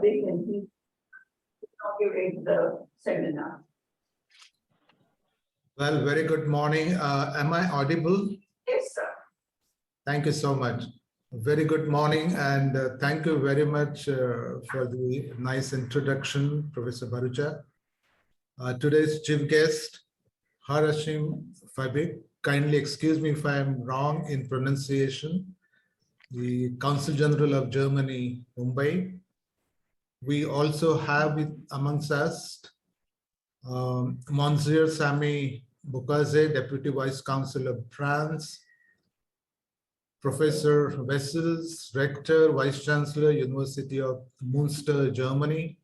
They can inaugurate the seminar. Well, very good morning. Am I audible? Yes, sir. Thank you so much. Very good morning, and thank you very much for the nice introduction, Professor Bharucha. Today's chief guest, Harashim Fabik. Kindly excuse me if I am wrong in pronunciation. The Consul General of Germany, Mumbai. We also have amongst us Monsieur Sami Bukaze, Deputy Vice Consul of France, Professor Wessels, Rector, Vice Chancellor, University of Münster, Germany,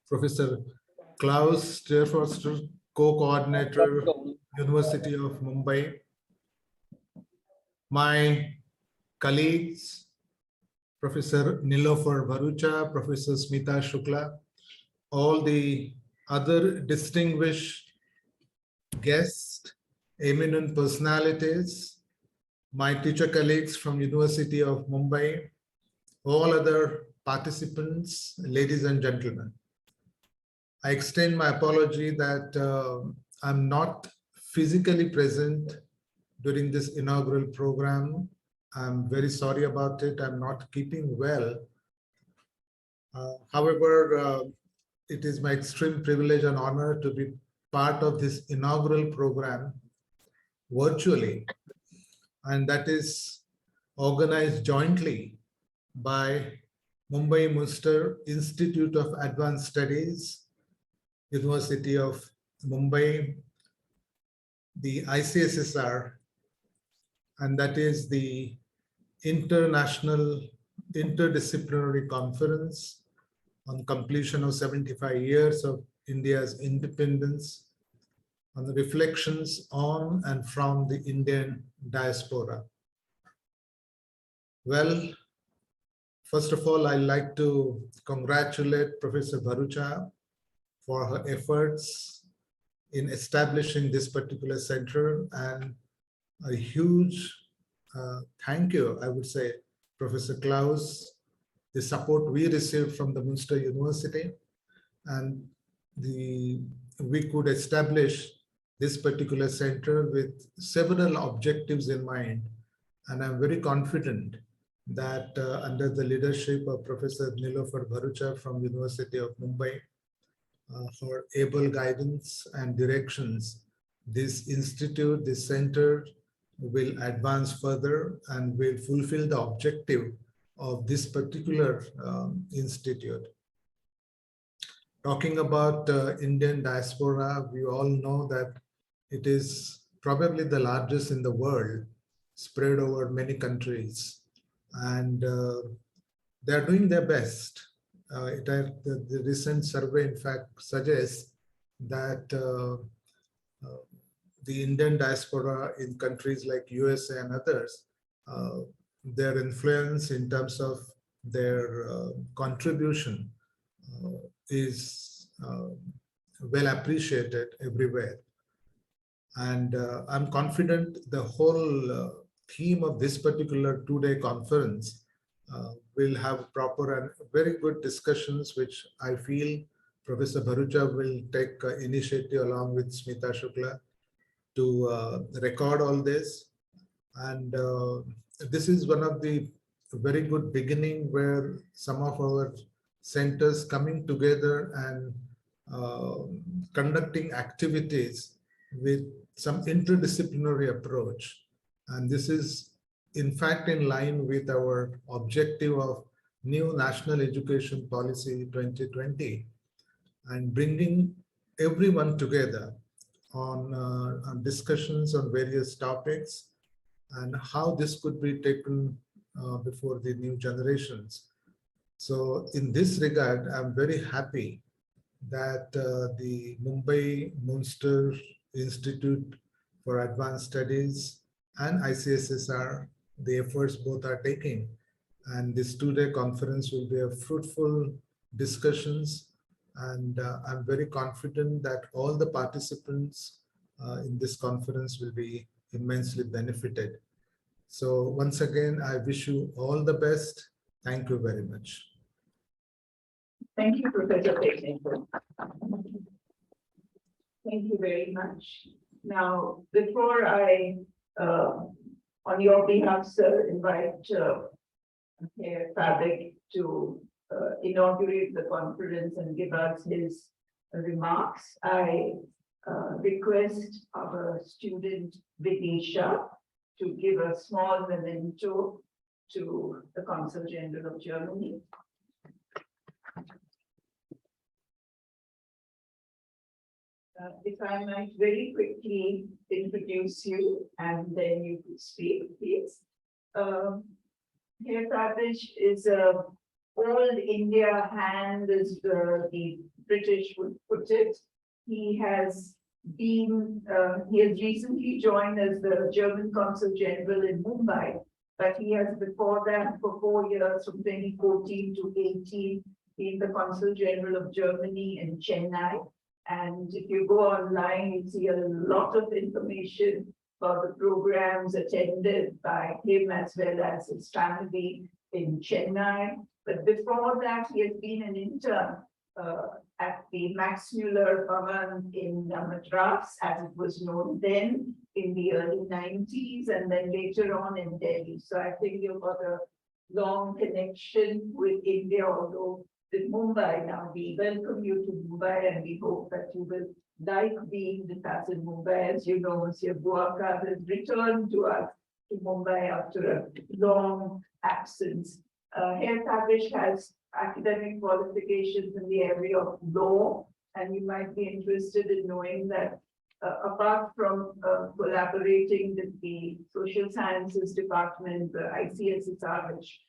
Professor Klaus Stierforster, Co-Coordinator, University of Mumbai, my colleagues, Professor Nilofer Bharucha, Professor Smita Shukla, all the other distinguished guests, eminent personalities, my teacher colleagues from University of Mumbai, all other participants, ladies and gentlemen. I extend my apology that I'm not physically present during this inaugural program. I'm very sorry about it. I'm not keeping well. However, it is my extreme privilege and honor to be part of this inaugural program virtually, and that is organized jointly by Mumbai Münster Institute of Advanced Studies, University of Mumbai, the ICSSR, and that is the International Interdisciplinary Conference on completion of 75 years of India's independence, on the reflections on and from the Indian diaspora. Well, first of all, I'd like to congratulate Professor Bharucha for her efforts in establishing this particular center, and a huge thank you, I would say, Professor Klaus, the support we received from the Münster University, and we could establish this particular center with several objectives in mind. And I'm very confident that under the leadership of Professor Nilofer Bharucha from University of Mumbai, for able guidance and directions, this institute, this center will advance further and will fulfill the objective of this particular institute. Talking about Indian diaspora, we all know that it is probably the largest in the world, spread over many countries, and they're doing their best. The recent survey, in fact, suggests that the Indian diaspora in countries like USA and others, their influence in terms of their contribution is well appreciated everywhere. And I'm confident the whole theme of this particular two-day conference will have proper and very good discussions, which I feel Professor Bharucha will take initiative along with Smita Shukla to record all this. And this is one of the very good beginning where some of our centers coming together and conducting activities with some interdisciplinary approach. And this is in fact in line with our objective of new National Education Policy 2020 and bringing everyone together on discussions on various topics and how this could be taken before the new generations. So in this regard, I'm very happy that the Mumbai Münster Institute for Advanced Studies and ICSSR, the efforts both are taking. And this two-day conference will be a fruitful discussions. And I'm very confident that all the participants in this conference will be immensely benefited. So once again, I wish you all the best. Thank you very much. Thank you, Professor Payne. Thank you very much. Now, before I, on your behalf, sir, invite Herr Fabik to inaugurate the conference and give us his remarks, I request our student Vidisha to give a small memento to the Consul General of Germany. If I might very quickly introduce you and then you could speak, please. Herr Fabik is a old India hand, as the British would put it. He has recently joined as the German Consul General in Mumbai, but he has before that for 4 years, from 2014 to 18, been the Consul General of Germany in Chennai. And if you go online, you see a lot of information about the programs attended by him as well as his family in Chennai. But before that, he has been an intern at the Max Muller Bhavan in Madras, as it was known then, in the early 90s, and then later on in Delhi. So I think you've got a long connection with India, although with Mumbai now. We welcome you to Mumbai and we hope that you will like being with us in Mumbai. As you know, Monsieur Buaka has returned to us to Mumbai after a long absence. Herr Fabik has academic qualifications in the area of law, and you might be interested in knowing that apart from collaborating with the Social Sciences Department, the ICSSR, which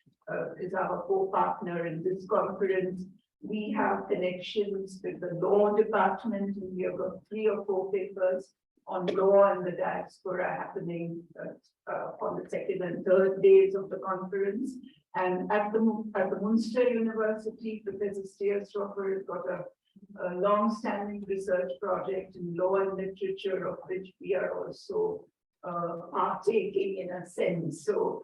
is our co-partner in this conference, we have connections with the law department, and we have got 3 or 4 papers on law and the diaspora happening on the 2nd and 3rd days of the conference. And at the Münster University, Professor Stierstroffer has got a long-standing research project in law and literature, of which we are also partaking in a sense. So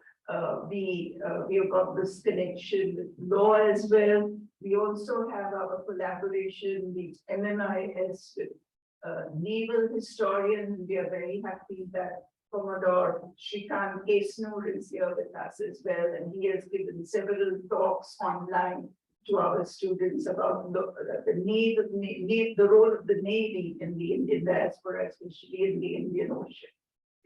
we have got this connection with law as well. We also have our collaboration with MMIAS, with naval historian. We are very happy that Commodore Shrikant Kesnur is here with us as well, and he has given several talks online to our students about the role of the Navy in the Indian diaspora, especially in the Indian Ocean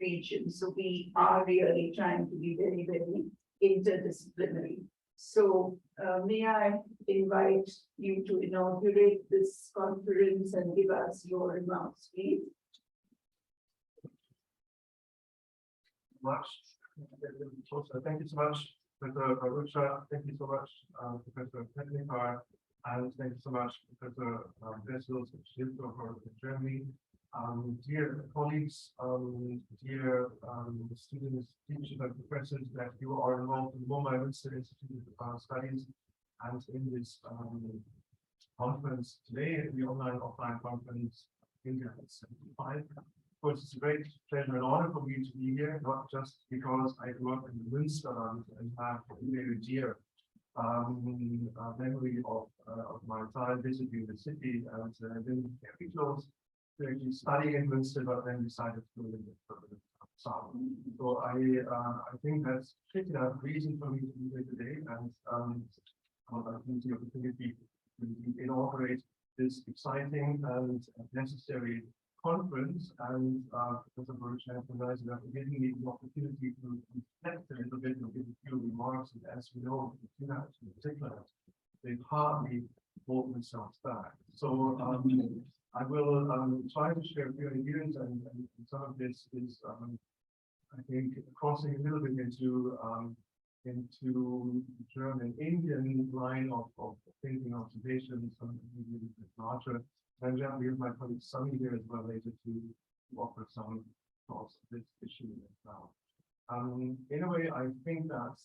region. So we are really trying to be very, very interdisciplinary. So may I invite you to inaugurate this conference and give us your remarks, please. Thank you so much, Professor Arusha. Thank you so much, Professor Petnikar, and thank you so much, Professor Vessels from Germany. Dear colleagues, dear students, teachers, and professors that you are involved in the Münster Institute of Studies and in this conference today, the online-offline conference, India 75. Of course, it's a great pleasure and honor for me to be here, not just because I grew up in Münster and have a very dear memory of my time visiting the city, and then very close to actually studying in Münster, but then decided to live in the south. So I think that's pretty enough reason for me to be here today, and I think the opportunity to inaugurate this exciting and necessary conference, and Professor Baruch has been nice enough for giving me the opportunity to reflect a little bit and give a few remarks. And as we know, in particular, they hardly hold themselves back. So I will try to share a few ideas, and some of this is, I think, crossing a little bit into German Indian line of thinking, observations, some maybe a bit larger. And we have my colleague Sunny here as well later to offer some thoughts on this issue as well. In a way, I think that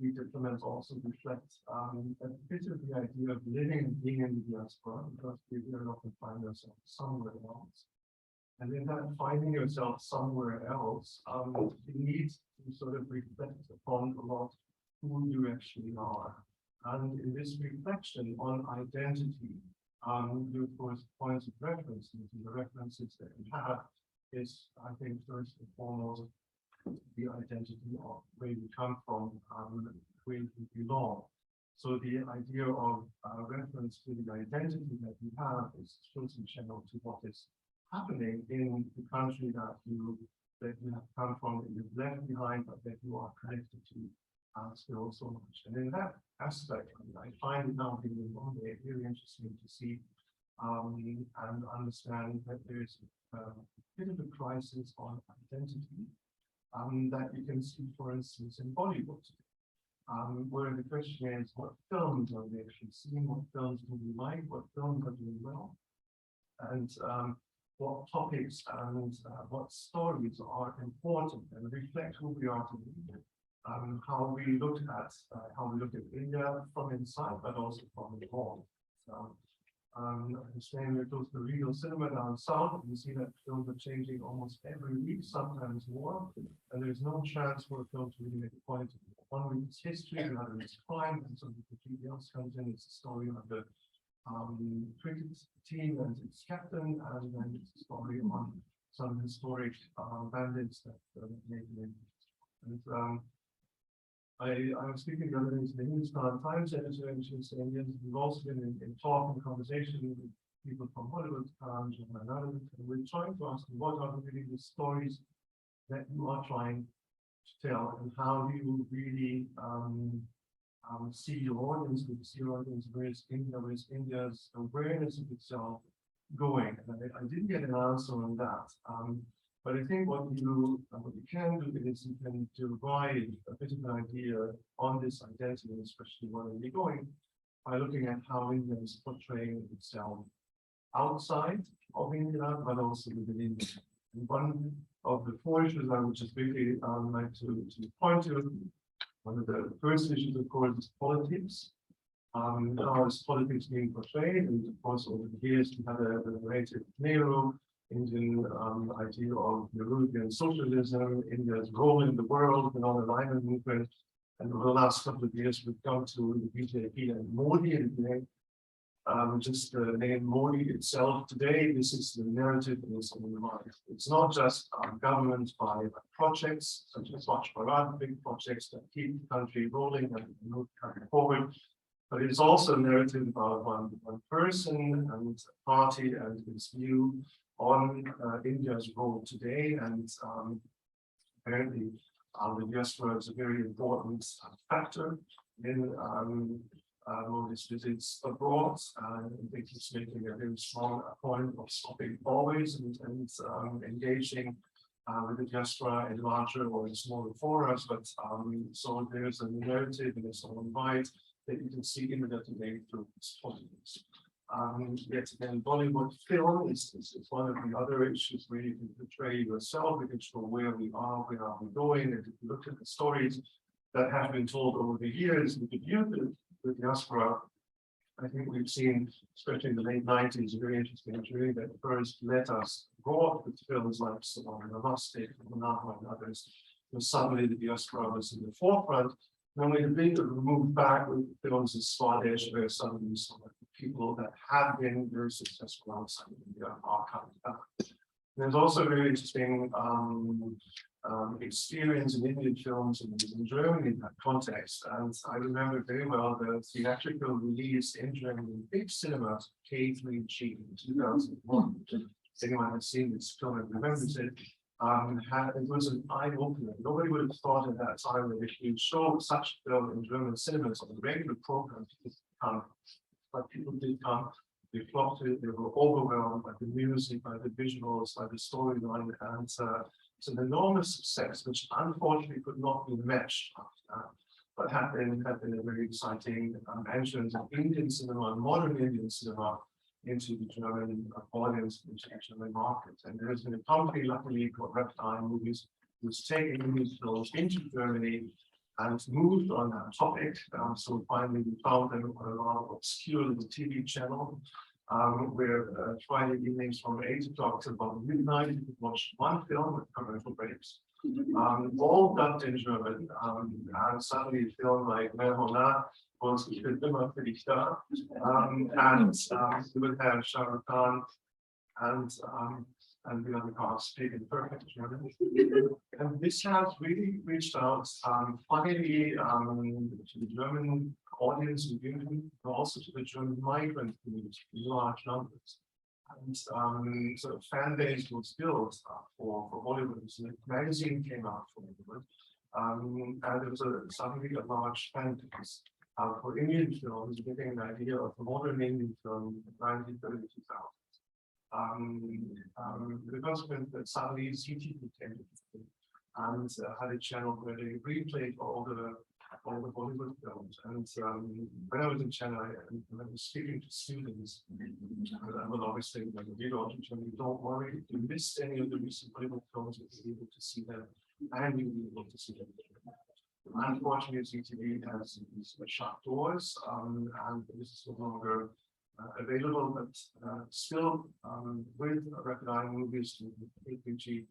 the diplomats also reflect a bit of the idea of living and being in the diaspora, because we very often find ourselves somewhere else. And in that finding yourself somewhere else, you need to sort of reflect upon a lot who you actually are. And in this reflection on identity, you of course points of reference, and the references that we have is, I think, first and foremost, the identity of where we come from, where we belong. So the idea of reference to the identity that we have is closely channeled to what is happening in the country that you have come from, that you've left behind, but that you are connected to still so much. And in that aspect, I find it now being in Mumbai really interesting to see and understand that there's a bit of a crisis on identity that you can see, for instance, in Bollywood. Where the question is, what films are we actually seeing? What films do we like? What films are doing well? And what topics and what stories are important and reflect who we are today. How we look at India from inside, but also from the world. So, understanding that goes to regional cinema down south, you see that films are changing almost every week, sometimes more, and there's no chance for a film to really make a point. One week is history, another is crime, and something completely else comes in. It's the story of the cricket team and its captain, and then it's a story on some historic bandits that made it. And I was speaking the other day to the Hindustan Times editor, and she was saying, yes, we've also been in talk and conversation with people from Hollywood, and we're trying to ask them, what are really the stories that you are trying to tell, and how do you really see your audience, where's India's awareness of itself going? And I didn't get an answer on that. But I think what you can do is you can derive a bit of an idea on this identity, especially where we're going, by looking at how India is portraying itself outside of India, but also within India. And one of the four issues I would just briefly like to point to, one of the first issues, of course, is politics. How is politics being portrayed? And of course, over the years, we had a narrative Nehru, Indian idea of European socialism, India's role in the world, the non-alignment movement. And over the last couple of years, we've come to the BJP and Modi, and just the name Modi itself today, this is the narrative in its own right. It's not just government by projects such as Swachh Bharat, big projects that keep the country rolling and move the country forward, but it's also a narrative about one person and party and its view on India's role today. And apparently the diaspora is a very important factor in Modi's visits abroad. I think he's making a very strong point of stopping always and engaging with the diaspora in larger or in smaller forums. But so there's a narrative in its own right that you can see India today through its politics. Yet again, Bollywood film is one of the other issues where you can portray yourself, you can show where we are we going, and if you look at the stories that have been told over the years with the youth, the diaspora, I think we've seen, especially in the late 90s, a very interesting journey that first let us go up with films like Namaste, and others, and suddenly the diaspora was in the forefront. And when we moved back with films in Swadesh, where suddenly some of the people that have been very successful outside India are coming back. There's also a very interesting experience in Indian films in Germany in that context. And I remember very well the theatrical release in Germany in big cinemas, K3G in 2001. Anyone has seen this film and remembers it. It was an eye-opener. Nobody would have thought at that time that if you show such a film in German cinemas on a regular program, people would come. But people did come. They flocked to it. They were overwhelmed by the music, by the visuals, by the storyline, and it's an enormous success, which unfortunately could not be matched after that. But had been a very exciting entrance of Indian cinema, modern Indian cinema, into the German audience, into the German market. And there's been a company, luckily, called Reptile Movies, who's taken these films into Germany and moved on that topic. So finally, we found them on a lot of obscure little TV channel, where Friday evenings from 8 o'clock to about midnight, you could watch one film with commercial breaks. all dubbed in German. And suddenly a film like Merhola was Ich bin immer für dich da. And we would have Shah Rukh Khan and the other cast speak in perfect German. And this has really reached out finally to the German audience community, but also to the German migrant community in large numbers. And so a fan base was built for Hollywood. So the magazine came out for Hollywood. And there was suddenly a large fan base for Indian films, getting an idea of a modern Indian film in 1930s, 2000s. The consequence that suddenly CTV came to and had a channel where they replayed all the Bollywood films. And when I was in Chennai, and I was speaking to students, I will always say, like, don't worry, if you missed any of the recent Bollywood films, you'll be able to see them, and you'll be able to see them. Unfortunately, CTV has shut doors, and this is no longer available, but still, with Rapid Eye Movies and APG,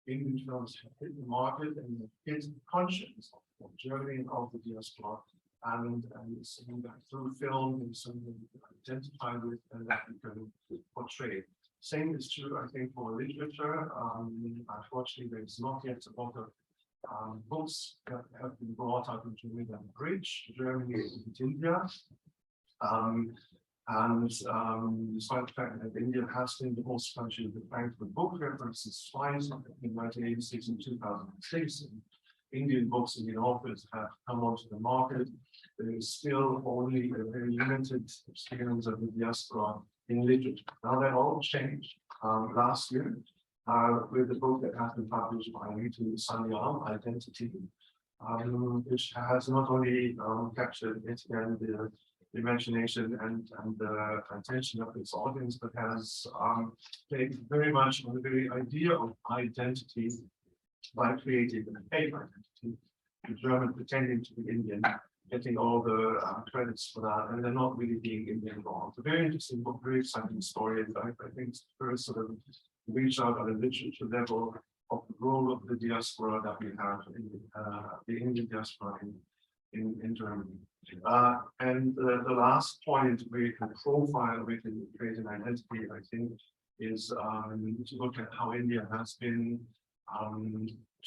Indian films have hit the market and hit the conscience of Germany and of the diaspora, and something that through film is something we can identify with and that we can portray. Same is true, I think, for literature. Unfortunately, there's not yet a lot of books that have been brought out into Germany and bridge Germany and India. Despite the fact that India has been the host country of the Frankfurt Book References twice in 1986 and 2006, and Indian books, Indian authors have come onto the market. There is still only a very limited experience of the diaspora in literature. Now that all changed last year with the book that has been published by Ritu Sanyal, Identity, which has not only captured it and the imagination and the attention of its audience, but has played very much on the very idea of identity by creating a fake identity, the German pretending to be Indian, getting all the credits for that, and they're not really being Indian at all. It's a very interesting book, very exciting story. And I think it's first sort of reach out on a literature level of the role of the diaspora that we have in the Indian diaspora in Germany. And the last point we can profile, we can create an identity, I think, is to look at how India has been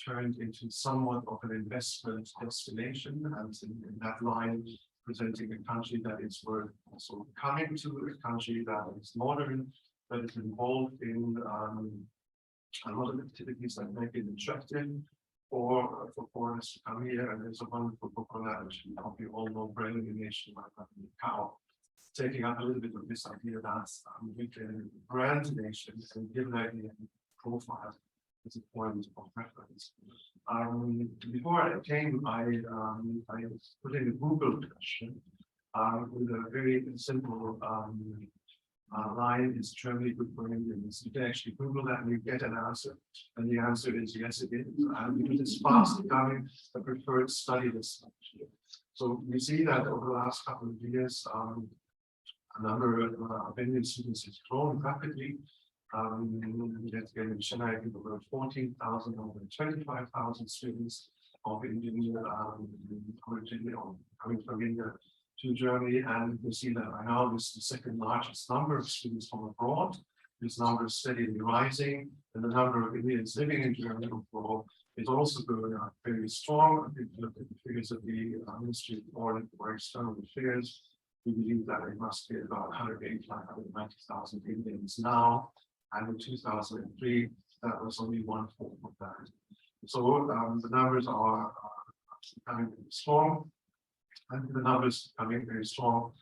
turned into somewhat of an investment destination, and in that line, presenting a country that is worth also coming to, a country that is modern, that is involved in a lot of activities that make it attractive for foreigners to come here. And there's a wonderful book on that, which you all know, Brain Nation by Cow, taking up a little bit of this idea that we can brand the nation and give an idea and profile as a point of reference. Before I came, I put in a Google question with a very simple line: is Germany good for Indians? You can actually Google that and you get an answer, and the answer is yes, it is. Because it's fast becoming a preferred study destination. So we see that over the last couple of years, a number of Indian students has grown rapidly. Let's get in Chennai, I think over 14,000, over 25,000 students of Indian origin coming from India to Germany, and we see that by now this is the second largest number of students from abroad. This number is steadily rising, and the number of Indians living in Germany overall is also going up very strong. If you look at the figures of the Ministry of Foreign or External Affairs, we believe that it must be about 180,000 Indians now, and in 2003, that was only 1/4 of that. So the numbers are becoming strong. And the numbers coming very strong.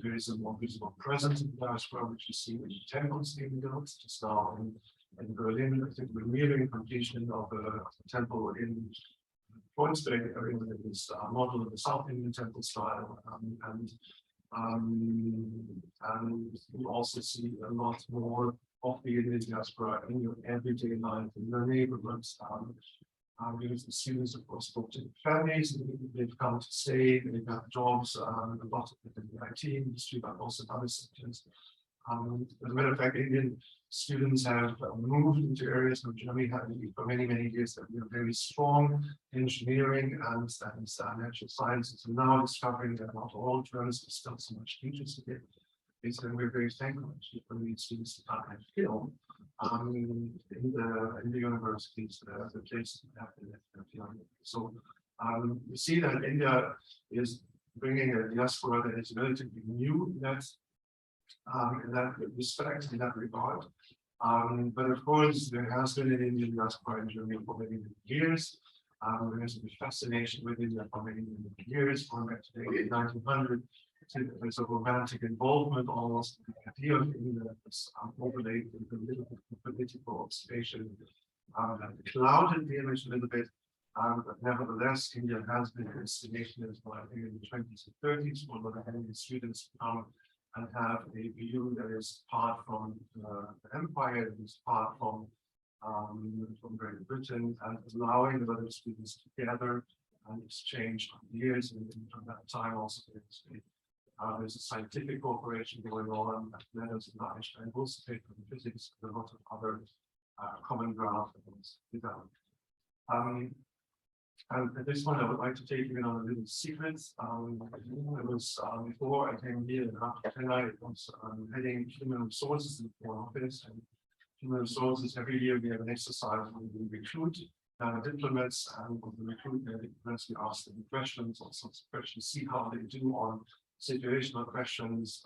There is a more visible presence in the diaspora, which you see with the temples being built just now in Berlin. I think we're nearing completion of the temple in Kreuzberg area, that is model of the South Indian temple style. And we also see a lot more of the Indian diaspora in your everyday life, in your neighborhoods. Because the students, of course, spoke to families, they've come to stay, they've got jobs, a lot of it in the IT industry, but also in other sectors. As a matter of fact, Indian students have moved into areas of Germany for many, many years that we are very strong engineering and natural sciences, and now discovering that not all Germans are still so much interested in it. And we're very thankful actually for these students to come and feel in the universities, the places that have been feeling. So we see that India is bringing a diaspora that is relatively new in that respect, in that regard. But of course, there has been an Indian diaspora in Germany for many, many years. There has been fascination with India for many, many years, going back to the 1900s. There's a romantic involvement almost. The idea of India was overlaid with a little bit of political observation that clouded the image a little bit. But nevertheless, India has been a destination as well. I think in the 20s and 30s, for a lot of Indian students come and have a view that is part from the empire, that is part from Great Britain, and allowing the other students to gather and exchange ideas. And from that time also there's a scientific cooperation going on, matters of knowledge, and also paper and physics, and a lot of other common ground that was developed. And at this point, I would like to take you in on a little secret. It was before I came here in Chennai, I was heading human resources in the Foreign Office. And human resources, every year we have an exercise where we recruit diplomats, and when we recruit diplomats, we ask them questions, all sorts of questions, see how they do on situational questions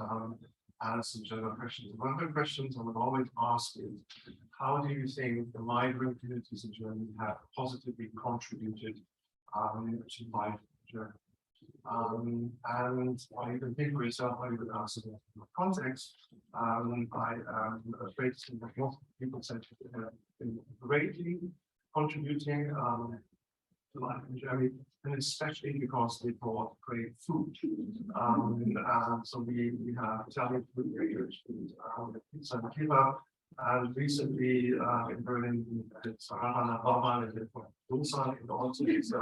and some general questions. One of the questions I would always ask is, how do you think the migrant communities in Germany have positively contributed to life in Germany? And while you can think for yourself how you would answer that in the context, I am afraid to say that most people said they have been greatly contributing to life in Germany, and especially because they brought great food. So we have Italian food, Irish food, pizza and kebab. And recently in Berlin, it's Sarahana Baba, and it also is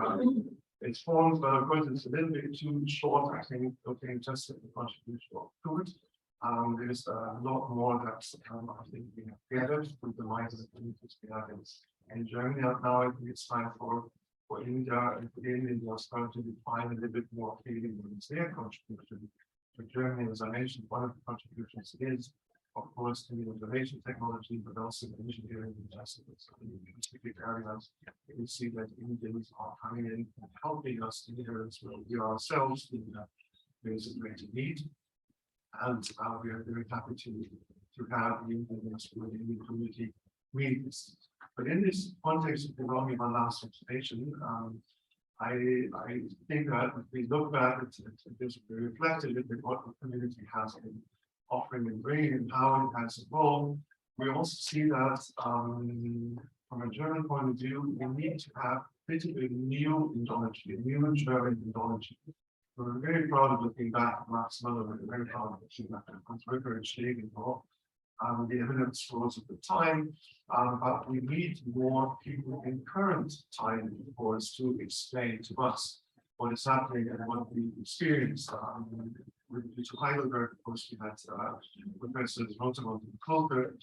its forms, but of course it's a little bit too short, I think, looking just at the contribution of food. There's a lot more that I think we have gathered with the migrant communities we have in Germany. Now I think it's time for India and for the Indian diaspora to define a little bit more clearly what is their contribution to Germany. As I mentioned, one of the contributions is, of course, in the information technology, but also in engineering and justice. In specific areas, we see that Indians are coming in and helping us in areas where we ourselves think that there is a greater need. And we are very happy to have the Indian community read this. But in this context, if you allow me my last observation, I think that if we look back at this, we reflect a little bit what the community has been offering and bringing and how it has evolved. We also see that from a German point of view, we need to have a bit of a new Indology, a new German Indology. We're very proud of looking back at Max Muller, we're very proud of looking back at Hans Rücker and Schlegenbach, the evidence rules of the time, but we need more people in current time, of course, to explain to us what is happening and what we experienced. With Heidelberg, of course, we had Professors Rotemont and Kolker,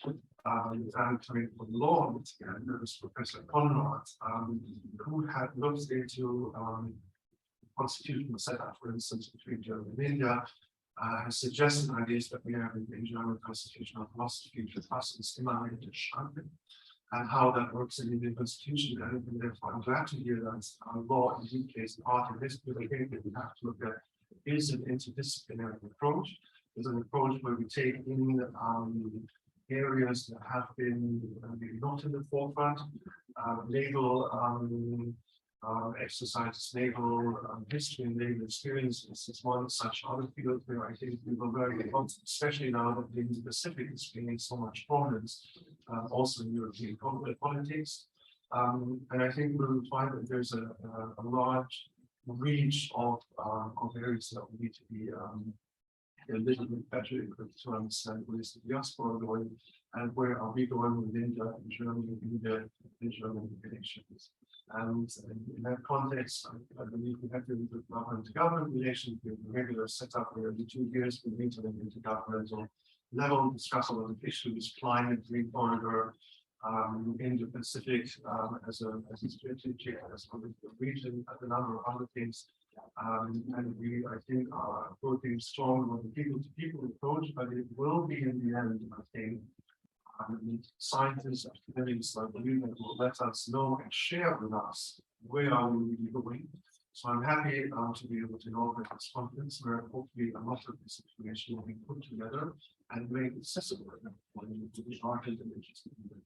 and coming from law, and there was Professor Conrad, who had looked into constitutional setup, for instance, between Germany and India, has suggested ideas that we have in German constitutional philosophy, and how that works in the Indian constitution. And therefore, I'm glad to hear that law in the UK is part of this, but I think that we have to look at is an interdisciplinary approach. Is an approach where we take in areas that have been maybe not in the forefront, legal exercises, legal history and legal experiences is one such other field where I think we will very important, especially now that the Indo Pacific is gaining so much prominence, also in European politics. And I think we will find that there's a large reach of areas that we need to be a little bit better equipped to understand where is the diaspora going and where are we going with India and Germany, India and German connections. And in that context, I believe we have to look at government relations with the regular setup where every 2 years we meet on an intergovernmental level discuss about the issues, climate, green corridor, in the Pacific, as a strategy, as a region, and a number of other things. And we, I think, are working strong on the people-to-people approach, but it will be in the end, I think, scientists, academics like you that will let us know and share with us where are we really going. So I'm happy to be able to inaugurate this conference where hopefully a lot of this information will be put together and made accessible for the market and interested in it.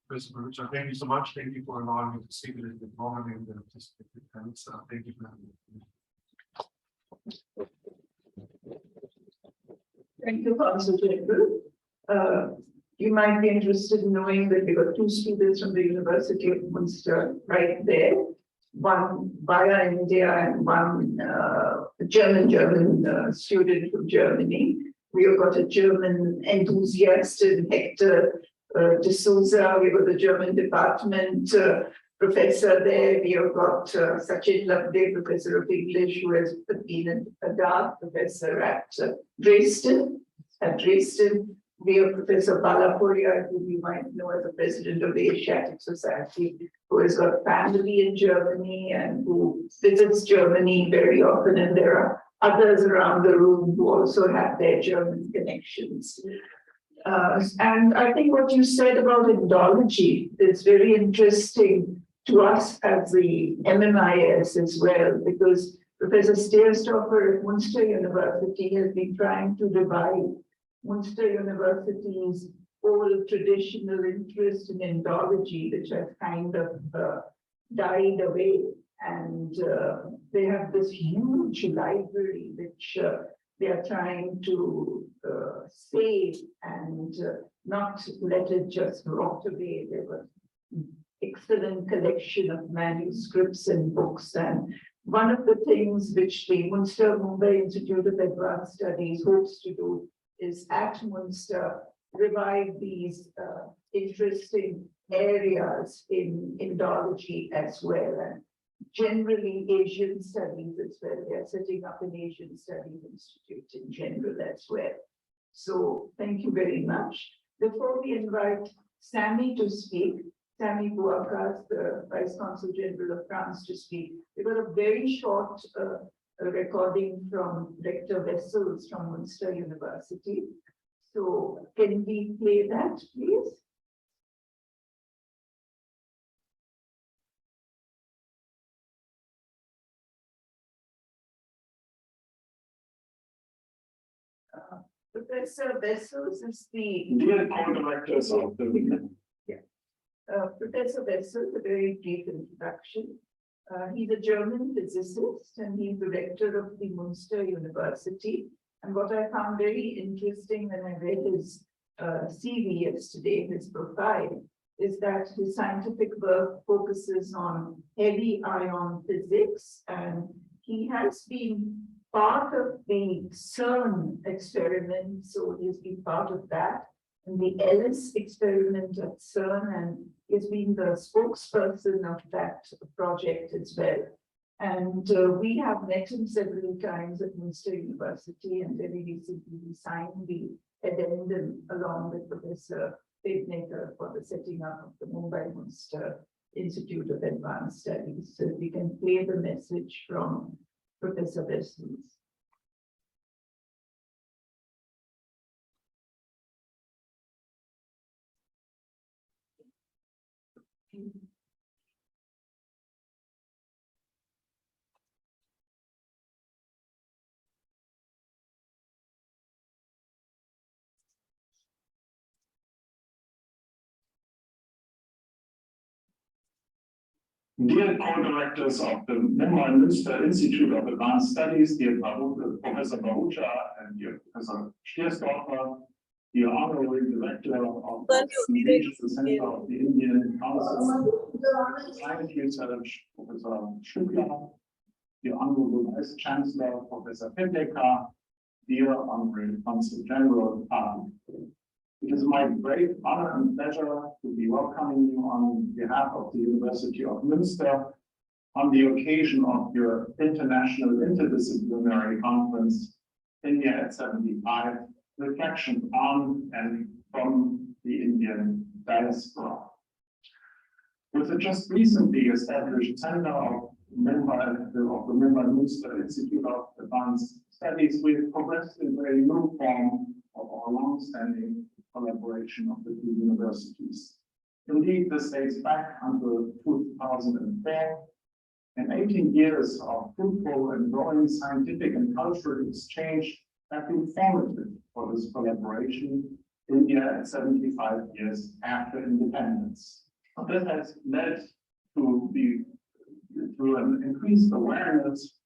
Professor Richard, thank you so much. Thank you for allowing me to speak a little bit longer than the anticipated. And thank you for having me. Thank you, Consul General. You might be interested in knowing that we got two students from the University of Münster right there. One via India and one German student from Germany. We have got a German enthusiast in Hector de Souza. We've got the German department professor there. We have got Sachin Labde, professor of English, who has been a Dart professor at Dresden. We have Professor Balapuria, who you might know as the president of the Asiatic Society, who has got family in Germany and who visits Germany very often. And there are others around the room who also have their German connections. And I think what you said about Indology is very interesting to us as the MMIAS as well, because Professor Steerstoffer at Münster University has been trying to revive Münster University's old traditional interest in Indology, which has kind of died away. And they have this huge library, which they are trying to save and not let it just rot away. There was excellent collection of manuscripts and books. And one of the things which the Münster-Mumbai Institute of Advanced Studies hopes to do is at Münster revive these interesting areas in Indology as well, and generally Asian studies as well. They are setting up an Asian Studies Institute in general as well. So thank you very much. Before we invite Sammy to speak, Sammy Bouakas, the Vice Consul General of France, to speak, we've got a very short recording from Rector Wessels from Münster University. So can we play that, please? Professor Wessels is the co-directors of the Professor Wessels, a very brief introduction. He's a German physicist and he's the rector of the Münster University. And what I found very interesting when I read his CV yesterday, his profile, is that his scientific work focuses on heavy ion physics, and he has been part of the CERN experiment, so he's been part of that, and the Ellis experiment at CERN, and he's been the spokesperson of that project as well. And we have met him several times at Münster University, and very recently we signed the addendum along with Professor Pedneker for the setting up of the Mumbai Münster Institute of Advanced Studies. So we can play the message from Professor Wessels. Dear co-directors of the Mumbai Münster Institute of Advanced Studies, dear Professor Barucha and dear Professor Steersdorfer, dear Honorary Director of the Regional Center of the Indian Council of Climate Research, Professor Shukla, dear Honorable Vice Chancellor, Professor Pedneker, dear Honorary Consul General. It is my great honor and pleasure to be welcoming you on behalf of the University of Münster on the occasion of your International Interdisciplinary Conference, India at 75, reflection on and from the Indian diaspora. With the just recently established Center of Mumbai, of the Mumbai Münster Institute of Advanced Studies, we have progressed into a new form of our long-standing collaboration of the two universities. Indeed, this dates back until 2004, and 18 years of fruitful and growing scientific and cultural exchange have been formative for this collaboration. India at 75 years after independence. This has led to an increased awareness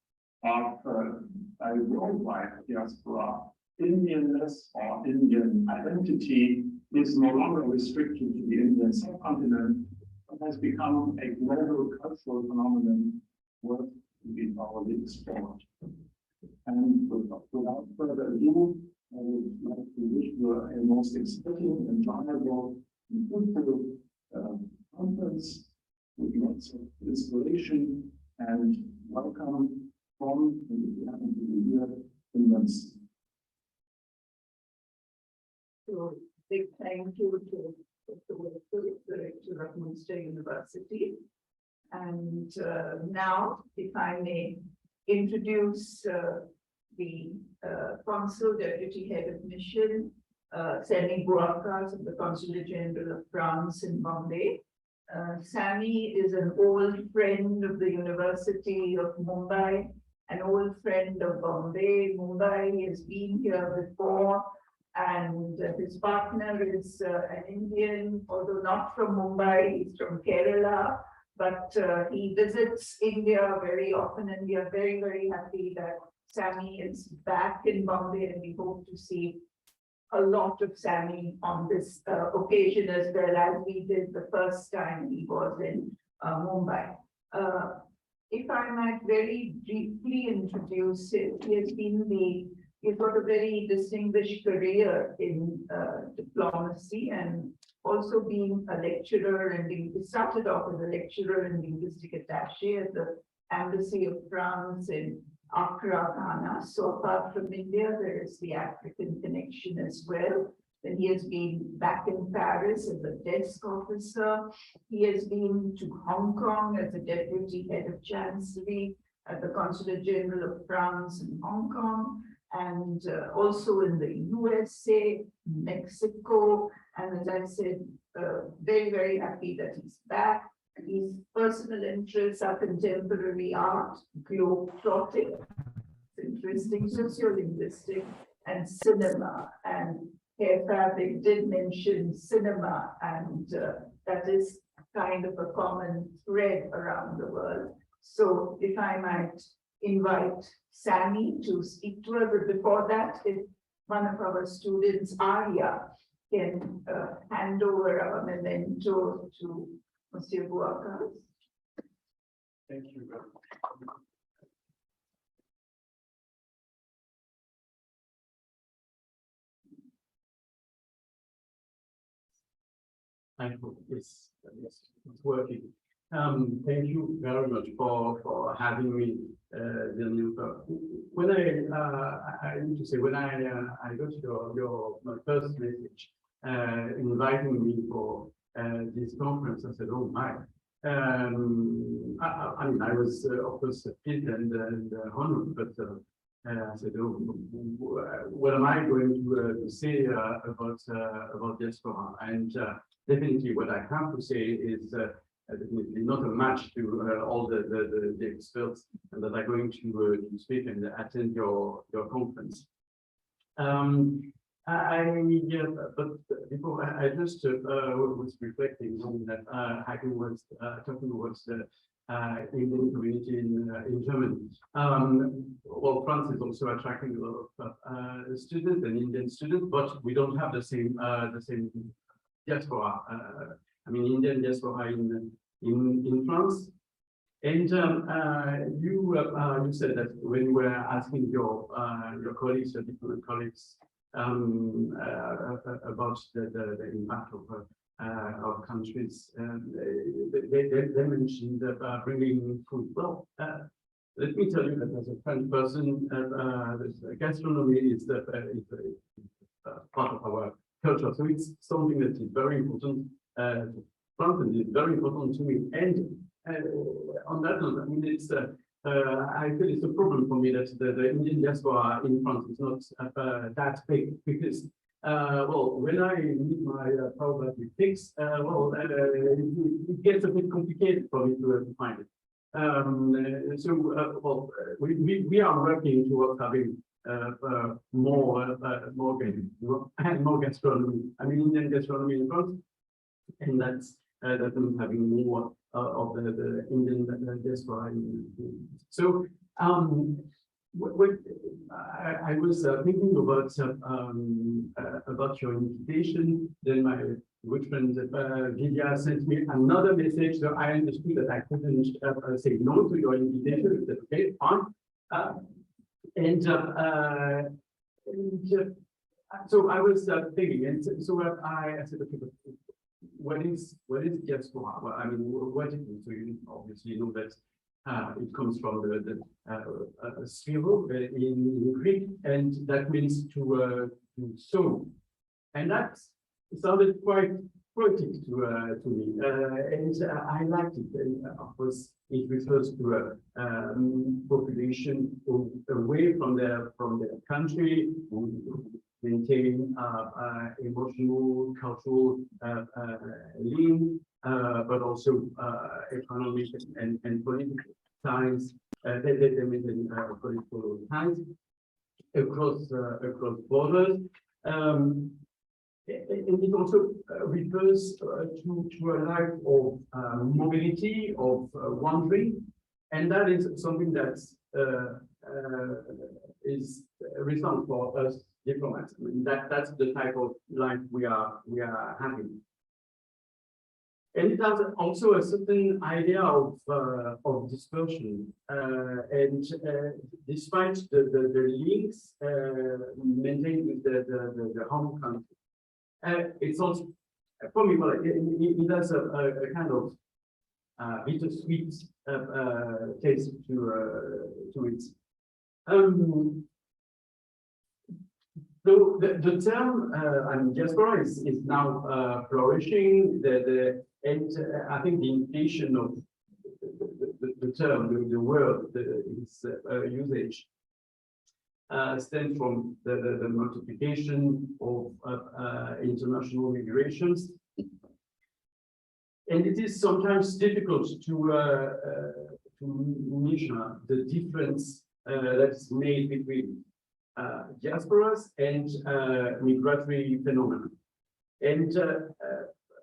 of a worldwide diaspora. Indianness or Indian identity is no longer restricted to the Indian subcontinent, but has become a global cultural phenomenon worth to be thoroughly explored. And without further ado, I would like to wish you a most exciting, enjoyable, and fruitful conference with lots of inspiration and welcome from, and if you happen to be here, in Münster. So, big thank you to the Director of Münster University. And now, if I may introduce the Consul Deputy Head of Mission, Sami Buakas of the Consulate General of France in Bombay. Sami is an old friend of the University of Mumbai, an old friend of Bombay. Mumbai has been here before, and his partner is an Indian, although not from Mumbai, he's from Kerala, but he visits India very often, and we are very, very happy that Sami is back in Bombay, and we hope to see a lot of Sami on this occasion as well, as we did the first time he was in Mumbai. If I might very briefly introduce him, he's got a very distinguished career in diplomacy, and also being a lecturer, and he started off as a lecturer and linguistic attaché at the Embassy of France in Accra, Ghana. So apart from India, there is the African connection as well. Then he has been back in Paris as a desk officer. He has been to Hong Kong as a deputy head of chancellery at the Consulate General of France in Hong Kong, and also in the USA, Mexico. And as I said, very, very happy that he's back. His personal interests are contemporary art, globe-trotting, interesting sociolinguistic, and cinema. And Hair Fabric did mention cinema, and that is kind of a common thread around the world. So if I might invite Sami to speak to us, but before that, if one of our students, Arya, can hand over our memento to Monsieur Buakas. Thank you. I hope it's working. Thank you very much for having me, When I need to say, when I got your my first message inviting me for this conference, I said, oh my. I mean, I was of course pleased and honored, but I said, oh, what am I going to say about diaspora? And definitely, what I have to say is definitely not a match to all the experts that are going to speak and attend your conference. But before I just was reflecting on that. I was talking about the Indian community in Germany. Well, France is also attracting a lot of students and Indian students, but we don't have the same diaspora. I mean, Indian diaspora in France. And you said that when you were asking your colleagues, your different colleagues, about the impact of countries, they mentioned bringing food. Well, let me tell you that as a French person, gastronomy is part of our culture. So it's something that is very important to France, and it's very important to me. And on that note, I mean, it's I feel it's a problem for me that the Indian diaspora in France is not that big, because well, when I need my power battery fix, well, it gets a bit complicated for me to find it. Well, we are working towards having more gastronomy. I mean, Indian gastronomy in France, and that's means having more of the Indian diaspora. So I was thinking about your invitation. Then my good friend Vidya sent me another message, so I understood that I couldn't say no to your invitation. That's okay, fine. So I was thinking, and so I said, okay, but what is diaspora? Well, I mean, what it is? So you obviously know that it comes from the spiro in Greek, and that means to sow, and that sounded quite poetic to me, and I liked it. And of course, it refers to a population away from their country, maintaining emotional, cultural link, but also economic and political ties. They maintain political ties across borders. And it also refers to a life of mobility, of wandering, and that is something that is relevant for us diplomats. I mean, that's the type of life we are having. And it has also a certain idea of dispersion, and despite the links maintained with the home country, it's also, for me, it has a kind of bittersweet taste to it. So the term diaspora is now flourishing. And I think the implication of the term, the word, its usage stems from the multiplication of international migrations, and it is sometimes difficult to measure the difference that's made between diasporas and migratory phenomena. And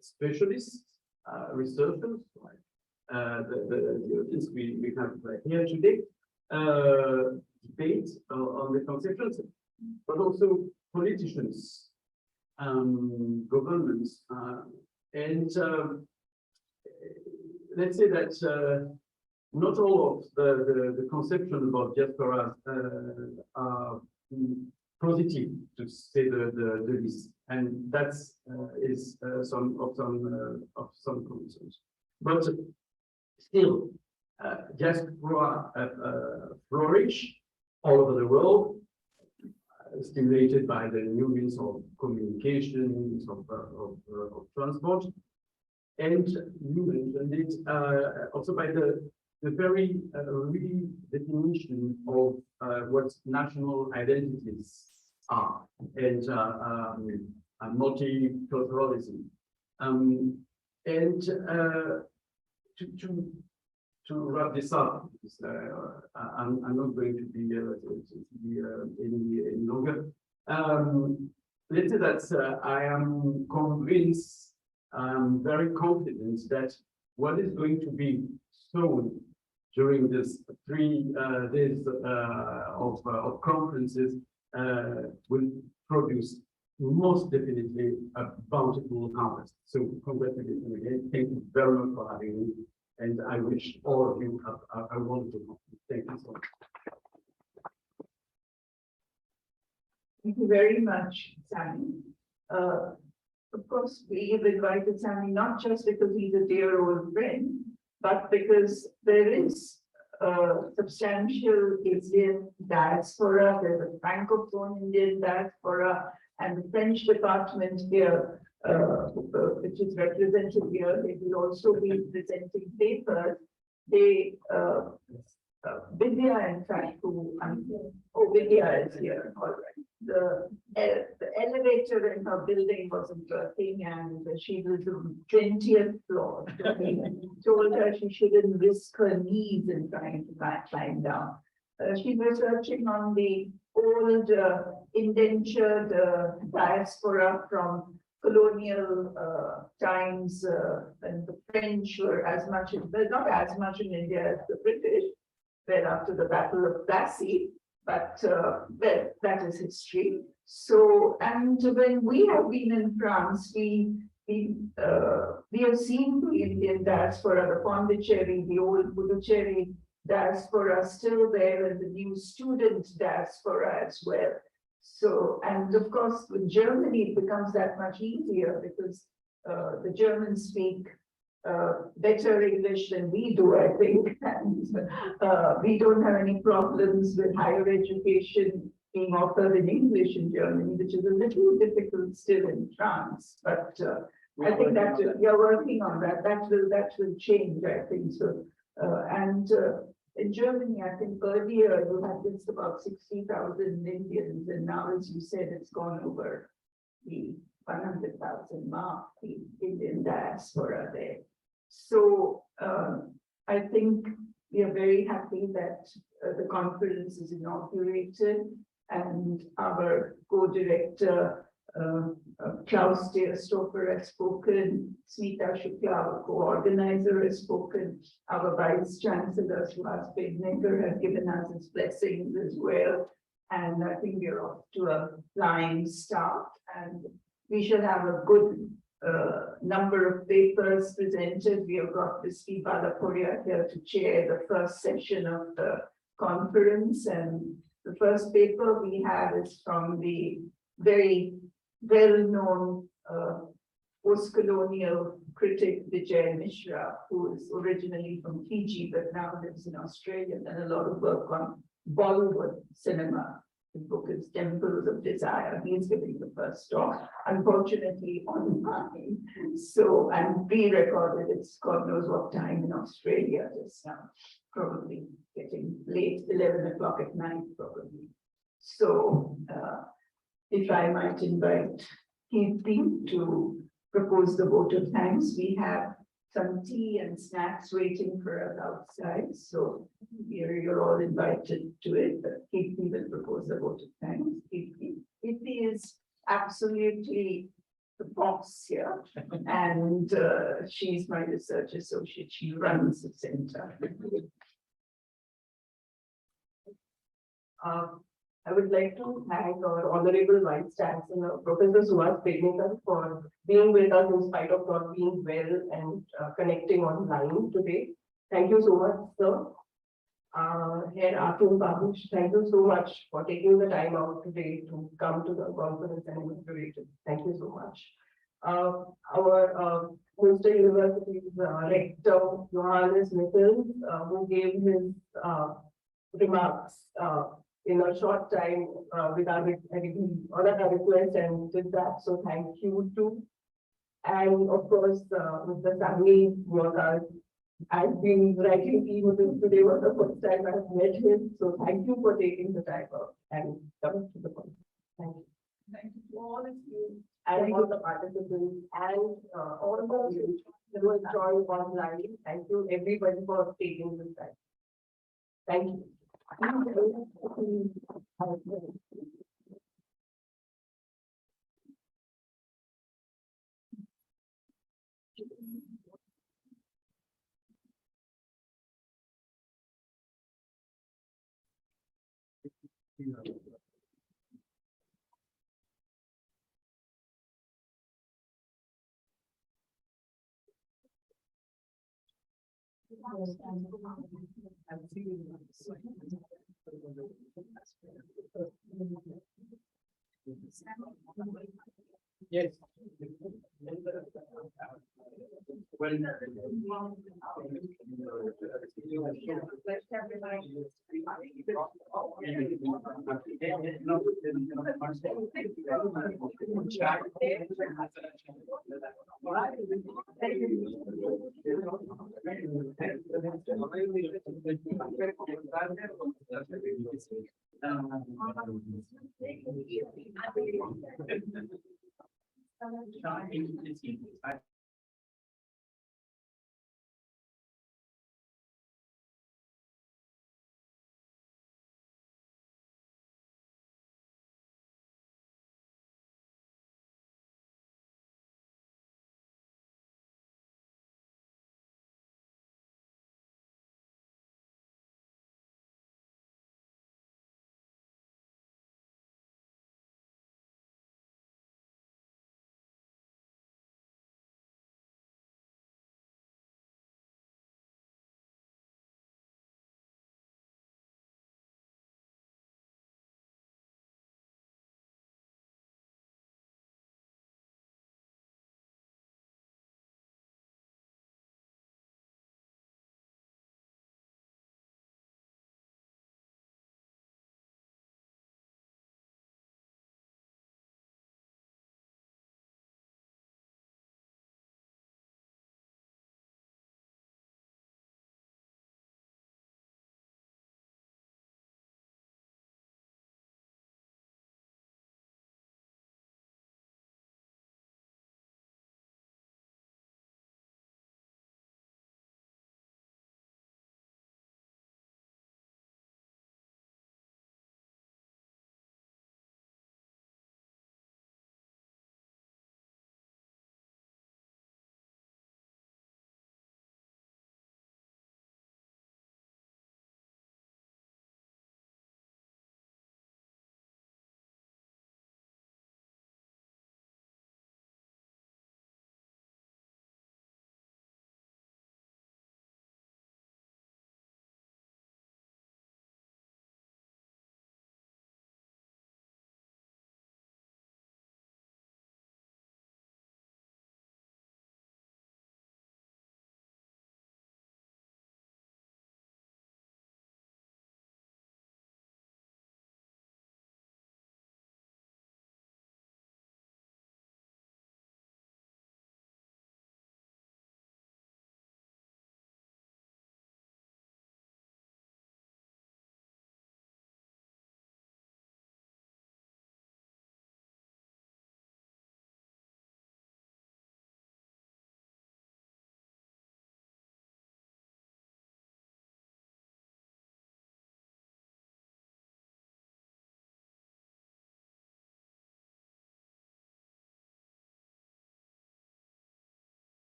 specialists, researchers, like the audience we have here today, debate on the conceptions, but also politicians, governments, and let's say that not all of the conception about diaspora are positive, to say the least, and that's is some concerns. But still, diaspora flourish all over the world, stimulated by the new means of communication, means of transport, and you mentioned it also by the very redefinition of what national identities are, and multiculturalism, and to wrap this up, because I'm not going to be any longer. Let's say that I am convinced, very confident that what is going to be sown during this 3 days of conferences will produce most definitely a bountiful harvest. So congratulations again. Thank you very much for having me. And I wish all of you a wonderful conference. Thank you so much. Thank you very much, Sammy. Of course, we have invited Sammy not just because he's a dear old friend, but because there is a substantial Indian diaspora, there's a francophone Indian diaspora, And the French department here, which is represented here, they will also be presenting papers. They, Vidya, in fact, Vidya is here, all right. The elevator in her building wasn't working and she was on 20th floor. Told her she shouldn't risk her knees in trying to climb down. She's researching on the old indentured diaspora from colonial times when the French were as much, well, not as much in India as the British, well, after the Battle of Plassey, but well, that is history. So, and when we have been in France, we have seen the Indian diaspora, the Pondicherry, the old Puducherry diaspora still there, and the new student diaspora as well. So, and of course, with Germany, it becomes that much easier because the Germans speak better English than we do, I think. And we don't have any problems with higher education being offered in English in Germany, which is a little difficult still in France. But I think that you're working on that. That will change, I think so. In Germany, I think earlier you had just about 60,000 Indians, and now, as you said, it's gone over the 100,000 mark, the Indian diaspora there. So I think we are very happy that the conference is inaugurated, and our co-director Klaus Deerstoffer has spoken, Smita Shukla, our co-organizer, has spoken, our Vice Chancellor Suhas Pednekar has given us his blessings as well. And I think we're off to a flying start, and we shall have a good number of papers presented. We have got Viski Balapuria here to chair the first session of the conference, and the first paper we have is from the very well-known post-colonial critic Vijay Mishra, who is originally from Fiji but now lives in Australia, and a lot of work on Bollywood cinema. The book is Temples of Desire. He is giving the first talk, unfortunately online. So, and pre-recorded, it's God knows what time in Australia just now, probably getting late, 11 o'clock at night, probably. So, if I might invite Kirti to propose the vote of thanks. We have some tea and snacks waiting for us outside. So you're all invited to it, but Kirti will propose the vote of thanks. Kirti is absolutely the boss here, and she's my research associate. She runs the center. I would like to thank our Honorable Vice Chancellor, Professor Suhas Pednekar, for being with us in spite of not being well and connecting online today. Thank you so much, sir. Here, Atul Babush, thank you so much for taking the time out today to come to the conference and inaugurate it. Thank you so much. Our Münster University's Rector, Johannes Mittels, who gave his remarks in a short time without our request and did that. So thank you too. And of course, Mr. Sami Mokas, I've been writing with him today was the first time I've met him. So thank you for taking the time out and coming to the conference. Thank you. Thank you to all of you. And all the participants and all of you who have joined online. Thank you everybody for taking this time. Thank you. Yes. Well,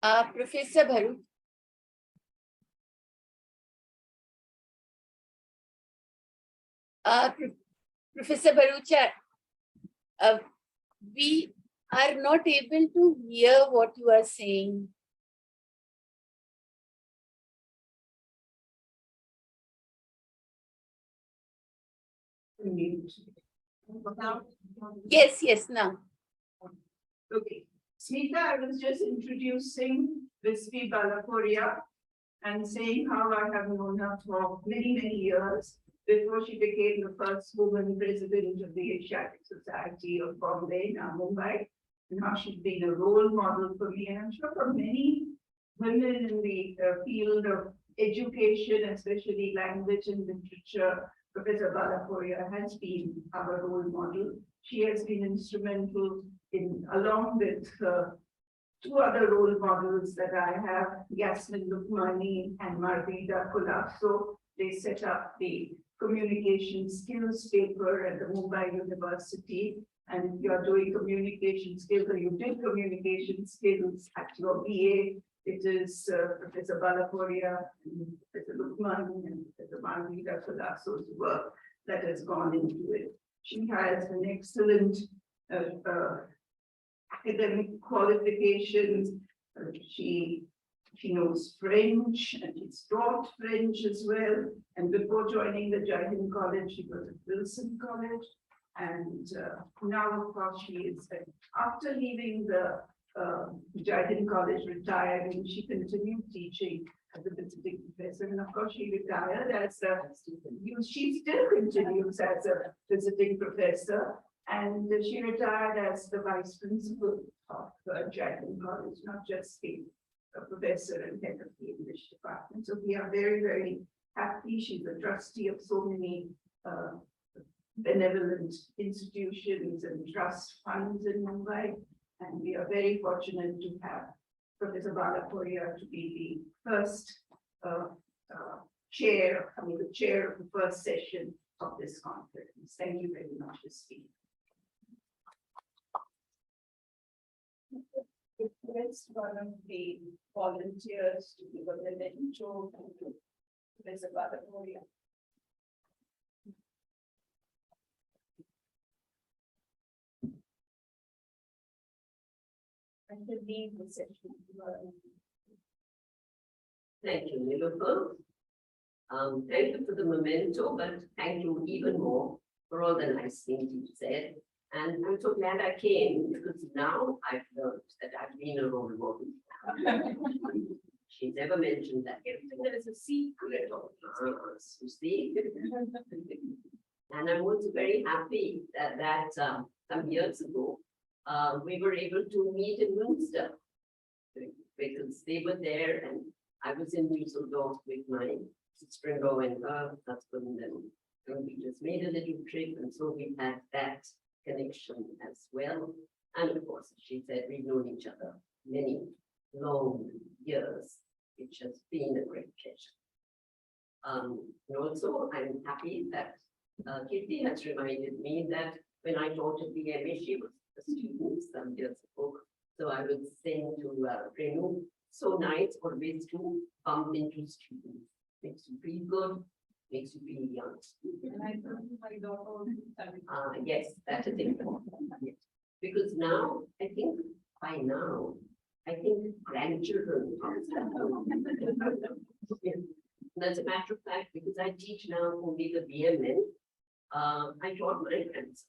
Professor Bharuch. Professor Bharucha, we are not able to hear what you are saying. Yes, now. Okay, Smita, I was just introducing Visvi Balapuria and saying how I have known her for many, many years before she became the first woman president of the Asiatic Society of Bombay, now Mumbai, and how she's been a role model for me, and I'm sure for many women in the field of education, especially language and literature. Professor Balapuria has been our role model. She has been instrumental in, along with two other role models that I have, Yasmin Lukmani and Marvida Kulaso. They set up the communication skills paper at the Mumbai University. And if you are doing communication skills, or you did communication skills at your BA, it is Professor Balapuria, Professor Lukmani, and Professor Marvida Kulaso's work that has gone into it. She has an excellent academic qualifications. She knows French, and she's taught French as well. And before joining the Jaihind College, she was at Wilson College. And now, of course, she is, after leaving the Jaihind College, retiring, she continued teaching as a visiting professor. And of course, she retired as she still continues as a visiting professor. And she retired as the vice principal of Jaihind College, not just the professor and head of the English department. So we are very, very happy. She's a trustee of so many benevolent institutions and trust funds in Mumbai. And we are very fortunate to have Professor Balapuria to be the first chair, the chair of the first session of this conference. Thank you very much for speaking. Request one of the volunteers to give a memento to Professor Balapuria. And to lead the session. Thank you, Nilofer. Thank you for the memento, but thank you even more for all the nice things you said. And I'm so glad I came, because now I've learned that I've been a role model. She never mentioned that. There is a secret of us, you see. And I'm also very happy that some years ago, we were able to meet in Münster, because they were there and I was in Düsseldorf with my sister-in-law and her husband, and we just made a little trip, and so we had that connection as well. And of course, she said we've known each other many long years, which has been a great pleasure. And also, I'm happy that Kirti has reminded me that when I taught at the MA, she was a student some years ago. So I would say to Renu, so nice always to bump into students. Makes you feel good, makes you feel young. And I told my daughter, yes, that is important. Yes. Because now, I think grandchildren are And as a matter of fact, because I teach now only the BMN, I taught my friends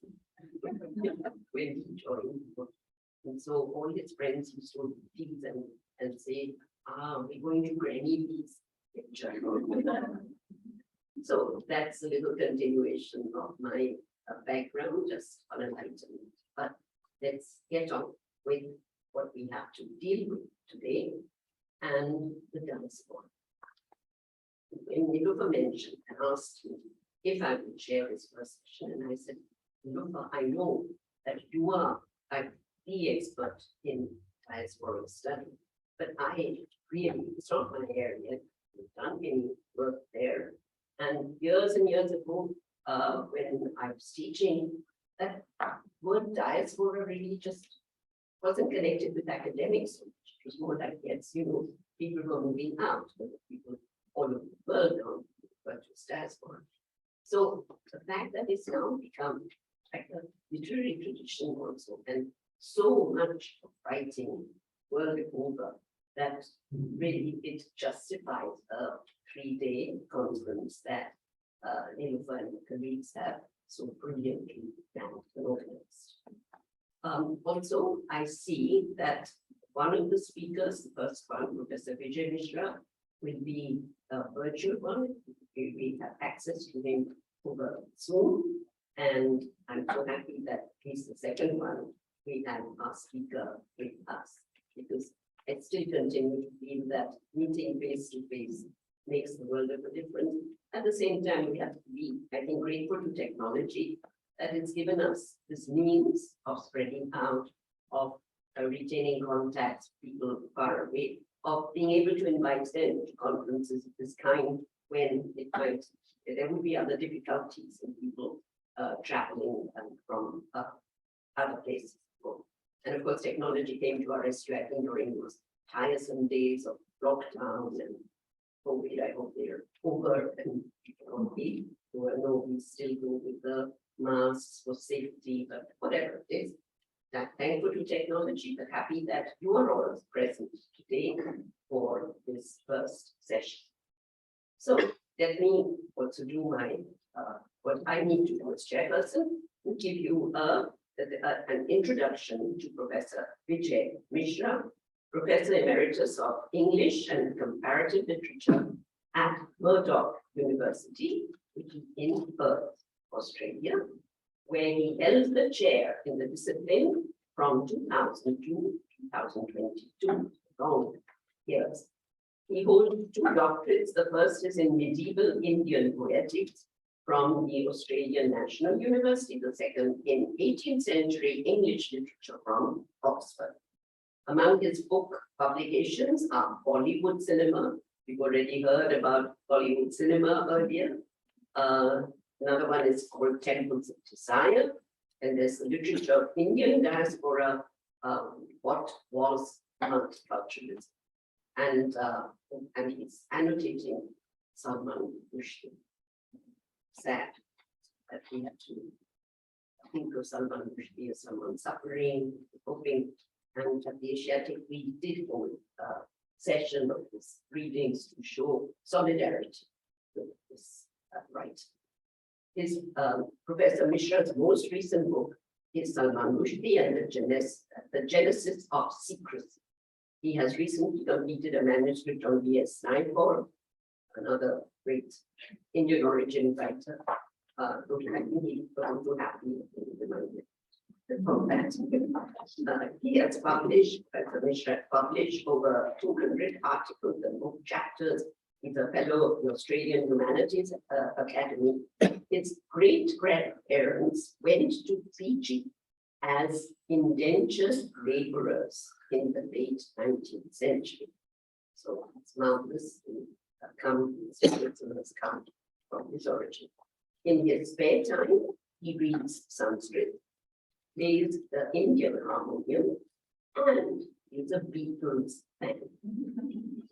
when he joined. And so all his friends used to tease and say, we're going to Granny B's lecture. So that's a little continuation of my background, just on enlightenment. But let's get on with what we have to deal with today, and the diaspora. When Nilofer mentioned and asked me if I would share his first session, and I said, Nilofer, I know that you are the expert in diaspora study, but I really, it's not my area. I've done any work there. And years ago, when I was teaching, that word diaspora really just wasn't connected with academics so much. It was more like, yes, people were moving out, people all over the world on virtual diaspora. So the fact that it's now become like a literary tradition also, and so much of writing world over that really it justifies a 3-day conference that Nilufer and colleagues have so brilliantly planned and organized. Also, I see that one of the speakers, the first one, Professor Vijay Mishra, will be a virtual one. We have access to him over Zoom, and I'm so happy that he's the second one. We have our speaker with us, because I still continue to feel that meeting face to face makes the world of a difference. At the same time, we have to be, I think, grateful to technology that it's given us this means of spreading out, of retaining contacts, people far away, of being able to invite them to conferences of this kind when there will be other difficulties in people traveling from other places. And of course, technology came to our rescue, I think, during those tiresome days of lockdown and COVID. I hope they're over and we still go with the masks for safety, but whatever it is. I'm thankful to technology, but happy that you are all present today for this first session. So let me also do my what I need to do as chairperson, to give you an introduction to Professor Vijay Mishra, Professor Emeritus of English and Comparative Literature at Murdoch University, which is in Perth, Australia, where he held the chair in the discipline from 2000 to 2022, long years. He holds 2 doctorates. The first is in medieval Indian poetics from the Australian National University, the second in 18th century English literature from Oxford. Among his book publications are Bollywood cinema. We've already heard about Bollywood cinema earlier. Another one is called Temples of Desire. And there's the literature of Indian diaspora, what was multiculturalism. And he's annotating Salman Rushdie. Sad that we have to think of Salman Rushdie as someone suffering, hoping, and at the Asiatic we did hold a session of his readings to show solidarity with this right. His Professor Mishra's most recent book is Salman Rushdie and the Genesis of Secrecy. He has recently completed a manuscript on V.S. Naipaul, another great Indian origin writer. I'm so happy from that. He has published, Professor Mishra published over 200 articles and book chapters. He's a fellow of the Australian Humanities Academy. His great-grandparents went to Fiji as indentured laborers in the late 19th century. So it's marvelous to come from his origin. In his spare time, he reads Sanskrit, plays the Indian harmonium, and he's a Beatles fan.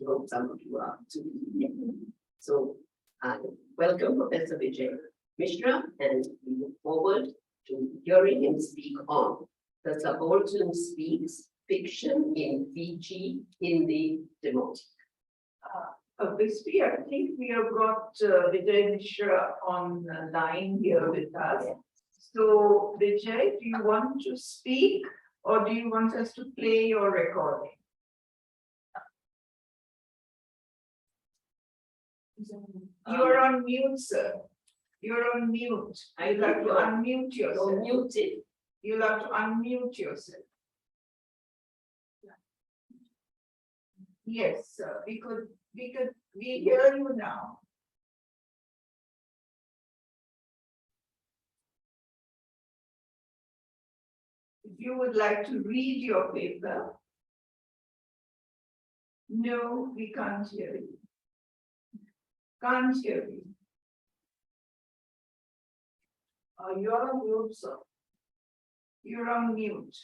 So some of you are too. So welcome Professor Vijay Mishra, and we look forward to hearing him speak on The Subaltern Speaks, Fiction in Fiji in the Democracy. I think we have got Vijay Mishra on the line here with us. So Vijay, do you want to speak or do you want us to play your recording? You are on mute, sir. You're on mute. You'll have to unmute yourself. You're muted. You'll have to unmute yourself. Yes, sir. We hear you now. If you would like to read your paper. No, we can't hear you. Can't hear you. You're on mute, sir. You're on mute.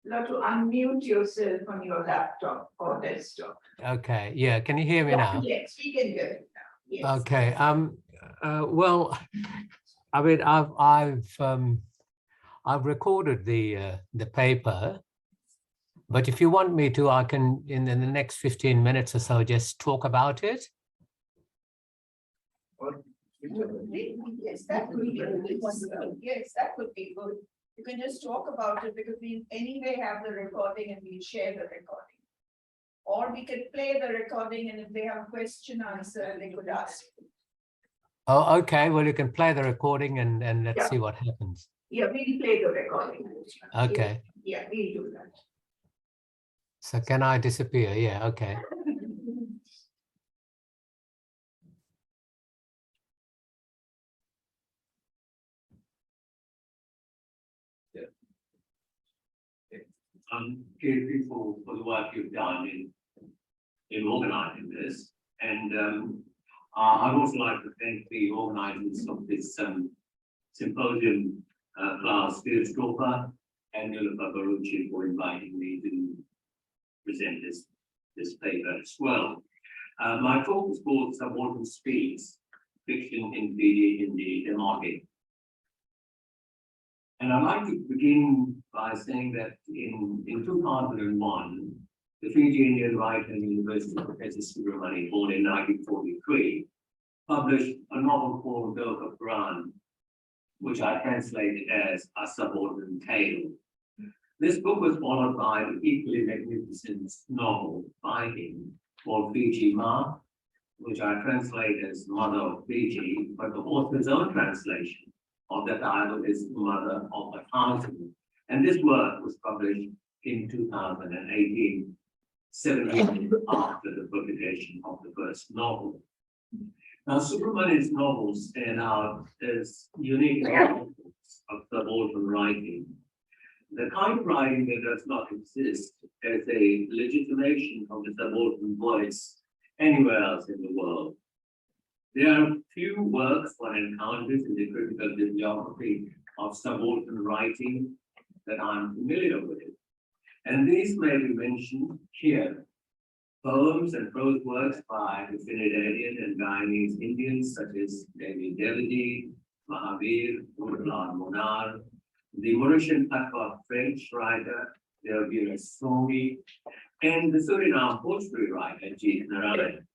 You have to unmute yourself on your laptop or desktop. Okay, yeah, can you hear me now? Yes, we can hear it now. Yes. Okay, well, I mean, I've recorded the paper, but if you want me to, I can, in the next 15 minutes or so, just talk about it. Yes, that would be good. Yes, that would be good. You can just talk about it because we anyway have the recording and we'll share the recording. Or we could play the recording and if they have question answer, they could ask. Oh, okay, well, you can play the recording and let's Yeah. see what happens. Yeah, we'll play the recording. Okay, Yeah, we'll do that. so can I disappear? Yeah, okay. Grateful for the work you've done in organizing this. And I'd also like to thank the organizers of this symposium, Klaus Stierstoffer and Nilufer Baruchi, for inviting me to present this paper as well. My talk is called Subaltern Speaks, Fiction in the Market. And I'd like to begin by saying that in 2001, the Fiji Indian writer and university professor Subramani, born in 1943, published a novel called Doka Puran, which I translated as A Subaltern Tale. This book was followed by an equally magnificent novel by him called Fiji Ma, which I translate as Mother of Fiji, but the author's own translation of the title is Mother of a Thousand. And this work was published in 2018, 7 years after the publication of the first novel. Now, Subramani's novels stand out as unique examples of subaltern writing. The kind of writing that does not exist as a legitimation of the subaltern voice anywhere else in the world. There are few works one encounters in the critical bibliography of subaltern writing that I'm familiar with. And these may be mentioned here. Poems and prose works by the Trinidadian and Guyanese Indians such as Devi Devadi, Mahavir, Urlan Monar, the Mauritian Patwa French writer, Delvira Somi, and the Suriname poetry writer, Jeet Narayan.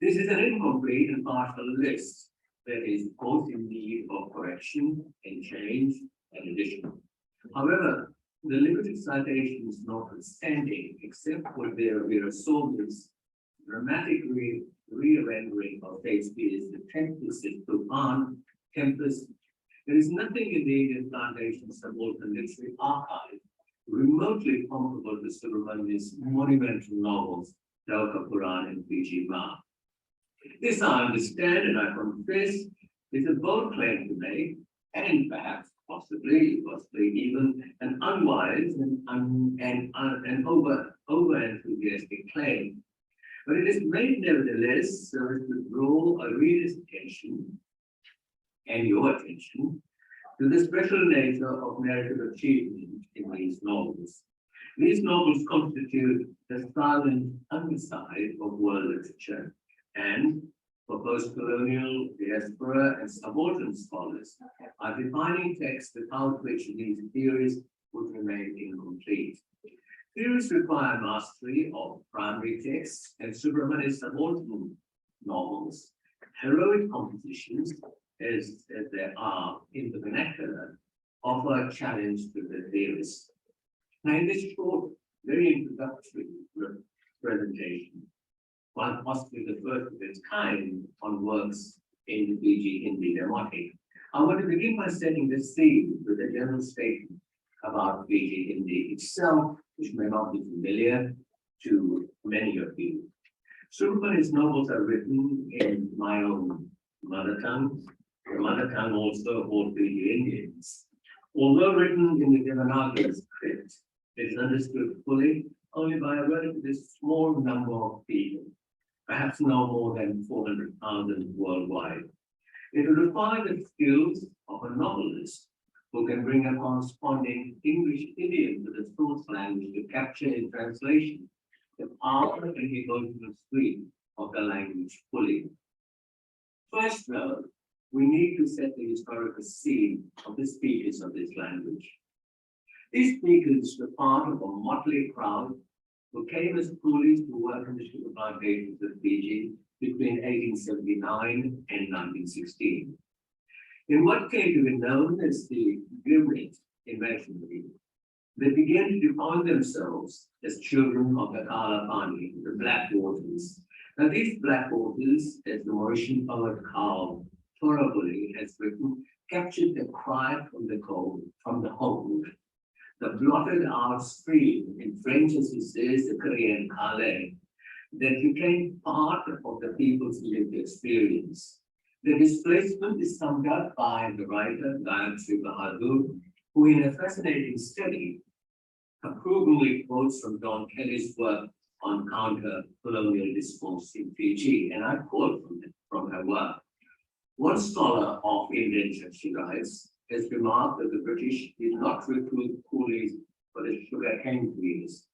This is an incomplete and partial list that is both in need of correction and change and addition. However, the limited citations notwithstanding, except for their Somi's dramatic re-rendering of Shakespeare's The Tempest in Tufan, Tempest, there is nothing in the Indian plantation subaltern literary archive remotely comparable to Subramani's monumental novels, Doka Puran and Fiji Ma. This I understand and I confess is a bold claim to make, and perhaps possibly even an unwise and over enthusiastic claim. But it is made nevertheless so as to draw a reader's attention and your attention to the special nature of narrative achievement in these novels. These novels constitute the silent underside of world literature, and for post-colonial, diaspora, and subaltern scholars are defining texts without which these theories would remain incomplete. Theories require mastery of primary texts, and Subramani's subaltern novels, heroic compositions, as there are in the vernacular, offer a challenge to the theorists. Now, in this short, very introductory presentation, one possibly the first of its kind on works in the Fiji Hindi demotic, I want to begin by setting the scene with a general statement about Fiji Hindi itself, which may not be familiar to many of you. Subramani's novels are written in my own mother tongue, the mother tongue also of all Fiji Indians. Although written in the Devanagari script, it is understood fully only by a relatively small number of people, perhaps no more than 400,000 worldwide. It will require the skills of a novelist who can bring a corresponding English idiom to the source language to capture in translation the power and emotional stream of the language fully. First, though, we need to set the historical scene of the speakers of this language. These speakers were part of a motley crowd who came as coolies to work in the sugar plantations of Fiji between 1879 and 1916. In what came to be known as the Great Invasion, they began to define themselves as children of the Kala Pani, the Black Waters. Now these Black Waters, as the Mauritian poet Carl Toraboli has written, captured the cry from the cold, from the hold, the blotted out stream, in French as he says, the Korean Calais, that became part of the people's lived experience. The displacement is summed up by the writer Gayatri Bahadur, who in a fascinating study approvingly quotes from John Kelly's work on counter-colonial discourse in Fiji, and I quote from her work. One scholar of Indian she writes, has remarked that the British did not recruit coolies for the sugarcane fields,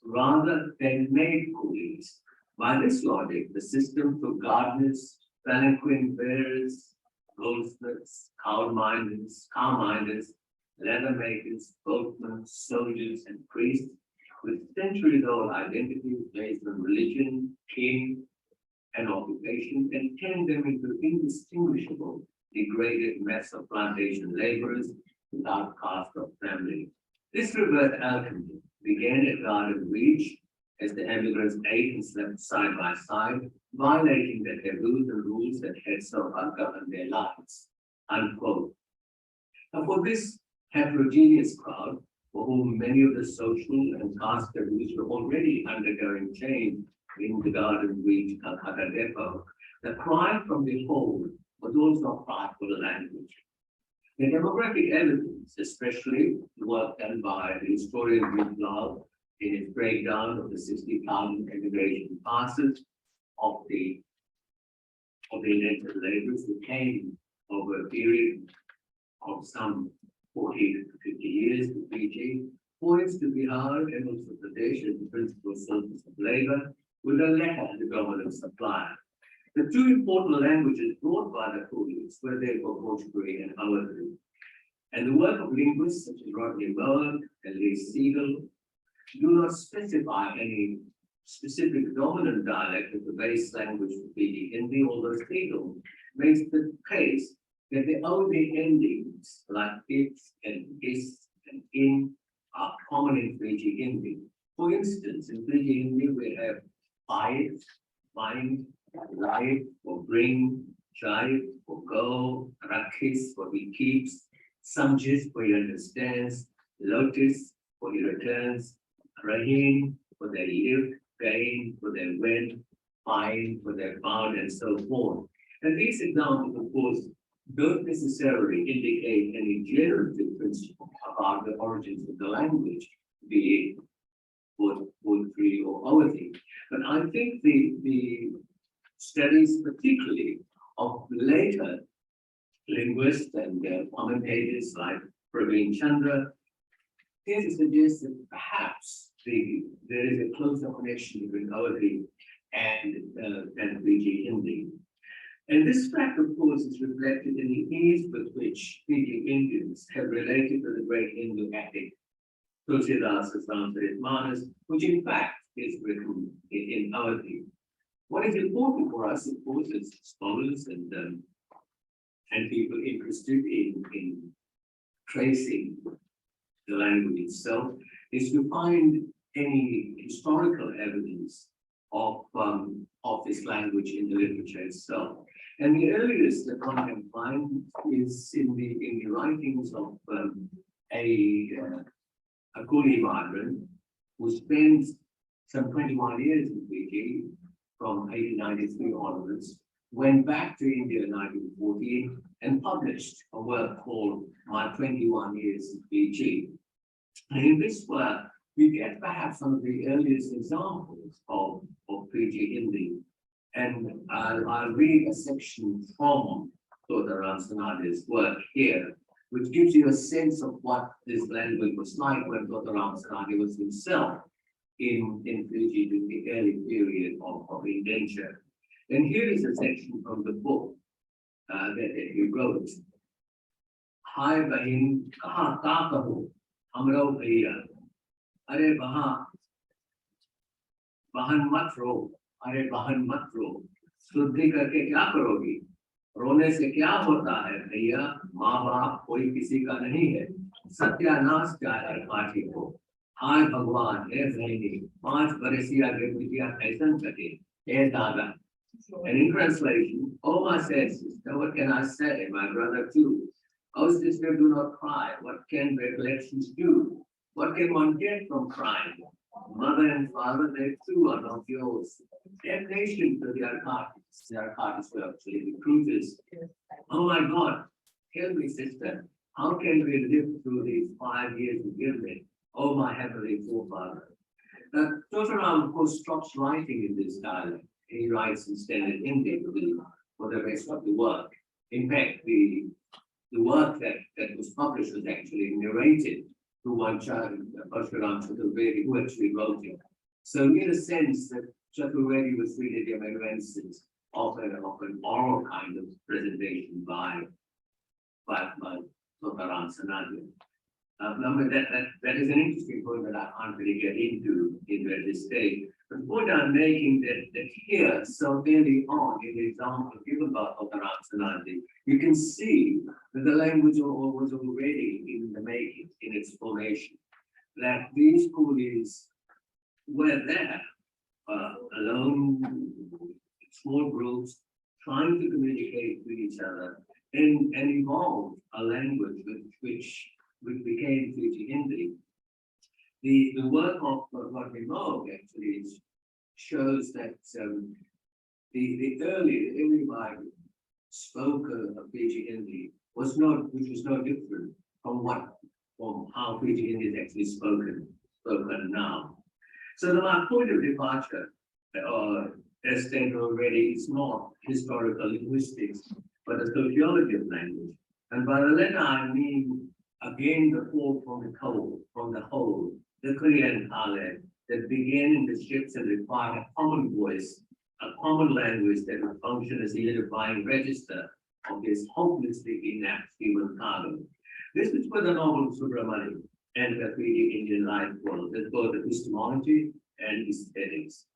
rather they made coolies. By this logic, the system for gardeners, palanquin bearers, goldsmiths, cow minders, leather makers, boatmen, soldiers, and priests, with centuries-old identities based on religion, king, and occupation, and turned them into indistinguishable, degraded mess of plantation laborers without caste or family. This reverse alchemy began at Garden Reach as the emigrants ate and slept side by side, violating the taboos and rules that had so far governed their lives. Unquote. Now, for this heterogeneous crowd, for whom many of the social and caste taboos were already undergoing change in the Garden Reach Calcutta depot, the cry from the hold was also a cry for the language. The demographic evidence, especially the work done by the historian Greg Love in his breakdown of the 60,000 immigration passes of the indentured laborers who came over a period of some 40 to 50 years to Fiji, points to Bihar and also Pradesh as the principal sources of labor, with a letter to the government supplier. The two important languages brought by the coolies were therefore Bhojpuri and Awadhi. And the work of linguists such as Rodney Bowen and Lee Siegel do not specify any specific dominant dialect of the base language for Fiji Hindi, although Siegel makes the case that the only endings like it and is and in are common in Fiji Hindi. For instance, in Fiji Hindi we have fight, find, life, or bring, jive, or go, rakis, for he keeps, samjis, for he understands, lotus, for he returns, raheen, for they live, gain, for they went, find, for they found, and so forth. And these examples, of course, don't necessarily indicate any generative principle about the origins of the language, be it Bhojpuri or Awadhi. But I think the studies, particularly of later linguists and commentators like Praveen Chandra, seem to suggest that perhaps there is a closer connection between Awadhi and Fiji Hindi. And this fact, of course, is reflected in the ease with which Fiji Indians have related to the great Hindu epic, Tulsidas' Manas, which in fact is written in Awadhi. What is important for us, of course, as scholars and people interested in tracing the language itself, is to find any historical evidence of this language in the literature itself. And the earliest that one can find is in the writings of a coolie migrant who spent some 21 years in Fiji from 1893 onwards, went back to India in 1940 and published a work called My 21 Years in Fiji. And in this work, we get perhaps some of the earliest examples of Fiji Hindi. And I'll read a section from Dr. Ramsanada's work here, which gives you a sense of what this language was like when Dr. Ramsarani was himself in Fiji in the early period of indenture. And here is a section from the book that he wrote. Hi Bahin, kaha ka kahu, hamro bhaiya, are bahan mat ro, are bahan mat ro, शुद्धि करके क्या करोगी? रोने से क्या होता है भैया? माँ बाप कोई किसी का नहीं है, सत्यानाश क्या है पाठी को? हाय भगवान हे बहनी, 5 बरसिया के बिटिया फैशन कटे हे दादा. And in translation, oh my says, what can I say? My brother too. Oh sister, do not cry. What can recollections do? What can one get from crying? Mother and father, they too are not yours. Their nation to their hearts were actually recruiters. Oh my God, tell me, sister, how can we live through these 5 years of illness? Oh my heavenly forefather. Dr. Ram, of course, stops writing in this dialect. He writes in standard Hindi for the rest of the work. In fact, the work that was published was actually narrated to one child, Parshuram Chaturvedi, who actually wrote it. So in a sense that Chaturvedi was really the amanuensis of an oral kind of presentation by Dr. Sanadya. That is an interesting point that I can't really get into at this stage. The point I'm making that here, so early on in the example given by Dr. Sanadya, you can see that the language was already in the making, in its formation, that these coolies were there, alone, small groups, trying to communicate with each other and evolve a language which became Fiji Hindi. The work of Rodney Moog actually shows that the early migrant spoke of Fiji Hindi which was no different from how Fiji Hindi is actually spoken now. So my point of departure, as stated already, is not historical linguistics, but a sociology of language. And by the latter, I mean again the fall from the whole, the Korean dialect that began in the ships and required a common voice, a common language that would function as a unifying register of this hopelessly inept human cargo. This is where the novel Subramani and the Fiji Indian life was, that both epistemology and aesthetics.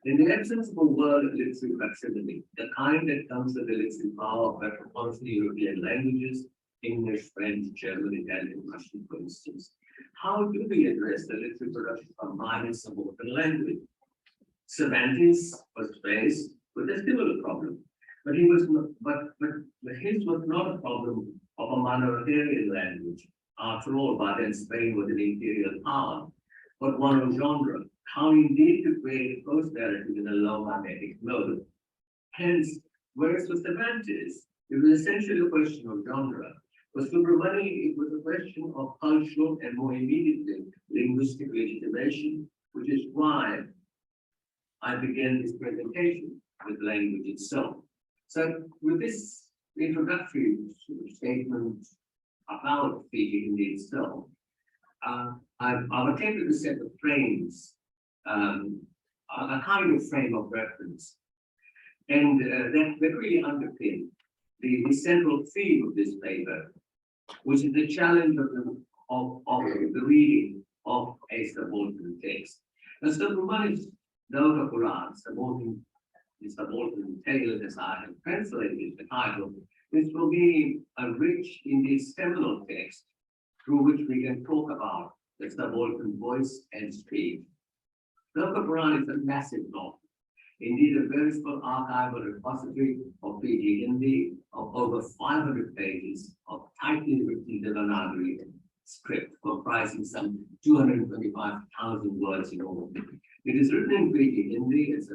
In the absence of a world literary proximity, the kind that comes with the literary power of metropolitan European languages, English, French, German, Italian, Russian, for instance, how do we address the literary production of minor subaltern language? Cervantes was faced with a similar problem, but he was not, but his was not a problem of a minoritarian language. After all, by then Spain was an imperial power, but one of genre. How indeed to create a post-narrative in a low mimetic mode. Hence, whereas for Cervantes, it was essentially a question of genre. For Subramani, it was a question of cultural and more immediately linguistic legitimation, which is why I began this presentation with language itself. So with this introductory statement about Fiji Hindi itself, I've attempted to set the frames, a kind of frame of reference, and that really underpin the central theme of this paper, which is the challenge of the reading of a subaltern text. And so Subramani's Daughter Quran, the subaltern tale, as I have translated the title, this will be a rich in this seminal text through which we can talk about the subaltern voice and speech. Daughter Quran is a massive novel, indeed a veritable archival repository of Fiji Hindi of over 500 pages of tightly written Devanagari script comprising some 225,000 words in all. It is written in Fiji Hindi as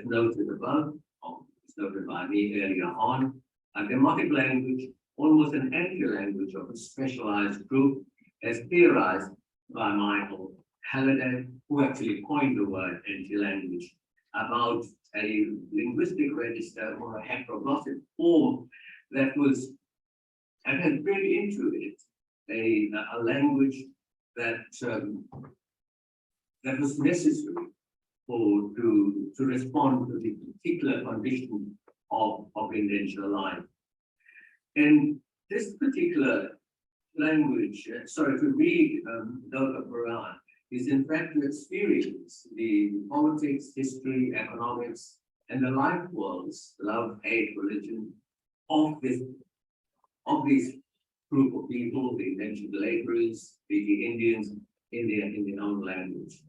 noted above, or as noted by me earlier on, a demotic language, almost an anti-language of a specialized group, as theorized by Michael Halliday, who actually coined the word anti-language, about a linguistic register or a heteroglossic form that has really a language that that was necessary to respond to the particular condition of Indian life. And this particular language, sorry, to read Loka Puran is in fact to experience the politics, history, economics, and the life worlds, love, hate, religion of these group of people. They mentioned the laborers, the Indians, in their own language.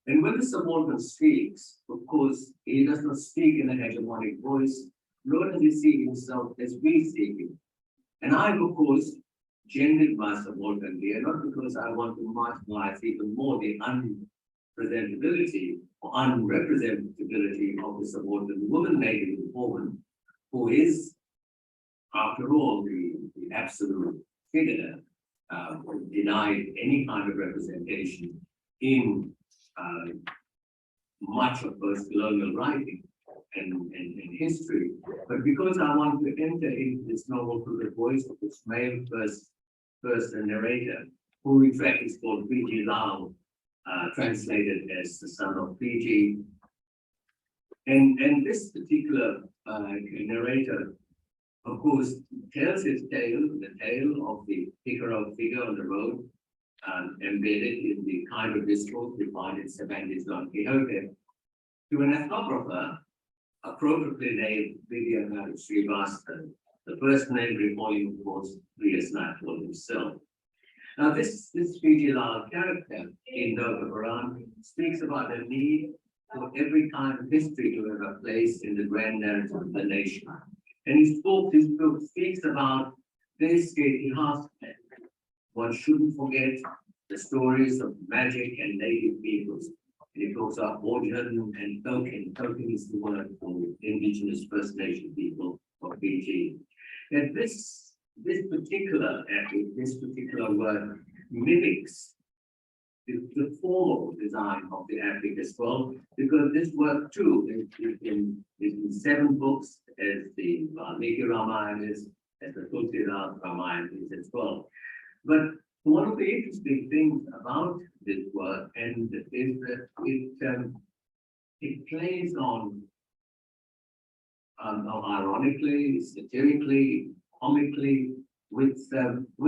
And when the subaltern speaks, of course, he does not speak in a hegemonic voice, nor does he see himself as we see him. And I've, of course, gendered my subaltern here, not because I want to marginalize even more the unpresentability or unrepresentability of the subaltern woman native woman, who is, after all, the absolute figure denied any kind of representation in much of post-colonial writing and history. But because I want to enter into this novel through the voice of its male first narrator, who in fact is called Fiji Lau, translated as the son of Fiji. And this particular narrator, of course, tells his tale, the tale of the Picaro figure on the road, embedded in the kind of discourse we find in Cervantes' Don Quixote, to an ethnographer, appropriately named Vidyanath Srivastava, the first name recalling, of course, V.S. Naipaul himself. Now, this Fiji Lal character in Loka Puran speaks about the need for every kind of history to have a place in the grand narrative of the nation. And his book speaks about this itihas. One shouldn't forget the stories of magic and native peoples. And it talks about Ojan and Token. Token is the word for indigenous First Nation people of Fiji. And this particular epic, this particular work mimics the formal design of the epic as well, because this work too is in 7 books, as the Valmiki Ramayana is, as the Tulsidas Ramayana is as well. But one of the interesting things about this work is that it plays on ironically, satirically, comically, with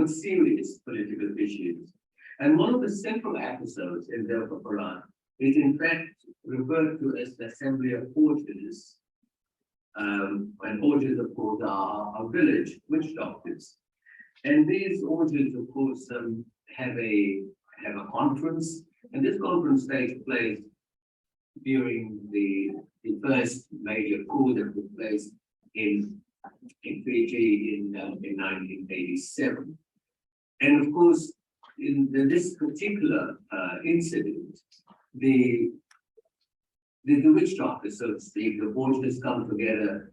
serious political issues. And one of the central episodes in Loka Puran is in fact referred to as the Assembly of Orchards. And orchards, of course, are village witch doctors. And these orchards, of course, have a conference, and this conference takes place during the first major coup that took place in Fiji in 1987. And of course, in this particular incident, the witch doctors, so to speak, the forces come together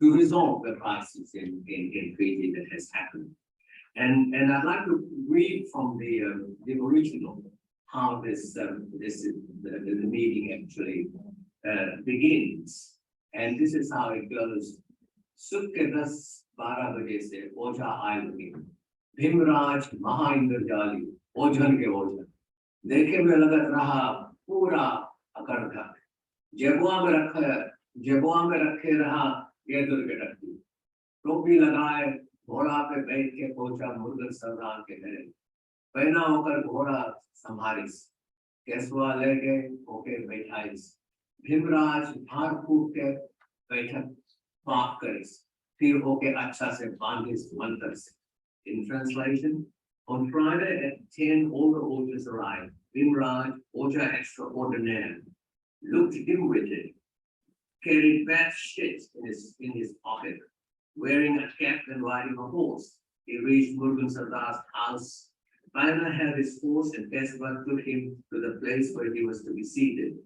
to resolve the crisis in Fiji that has happened. And I'd like to read from the original how the meeting actually begins. And this is how it goes. Sukkedas 12 baje se oja aaye lage. Bhimraj Mahaindrajali ozone के ozone देखे में लगत रहा पूरा अकड़धक जेबुआ में रखे रहा ये दुर्घटना टोपी लगाए घोड़ा पे बैठ के पहुंचा मुर्गन सरदार के घर पहना होकर घोड़ा संभारिस केसवा लेके होके बैठाइस भीमराज भार फूक के बैठक पाक करिस फिर होके अच्छा से बांधिस मंत्र से. In translation, on Friday at 10, all the orchas arrived. Bhimraj, Oja extraordinaire, looked dim-witted, carried bad shit in his pocket, wearing a cap and riding a horse. He reached Murugan Sardar's house. Baina had his horse and Keswa took him to the place where he was to be seated.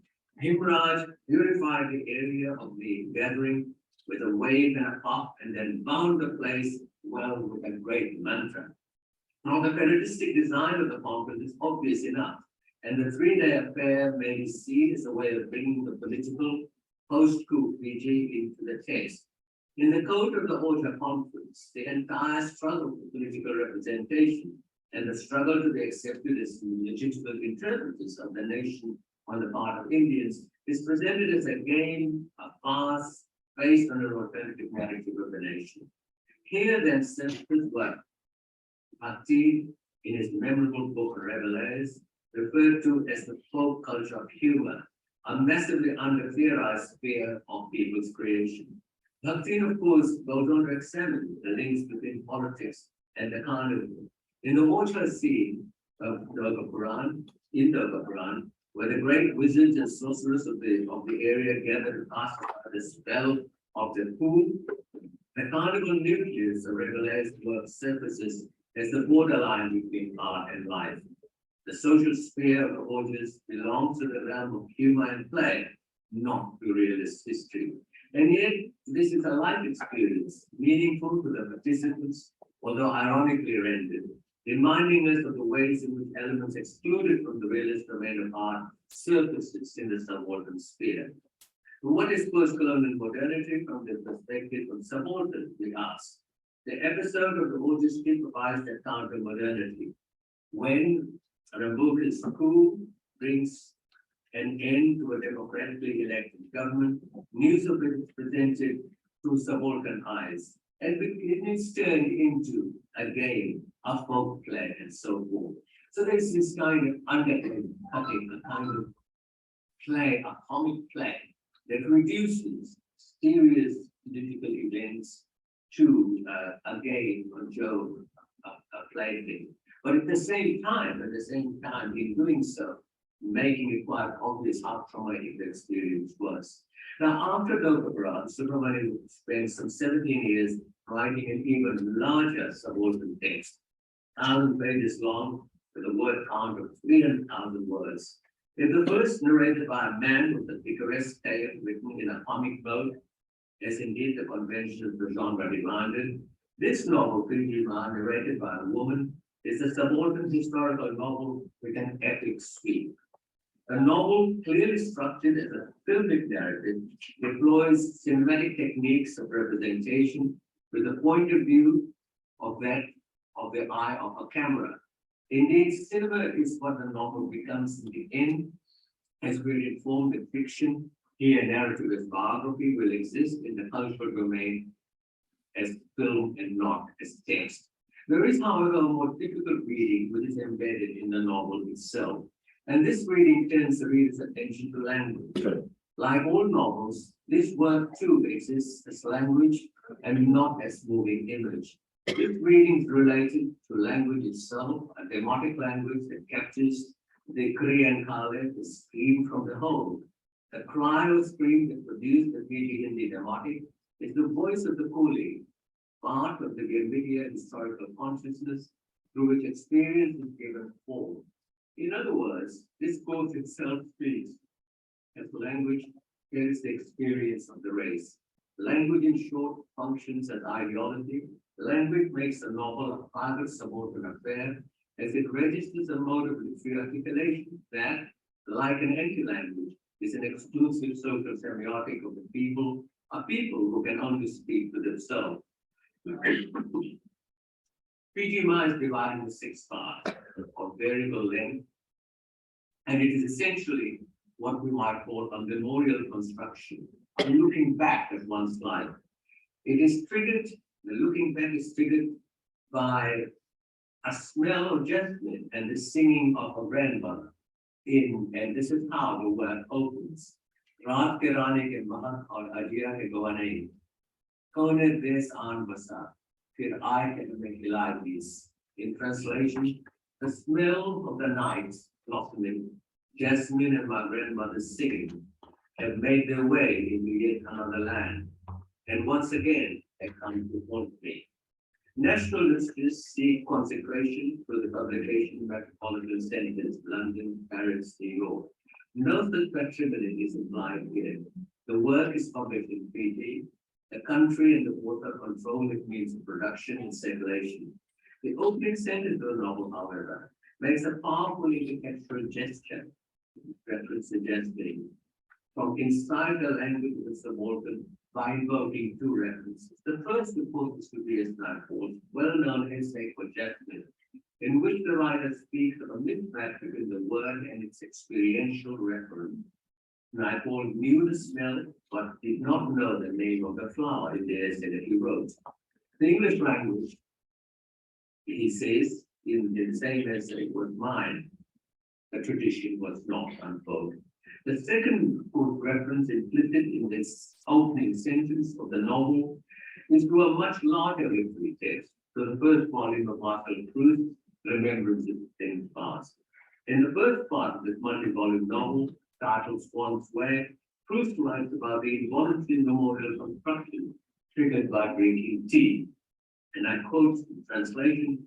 Bhimraj purified the area of the gathering with a wave and a puff, and then bound the place well with a great mantra. Now, the periodistic design of the conference is obvious enough, and the 3-day affair may be seen as a way of bringing the political post-coup Fiji into the text. In the code of the Oja conference, the entire struggle for political representation and the struggle to be accepted as legitimate interpreters of the nation on the part of Indians is presented as a game, a farce, based on an alternative narrative of the nation. Here then Sanskrit work, Bhakti, in his memorable book Revelers, referred to as the folk culture of humor, a massively under-theorized sphere of people's creation. Bhakti, of course, goes on to examine the links between politics and the carnival. In the water scene of Durga Puran, in Durga Puran, where the great wizards and sorcerers of the area gather to cast the spell of the pool, the carnival nucleus of Revelers work surfaces as the borderline between art and life. The social sphere of the audience belongs to the realm of humor and play, not to realist history. And yet, this is a life experience, meaningful to the participants, although ironically rendered, reminding us of the ways in which elements excluded from the realist domain of art surfaces in the subaltern sphere. But what is post-colonial modernity from the perspective of subaltern, we ask? The episode of the Odyssey provides that counter-modernity. When Rambuka's coup brings an end to a democratically elected government, news of it is presented through subaltern eyes, and it is turned into a game, a folk play, and so forth. So there's this kind of undercutting, a kind of play, a comic play, that reduces serious political events to a game, a joke, a plaything. But at the same time, in doing so, making it quite obvious how traumatic the experience was. Now, after Durga Puran, Subramanian spent some 17 years writing an even larger subaltern text, 1,000 pages long, with a word count of 300,000 words. If the first narrated by a man with a picaresque tale written in a comic mode, as indeed the convention of the genre demanded, this novel, Pijima, narrated by a woman, is a subaltern historical novel with an epic sweep. A novel clearly structured as a filmic narrative deploys cinematic techniques of representation with the point of view of the eye of a camera. Indeed, cinema is what the novel becomes in the end, as we're informed that fiction, here narrative as biography, will exist in the cultural domain as film and not as text. There is, however, a more difficult reading which is embedded in the novel itself. And this reading turns the reader's attention to language. Like all novels, this work too exists as language and not as moving image. This reading is related to language itself, a demotic language that captures the Korean Kale, the scream from the whole. The cry or scream that produced the Fiji Hindi demotic is the voice of the coolie, part of the Gambia historical consciousness through which experience is given form. In other words, this course itself speaks as language tells the experience of the race. Language, in short, functions as ideology. Language makes the novel a private subaltern affair as it registers a mode of free articulation that, like an anti-language, is an exclusive social semiotic of the people, a people who can only speak to themselves. PGMI is divided into 6 parts of variable length, and it is essentially what we might call a memorial construction, looking back at one's life. It is triggered, the looking back is triggered by a smell of jasmine and the singing of a grandmother. And this is how the work opens. Raat ke rane ke mahat aur ajiya ke gawane. Kone des aan basa. Fir aaye ke hame khilai dis. In translation, the smell of the night blossoming, jasmine and my grandmother's singing have made their way into yet another land. And once again, they come to haunt me. Nationalists seek consecration through the publication of metropolitan centers, London, Paris, New York. No such patrimony is implied here. The work is published in Fiji. The country and the author control its means of production and circulation. The opening sentence of the novel, however, makes a powerful intertextual gesture, reference suggesting, from inside the language of the subaltern by invoking 2 references. The first, of course, is to be as well-known essay for Jasmine, in which the writer speaks of a mismatch between the word and its experiential reference. Naipaul knew the smell, but did not know the name of the flower in the essay that he wrote. The English language, he says, in the same essay, was mine. The tradition was not, unquote. The second quote reference implicit in this opening sentence of the novel is to a much larger literary text, to the first volume of Marcel Proust's Remembrances of Things Past. In the first part of this multi-volume novel, titled Swann's Way, Proust writes about the involuntary memorial construction triggered by drinking tea. And I quote the translation,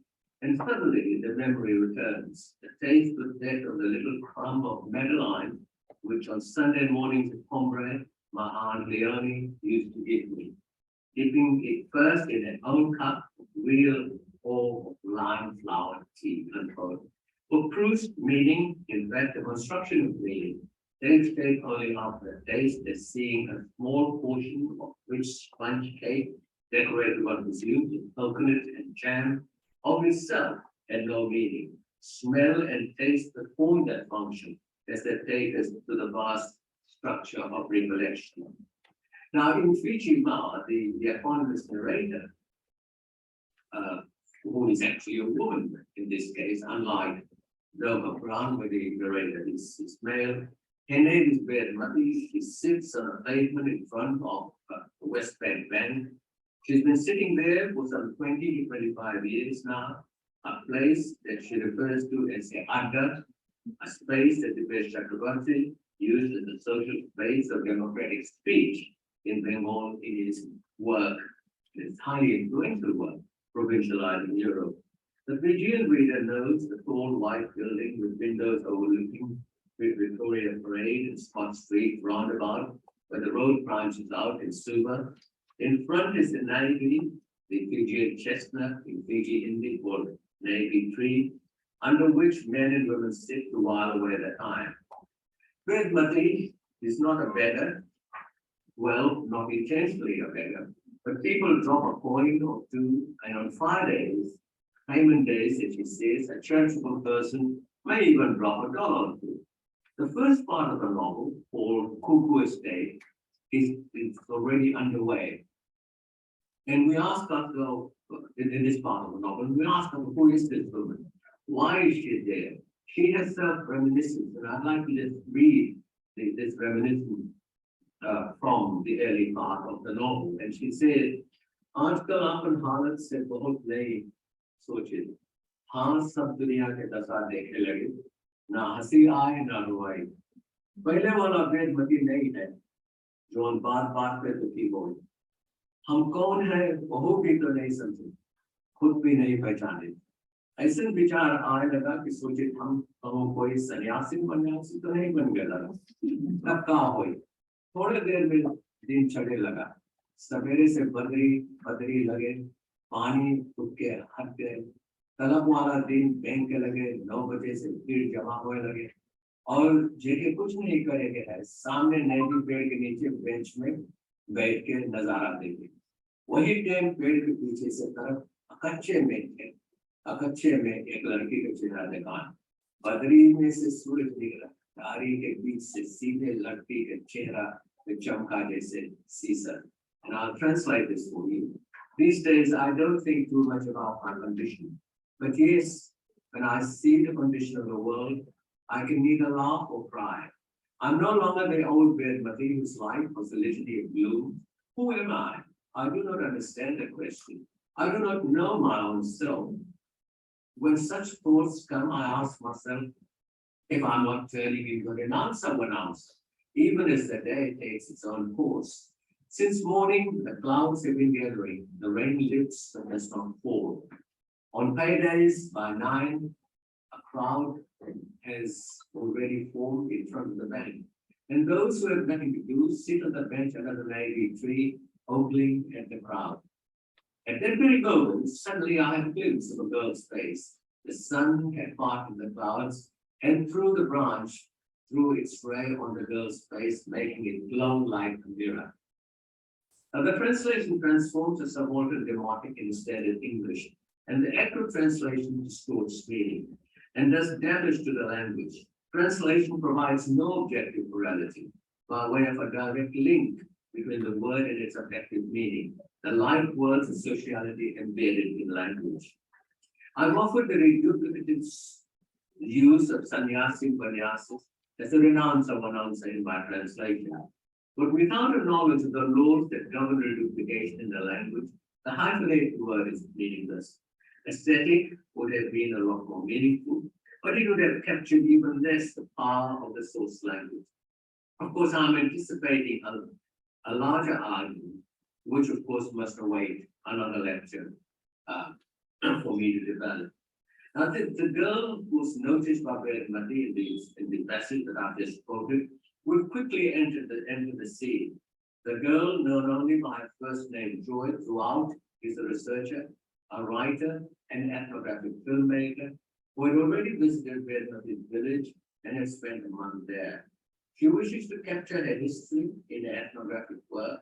and suddenly the memory returns. The taste was that of the little crumb of Madeline, which on Sunday mornings at Combray, my aunt Leonie used to give me, dipping it first in her own cup of real or lime flower tea, unquote. For Proust, meaning, in fact, the construction of meaning, takes shape only after a taste as seeing a small portion of rich sponge cake decorated, one presumes, with coconut and jam, of itself had no meaning. Smell and taste perform that function as they take us to the vast structure of recollection. Now, in Fiji Ma, the eponymous narrator, who is actually a woman in this case, unlike Nova Brown, where the narrator is male, her name is Vedmati. She sits on a pavement in front of the West Bank Bank. She's been sitting there for some 20 to 25 years now, a place that she refers to as the Adda, a space that Dipesh Chakrabarti used as a social space of democratic speech in Bengal in his work, his highly influential work, Provincializing Europe. The Fijian reader knows the tall white building with windows overlooking Victoria Parade and Scott Street roundabout, where the road branches out in Suva. In front is the Navy, the Fijian chestnut in Fiji Hindi called Navy tree, under which men and women sit to while away their time. Vedmati is not a beggar, well, not intentionally a beggar, but people drop a coin or two, and on Fridays, payment days, as she says, a charitable person may even drop $1 or two. The first part of the novel, called Cuckoo Estate, is already underway. And we ask ourselves, in this part of the novel, we ask ourselves, who is this woman? Why is she there? She has self-reminiscence, and I'd like to just read this reminiscence from the early part of the novel. And she said, आजकल अपन हालत से बहुत नई सोचे, हाँ सब दुनिया के दशा देखने लगे, ना हंसी आए ना रुआई, पहले वाला वेदमती नहीं है, जो बात बात पे दुखी हो। हम कौन है वो भी तो नहीं समझे, खुद भी नहीं पहचाने। ऐसे विचार आने लगा कि सोचे हम कोई सन्यासी बन्यासी तो नहीं बन गया, तब कहाँ हुई। थोड़ी देर में दिन चढ़ने लगा, सवेरे से बदरी लगे, पानी टुके हट गए, तलब वाला दिन बैंक के लगे, 9 बजे से भीड़ जमा होने लगे, और जेके कुछ नहीं करेंगे है, सामने नदी पेड़ के नीचे बेंच में बैठ के नजारा देंगे। वही टाइम पेड़ के पीछे से तरफ अकच्चे में एक लड़की का चेहरा देखा, बदरी में से सूरज निकला, धारी के बीच से सीधे लड़की के चेहरा चमका जैसे सीसर। And I'll translate this for you. These days, I don't think too much about my condition. But yes, when I see the condition of the world, I can neither laugh or cry. I'm no longer the old Vedmati whose life was a litany of gloom. Who am I? I do not understand the question. I do not know my own self. When such thoughts come, I ask myself if I'm not turning into an someone else, even as the day takes its own course. Since morning, the clouds have been gathering, the rain lifts but does not fall. On paydays, by 9, a crowd has already formed in front of the bank. And those who have nothing to do sit on the bench under the Navy tree, ogling at the crowd. At that very moment, suddenly I have a glimpse of a girl's face. The sun had parted the clouds, and through the branch, threw its ray on the girl's face, making it glow like a mirror. Now, the translation transforms the subaltern demotic in standard English, and the accurate translation distorts meaning and does damage to the language. Translation provides no objective morality by way of a direct link between the word and its effective meaning, the life words and sociality embedded in language. I've offered the reduplicative use of sannyasi upanyasas as a renouncer of announcer in my translation. But without a knowledge of the laws that govern reduplication in the language, the hyphenated word is meaningless. Aesthetic would have been a lot more meaningful, but it would have captured even less the power of the source language. Of course, I'm anticipating a larger argument, which of course must await another lecture for me to develop. Now, the girl who's noticed by Mati in the passage that I've just quoted will quickly enter the scene. The girl, known only by her first name Joy throughout, is a researcher, a writer, and ethnographic filmmaker who had already visited Mati's village and had spent a month there. She wishes to capture her history in her ethnographic work.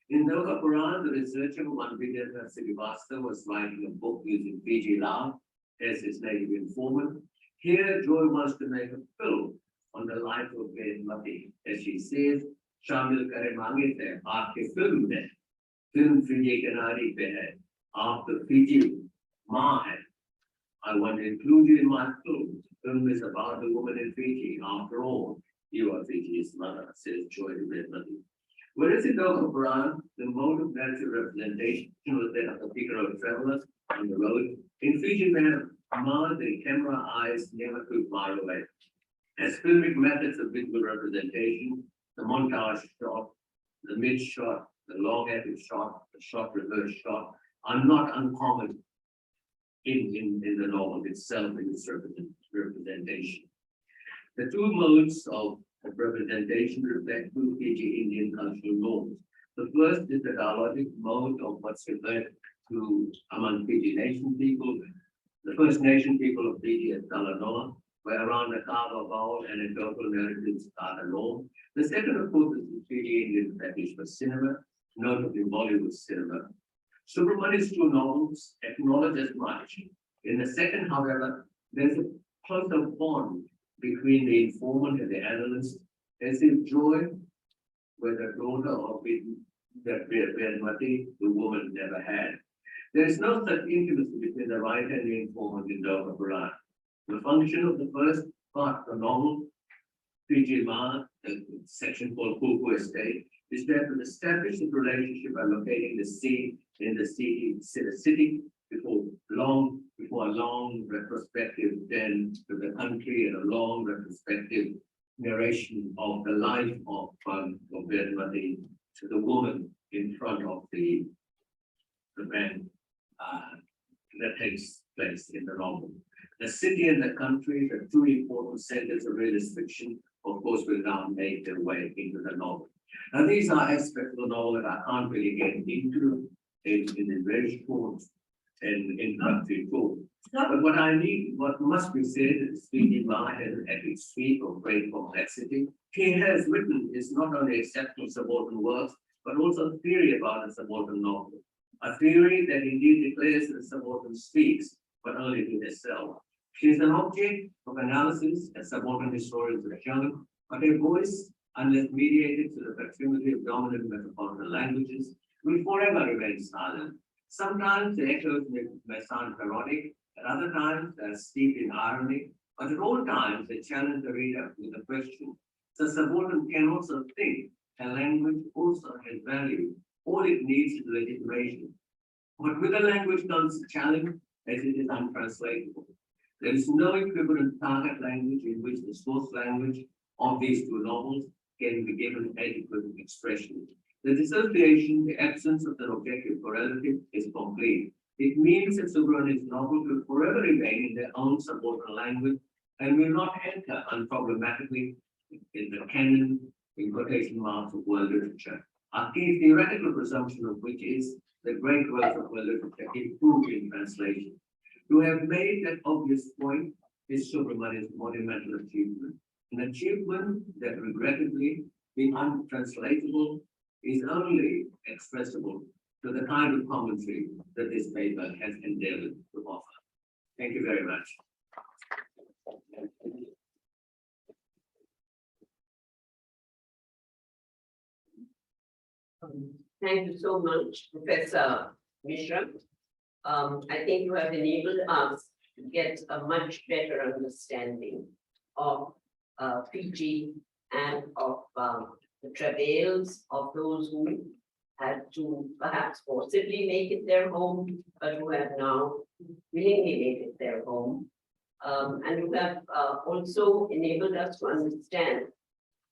In Doga Puran, the researcher Vidya Srivastava was writing a book using Fiji Lao as his native informant. Here, Joy wants to make a film on the life of Mati. As she says, Shamil Kare Mange the Aake film hai. Film Fiji Kanari pe hai. After Fiji Ma hai. I want to include you in my film. The film is about the woman in Fiji. After all, you are Fiji's mother, says Joy to Mati. Whereas in Doga Puran, the mode of narrative representation was that of a figure of travelers on the road. In Fiji, where the camera eyes never too far away. As filmic methods of visual representation, the montage shot, the mid shot, the long epic shot, the short reverse shot are not uncommon in the novel itself in its representation. The two modes of representation reflect two Fiji Indian cultural norms. The first is the dialogic mode of what's referred to among Fiji nation people. The First Nation people of Fiji as Talanoa, where around the Kava bowl and anecdotal narratives are the norm. The second, of course, is the Fiji Indian fetish for cinema, notably Bollywood cinema. Subramanian's two novels acknowledge as much. In the second, however, there's a closer bond between the informant and the analyst, as if Joy were the daughter of that Mati, the woman, never had. There is no such intimacy between the writer and the informant in Doga Puran. The function of the first part of the novel, Fiji Ma, the section called Kuku Estate, is there to establish the relationship by locating the scene in the city before a long retrospective then to the country and a long retrospective narration of the life of Mati to the woman in front of the man that takes place in the novel. The city and the country, the two important centers of realist fiction, of course, will now make their way into the novel. Now, these are aspects of the novel that I can't really get into in a very short and introductory talk. But what must be said is speaking by an epic sweep of great complexity. He has written is not only exceptional subaltern works, but also a theory about a subaltern novel. A theory that indeed declares that the subaltern speaks, but only to herself. She is an object of analysis, as subaltern historians have shown, but her voice, unless mediated to the proximity of dominant metropolitan languages, will forever remain silent. Sometimes the echoes may sound parodic, at other times they are steeped in irony, but at all times they challenge the reader with a question. The subaltern can also think, and language also has value. All it needs is legitimation. But with a language comes a challenge, as it is untranslatable. There is no equivalent target language in which the source language of these two novels can be given adequate expression. The dissociation, the absence of an objective correlative is complete. It means that Subramanian's novel will forever remain in their own subaltern language and will not enter unproblematically in the canon, in quotation marks, of world literature. A key theoretical presumption of which is the great works of world literature improve in translation. To have made that obvious point is Subramanian's monumental achievement. An achievement that regrettably, being untranslatable, is only expressible to the kind of commentary that this paper has endeavored to offer. Thank you very much. Thank you so much, Professor Mishra. I think you have enabled us to get a much better understanding of Fiji and of the travails of those who had to perhaps forcibly make it their home, but who have now willingly made it their home. And you have also enabled us to understand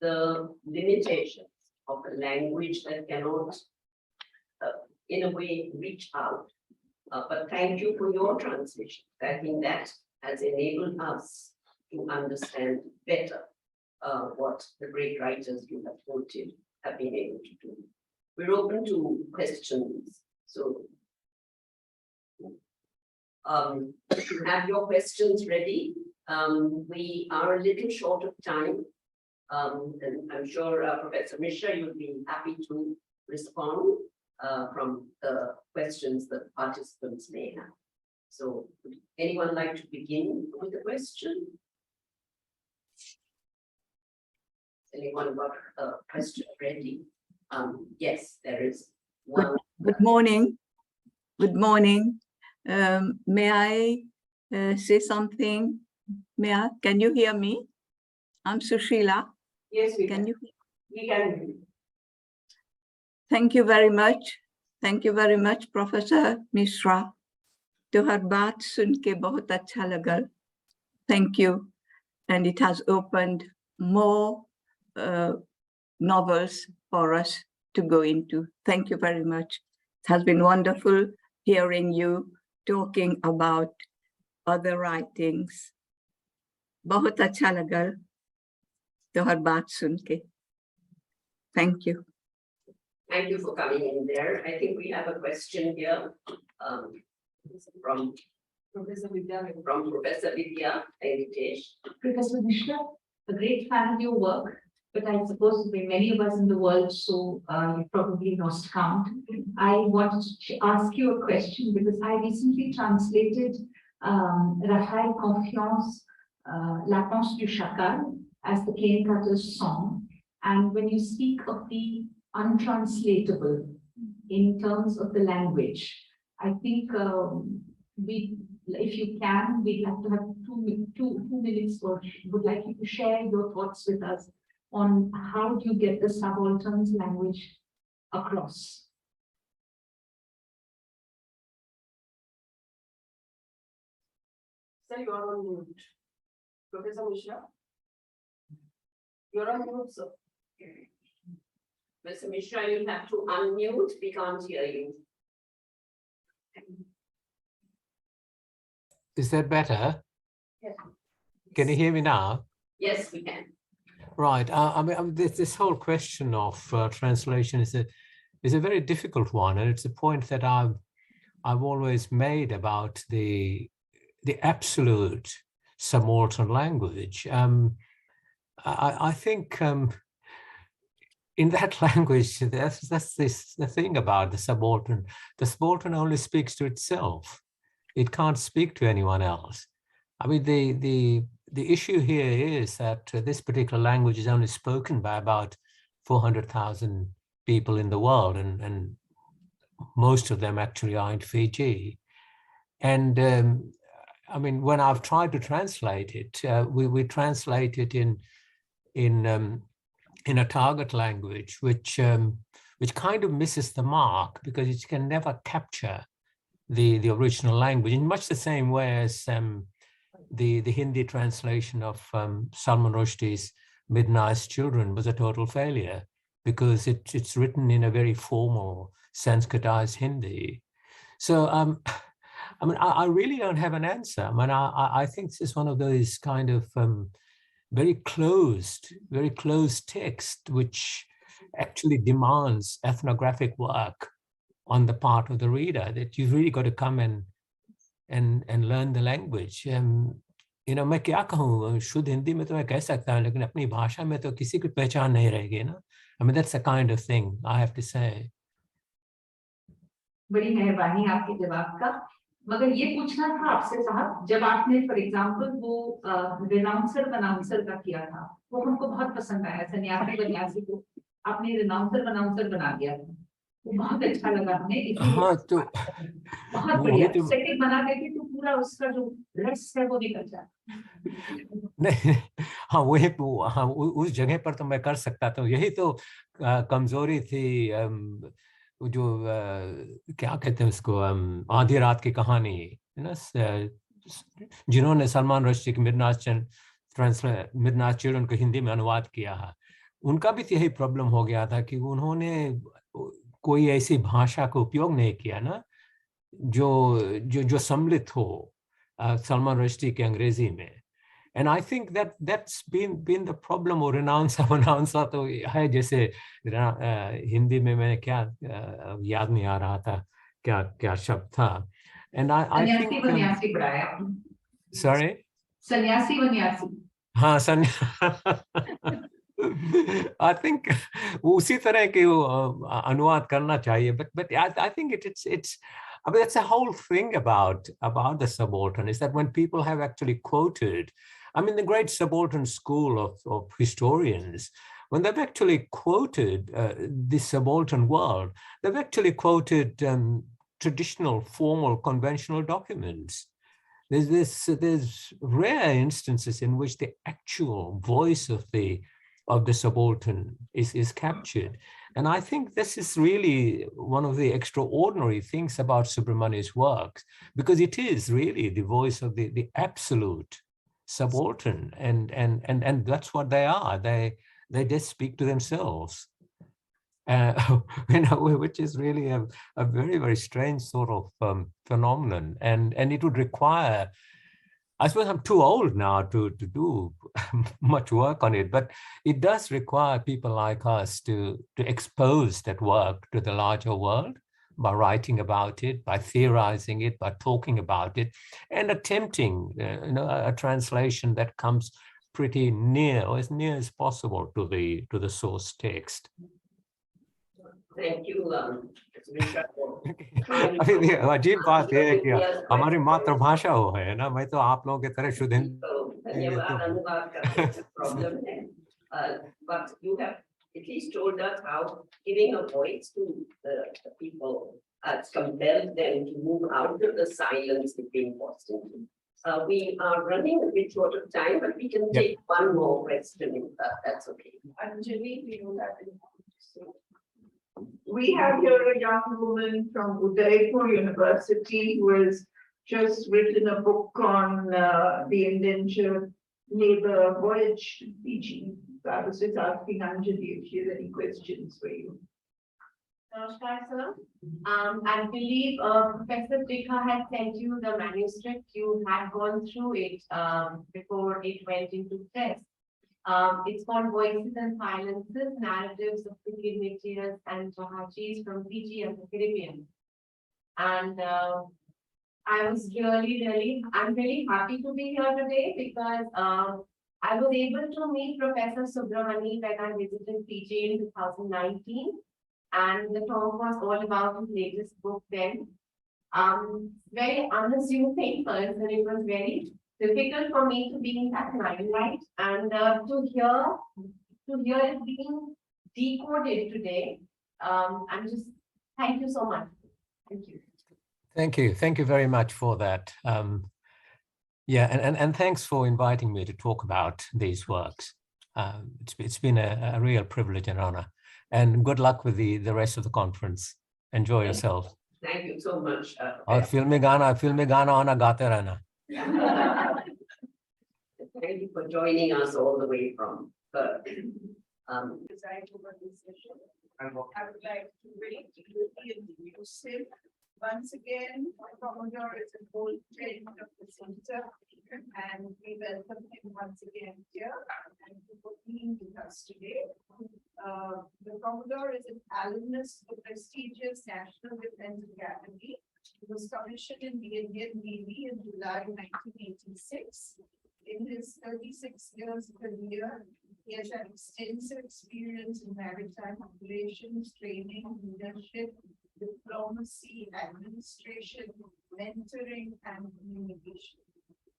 the limitations of a language that cannot, in a way, reach out. But thank you for your translation. I think that has enabled us to understand better what the great writers you have quoted have been able to do. We're open to questions. So if you have your questions ready, we are a little short of time. And I'm sure Professor Mishra, you'll be happy to respond from the questions that participants may have. So would anyone like to begin with a question? Anyone got a question ready? Yes, there is one. Good morning. Good morning. May I say something? Can you hear me? I'm Sushila. Yes, we Can can. you? We can. Thank you very much. Thank you very much, Professor Mishra. तुहार बात सुन के बहुत अच्छा लगा. Thank you. And it has opened more novels for us to go into. Thank you very much. It has been wonderful hearing you talking about other writings. बहुत अच्छा लगा तुहार बात सुन के. Thank you. Thank you for coming in there. I think we have a question here from Professor Vidya. From Professor Vidya Heritage. Professor Mishra, a great fan of your work, but I suppose there are many of us in the world, so you probably lost count. I wanted to ask you a question because I recently translated Raphael Confiance, La Panse du Chacal, as the Cane Cutter's song. And when you speak of the untranslatable in terms of the language, I think if you can, we'd like to have two minutes, or would like you to share your thoughts with us on how do you get the subalterns language across. Sir, you are on mute. Professor Mishra? You're on mute, sir. Mr. Mishra, you'll have to unmute. We can't hear you. Is that better? Yes. Can you hear me now? Yes, we can. Right. I mean, this whole question of translation is a very difficult one, and it's a point that I've always made about the absolute subaltern language. I think in that language, that's the thing about the subaltern. The subaltern only speaks to itself. It can't speak to anyone else. I mean, the issue here is that this particular language is only spoken by about 400,000 people in the world, and most of them actually are in Fiji. And I mean, when I've tried to translate it, we translate it in a target language, which kind of misses the mark because it can never capture the original language in much the same way as the Hindi translation of Salman Rushdie's Midnight's Children was a total failure because it's written in a very formal Sanskritized Hindi. So I mean, I really don't have an answer. I mean, I think this is one of those kind of very closed text, which actually demands ethnographic work on the part of the reader, that you've really got to come and learn the language. You know, मैं क्या कहूँ, शुद्ध हिंदी में तो मैं कह सकता हूँ, लेकिन अपनी भाषा में तो किसी की पहचान नहीं रहेगी ना. I mean, that's the kind of thing I have to say. बड़ी मेहरबानी आपके जवाब का। मगर ये पूछना था आपसे साहब, जब आपने फॉर एग्जांपल वो रिनाउंसर बनाउंसर का किया था, वो हमको बहुत पसंद आया। सन्यासी बन्यासी को आपने रिनाउंसर बनाउंसर बना दिया था, वो बहुत अच्छा लगा हमें। हाँ तो बहुत वही बढ़िया। तो सेटिंग बना देते तो पूरा उसका जो रस है वो निकल जाता। नहीं, हाँ वही हाँ उस जगह पर तो मैं कर सकता था। यही तो कमजोरी थी। जो क्या कहते हैं उसको, आधी रात की कहानी है ना, जिन्होंने सलमान रश्दी की मिडनाइट चिल्ड्रन को हिंदी में अनुवाद किया है, उनका भी यही प्रॉब्लम हो गया था कि उन्होंने कोई ऐसी भाषा का उपयोग नहीं किया ना जो जो जो सम्मिलित हो सलमान रश्दी के अंग्रेजी में। And I think that's been the problem। और अनाउंसर तो है, जैसे हिंदी में मैंने क्या याद नहीं आ रहा था क्या क्या शब्द था। And I think सन्यासी बढ़ाया। sorry, सन्यासी बन्यासी। हाँ I think उसी तरह के अनुवाद करना चाहिए। But I think it's I mean, that's the whole thing about the subaltern, is that when people have actually quoted, I mean, the great subaltern school of historians, when they've actually quoted the subaltern world, they've actually quoted traditional, formal, conventional documents. There's rare instances in which the actual voice of the subaltern is captured. And I think this is really one of the extraordinary things about Subramani's works, because it is really the voice of the absolute subaltern, and that's what they are. They just speak to themselves, which is really a very, very strange sort of phenomenon. And it would require, I suppose I'm too old now to do much work on it, but it does require people like us to expose that work to the larger world by writing about it, by theorizing it, by talking about it, and attempting a translation that comes pretty near, or as near as possible, to the source text. Thank you. अजीब बात है कि हमारी मातृभाषा हो है ना, मैं तो आप लोगों की तरह शुद्ध धन्यवाद। अनुवाद करने में प्रॉब्लम है, but you have at least told us how giving a voice to the people compelled them to move out of the silence between Boston. We are running a bit short of time, but we can take one more question if that's okay. Anjali, we will have it. We have here a young woman from Udaipur University who has just written a book on the indentured labor voyage to Fiji. So I was just asking Anjali if she has any questions for you. Namaskar, sir. I believe Professor Tikha had sent you the manuscript. You had gone through it before it went into press. It's called Voices and Silences, Narratives of the Kidneytears and Jahajis from Fiji and the Caribbean. And I was I'm really happy to be here today because I was able to meet Professor Subramani when I visited Fiji in 2019. And the talk was all about his latest book then. Very unassuming person. It was very difficult for me to be in that limelight, and to hear it being decoded today. I'm just, thank you so much. Thank you. Thank you very much for that. And thanks for inviting me to talk about these works. It's been a real privilege and honor. And good luck with the rest of the conference. Enjoy yourself. Thank you so much. और film में गाना आना गाते रहना. Thank you for joining us all the way from Perth. Preside over this session. I would like to introduce him. Once again, Commodore is a old friend of the center, and we welcome him once again here. Thank you for being with us today. The Commodore is an alumnus of the prestigious National Defense Academy. He was commissioned in the Indian Navy in July 1986. In his 36 years career, he has had extensive experience in maritime operations, training, leadership, diplomacy, administration, mentoring, and communication.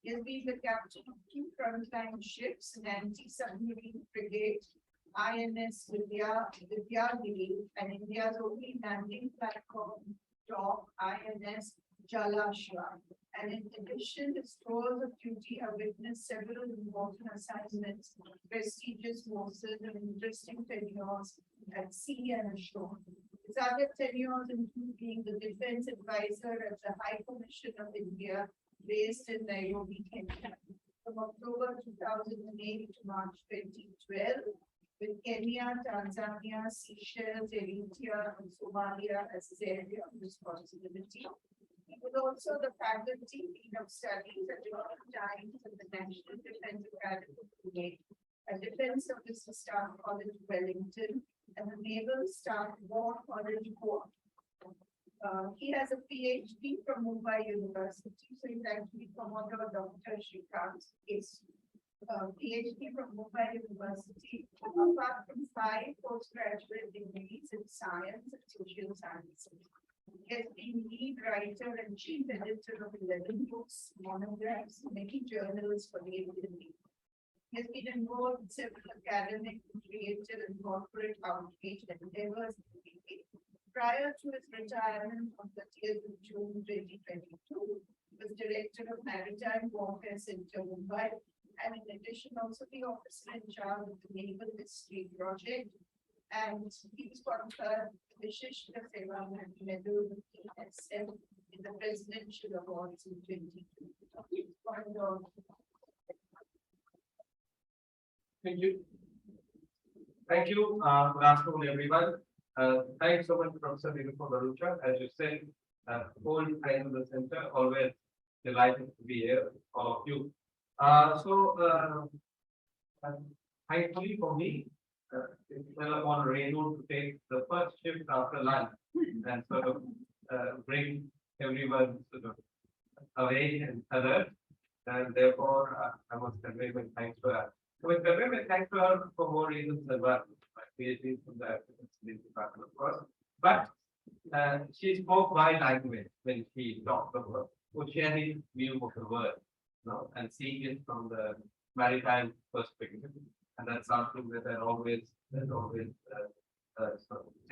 He has been the captain of 2 frontline ships, an anti-submarine frigate, INS Vidyagiri, and India's only landing platform dock, INS Jalashwa. And in addition, his tours of duty have witnessed several important assignments, prestigious courses, and interesting tenures at sea and ashore. His other tenures include being the defense advisor at the High Commission of India, based in Nairobi, Kenya, from October 2008 to March 2012, with Kenya, Tanzania, Seychelles, Eritrea, and Somalia as his area of responsibility. He was also the faculty dean of studies at different times at the National Defense Academy of Kuwait, a Defense Officer Staff College, Wellington, and the Naval Staff War College, Goa. He has a PhD from Mumbai University, so he's actually Commodore Dr. Shrikant's case. PhD from Mumbai University, apart from 5 postgraduate degrees in science and social sciences. He has been lead writer and chief editor of 11 books, monographs, many journals for the Indian media. He has been involved in several academic, creative, and corporate outreach endeavors in the UK. Prior to his retirement on 30th of June 2022, he was director of Maritime Warfare Center, Mumbai, and in addition, also the officer in charge of the Naval History Project. And he was conferred the Vishishta Seva Medal with TSM in the Presidential Awards in 2022. Thank you. Thank you. Good afternoon, everyone. Thanks so much, Professor Nirupa Barucha. As you said, old friend of the center, always delighted to be here, all of you. Thankfully for me, it's well upon Renu to take the first shift after lunch and sort of bring everyone sort of away and alert. And therefore, I must convey my thanks to her. I must convey my thanks to her for more reasons than one. My PhD from the African Studies Department, of course. But she spoke my language when she talked about oceanic view of the world, and seeing it from the maritime perspective. And that's something that I always. I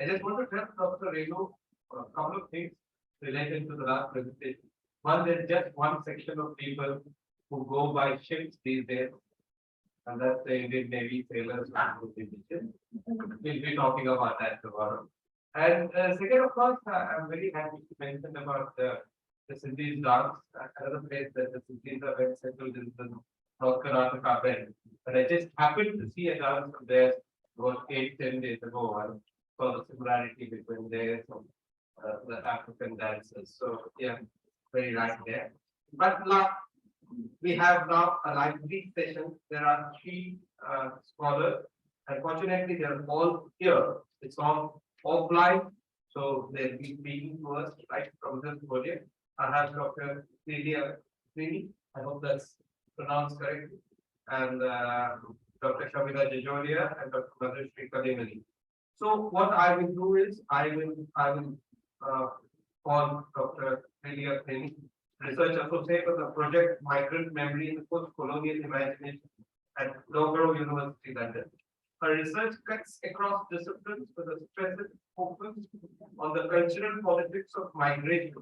just want to tell Dr. Renu a couple of things related to the last presentation. One, there's just one section of people who go by ships these days, and that's the Indian Navy sailors. We'll be talking about that tomorrow. And second, of course, I'm very happy to mention about the Sindhis dance, another place that the Sindhis are very settled in the North Karnataka belt. But I just happened to see a dance from there about 8-10 days ago, and saw the similarity between theirs and the African dances. So yeah, very right there. But now we have now a library session. There are 3 scholars. Unfortunately, they are all here. It's all offline, so they'll be speaking to us right from this podium. I have Dr. Celia Sweeney, I hope that's pronounced correctly, and Dr. Shamila Jajoria and Dr. Madhushree Kalimani. So what I will do is I will call Dr. Celia Sweeney, Research Associate of the Project Migrant Memory in the Post-Colonial Imagination at Loughborough University, London. Her research cuts across disciplines with a specific focus on the cultural politics of migration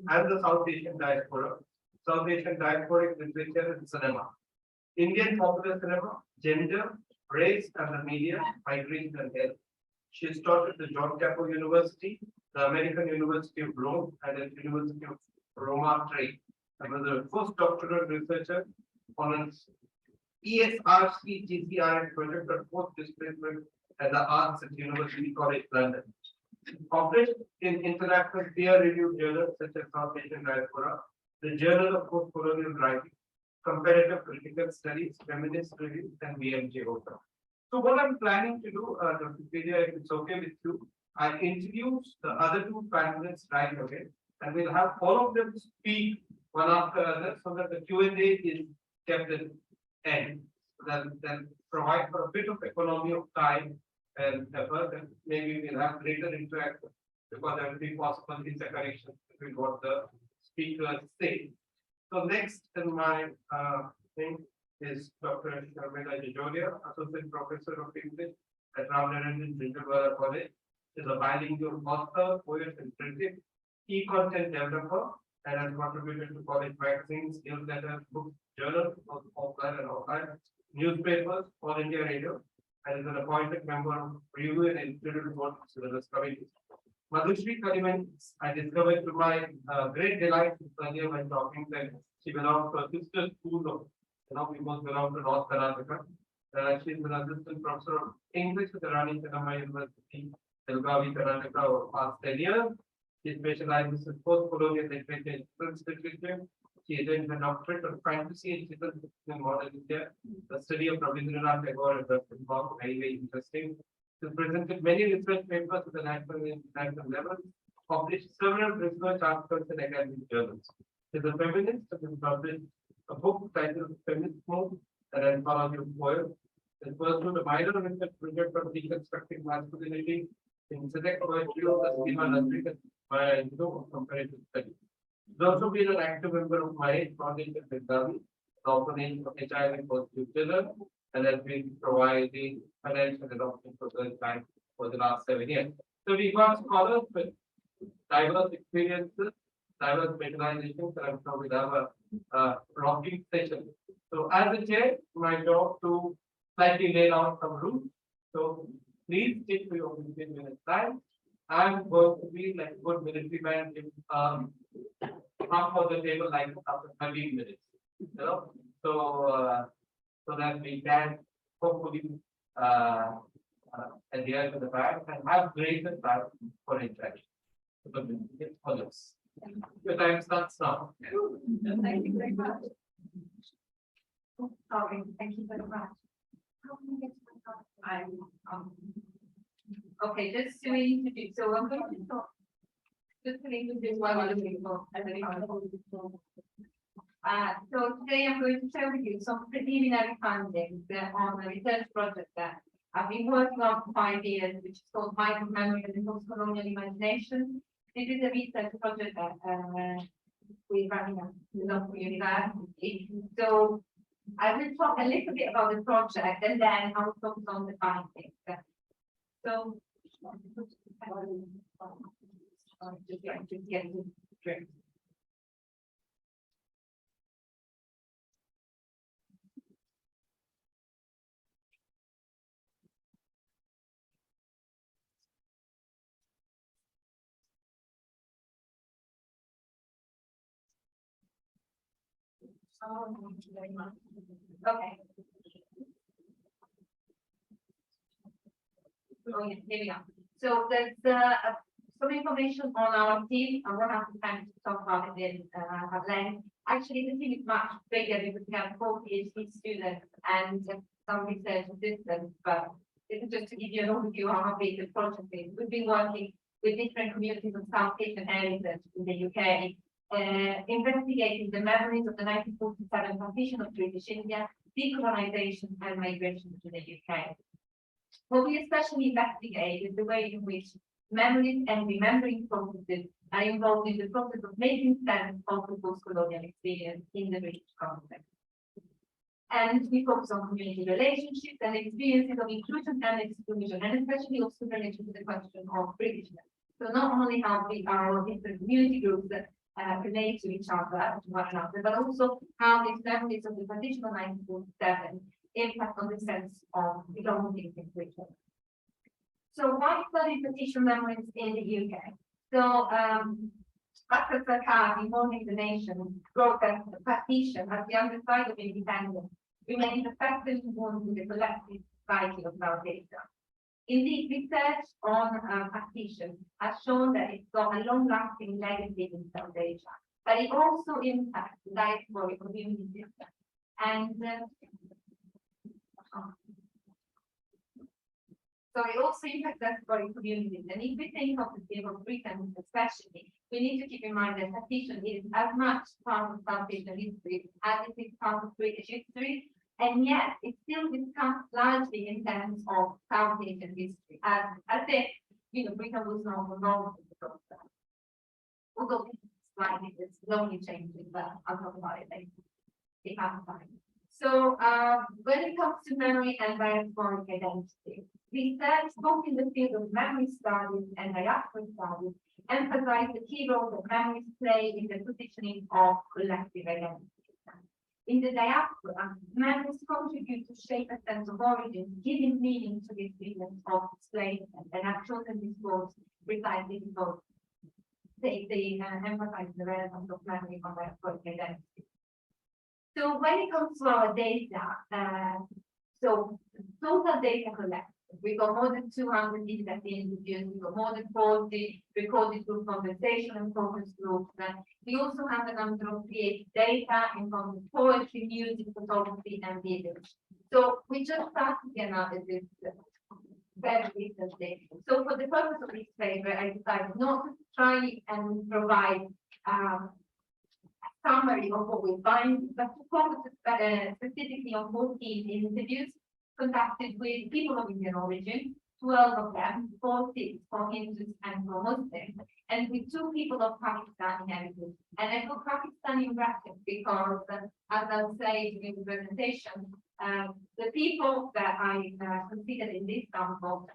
and the South Asian diaspora, South Asian diasporic literature and cinema, Indian popular cinema, gender, race and the media, migration and health. She has taught at the John Cappo University, the American University of Rome, and at University of Roma Tre. I was a postdoctoral researcher on an ESRC-GCRN project on post-displacement at the Arts at University College London. Published in international peer-reviewed journals such as South Asian Diaspora, the Journal of Post-Colonial Writing, Comparative Critical Studies, Feminist Review, and BMJ Open. So what I'm planning to do, Dr. Pedia, if it's okay with you, I introduce the other 2 panelists right away, and we'll have all of them speak one after another so that the Q&A is kept at end. Then provide for a bit of economy of time and effort, and maybe we'll have greater interaction because there will be possible interconnection between what the speakers say. So next in my thing is Dr. Sharmila Jajoria, Associate Professor of English at Ramnaran Jindalwala College. She is a bilingual author, poet, and critic, key content developer, and has contributed to college magazines, newsletters, books, journals, both offline and online, newspapers, All India Radio, and is an appointed member of Review and Editorial Board Syllabus Committee. Madhushri Kaliman, I discovered to my great delight earlier when talking that she belongs to a sister school of, we both belong to North Karnataka. She is an assistant professor of English at the Rani Chennamma University, Belgavi, Karnataka, over past 10 years. She specializes in post-colonial literature and children's literature. She attained a doctorate of fantasy and children's fiction in modern India. The study of Rabindranath Tagore and Dr. Bob, very, very interesting. She presented many research papers at the national and international level, published several research articles in academic journals. She is a feminist and has published a book titled Feminist Mode, an anthology of poems. She pursued a minor research project on deconstructing masculinity in select poetry of the Sima Nasri by comparative studies. She's also been an active member of my Foundation at Belgavi, the opening of HIV positive children, and has been providing financial adoption for girls bank for the last 7 years. So we got scholars with diverse experiences, diverse specializations, and I'm sure we'll have a rocking session. So as a chair, my job to slightly lay down some rules. So please stick to your 15 minutes time. I'm going to be like a good military man if come for the table like after 13 minutes. You know? So that we can hopefully adhere to the fact and have greater time for interaction. So it follows. Your time starts now. Thank you very much. Sorry, thank you very much. How can I get to my okay, just to introduce, so I'm going to talk, just to introduce one other people. So today I'm going to share with you some preliminary findings on a research project that I've been working on for 5 years, which is called Micromemory and Post-Colonial Imagination. This is a research project that we're running at the local university. So I will talk a little bit about the project and then I will focus on the findings. So, just get to drink. Thank you very much. Okay. Oh, yeah, here we are. So there's some information on our team. I won't have time to talk about it in at length. Actually, the team is much bigger because we have 4 PhD students and some research assistants. But this is just to give you an overview of how big the project is. We've been working with different communities of South Asian areas in the UK, investigating the memories of the 1947 partition of British India, decolonization and migration to the UK. What we especially investigate is the way in which memories and remembering processes are involved in the process of making sense of the post-colonial experience in the British context. And we focus on community relationships and experiences of inclusion and exclusion, and especially also related to the question of Britishness. So not only how we are different community groups that relate to each other, to one another, but also how these memories of the partition of 1947 impact on the sense of belonging in Britain. So why study partition memories in the UK? So after Sarkar involving the nation wrote that the partition as the underside of independence remains effectively wound in the collective psyche of South Asia. Indeed, research on partition has shown that it's got a long-lasting legacy in South Asia, but it also impacts the diasporic community system. And so it also impacts diasporic communities. And if we think of the theme of Britain especially, we need to keep in mind that partition is as much part of South Asian history as it is part of British history. And yet it's still discussed largely in terms of South Asian history, as if Britain was not involved in process. Although this slide is slowly changing, but I'll talk about it later. If I have time. So when it comes to memory and diasporic identity, research both in the field of memory studies and diasporic studies emphasize the key role that memories play in the positioning of collective identity. In the diaspora, memories contribute to shape a sense of origin, giving meaning to the experience of displacement, and have chosen this words precisely because they emphasize the relevance of memory on diasporic identity. So when it comes to our data, so total data collected, we got more than 200 data interviews, we got more than 40 recorded group conversation and focus groups. We also have a number of created data in terms of poetry, music, photography, and video. So we just started the analysis very recently. So for the purpose of this paper, I decided not to try and provide summary of what we find, but to focus specifically on 14 interviews conducted with people of Indian origin, 12 of them, 4 Sikhs, 4 Hindus, and 4 Muslims, and with 2 people of Pakistani heritage. And I put Pakistan in brackets because, as I'll say during the presentation, the people that I considered in this sample,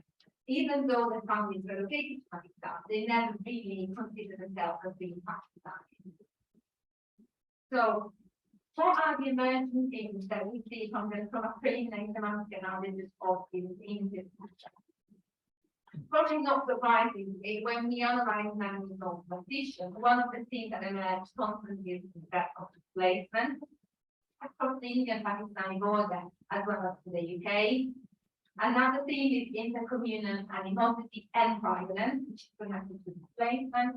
even though the families were located to Pakistan, they never really considered themselves as being Pakistani. So, what are the emerging things that we see from a preliminary semantic analysis of this Indian culture? Probably not surprisingly, when we analyze memories of partition, one of the things that emerged constantly is that of displacement across the Indian Pakistani border as well as to the UK. Another thing is intercommunal animosity and violence, which is connected to displacement.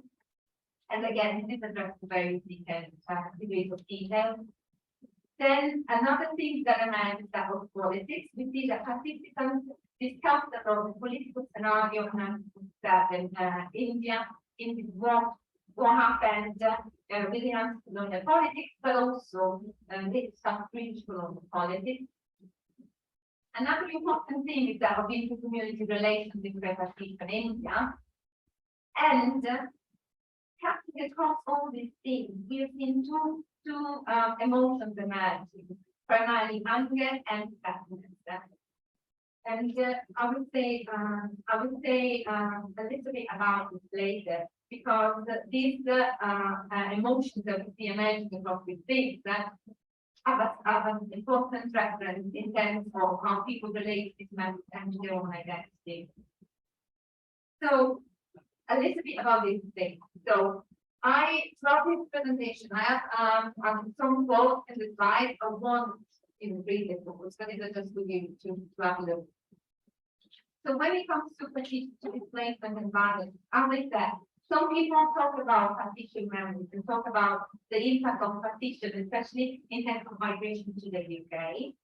And again, this is addressed to very detailed degrees of detail. Then another thing that emerges that of politics, we see that participants discussed about the political scenario that in India, in what happened with the colonial politics, but also some British colonial politics. Another important thing is that of inter-community relations in Pakistan and India. And cutting across all these things, we have seen two emotions emerging, primarily anger and sadness. And I would say a little bit about this later, because these emotions that we see emerging across these things that have an important reference in terms of how people relate to this message and to their own identity. So a little bit about this thing. So throughout this presentation, I have some quotes in the slide of one in the previous books, but these are just for you to have a look. So when it comes to displacement and violence, as I said, some people talk about partition memories and talk about the impact of partition, especially in terms of migration to the UK,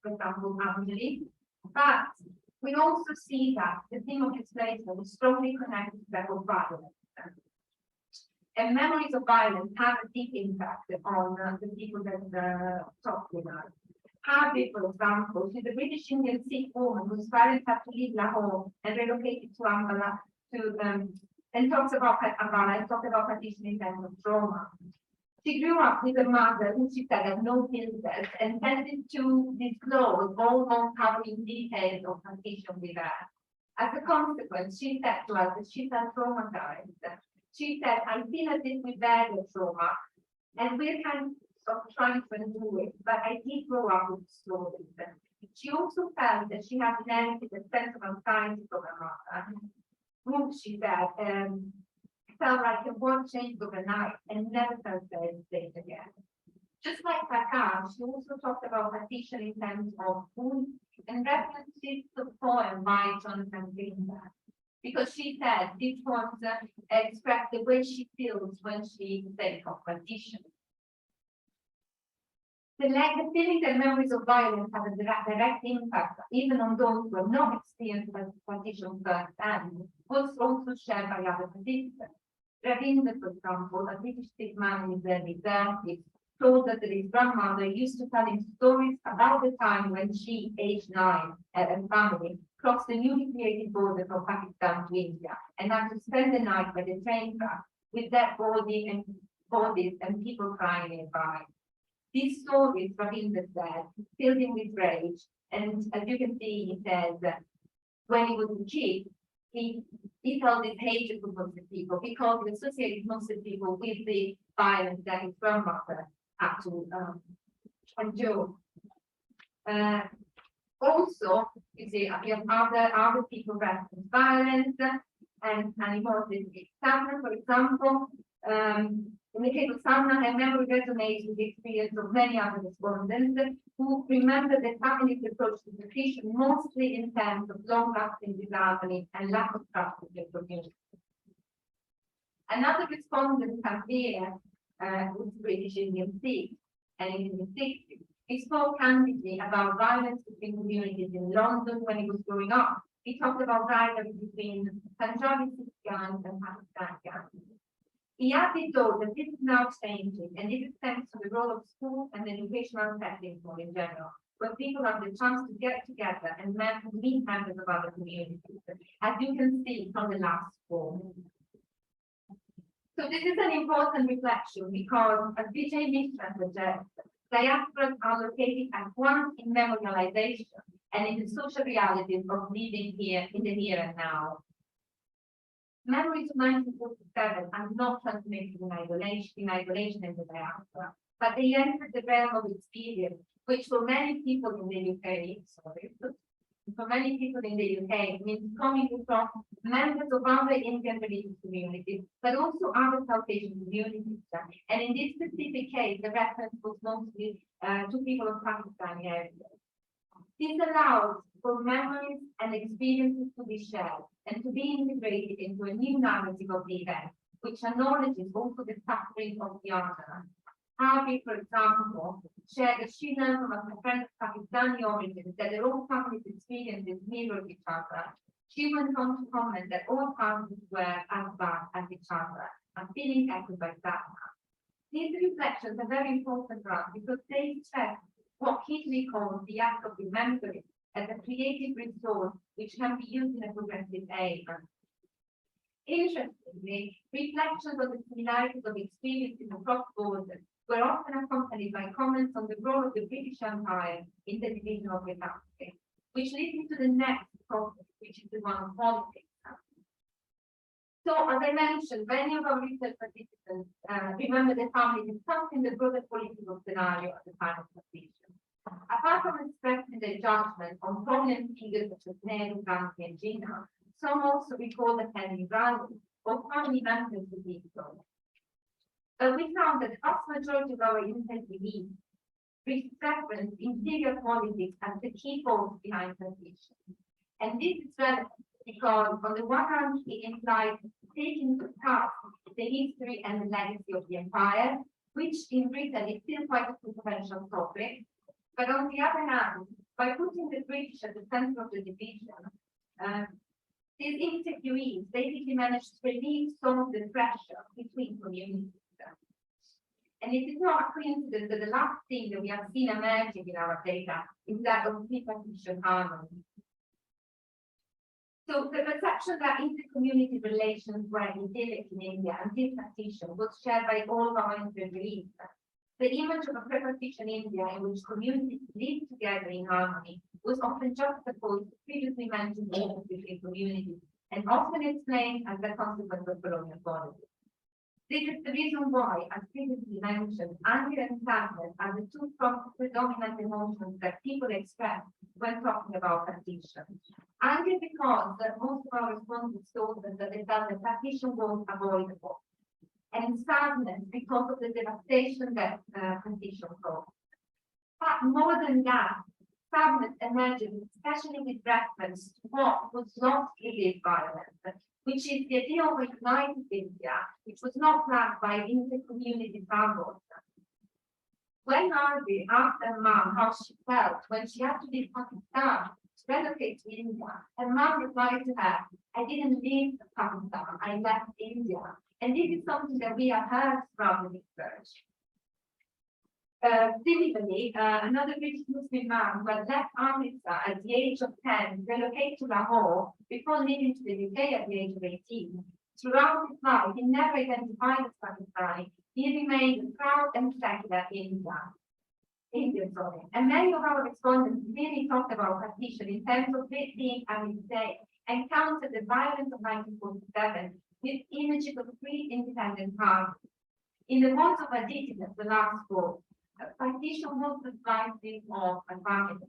for example, annually. But we also see that the theme of displacement is strongly connected to that of violence. And memories of violence have a deep impact on the people that talk with us. Harvey, for example, she's a British Indian Sikh woman whose parents had to leave Lahore and relocated to Ambala and talks about partition in terms of trauma. She grew up with a mother who she said had no filters and tended to disclose all covering details of partition with her. As a consequence, she said to us that she felt traumatized. She said, I feel as if we've had a trauma, and we're kind of trying to undo it, but I did grow up with stories. She also felt that she had inherited a sense of anxiety from her mother, who she said felt like it won't change overnight and never felt safe again. Just like Prakash, she also talked about partition in terms of food and references to the poem by Jonathan Greenberg. Because she said this poem expressed the way she feels when she thinks of partition. The feelings and memories of violence have a direct impact even on those who have not experienced partition firsthand, was also shared by other participants. Ravinder, for example, a British Sikh man in his early 30s, told us that his grandmother used to tell him stories about the time when she, aged 9, and family crossed the newly created border from Pakistan to India and had to spend the night by the train track with dead bodies and people crying nearby. These stories, Ravinder said, filled him with rage, and as you can see, he says that when he was a kid, he felt this hatred for Muslim people because he associated Muslim people with the violence that his grandmother had to endure. Also, you see, we have other people reference violence and animosity. Samna, for example, in the case of Samna, her memory resonates with the experience of many other respondents who remember the family's approach to nutrition mostly in terms of long-lasting disharmony and lack of trust in the community. Another respondent, Tanzania, was British Indian Sikh, and in the 60s, he spoke candidly about violence between communities in London when he was growing up. He talked about violence between Punjabi Sikh gangs and Pakistani gangs. He added though that this is now changing, and this is thanks to the role of schools and educational settings in general, where people have the chance to get together and meet members of other communities, as you can see from the last form. So this is an important reflection because, as Vijay Mishra suggests, diasporas are located at once in memorialization and in the social realities of living here in the here and now. Memories of 1947 are not transmitted in isolation in the diaspora, but they enter the realm of experience, which for many people in the UK, means coming from members of other Indian religious communities, but also other South Asian communities. And in this specific case, the reference was mostly to people of Pakistani areas. This allows for memories and experiences to be shared and to be integrated into a new narrative of the event, which acknowledges also the suffering of the other. Harvey, for example, shared that she learned from a friend of Pakistani origin that their own family's experiences mirrored each other. She went on to comment that all families were as bad as each other, and feeling echoed by that. These reflections are very important for us because they stress what Hitler calls the act of remembering as a creative resource which can be used in a progressive aim. Interestingly, reflections on the similarities of experiences across borders were often accompanied by comments on the role of the British Empire in the division of the country, which leads me to the next topic, which is the one of politics. So, as I mentioned, many of our research participants remember the family discussing the broader political scenario at the time of partition. Apart from expressing their judgment on prominent figures such as Nehru, Gandhi, and Jinnah, some also recall attending rallies or family members of these groups. But we found that the vast majority of our interviewees reference interior politics as the key force behind partition. And this is relevant because, on the one hand, it implies taking to task the history and the legacy of the empire, which in Britain is still quite a controversial topic. But on the other hand, by putting the British at the center of the division, these interviewees basically managed to relieve some of the pressure between communities. And it is not a coincidence that the last thing that we have seen emerging in our data is that of pre-partition harmony. So the perception that inter-community relations were idyllic in India and pre-partition was shared by all of our interviewees. The image of a pre-partition India in which communities live together in harmony was often juxtaposed to previously mentioned differences between communities and often explained as the consequence of colonial policy. This is the reason why, as previously mentioned, anger and sadness are the two predominant emotions that people express when talking about partition. Anger because most of our respondents told us that they felt that partition was avoidable. And sadness because of the devastation that partition caused. But more than that, sadness emerges especially with reference to what was lost with this violence, which is the idea of a united India, which was not flagged by inter-community troubles. When Harvey asked her mom how she felt when she had to leave Pakistan to relocate to India, her mom replied to her, "I didn't leave Pakistan, I left India." And this is something that we have heard from the research. Similarly, another British Muslim man who had left Amritsar at the age of 10, relocated to Lahore before leaving to the UK at the age of 18. Throughout his life, he never identified as Pakistani. He remained proud and secular Indian, sorry. And many of our respondents really talked about partition in terms of it being, I would say, encountered the violence of 1947 with images of three independent parties. In the words of Aditi, the last quote, partition was the slightly of a family.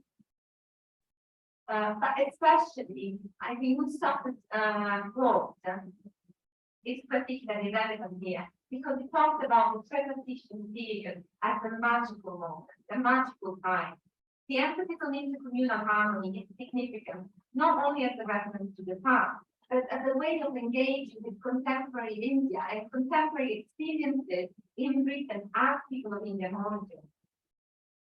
But especially, I think Mustafa's quote is particularly relevant here because it talks about the transition period as a magical moment, a magical time. The emphasis on intercommunal harmony is significant, not only as a reference to the past, but as a way of engaging with contemporary India and contemporary experiences in Britain as people of Indian origin.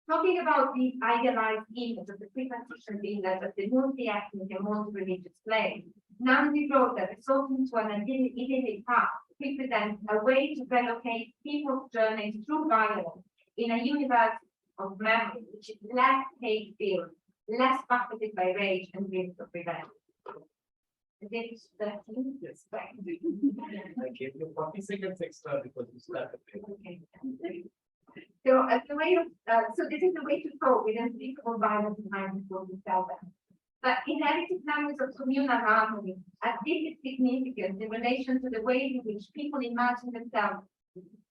Talking about the idealized image of the pre-partition village as the multi-ethnic and multi-religious place, Nancy wrote that resorting to an idyllic path represents a way to relocate people's journeys through violence in a universe of memory, which is less hate-filled, less buffeted by rage and dreams of revenge. Yes. I gave you 40 seconds extra because you started. Okay. So as a way of, so this is the way to cope with unspeakable violence in 1947. But inherited memories of communal harmony are deeply significant in relation to the way in which people imagine themselves,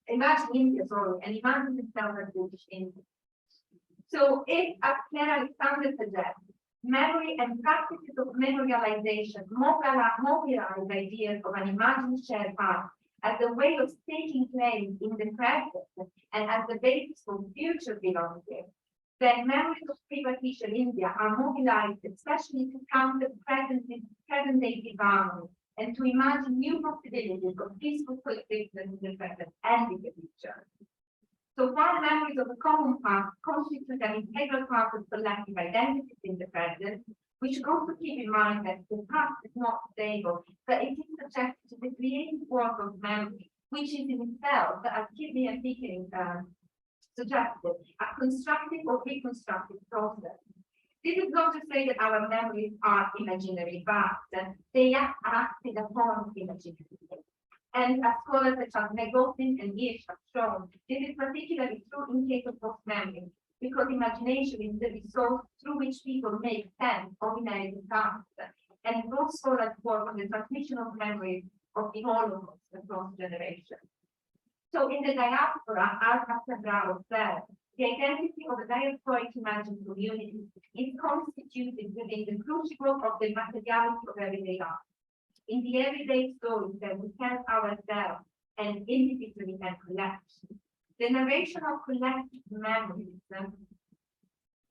imagine India, sorry, and imagine themselves as British India. So if, as Claire Alexander suggests, memory and practices of memorialization mobilize ideas of an imagined shared past as a way of staking claim in the present and as the basis for future belonging, then memories of pre-partition India are mobilized especially to counter present-day disharmony and to imagine new possibilities of peaceful coexistence in the present and in the future. So while memories of a common past constitute an integral part of collective identities in the present, we should also keep in mind that the past is not stable, but it is subject to the creative work of memory, which is in itself, as Kidney and Pickering suggested, a constructive or reconstructive process. This is not to say that our memories are imaginary, but they are acted upon imaginary. And as scholars such as Megotin and Hirsch have shown, this is particularly true in case of post-memory, because imagination is the resource through which people make sense of inherited past. And both scholars work on the transmission of memories of the Holocaust across generations. So in the diaspora, as Dr. Bravo said, the identity of a diasporic imagined community is constituted within the crucible of the materiality of everyday life. In the everyday stories that we tell ourselves and individually and collectively. The narration of collective memories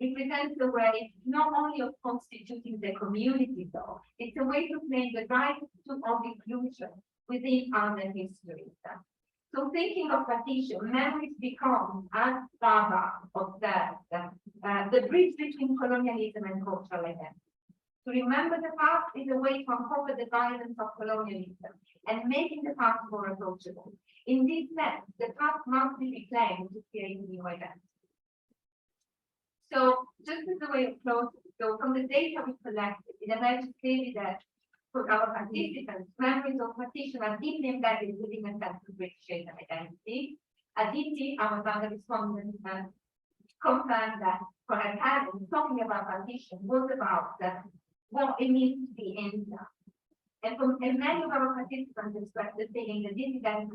represents the way not only of constituting the community, though, it's a way to claim the right of inclusion within other histories. So thinking of partition, memories become, as Baba observed, the bridge between colonialism and cultural identity. To remember the past is a way to uncover the violence of colonialism and making the past more approachable. In this sense, the past must be reclaimed to create a new identity. So, just as a way of closing, so from the data we collected, it emerges clearly that for our participants, memories of partition are deeply embedded within a sense of British identity. Aditi, our other respondent, confirmed that for her parents, talking about partition was about what it means to be India. And many of our participants expressed the feeling that this event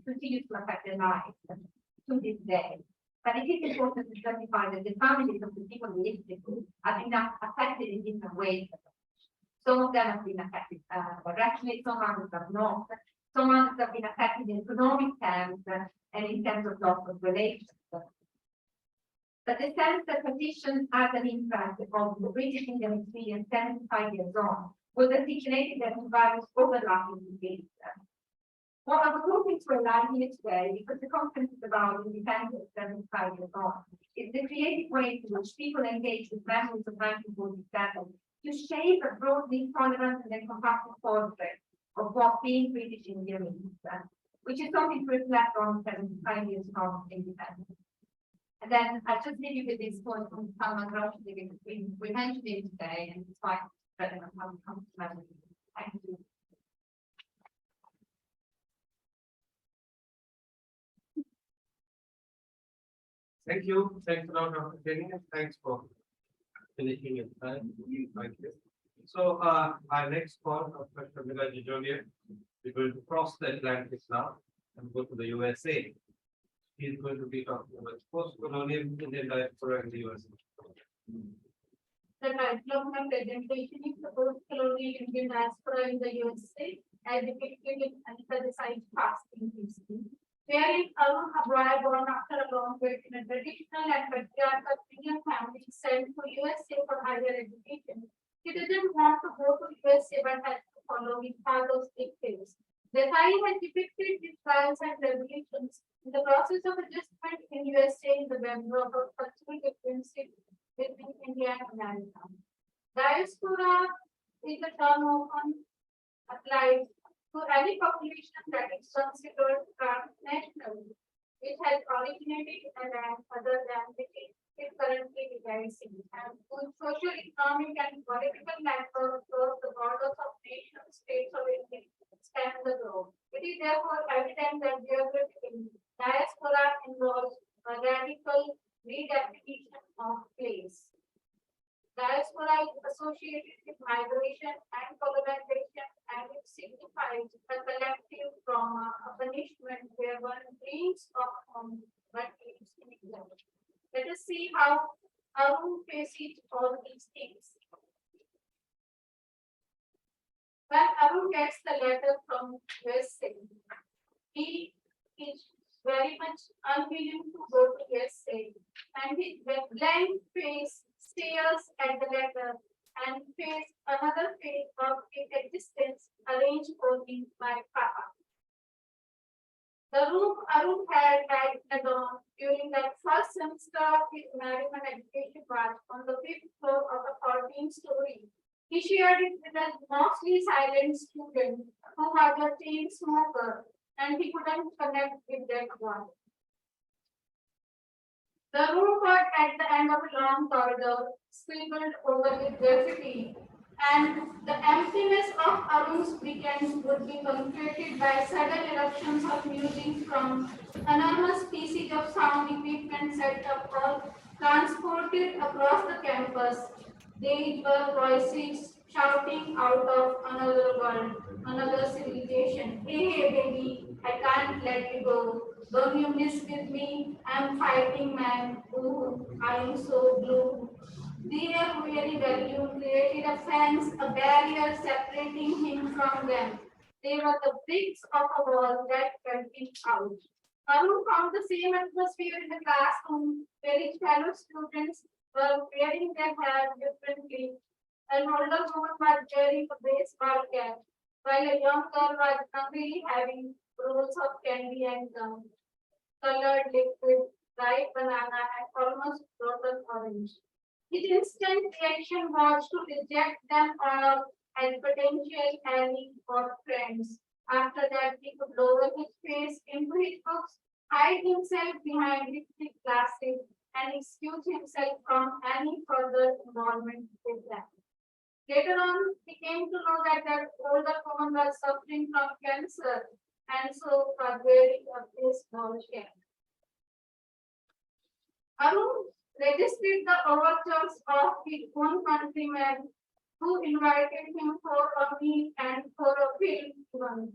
continues to affect their lives to this day. But it is important to specify that the families of the people listed have been affected in different ways. Some of them have been affected directly, some others have not. Some others have been affected in economic terms and in terms of loss of relations. But the sense that partition has an impact on the British Indian experience 75 years on was articulated as various overlapping debates. What I was hoping to align here today, because the conference is about independence 75 years on, is the creative ways in which people engage with memories of 1947 to shape a broadly tolerant and encompassing portrait of what being British Indian means, which is something to reflect on 75 years from independence. And then I just leave you with this point from Palma. We mentioned it today, and it's quite relevant how we come to that. Thank you. Thank you. Thanks a lot, Dr. Kenny, and thanks for finishing it. Thank you. So, our next call of Dr. Vilaji Jolia, we're going to cross the Atlantic now and go to the USA. He's going to be talking about post-colonial Indian diaspora in the USA. The title of my presentation is the post-colonial Indian diaspora in the USA, as depicted in anthracite fasting history. Wherein Arun Habrai, born after a long wait in a traditional and patriarchal Indian family, sent to USA for higher education. He didn't want to go to USA but had to follow his father's dictates. The Desai had depicted his trials and revolutions in the process of adjustment in USA in the backdrop of cultural differences between India and America. Diaspora is the term often applied to any population that is considered transnational, which has originated in a land other than which it currently resides in, and whose social, economic, and political network across the borders of nation states of India span the globe. It is therefore evident that geographically, diaspora involves a radical redefinition of place. Diaspora is associated with migration and colonization, and it signifies a collective trauma, a punishment where one dreams of home but lives in exile. Let us see how Arun faces all these things. When Arun gets the letter from USA, he is very much unwilling to go to USA, and his blank face stares at the letter and face another phase of its existence arranged for him by Papa. The room Arun had at the dawn during that first semester of his American education was on the 5th floor of a 14th story. He shared it with a mostly silent student who was a chain smoker, and he couldn't connect with that one. The room was at the end of a long corridor, scribbled over with graffiti, and the emptiness of Arun's weekends would be punctuated by sudden eruptions of music from enormous pieces of sound equipment set up or transported across the campus. These were voices shouting out of another world, another civilization. Hey, hey, baby, I can't let you go. Don't you miss with me? I'm fighting man. Ooh, I am so blue. Their very value created a fence, a barrier separating him from them. They were the bricks of a wall that kept him out. Arun found the same atmosphere in the classroom, where his fellow students were wearing their hair differently. An older woman was wearing a baseball cap, while a young girl was hungry having rolls of candy and gum, colored liquid, ripe banana, and almost rotten orange. His instant reaction was to reject them all as potential allies or friends. After that, he could lower his face into his books, hide himself behind his glasses, and excuse himself from any further involvement with them. Later on, he came to know that that older woman was suffering from cancer, and so was wearing a baseball cap. Arun registered the overtures of his own countrymen, who invited him for a meal and for a film even.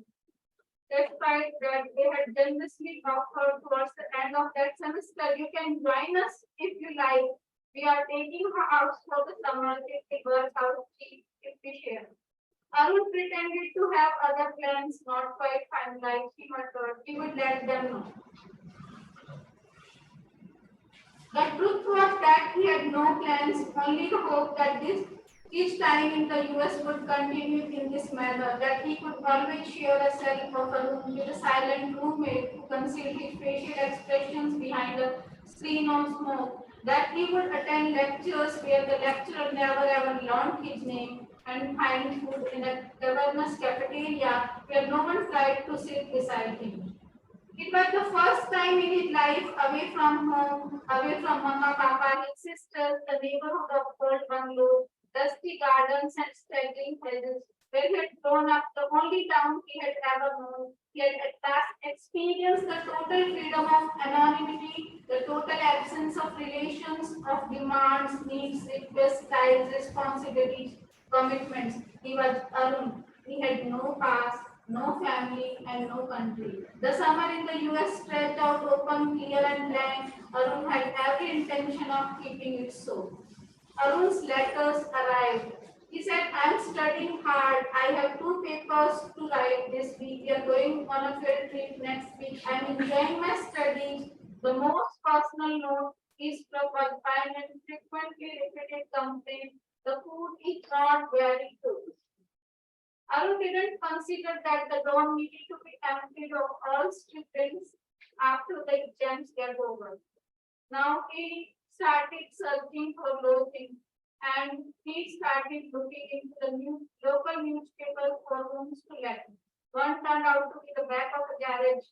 Despite that they had generously offered towards the end of that semester, you can join us if you like. We are taking her out for the summer if it works out cheap if we share. Arun pretended to have other plans not quite finalized. He muttered he would let them know. The truth was that he had no plans, only the hope that each time in the US would continue in this manner, that he could always share a cell of a room with a silent roommate who concealed his facial expressions behind a screen of smoke, that he would attend lectures where the lecturer never ever learned his name, and find food in a government's cafeteria where no one tried to sit beside him. It was the first time in his life away from home, away from mama, papa, his sisters, the neighborhood of old bungalow, dusty gardens and straggling hedges, where he had grown up, the only town he had ever known. He had at last experienced the total freedom of anonymity, the total absence of relations, of demands, needs, requests, ties, responsibilities, commitments. He was alone. He had no past, no family, and no country. The summer in the US stretched out open, clear, and blank. Arun had every intention of keeping it so. Arun's letters arrived. He said, I'm studying hard. I have 2 papers to write this week. We are going on a field trip next week. I'm enjoying my studies. The most personal note is from a and frequently repeated complaint. The food is not very good. Arun didn't consider that the dorm needed to be emptied of all students after the exams get over. Now he started searching for lodging and he started looking into the local newspaper for rooms to let. One turned out to be the back of a garage,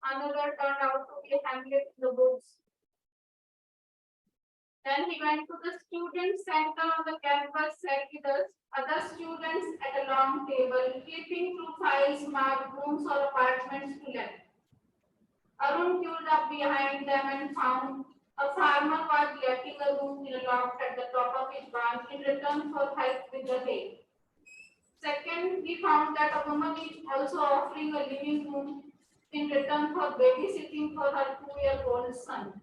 another turned out to be a hamlet in the woods. Then he went to the student center on the campus, sat with other students at a long table, flipping through files marked rooms or apartments to let. Arun queued up behind them and found a farmer was letting a room in a loft at the top of his barn in return for help with the hay. Second, he found that a woman is also offering a living room in return for babysitting for her 2-year-old son.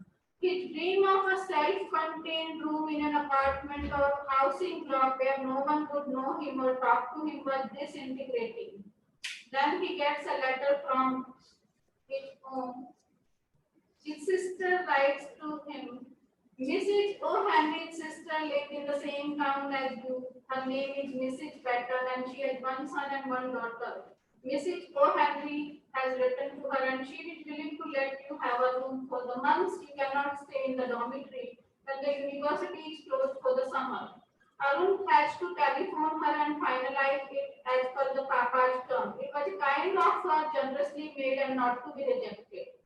His dream of a self-contained room in an apartment or housing block where no one would know him or talk to him was disintegrating. Then he gets a letter from his home. His sister writes to him, Mrs. O'Henry's sister lived in the same town as you. Her name is Mrs. Patton and she had 1 son and 1 daughter. Mrs. O'Henry has written to her and she is willing to let you have a room for the months you cannot stay in the dormitory when the university is closed for the summer. Arun has to telephone her and finalize it as per the papa's term. It was a kind of generously made and not to be rejected.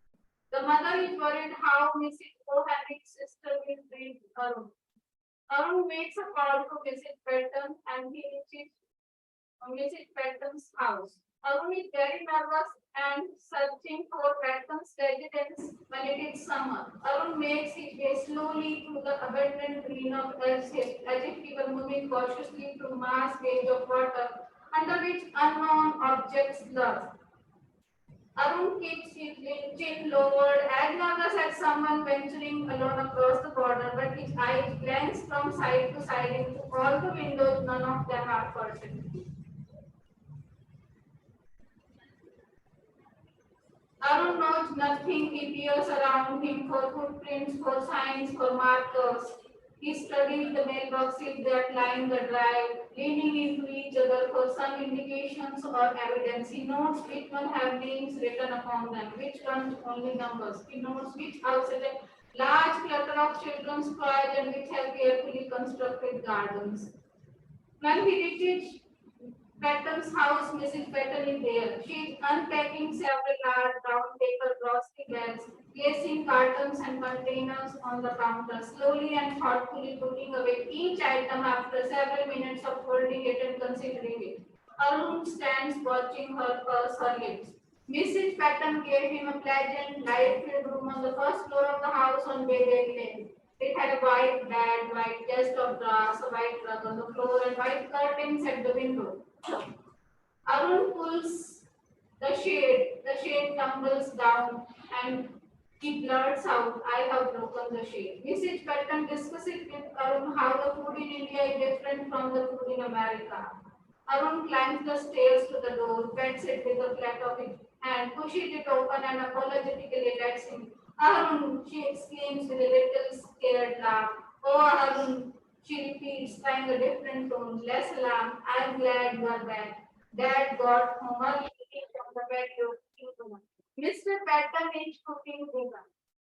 The mother is worried how Mrs. O'Henry's sister will treat Arun. Arun makes a call to Mrs. Patton and he reaches Mrs. Patton's house. Arun is very nervous and searching for Patton's residence when it is summer. Arun makes his way slowly through the abandoned green of as if he were moving cautiously through mass waves of water under which unknown objects lurk. Arun keeps his chin lowered, as nervous as someone venturing alone across the border, but his eyes glance from side to side into all the windows, none of them are curtained. Arun knows nothing. He peers around him for footprints, for signs, for markers. He studies the mailboxes that line the drive, leaning into each other for some indications or evidence. He notes which one have names written upon them, which ones only numbers. He notes which house has a large clutter of children's toys and which have carefully constructed gardens. When he reaches Patton's house, Mrs. Patton is there. She is unpacking several large brown paper grocery bags, placing cartons and containers on the counter, slowly and thoughtfully putting away each item after several minutes of holding it and considering it. Arun stands watching her purse her lips. Mrs. Patton gave him a pleasant, light-filled room on the first floor of the house on Baydale Lane. It had a white bed, white chest of drawers, a white rug on the floor, and white curtains at the window. Arun pulls the shade tumbles down, and he blurts out, I have broken the shade. Mrs. Patton discusses with Arun how the food in India is different from the food in America. Arun climbs the stairs to the door, pets it with the flat of his hand, pushes it open and apologetically lets him. Arun, she exclaims with a little scared laugh. Oh, Arun, she repeats, trying a different tone, less alarmed. I'm glad you are back. Dad got home early from the bedroom. Mr. Patton is cooking dinner.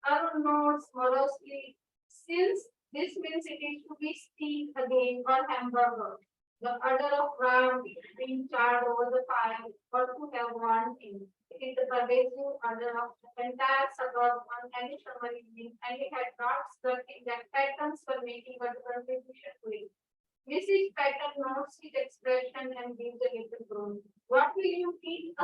Arun nods morosely. Since this means it is to be steak again or hamburger. the order of ground being charred over the fire or to have warned him. It is the pervasive order of the entire suburb on any summer evening, and it had not struck him that patterns were making a contribution to it. Mrs. Patton notes his expression and gives a little groan. What will you eat?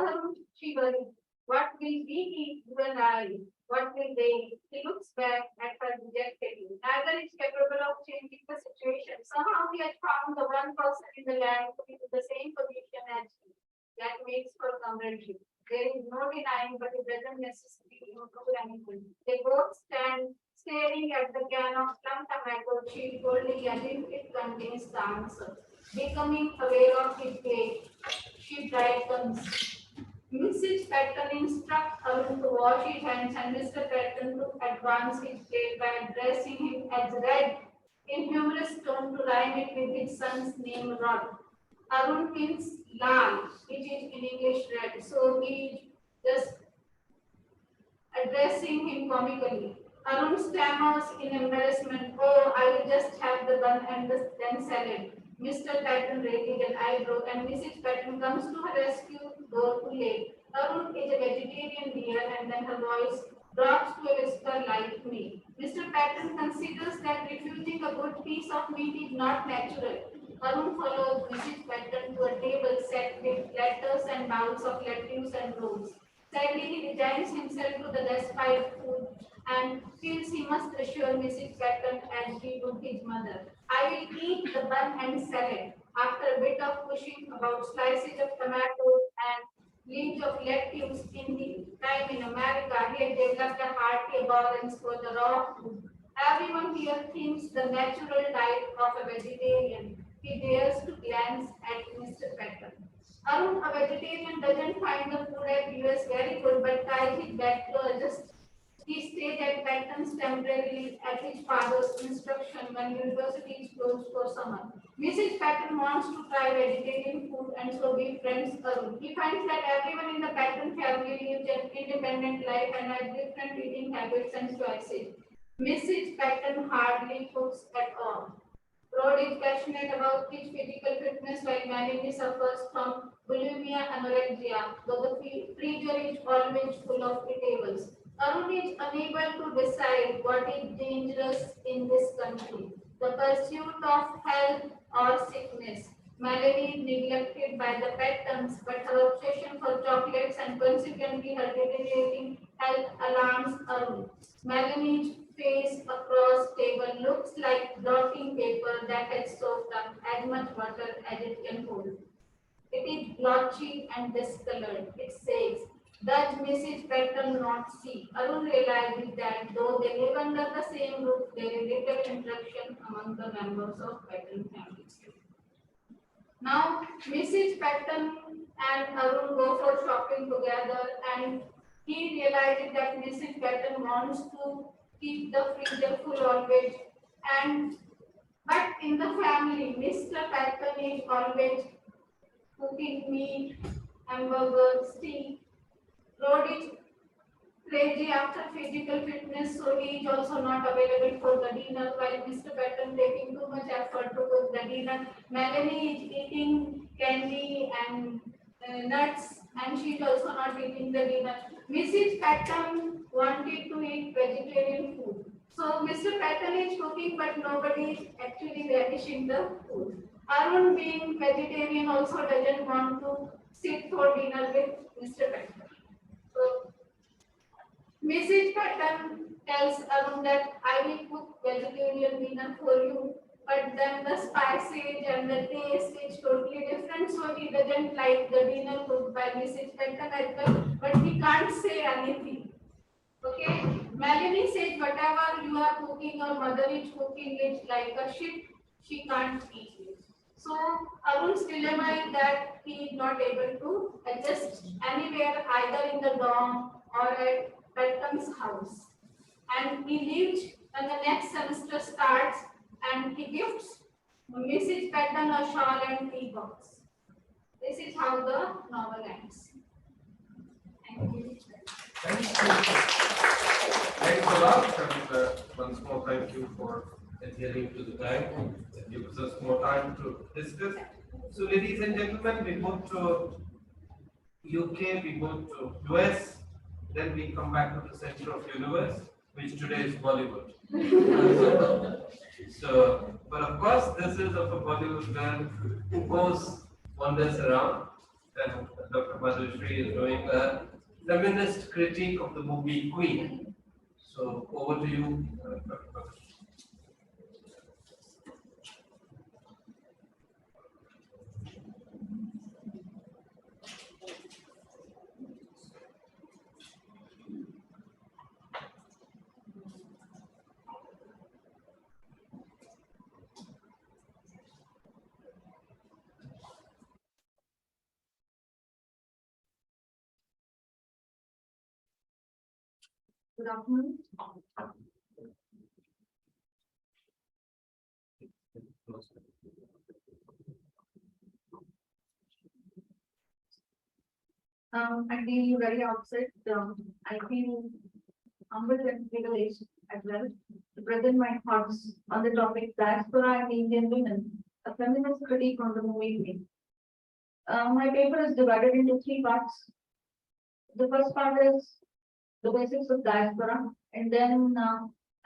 She worried. What will we eat, you and I? What will they? He looks back at her dejectedly. Neither is capable of changing the situation. Somehow he had found the one person in the land who is in the same position as he. That makes for comradeship. There is no denying, but it doesn't necessarily include anything. They both stand staring at the can of plum tomato chip holding as if it contains the answer. Becoming aware of his plate, she brightens. Mrs. Patton instructs Arun to wash his hands and Mr. Patton to advance his plate by addressing him as Red in humorous tone to rhyme it with his son's name Rod. Arun means Lal, which is in English red, so he just addressing him comically. Arun stammers in embarrassment, oh, I will just have the bun and then salad. Mr. Patton raising an eyebrow and Mrs. Patton comes to her rescue, though too late. Arun is a vegetarian dear, and then her voice drops to a whisper like me. Mr. Patton considers that refusing a good piece of meat is not natural. Arun follows Mrs. Patton to a table set with platters and bowls of lettuce and rolls. Sadly, he resigns himself to the despite food and feels he must assure Mrs. Patton as he would his mother. I will eat the bun and salad. After a bit of pushing about slices of tomatoes and leaves of lettuce in the time in America, he had developed a hearty abhorrence for the raw food. Everyone here thinks the natural diet of a vegetarian. He dares to glance at Mr. Patton. Arun, a vegetarian, doesn't find the food at US very good, but ties it back to adjust. He stayed at Patton's temporarily at his father's instruction when university is closed for summer. Mrs. Patton wants to try vegetarian food and so befriends Arun. He finds that everyone in the Patton family lives an independent life and has different eating habits and choices. Mrs. Patton hardly cooks at all. Rod is passionate about his physical fitness while Melanie suffers from bulimia anorexia, though the freezer is always full of eatables. Arun is unable to decide what is dangerous in this country, the pursuit of health or sickness. Melanie is neglected by the Pattons, but her obsession for chocolates and consequently her deteriorating health alarms Arun. Melanie's face across table looks like blotting paper that has soaked up as much water as it can hold. It is blotchy and discolored. It says, does Mrs. Patton not see? Arun realizes that though they live under the same roof, there is little interaction among the members of Patton family. Now, Mrs. Patton and Arun go for shopping together, and he realizes that Mrs. Patton wants to keep the freezer full always. But in the family, Mr. Patton is always cooking meat, hamburger, steak. Rod is crazy after physical fitness, so he is also not available for the dinner, while Mr. Patton taking too much effort to cook the dinner. Melanie is eating candy and nuts, and she is also not eating the dinner. Mrs. Patton wanted to eat vegetarian food. So Mr. Patton is cooking, but nobody is actually relishing the food. Arun, being vegetarian, also doesn't want to sit for dinner with Mr. Patton. So Mrs. Patton tells Arun that I will cook vegetarian dinner for you, but then the spices and the taste is totally different, so he doesn't like the dinner cooked by Mrs. Patton as well, but he can't say anything. Okay, Melanie says whatever you are cooking or mother is cooking is like a shit, she can't eat it. So Arun's dilemma is that he is not able to adjust anywhere, either in the dorm or at Patton's house. And he leaves when the next semester starts, and he gifts Mrs. Patton a shawl and tea box. This is how the novel ends. Thank you. Thanks a lot, and once more thank you for adhering to the time. It gives us more time to discuss. So ladies and gentlemen, we go to UK, we go to US, then we come back to the center of universe, which today is Bollywood. So, but of course, this is of a Bollywood girl who goes wanders around. And Dr. Madhushree is doing a feminist critique of the movie Queen. So over to you, Dr. Madhushree. Good afternoon. I feel very upset. I feel humbled and privileged as well to present my thoughts on the topic diaspora and Indian women, a feminist critique on the movie Queen. My paper is divided into 3 parts. The first part is the basics of diaspora, and then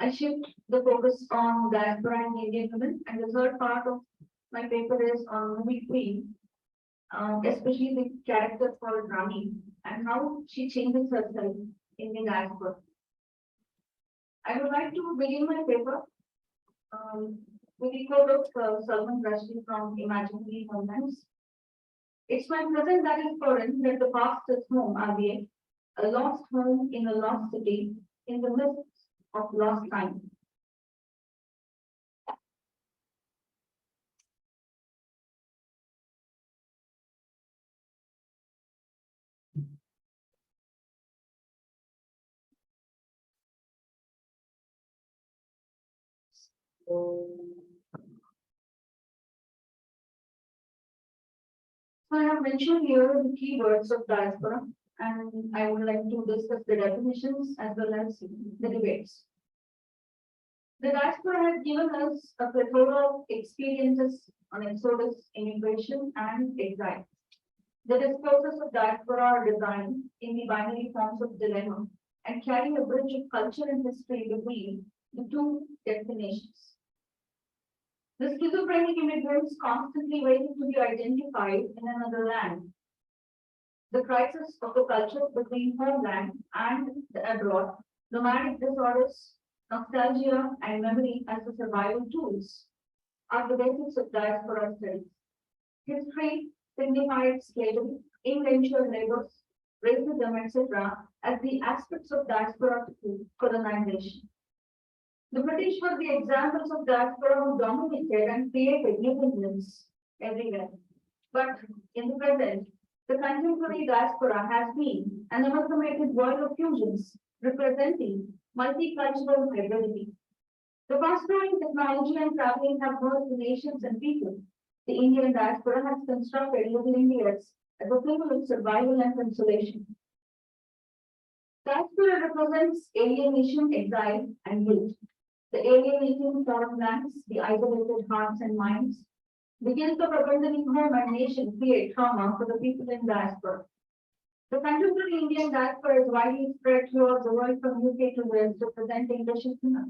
I shift the focus on diaspora and Indian women, and the third part of my paper is on movie Queen, especially the character called Rani and how she changes herself in the diaspora. I would like to begin my paper with the quote of Salman Rushdie from Imaginary Moments. It's my present that is foreign, that the past is home, RBA, a lost home in a lost city, in the midst of lost time. So I have mentioned here the keywords of diaspora, and I would like to discuss the definitions as well as the debates. The diaspora has given us a plethora of experiences on exodus, immigration, and exile. The discourses of diaspora are designed in the binary forms of dilemma and carry a bridge of culture and history between the 2 destinations. The schizophrenic immigrants constantly waiting to be identified in another land. The crisis of the culture between homeland and the abroad, nomadic disorders, nostalgia, and memory as the survival tools are the basics of diaspora studies. History signified slavery, indentured labors, racism, etc., as the aspects of diaspora colonization. The British were the examples of diaspora who dominated and created new movements everywhere. But in the present, the contemporary diaspora has been an amalgamated world of fusions representing multicultural hybridity. The fast-growing technology and traveling have merged the nations and people. The Indian diaspora has constructed little Indias as a symbol of survival and consolation. Diaspora represents alienation, exile, and guilt. The alienating foreign lands, the isolated hearts and minds, the guilt of abandoning home and nation create trauma for the people in diaspora. The contemporary Indian diaspora is widely spread throughout the world from UK to Wales, representing Rashidana,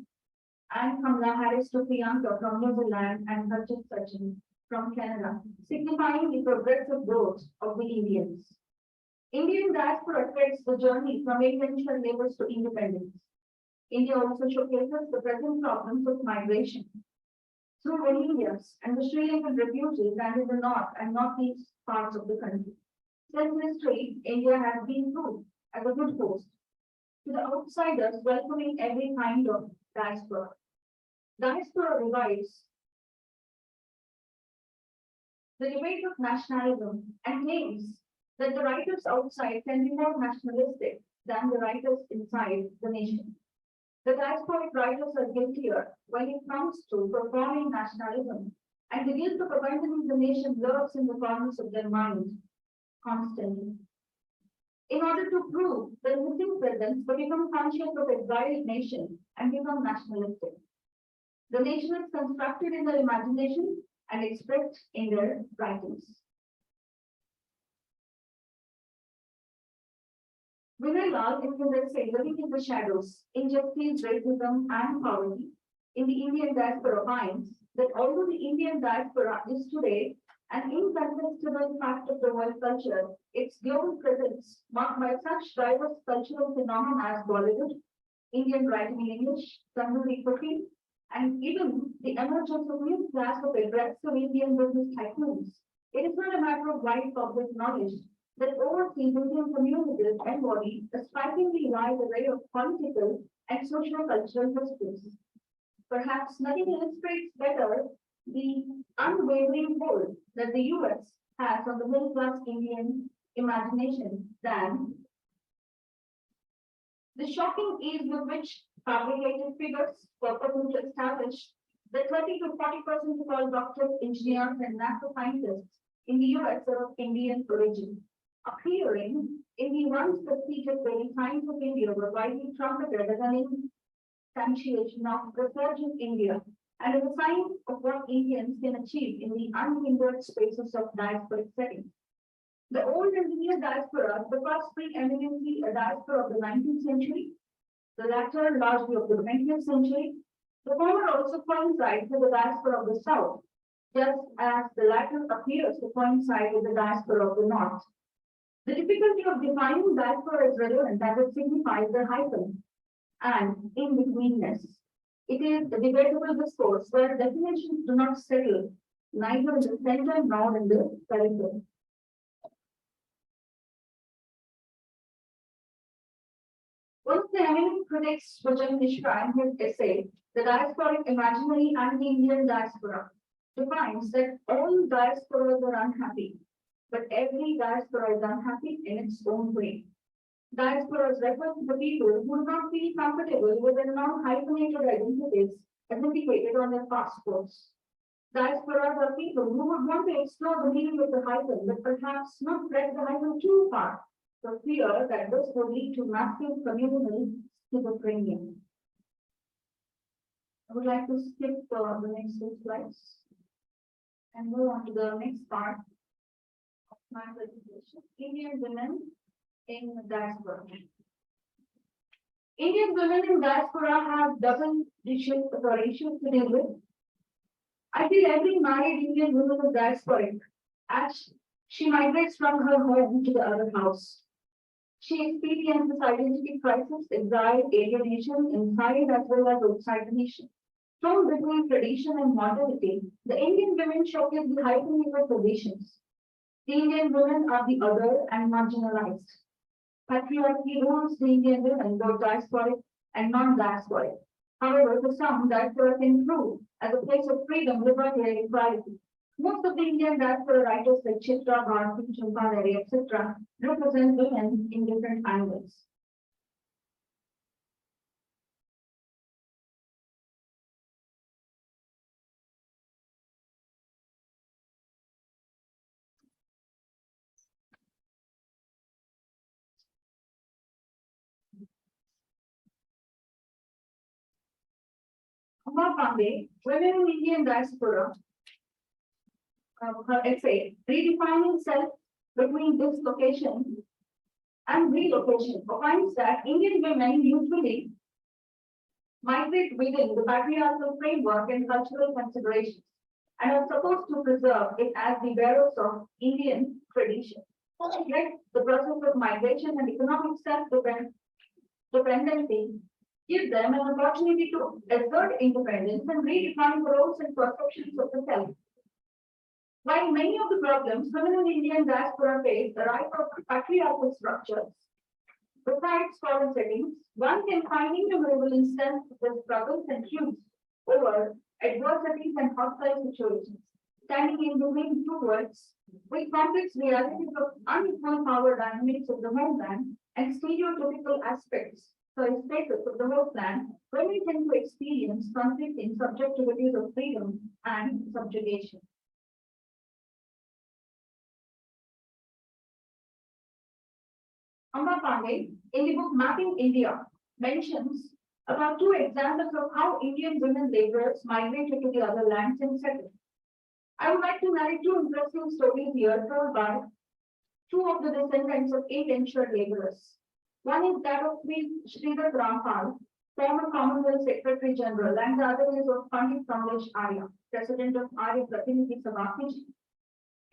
and Kamala Harris to Priyanka from New Zealand and Harjit Sachin from Canada, signifying the progressive growth of the Indians. Indian diaspora tracks the journey from indentured labors to independence. India also showcases the present problems of migration through Rohingyas and the Sri Lankan refugees and in the north and northeast parts of the country. Since history, India has been proved as a good host to the outsiders, welcoming every kind of diaspora. Diaspora revives the debate of nationalism and claims that the writers outside can be more nationalistic than the writers inside the nation. The diasporic writers are guiltier when it comes to performing nationalism, and the guilt of abandoning the nation lurks in the corners of their minds constantly. In order to prove their missing presence, they become conscious of exiled nation and become nationalistic. The nation is constructed in their imagination and expressed in their writings. Vinay Lal is living in the shadows, injustice, racism, and poverty in the Indian diaspora finds that although the Indian diaspora is today an incontestable fact of the world culture, its global presence, marked by such diverse cultural phenomena as Bollywood, Indian writing in English, Tamil cooking, and even the emergence of new class of aggressive Indian business tycoons. It is not a matter of wide public knowledge that overseas Indian communities embody a strikingly wide array of political and social-cultural histories. Perhaps nothing illustrates better the unwavering hold that the US has on the middle-class Indian imagination than the shocking ease with which fabricated figures purporting to establish that 30 to 40% of all doctors, engineers, and NASA scientists in the US are of Indian origin, appearing in the once prestigious daily Times of India were widely trumpeted as an instantiation of resurgent India and as a sign of what Indians can achieve in the unhindered spaces of diasporic settings. The old and the new diaspora, the first preeminently a diaspora of the 19th century, the latter largely of the 20th century, the former also coincides with the diaspora of the South, just as the latter appears to coincide with the diaspora of the North. The difficulty of defining diaspora is relevant as it signifies the hyphen and in-betweenness. It is a debatable discourse where definitions do not settle neither in the center nor in the periphery. One of the eminent critics, Rajan Mishra, in his essay, The Diasporic Imaginary and the Indian Diaspora, defines that all diasporas are unhappy, but every diaspora is unhappy in its own way. Diasporas refer to the people who do not feel comfortable with their non-hyphenated identities as indicated on their passports. Diasporas are people who would want to explore the meaning of the hyphen, but perhaps not press the hyphen too far, for fear that this would lead to massive communal schizophrenia. I would like to skip the next two slides and move on to the next part of my presentation. Indian women in diaspora. Indian women in diaspora have double issues to deal with. I feel every married Indian woman is diasporic as she migrates from her home to the other house. She experiences identity crisis, exile, alienation inside as well as outside the nation. Torn between tradition and modernity, the Indian women showcase the hyphenated positions. The Indian women are the other and marginalized. Patriarchy rules the Indian women, both diasporic and non-diasporic. However, for some, diaspora can prove as a place of freedom, liberty, and equality. Most of the Indian diaspora writers like Chitra, Bharati, Champalari, etc. represent women in different angles. Amma Pandey, Women in Indian Diaspora, her essay, Redefining Self Between Dislocation and Relocation, finds that Indian women usually migrate within the patriarchal framework and cultural considerations and are supposed to preserve it as the bearers of Indian tradition. Yet, the process of migration and economic self-dependency give them an opportunity to assert independence and redefine the roles and perceptions of the self. While many of the problems women in Indian diaspora face arise from patriarchal structures, besides foreign settings, one can find innumerable instances of struggles and feuds over adversities and hostile situations, standing in between two worlds, with complex realities of unequal power dynamics of the homeland and stereotypical aspects. So, in spaces of the homeland, women tend to experience conflicting subjectivities of freedom and subjugation. Amma Pandey, in the book Mapping India, mentions about two examples of how Indian women laborers migrated to the other lands and settled. I would like to narrate two interesting stories here told by two of the descendants of 8 indentured laborers. One is that of Sridhar Rampal, former Commonwealth Secretary General, and the other is of Pandit Kamlesh Arya, President of Arya Pratinidhi Sabha, Fiji.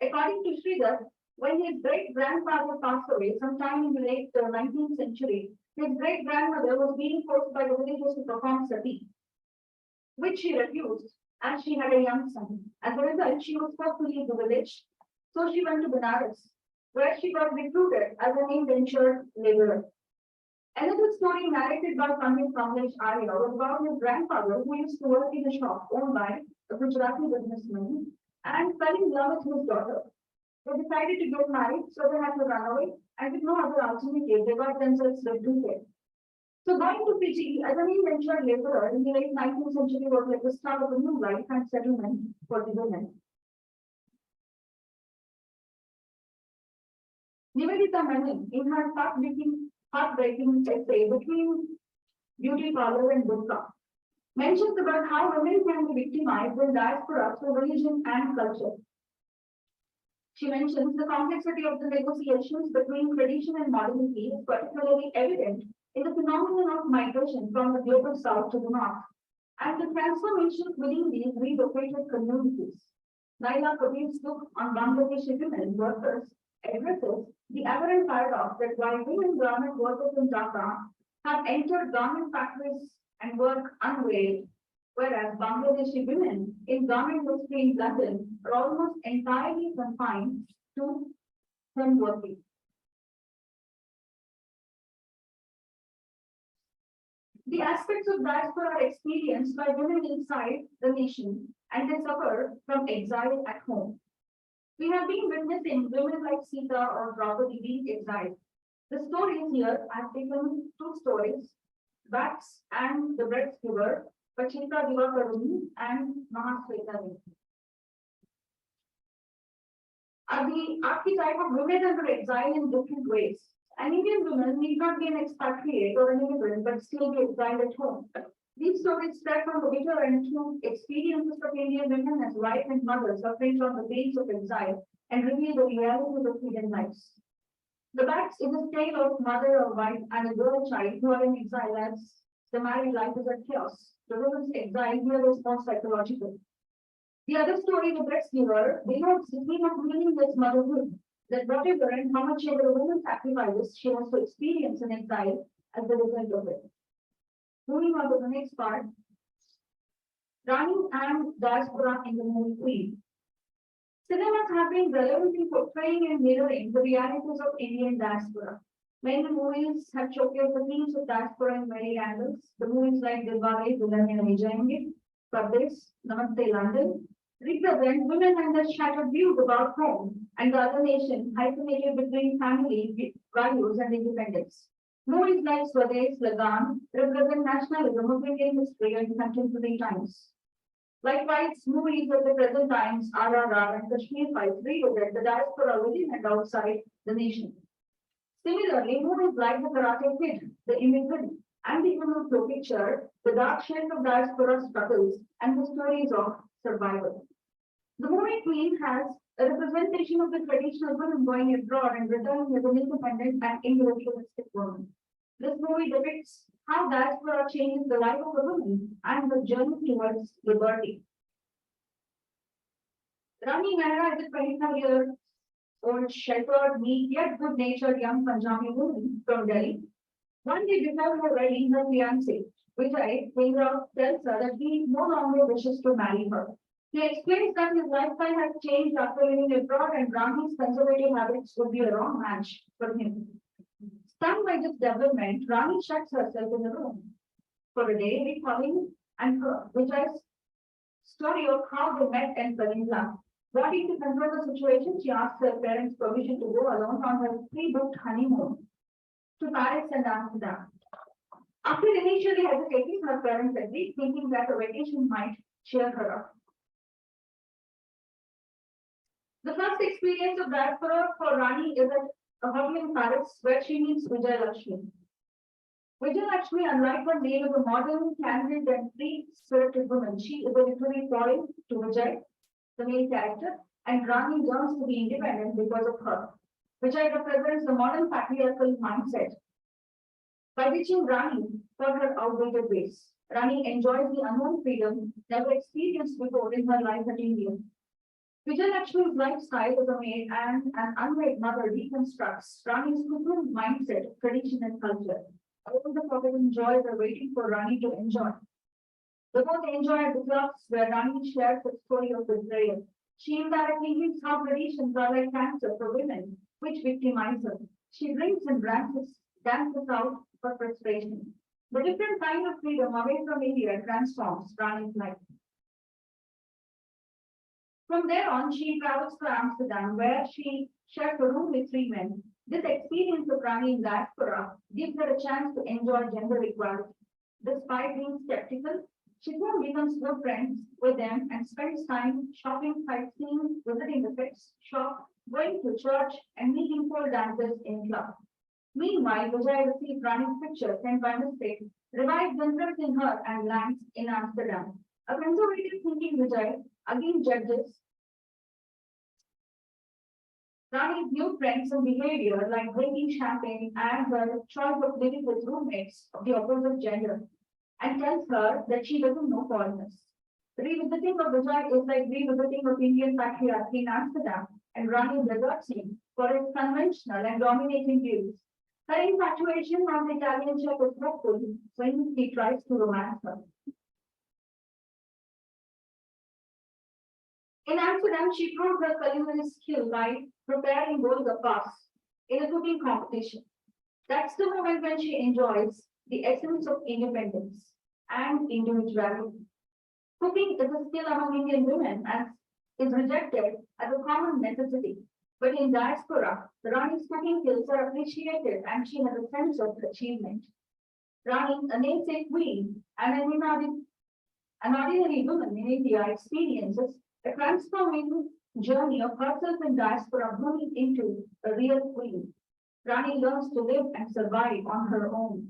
According to Sridhar, when his great-grandfather passed away sometime in the late 19th century, his great-grandmother was being forced by the villagers to perform sati, which she refused, as she had a young son. As a result, she was forced to leave the village, so she went to Benares, where she got recruited as an indentured laborer. Another story narrated by Pandit Kamlesh Arya was about his grandfather, who used to work in a shop owned by a Gujarati businessman and fell in love with his daughter. They decided to get married, so they had to run away, and with no other alternative, they got themselves recruited. So going to Fiji as an indentured laborer in the late 19th century was like the start of a new life and settlement for the women. Nivedita Menon, in her heartbreaking essay between beauty parlor and burqa, mentions about how women can be victimized in diaspora through religion and culture. She mentions the complexity of the negotiations between tradition and modernity is particularly evident in the phenomenon of migration from the global south to the north and the transformation within these relocated communities. Naila Kabir's book on Bangladeshi women workers addresses the aberrant paradox that while women garment workers in Dhaka have entered garment factories and work unveiled, whereas Bangladeshi women in garment industry in London are almost entirely confined to home working. The aspects of diaspora are experienced by women inside the nation, and they suffer from exile at home. We have been witnessing women like Sita or Draupadi being exiled. The stories here, I've taken two stories, Bats and the Bread's Giver, Pachita Divakaruni and Mahasweta. Are the archetype of women under exile in different ways. An Indian woman need not be an expatriate or an immigrant, but still be exiled at home. These stories spread from the bitter and true experiences of Indian women as wives and mothers suffering from the pains of exile and reveal the realities of hidden lives. The Bats is a tale of mother, a wife, and a girl child who are in exile as the married life is at chaos. The woman's exile here is more psychological. The other story, the Bread's Giver, denotes the theme of meaningless motherhood, that whatever and how much ever a woman sacrifices, she has to experience in exile as the result of it. Moving on to the next part, Rani and diaspora in the movie Queen. Cinemas have been relevant in portraying and mirroring the realities of Indian diaspora. Many movies have showcased the themes of diaspora in many angles. The movies like Dilwale Dulhaniya Le Jayenge, Pardesh, Namaste London represent women and their shattered views about home and the other nation, hyphenated between family values and independence. Movies like Swadesh, Lagan represent nationalism of Indian history and contemporary times. Likewise, movies of the present times, RRR and Kashmir Files, represent the diaspora within and outside the nation. Similarly, movies like The Karate Kid, The Immigrant, and the Human Flow picture the dark shades of diaspora struggles and the stories of survival. The movie Queen has a representation of the traditional woman going abroad and returning as an independent and individualistic woman. This movie depicts how diaspora changes the life of a woman and the journey towards liberty. Rani Mehra is a 25-year-old sheltered, neat, yet good-natured young Punjabi woman from Delhi. One day before her wedding, her fiancé, Vijay, tells her that he no longer wishes to marry her. He explains that his lifestyle has changed after living abroad and Rani's conservative habits would be a wrong match for him. Stunned by this development, Rani shuts herself in a room for a day, recalling Vijay's story of how they met and fell in love. Wanting to control the situation, she asks her parents' permission to go alone on her pre-booked honeymoon to Paris and Amsterdam. After initially hesitating, her parents agreed, thinking that a vacation might cheer her up. The first experience of diaspora for Rani is at a hotel in Paris where she meets Vijay Lakshmi. Vijay Lakshmi, unlike her name, is a modern, candid, and free-spirited woman. She is a literary foil to Vijay, the main character, and Rani learns to be independent because of her, which represents the modern patriarchal mindset. By ditching Rani for her outdated ways, Rani enjoys the unknown freedom never experienced before in her life at India. Vijayalakshmi's lifestyle as a maid and an unwed mother reconstructs Rani's cocoon mindset, tradition, and culture. All the forbidden joys are waiting for Rani to enjoy. The both enjoy at the clubs where Rani shares the story of betrayal. She indirectly hints how traditions are like cancer for women, which victimize her. She drinks and dances out for frustration. The different kind of freedom away from India transforms Rani's life. From there on, she travels to Amsterdam, where she shares a room with 3 men. This experience of Rani in diaspora gives her a chance to enjoy gender equality. Despite being skeptical, she soon becomes good friends with them and spends time shopping, sightseeing, visiting the pet shop, going to church, and meeting pole dancers in clubs. Meanwhile, Vijay receives Rani's picture sent by mistake, revives interest in her and lands in Amsterdam. A conservative thinking Vijay again judges Rani's new friends and behavior like drinking champagne and her choice of living with roommates of the opposite gender, and tells her that she doesn't know foreigners. Revisiting of Vijay is like revisiting of Indian patriarchy in Amsterdam, and Rani deserts him for his conventional and dominating views. Her infatuation on the Italian chef is hopeful when he tries to romance her. In Amsterdam, she proved her culinary skill by preparing golgappas in a cooking competition. That's the moment when she enjoys the essence of independence and individuality. Cooking is a skill among Indian women and is rejected as a common necessity. But in diaspora, Rani's cooking skills are appreciated and she has a sense of achievement. Rani, a namesake queen and an ordinary woman in India, experiences a transforming journey of herself in diaspora, blooming into a real queen. Rani learns to live and survive on her own.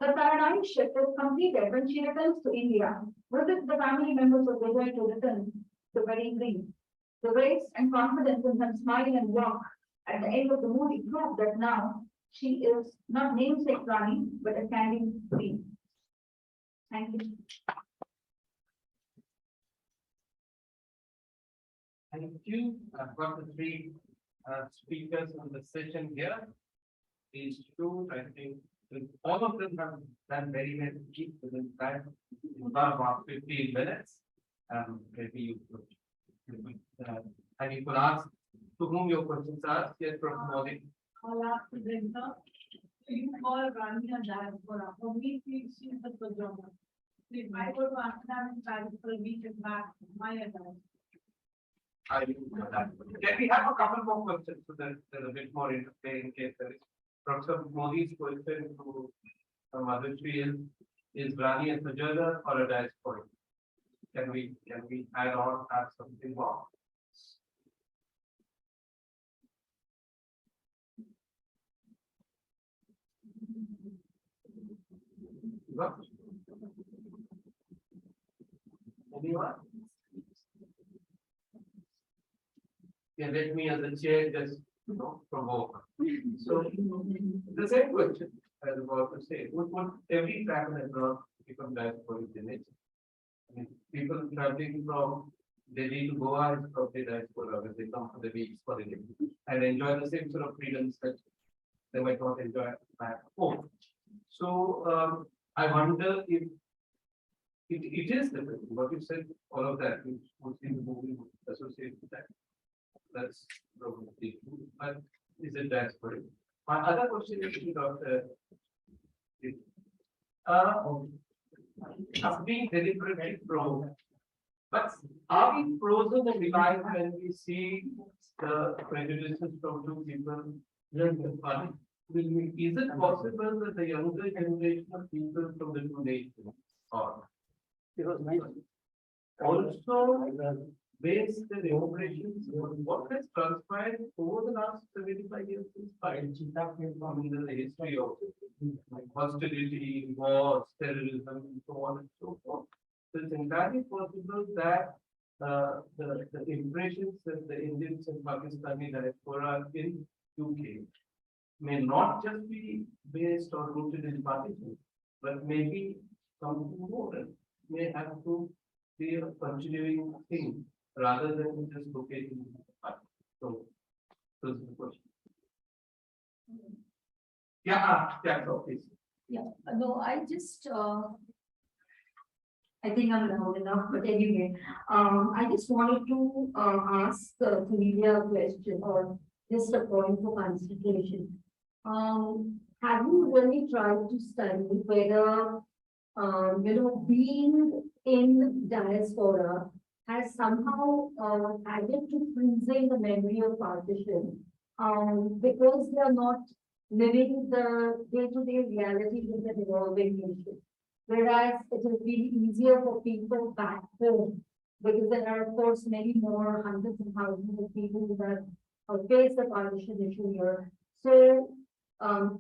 Her paradigm shift is completed when she returns to India, visits the family members of Vijay to return to very green. The grace and confidence in her smile and walk at the end of the movie prove that now she is not namesake Rani, but a candy queen. Thank you. Thank you. I've got the 3 speakers on the session here. These 2, I think, all of them have done very well to keep within time, about 15 minutes. Maybe you could, and you could ask to whom your questions are. Yes, Professor Modi. I'll ask the Brenda. You call Rani a diaspora. For me, she's the sojourner. If I go to Amsterdam and try for a week and back, my diaspora. I do that. Can we have a couple more questions so that there's a bit more interplay in case there is. Professor Modi's question to Mother Tree is Rani a sojourner or a diaspora? Can we add something more? What? Anyone? Yeah, let me as a chair just provoke. So the same question as about to say, would every traveler abroad become diasporic in nature? I mean, people traveling from Delhi to Goa is probably diaspora when they come for the weeks for the day and enjoy the same sort of freedoms that they might not enjoy back home. So I wonder if it is different. What you said, all of that, which would seem to move associated with that. That's probably true. But is it diasporic? My other question is to Dr. Being deliberately frozen. But are we frozen in life when we see the prejudices from 2 people? Is it possible that the younger generation of people from the 2 nations are also based their operations on what has transpired over the last 75 years since the history of hostility, wars, terrorism, and so on and so forth? So it's entirely possible that the impressions that the Indians and Pakistani diaspora in UK may not just be based or rooted in partition, but maybe something more and may have to be a continuing thing rather than just locating. So, this is the question. Yeah, so please. Yeah, no, I just, I think I'm loud enough, but anyway, I just wanted to ask Celia a question or just a point for consideration. Have you really tried to study whether, being in diaspora has somehow added to freezing the memory of partition? Because they are not living the day-to-day reality with the evolving nation. Whereas it will be easier for people back home, because there are, of course, many more hundreds and thousands of people that face the partition issue here. So,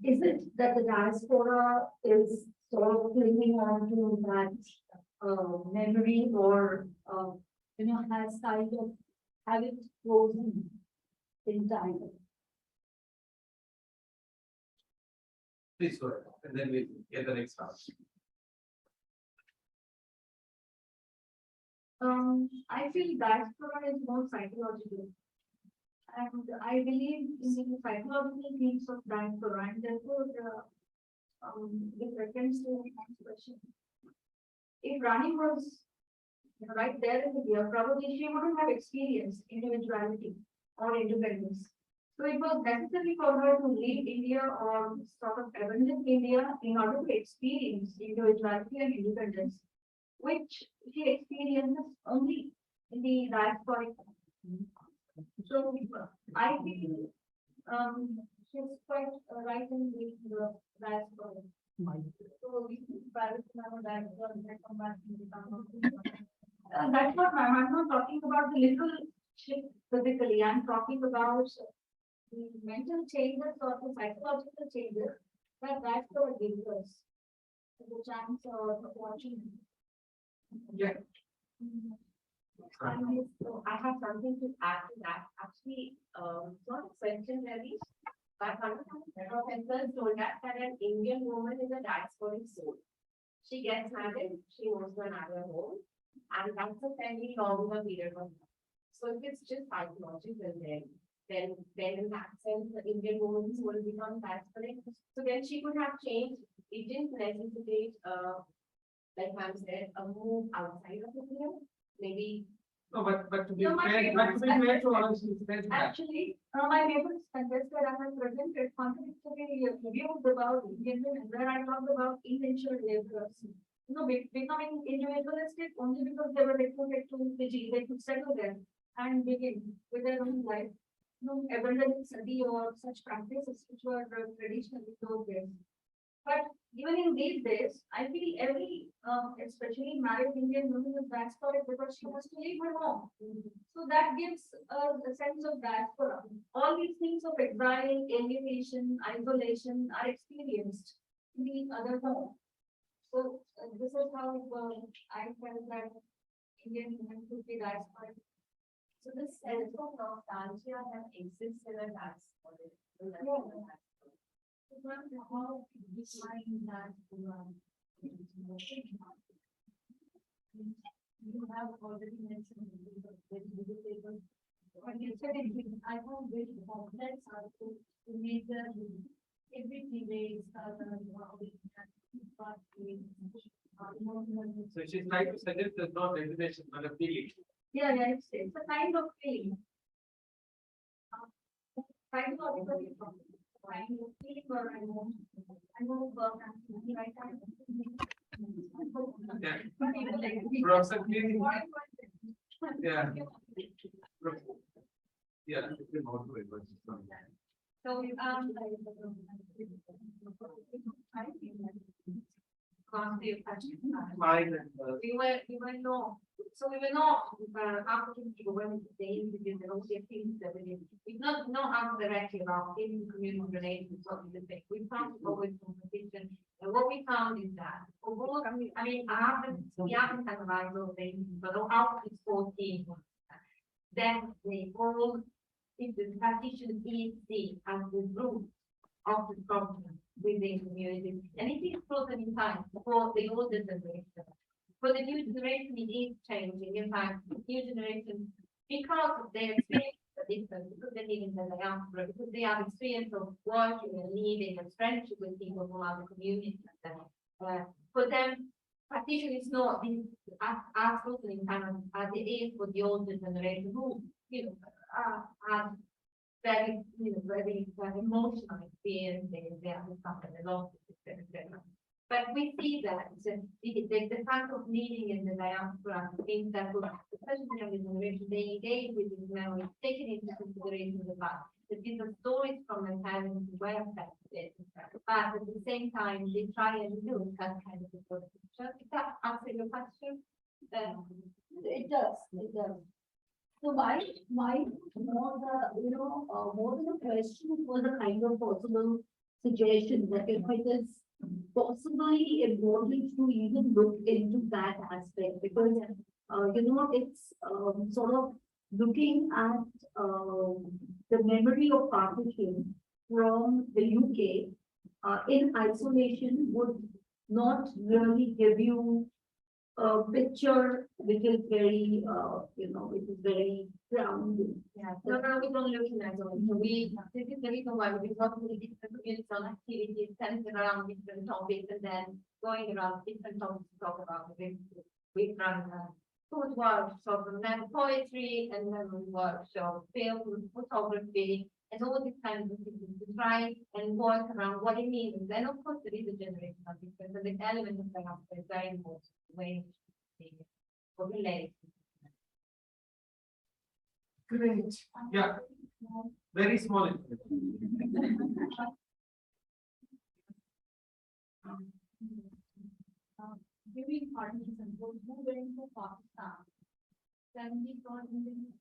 is it that the diaspora is sort of clinging on to that memory, or has kind of have it frozen in time? Please go ahead, and then we get the next round. I feel diaspora is more psychological. And I believe in the psychological themes of diaspora, and therefore, with reference to the next question, if Rani was right there in India, probably she wouldn't have experienced individuality or independence. So it was necessary for her to leave India or sort of abandon India in order to experience individuality and independence, which she experiences only in the diasporic. So I feel she's quite right in the diaspora. So we Paris diaspora and come back to the that's what I'm not talking about the literal shift physically. I'm talking about the mental changes or the psychological changes that diaspora gives us. The chance of watching. Yeah. I have something to add to that. Actually, not a question really, but one of my professors told us that an Indian woman is a diasporic soul. She gets married, she moves to another home, and that's a fairly longer period of time. So if it's just psychological, then in that sense, the Indian woman will become diasporic. So then she could have changed. It didn't necessitate, like ma'am said, a move outside of India. Maybe. No, but to be No, fair, to us, actually, my papers suggested I have presented contradictory reviews about Indian women, where I talked about indentured laborers. Becoming individualistic only because they were recruited to Fiji, they could settle there and begin with their own life. Abandoning study or such practices which were traditionally those days. But even in these days, I feel every, especially married Indian woman is diasporic because she has to leave her home. So that gives a sense of diaspora. All these things of exile, alienation, isolation are experienced in the other home. So this is how I felt that Indian women could be diasporic. So this sense of nostalgia that exists in a diaspora. How define that? You have already mentioned but you said I have very complex articles to measure everything ways. So she's trying to suggest there's no definition, but a feeling. Yeah, it's a kind of feeling. Psychologically, kind of feeling or I won't work on right time. Yeah. Approximately. Yeah. Yeah. So, we were no. So we will know how to go when they begin the OCF things that we not know how directly about in community relations what we think. We found always conversation And what we found is that, overall, we haven't analyzed all the things, but out of these 14, then they all, if the practitioner is seen as the root of the problem within the community, and it is frozen in time for the older generation. For the new generation, it is changing. In fact, the new generation, because of their experience, different, because they live in the diaspora, because they have experience of working and living and friendship with people from other communities. For them, practitioner is not as frozen in time as it is for the older generation who, are very, very emotional experience. They have suffered a lot, etc. But we see that the fact of living in the diaspora means that, especially the younger generation, they engage with these memories, taking into consideration the fact that these are stories from their parents who were affected, but at the same time, they try and do that kind of support. Does that answer your question? It does. So my more than a question, it was a kind of possible suggestion that if it is possibly important to even look into that aspect, because it's sort of looking at the memory of partition from the UK in isolation would not really give you a picture which is very it is very grounded. Yeah, so now we don't look at it. So this is the reason why we talk with different communities on activities centered around different topics, and then going around different topics to talk about it. We run food workshops, and then poetry, and then workshop, film, photography, and all these kinds of things to try and work around what it means. And then, of course, there is a generational difference, and the element of that is very important way to relate. Great. Yeah. Very small. During partition, those who went to Pakistan, 70,000.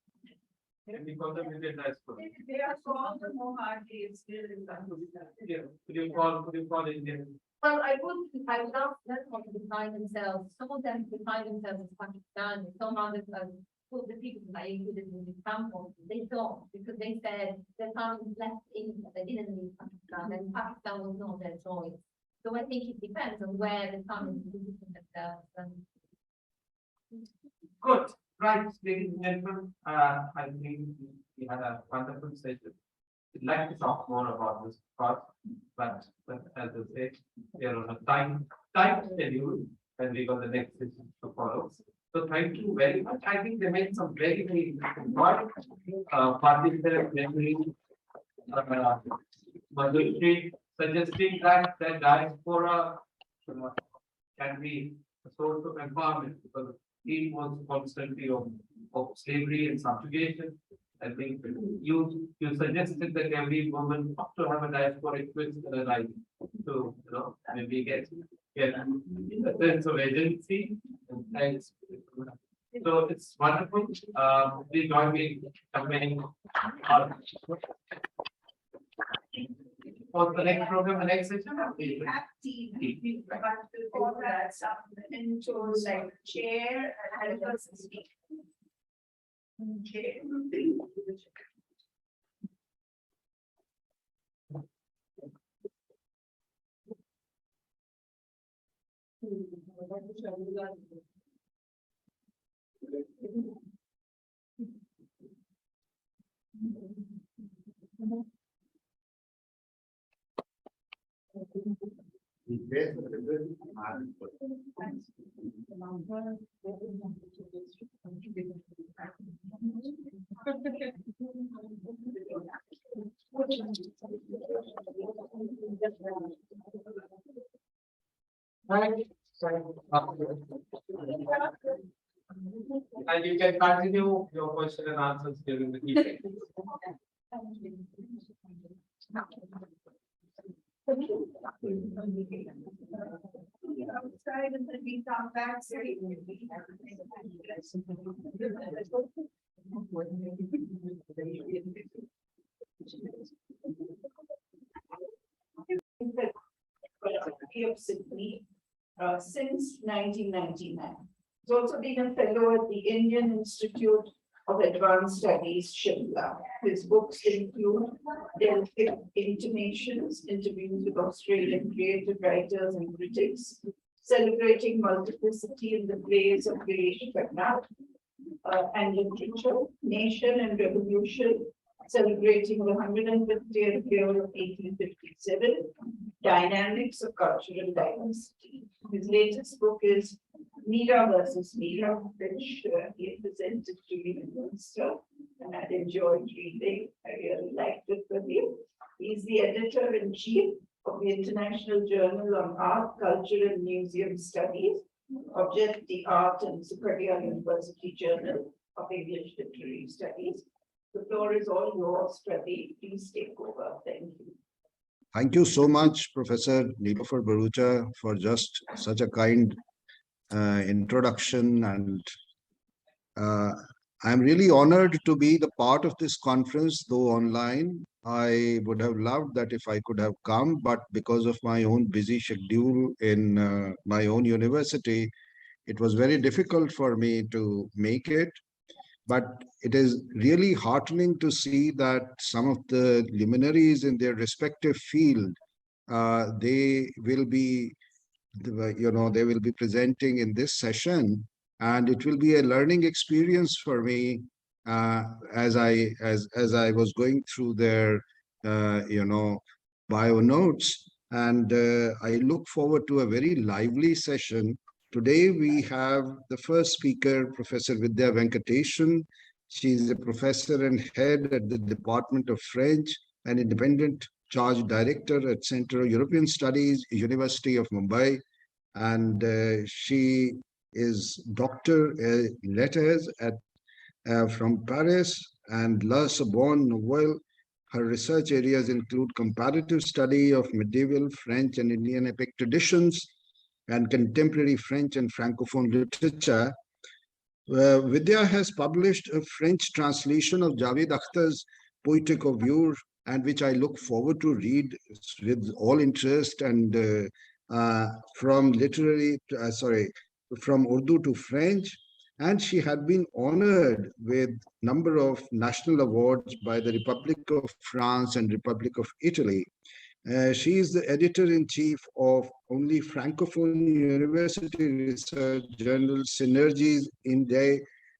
And we call them India Diaspora. They are called the Mohammadis still in Pakistan. Yeah. Could you call Indian? Well, I would ask them how to define themselves. Some of them define themselves as Pakistani, some others as the people that I included in the example, they don't, because they said their families left India, they didn't leave Pakistan, and Pakistan was not their choice. So I think it depends on where the families position themselves. Good. Right, ladies and gentlemen, I think we had a wonderful session. I'd like to talk more about this part, but as I said, we are on a time schedule, and we got the next session to follow. So thank you very much. I think they made some very interesting points. Participants, memory, Madhuri suggesting that the diaspora can be a source of empowerment, because it was constantly of slavery and subjugation. I think you suggested that every woman ought to have a diaspora twist in her life to maybe get a sense of agency. And thanks. So it's wonderful. Please join me in for the next program, the next session. We have tea, but before that, something to like chair and help us speak. Chair. And you can continue your question and answers during the evening. Outside and then we come back. since 1999. He's also been a fellow at the Indian Institute of Advanced Studies, Shimla. His books include Delphic Intimations, interviews with Australian creative writers and critics, Celebrating Multiplicity in the Plays of Girish Karnad, and Literature, Nation and Revolution, celebrating the 150th year of 1857, Dynamics of Cultural Diversity. His latest book is Mira versus Mira, which he presented to me in Münster, and I enjoyed reading. I really liked it with him. He's the editor-in-chief of the International Journal on Art, Culture and Museum Studies, Object the Art and Sukadia University Journal of English Literary Studies. The floor is all yours, Pradeep. Please take over. Thank you. Thank you so much, Professor Nilofer Bharucha, for just such a kind introduction. And I'm really honored to be the part of this conference, though online. I would have loved that if I could have come, but because of my own busy schedule in my own university, it was very difficult for me to make it. But it is really heartening to see that some of the luminaries in their respective field, they will be presenting in this session, and it will be a learning experience for me as I was going through their bio notes, and I look forward to a very lively session. Today we have the first speaker, Professor Vidya Venkatesan. She is a professor and head at the Department of French and independent charge director at Center of European Studies, University of Mumbai. And she is Doctor Letters from Paris and La Sorbonne Nouvelle. Her research areas include comparative study of medieval French and Indian epic traditions and contemporary French and Francophone literature. Vidya has published a French translation of Javed Akhtar's Poetic of Yur, and which I look forward to read with all interest, and from Urdu to French. And she had been honored with number of national awards by the Republic of France and Republic of Italy. She is the editor-in-chief of only Francophone University Research Journal Synergies India,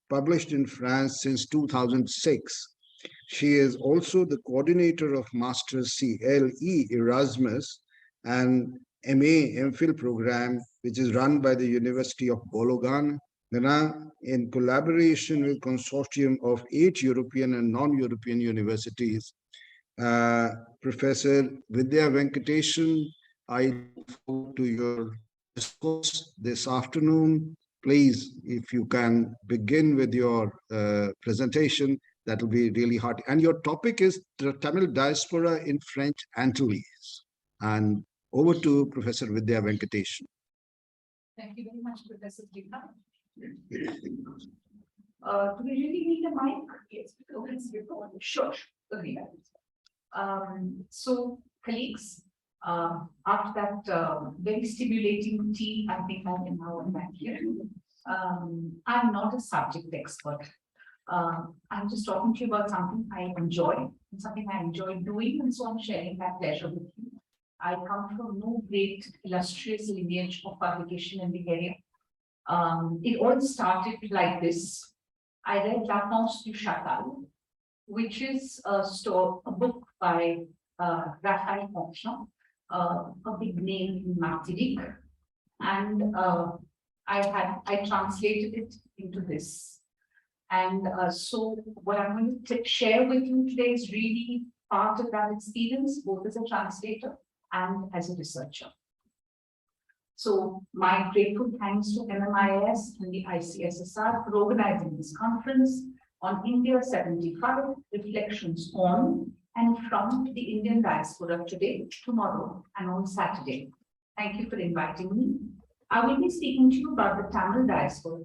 published in France since 2006. She is also the coordinator of Master CLE Erasmus and MA/MPhil program, which is run by the University of Bologna in collaboration with consortium of 8 European and non-European universities. Professor Vidya Venkatesan, I look forward to your discourse this afternoon. Please, if you can begin with your presentation, that will be really hard. And your topic is the Tamil diaspora in French Antilles. And over to Professor Vidya Venkatesan. Thank you very much, Professor Dika. Do we really need a mic? Yes, sure. Okay. So, colleagues, after that very stimulating tea, I think I can now come back here. I'm not a subject expert. I'm just talking to you about something I enjoy, something I enjoy doing, and so I'm sharing that pleasure with you. I come from no great illustrious lineage of publication in the area. It all started like this. I read La Danse du Chacal, which is a book by Raphael Conchon, a big name in Martinique, and I translated it into this. And so what I'm going to share with you today is really part of that experience, both as a translator and as a researcher. So my grateful thanks to MMIAS and the ICSSR for organizing this conference on India 75, Reflections on and from the Indian Diaspora today, tomorrow, and on Saturday. Thank you for inviting me. I will be speaking to you about the Tamil diaspora.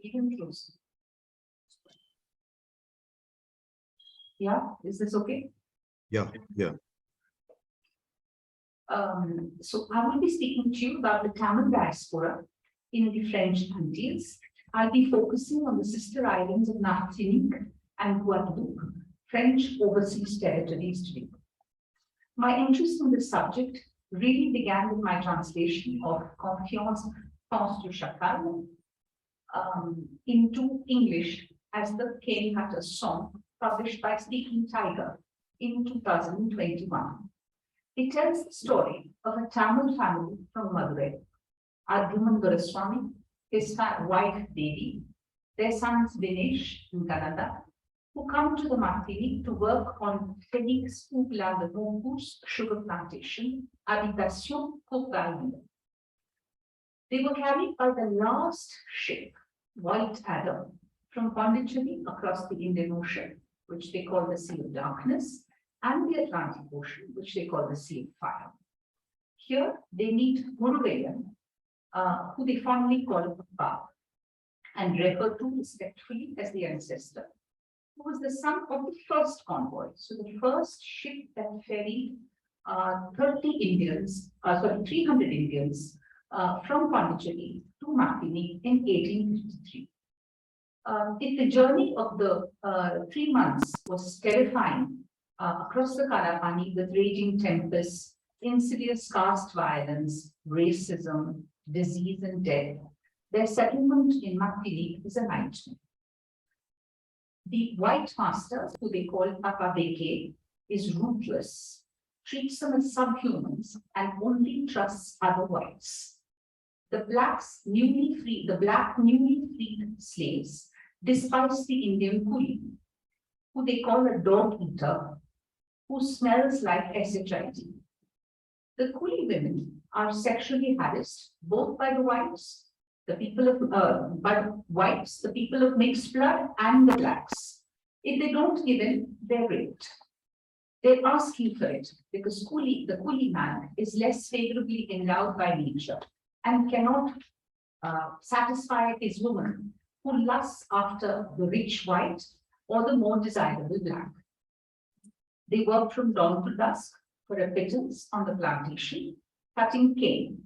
Even closer. Yeah, is this okay? Yeah. So I will be speaking to you about the Tamil diaspora in the French Antilles. I'll be focusing on the sister islands of Martinique and Guadeloupe, French overseas territories today. My interest in this subject really began with my translation of Confiance Pense du Chacal into English as the Cane Cutter song published by Speaking Tiger in 2021. It tells the story of a Tamil family from Madurai, Arjuman Guruswamy, his wife Devi, their sons Dinesh and Kanada, who come to the Martinique to work on Felix Ougla de Boncour's sugar plantation, Habitation Courtaille. They were carried by the last ship, White Adder, from Pondicherry across the Indian Ocean, which they call the Sea of Darkness, and the Atlantic Ocean, which they call the Sea of Fire. Here they meet Murugayan, who they fondly call Papa, and refer to respectfully as the ancestor, who was the son of the first convoy. So the first ship that ferried 300 Indians from Pondicherry to Martinique in 1853. If the journey of the 3 months was terrifying across the Kalapani with raging tempests, insidious caste violence, racism, disease and death, their settlement in Martinique is a nightmare. The white master, who they call Papa Beke, is ruthless, treats them as subhumans, and only trusts other whites. The black newly freed slaves despise the Indian coolie, who they call a dog eater, who smells like SHIT. The coolie women are sexually harassed both by the whites, the people of mixed blood, and the blacks. If they don't give in, they're raped. They're asking for it because the coolie man is less favorably endowed by nature and cannot satisfy his woman, who lusts after the rich white or the more desirable black. They work from dawn to dusk for a pittance on the plantation, cutting cane.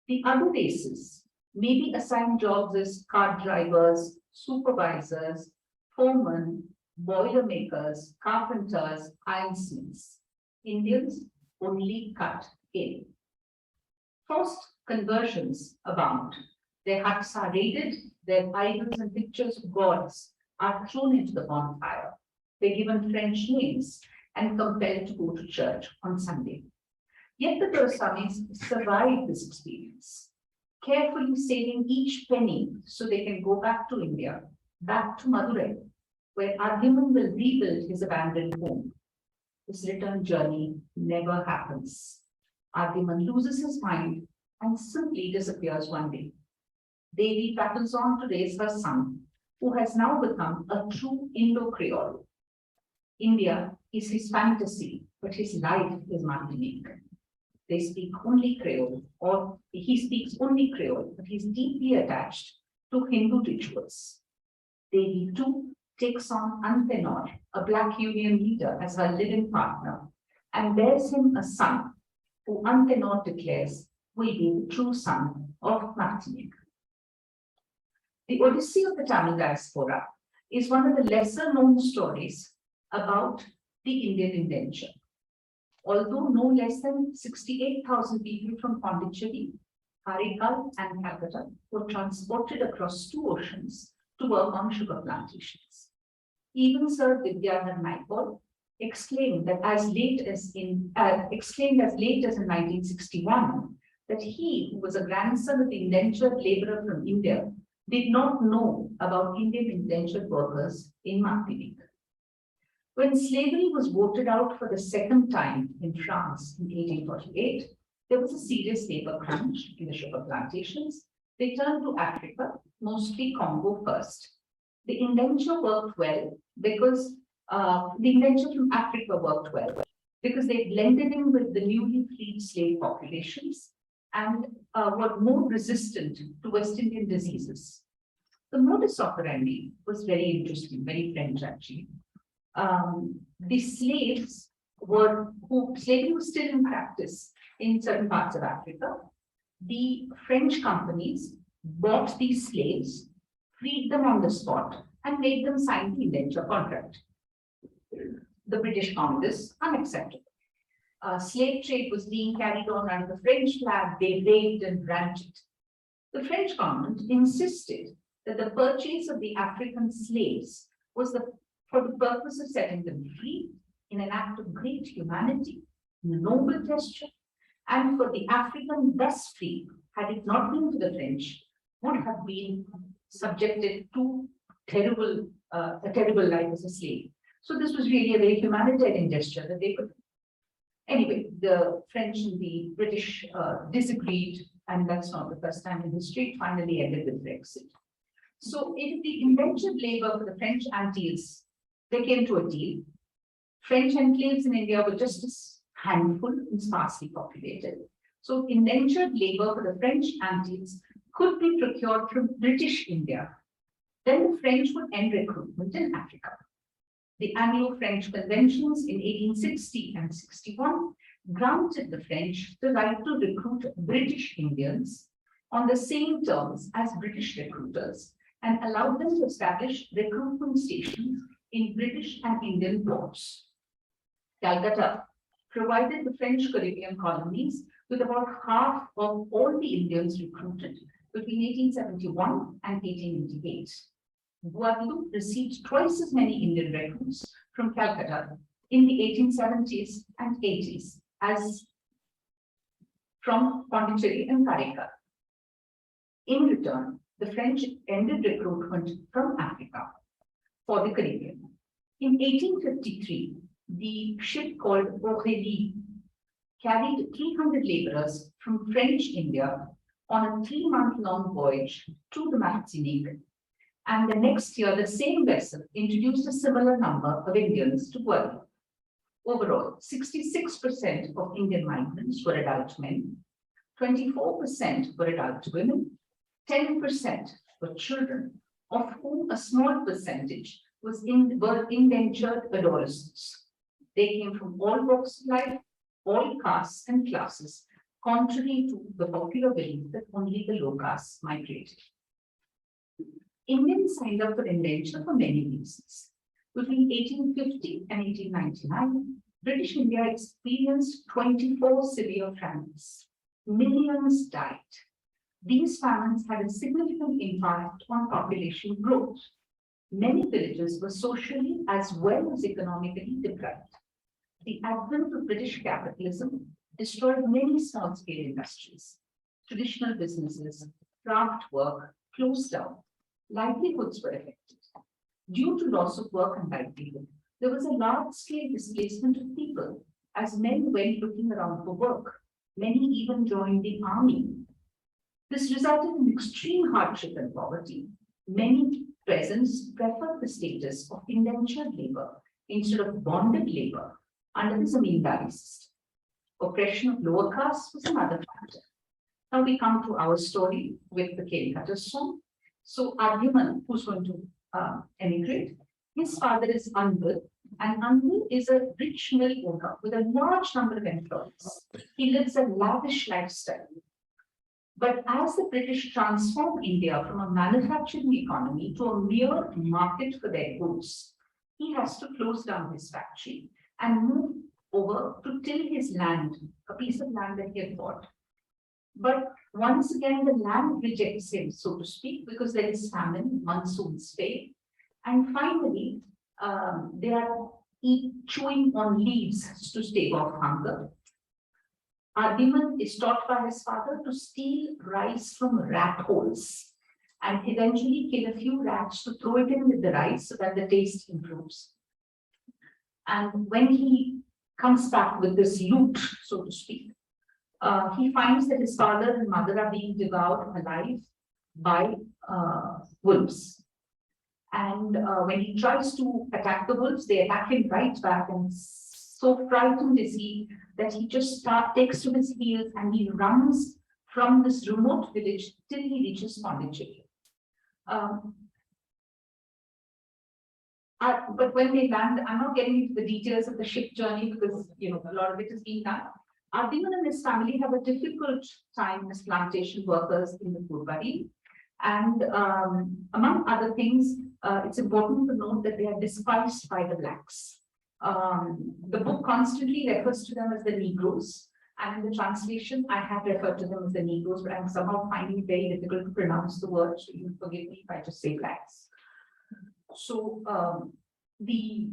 The other races may be assigned jobs as cart drivers, supervisors, foremen, boiler makers, carpenters, ironsmiths. Indians only cut cane. Forced conversions abound. Their huts are raided, their idols and pictures of gods are thrown into the bonfire. They're given French names and compelled to go to church on Sunday. Yet the Guruswamis survive this experience, carefully saving each penny so they can go back to India, back to Madurai, where Arjuman will rebuild his abandoned home. This return journey never happens. Arjuman loses his mind and simply disappears one day. Devi battles on to raise her son, who has now become a true Indo-Creole. India is his fantasy, but his life is Martinique. They speak only Creole, or he speaks only Creole, but he's deeply attached to Hindu rituals. Devi too takes on Antenor, a Black Union leader, as her living partner, and bears him a son, who Antenor declares will be the true son of Martinique. The Odyssey of the Tamil diaspora is one of the lesser known stories about the Indian indenture. Although no less than 68,000 people from Pondicherry, Karaikal, and Calcutta were transported across 2 oceans to work on sugar plantations. Even Sir Vidyadhar Naipaul exclaimed that as late as in 1961 that he, who was a grandson of the indentured laborer from India, did not know about Indian indentured workers in Martinique. When slavery was voted out for the second time in France in 1848, there was a serious labor crunch in the sugar plantations. They turned to Africa, mostly Congo first. The indenture worked well because the indenture from Africa worked well because they blended in with the newly freed slave populations and were more resistant to West Indian diseases. The modus operandi was very interesting, very French actually. The slaves slavery was still in practice in certain parts of Africa. The French companies bought these slaves, freed them on the spot, and made them sign the indenture contract. The British found this unacceptable. Slave trade was being carried on under the French flag. They raped and ranted. The French government insisted that the purchase of the African slaves was for the purpose of setting them free in an act of great humanity, noble gesture, and for the African thus free, had it not been for the French, would have been subjected to a terrible life as a slave. So this was really a very humanitarian gesture that they could. Anyway, the French and the British disagreed, and that's not the first time in history. It finally ended with Brexit. So if the indentured labor for the French Antilles, they came to a deal. French enclaves in India were just a handful and sparsely populated. So indentured labor for the French Antilles could be procured from British India. Then the French would end recruitment in Africa. The Anglo-French conventions in 1860 and 61 granted the French the right to recruit British Indians on the same terms as British recruiters and allowed them to establish recruitment stations in British and Indian ports. Calcutta provided the French Caribbean colonies with about half of all the Indians recruited between 1871 and 1888. Guadeloupe received twice as many Indian recruits from Calcutta in the 1870s and 80s as from Pondicherry and Carica. In return, the French ended recruitment from Africa for the Caribbean. In 1853, the ship called Aurélie carried 300 laborers from French India on a 3-month-long voyage to the Martinique. And the next year, the same vessel introduced a similar number of Indians to Guadeloupe. Overall, 66% of Indian migrants were adult men, 24% were adult women, 10% were children, of whom a small percentage were indentured adolescents. They came from all walks of life, all castes and classes, contrary to the popular belief that only the low castes migrated. Indians signed up for indenture for many reasons. Between 1850 and 1899, British India experienced 24 severe famines. Millions died. These famines had a significant impact on population growth. Many villages were socially as well as economically deprived. The advent of British capitalism destroyed many small-scale industries. Traditional businesses, craft work closed down. Livelihoods were affected. Due to loss of work and livelihood, there was a large-scale displacement of people as men went looking around for work. Many even joined the army. This resulted in extreme hardship and poverty. Many peasants preferred the status of indentured labor instead of bonded labor under the zamindari system. Oppression of lower castes was another factor. Now we come to our story with the cane cutter's son. So Arjun, who's going to emigrate, his father is Anbal, and Anbal is a rich mill owner with a large number of employees. He lives a lavish lifestyle. But as the British transformed India from a manufacturing economy to a mere market for their goods, he has to close down his factory and move over to till his land, a piece of land that he had bought. But once again, the land rejects him, so to speak, because there is famine, monsoons fail. And finally, they are chewing on leaves to stave off hunger. Ardiman is taught by his father to steal rice from rat holes and eventually kill a few rats to throw it in with the rice so that the taste improves. And when he comes back with this loot, so to speak, he finds that his father and mother are being devoured alive by wolves. And when he tries to attack the wolves, they attack him right back, and so frightened is he that he just takes to his heels and he runs from this remote village till he reaches Pondicherry. But when they land, I'm not getting into the details of the ship journey because a lot of it is being done. Ardiman and his family have a difficult time as plantation workers in the Purvari. And among other things, it's important to note that they are despised by the blacks. The book constantly refers to them as the Negroes. And in the translation, I have referred to them as the Negroes, but I'm somehow finding it very difficult to pronounce the word. So you forgive me if I just say blacks. So the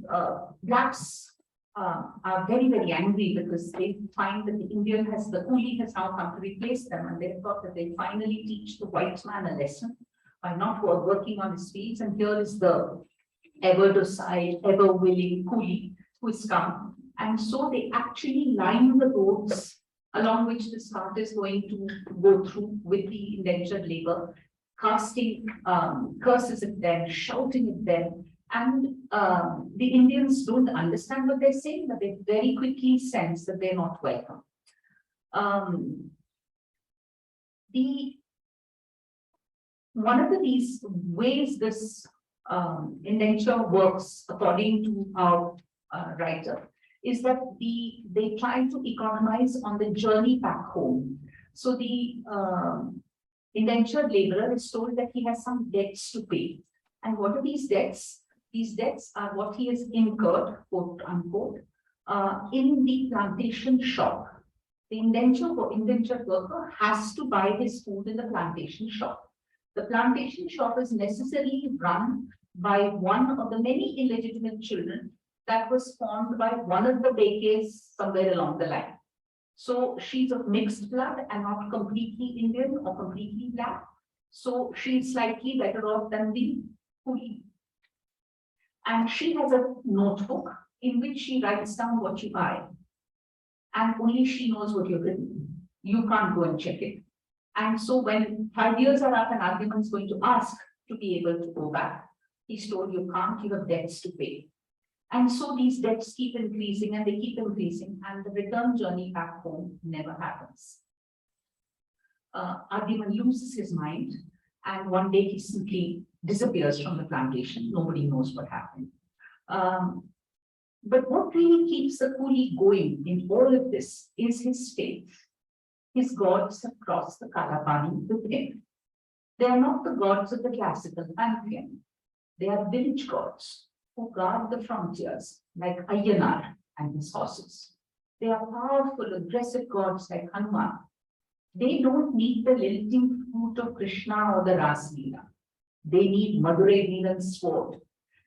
blacks are very, very angry because they find that the coolie has now come to replace them, and they thought that they finally teach the white man a lesson by not working on his fields. And here is the ever docile, ever willing coolie who is come. And so they actually line the roads along which this cart is going to go through with the indentured labor, casting curses at them, shouting at them. And the Indians don't understand what they're saying, but they very quickly sense that they're not welcome. One of these ways this indenture works, according to our writer, is that they try to economize on the journey back home. So the indentured laborer is told that he has some debts to pay. And what are these debts? These debts are what he has incurred, quote unquote, in the plantation shop. The indentured worker has to buy his food in the plantation shop. The plantation shop is necessarily run by one of the many illegitimate children that was formed by one of the Bekes somewhere along the line. So she's of mixed blood and not completely Indian or completely black. So she's slightly better off than the coolie. And she has a notebook in which she writes down what you buy. And only she knows what you've written. You can't go and check it. And so when 5 years are up and Ardiman's going to ask to be able to go back, he's told you can't, you have debts to pay. And so these debts keep increasing and they keep increasing, and the return journey back home never happens. Ardiman loses his mind, and one day he simply disappears from the plantation. Nobody knows what happened. But what really keeps the coolie going in all of this is his faith. His gods have crossed the Kalapani with him. They are not the gods of the classical pantheon. They are village gods who guard the frontiers, like Ayyanar and his horses. They are powerful, aggressive gods like Hanuman. They don't need the lilting flute of Krishna or the Ras Leela. They need Madurai Veeran's sword.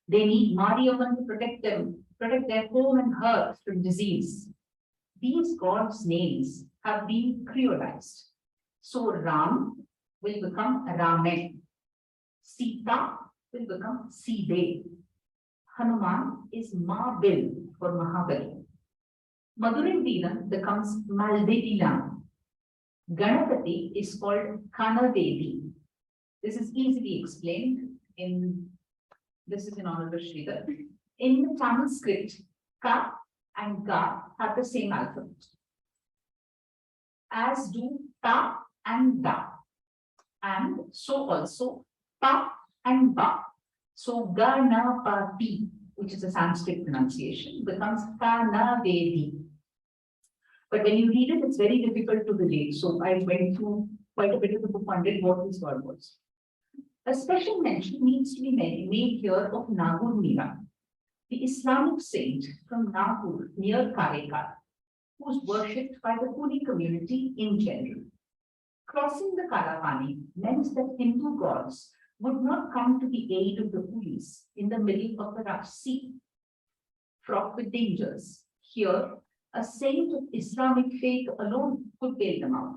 They need Mariamman to protect them, protect their home and hearth from disease. These gods' names have been creolized. So Ram will become Ramen. Sita will become Side. Hanuman is Mabil for Mahabali. Madurai Veeran becomes Maldevilam. Ganapati is called Kanavedi. This is easily explained this is in honor of Sridhar. In the Tamil script, Ka and Ga have the same alphabet, as do Ta and Da. And so also Pa and Ba. So Ganapati, which is a Sanskrit pronunciation, becomes Kanavedi. But when you read it, it's very difficult to relate. So I went through quite a bit of the book, wondered what this word was. A special mention needs to be made here of Nagur Mira, the Islamic saint from Nagpur near Karaikal, who is worshipped by the coolie community in general. Crossing the Kalapani meant that Hindu gods would not come to the aid of the coolies in the middle of the rough sea, fraught with dangers. Here, a saint of Islamic faith alone could bail them out.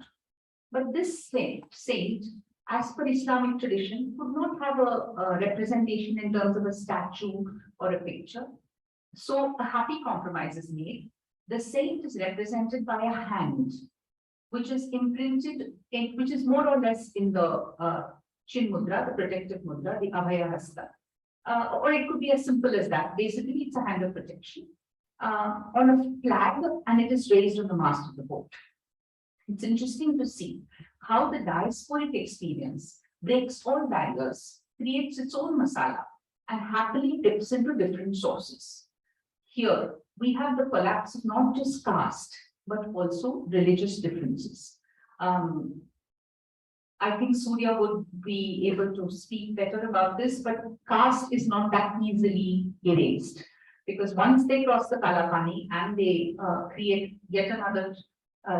But this saint, as per Islamic tradition, could not have a representation in terms of a statue or a picture. So a happy compromise is made. The saint is represented by a hand, which is imprinted, which is more or less in the Chin Mudra, the protective mudra, the Abhaya Hasta. Or it could be as simple as that. Basically, it's a hand of protection on a flag, and it is raised on the mast of the boat. It's interesting to see how the diasporic experience breaks all barriers, creates its own masala, and happily dips into different sources. Here, we have the collapse of not just caste, but but also religious differences. I think Surya would be able to speak better about this, but caste is not that easily erased. Because once they cross the Kalapani and they create yet another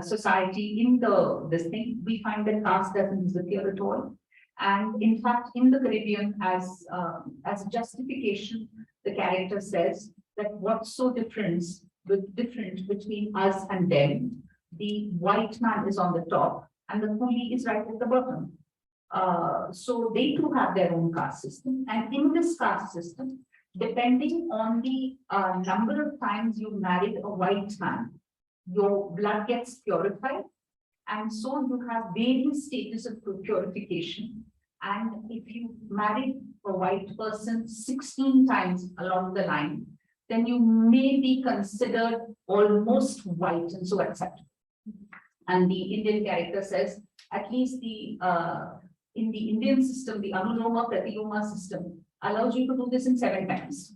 society in this thing, we find that caste doesn't disappear at all. And in fact, in the Caribbean, as a justification, the character says that what's so different between us and them, the white man is on the top and the coolie is right at the bottom. So they too have their own caste system. And in this caste system, depending on the number of times you married a white man, your blood gets purified. And so you have various stages of purification. And if you married a white person 16 times along the line, then you may be considered almost white and so accepted. And the Indian character says, at least in the Indian system, the Anuloma Pratiloma system allows you to do this in 7 times.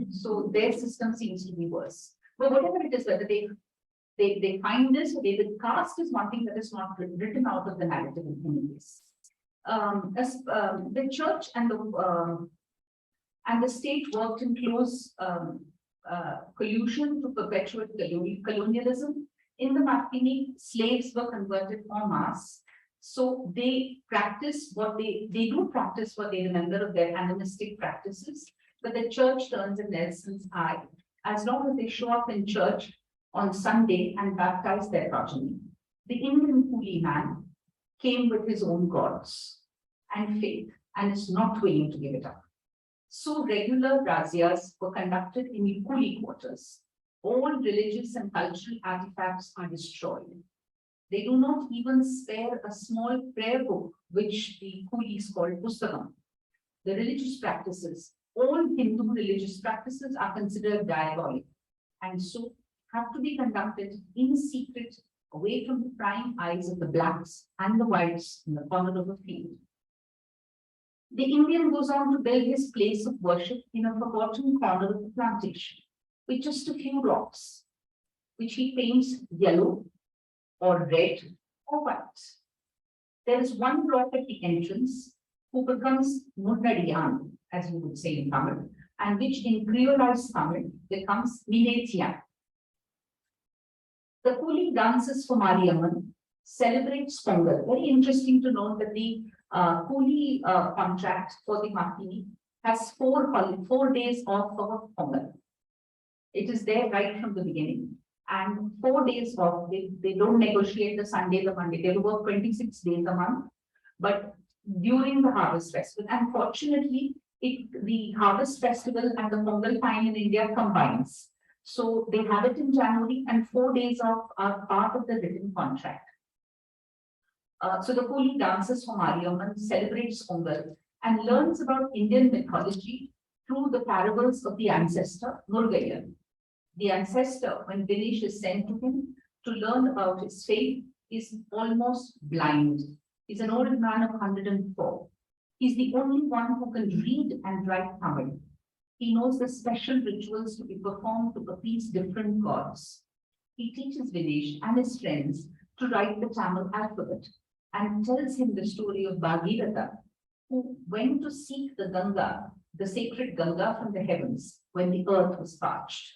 So their system seems to be worse. But whatever it is, whether they find this, the caste is one thing that is not written out of the narrative in any case. The church and the state worked in close collusion to perpetuate colonialism. In the Martinique, slaves were converted en masse. So they practice what they do practice what they remember of their animistic practices, but the church turns in Nelson's eye as long as they show up in church on Sunday and baptize their progeny. The Indian coolie man came with his own gods and faith and is not willing to give it up. So regular razzias were conducted in the coolie quarters. All religious and cultural artifacts are destroyed. They do not even spare a small prayer book, which the coolies call Pustakam. The religious practices, all Hindu religious practices are considered diabolic and so have to be conducted in secret, away from the prying eyes of the blacks and the whites in the corner of a field. The Indian goes on to build his place of worship in a forgotten corner of the plantation, with just a few rocks, which he paints yellow or red or white. There is one rock at the entrance who becomes Munnadiyan, as you would say in Tamil, and which in Creolized Tamil becomes Minetian. The coolie dances for Mariamman, celebrates Pongal. Very interesting to note that the coolie contract for the Martini has 4 days off for Pongal. It is there right from the beginning. And 4 days off, they don't negotiate the Sunday, the Monday. They work 26 days a month, but during the harvest festival. Unfortunately, the harvest festival and the Pongal time in India combines. So they have it in January and 4 days off are part of the written contract. So the coolie dances for Mariamman, celebrates Pongal, and learns about Indian mythology through the parables of the ancestor, Murgayan. The ancestor, when Dinesh is sent to him to learn about his faith, is almost blind. He's an old man of 104. He's the only one who can read and write Tamil. He knows the special rituals to be performed to appease different gods. He teaches Dinesh and his friends to write the Tamil alphabet and tells him the story of Bhagirath, who went to seek the Ganga, the sacred Ganga from the heavens, when the earth was parched.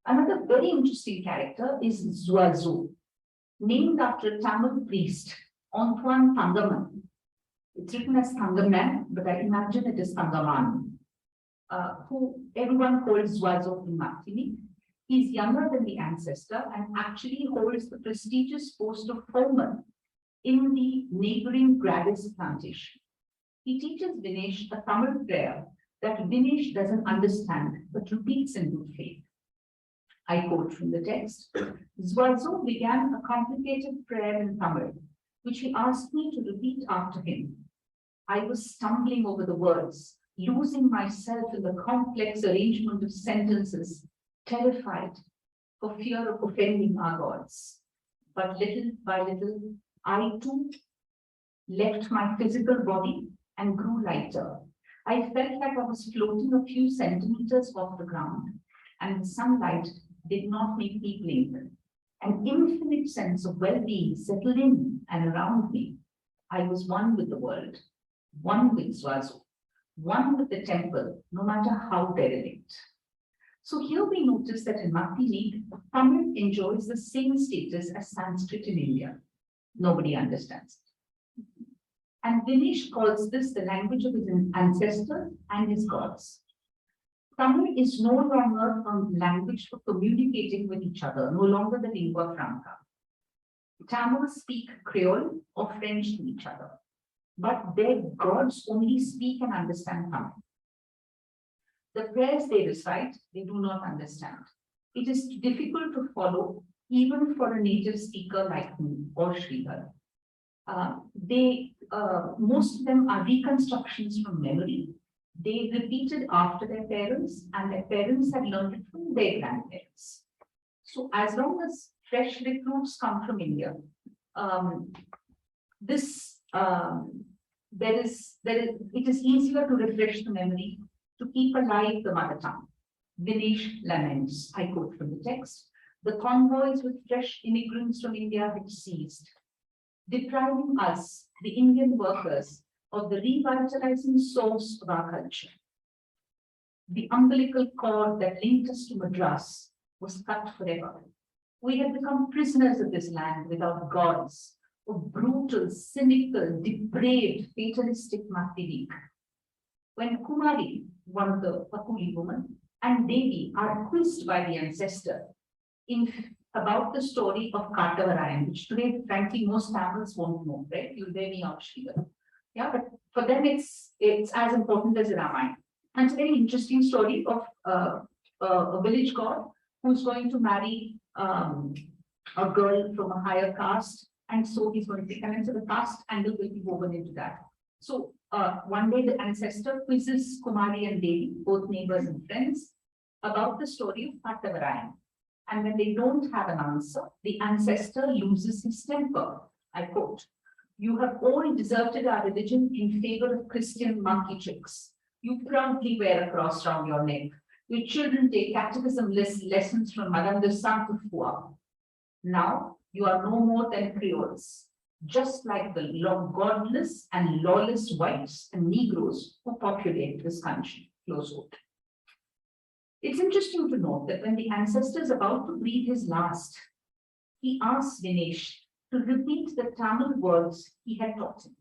Another very interesting character is Zuazu, named after a Tamil priest, Antoine Thangaman. It's written as Thangaman, but I imagine it is Thangaman, who everyone calls Zuazu in Martinique. He's younger than the ancestor and actually holds the prestigious post of foreman in the neighboring Gradis plantation. He teaches Dinesh a Tamil prayer that Dinesh doesn't understand, but repeats in good faith. I quote from the text. Zuazu began a complicated prayer in Tamil, which he asked me to repeat after him. I was stumbling over the words, losing myself in the complex arrangement of sentences, terrified for fear of offending our gods. But little by little, I too left my physical body and grew lighter. I felt like I was floating a few centimeters off the ground, and the sunlight did not make me blink. An infinite sense of well-being settled in and around me. I was one with the world, one with Swazo, one with the temple, no matter how derelict. So here we notice that in Martinique, Tamil enjoys the same status as Sanskrit in India. Nobody understands it. And Dinesh calls this the language of his ancestors and his gods. Tamil is no longer a language for communicating with each other, no longer the lingua franca. Tamils speak Creole or French to each other, but their gods only speak and understand Tamil. The prayers they recite, they do not understand. It is difficult to follow even for a native speaker like me or Sridhar. Most of them are reconstructions from memory. They repeated after their parents, and their parents had learned it from their grandparents. So as long as fresh recruits come from India, it is easier to refresh the memory, to keep alive the mother tongue. Dinesh laments, I quote from the text, the convoys with fresh immigrants from India had ceased, depriving us, the Indian workers, of the revitalizing source of our culture. The umbilical cord that linked us to Madras was cut forever. We had become prisoners of this land without gods, of brutal, cynical, depraved, fatalistic Martinique. When Kumari, one of the Pakuli women, and Devi are quizzed by the ancestor about the story of Kartavarayan, which today, frankly, most Tamils won't know, right? You'll bear me out, Sridhar. Yeah, but for them, it's as important as Ramayana. And it's a very interesting story of a village god who's going to marry a girl from a higher caste, and so he's going to take, and so the caste angle will be woven into that. So one day the ancestor quizzes Kumari and Devi, both neighbors and friends, about the story of Kartavarayan. And when they don't have an answer, the ancestor loses his temper. I quote, "You have all deserted our religion in favor of Christian monkey tricks. You proudly wear a cross round your neck. Your children take catechism lessons from Madame de Sainte-Foy. Now you are no more than Creoles, just like the godless and lawless whites and Negroes who populate this country." Close quote. It's interesting to note that when the ancestor is about to breathe his last, he asks Dinesh to repeat the Tamil words he had taught him.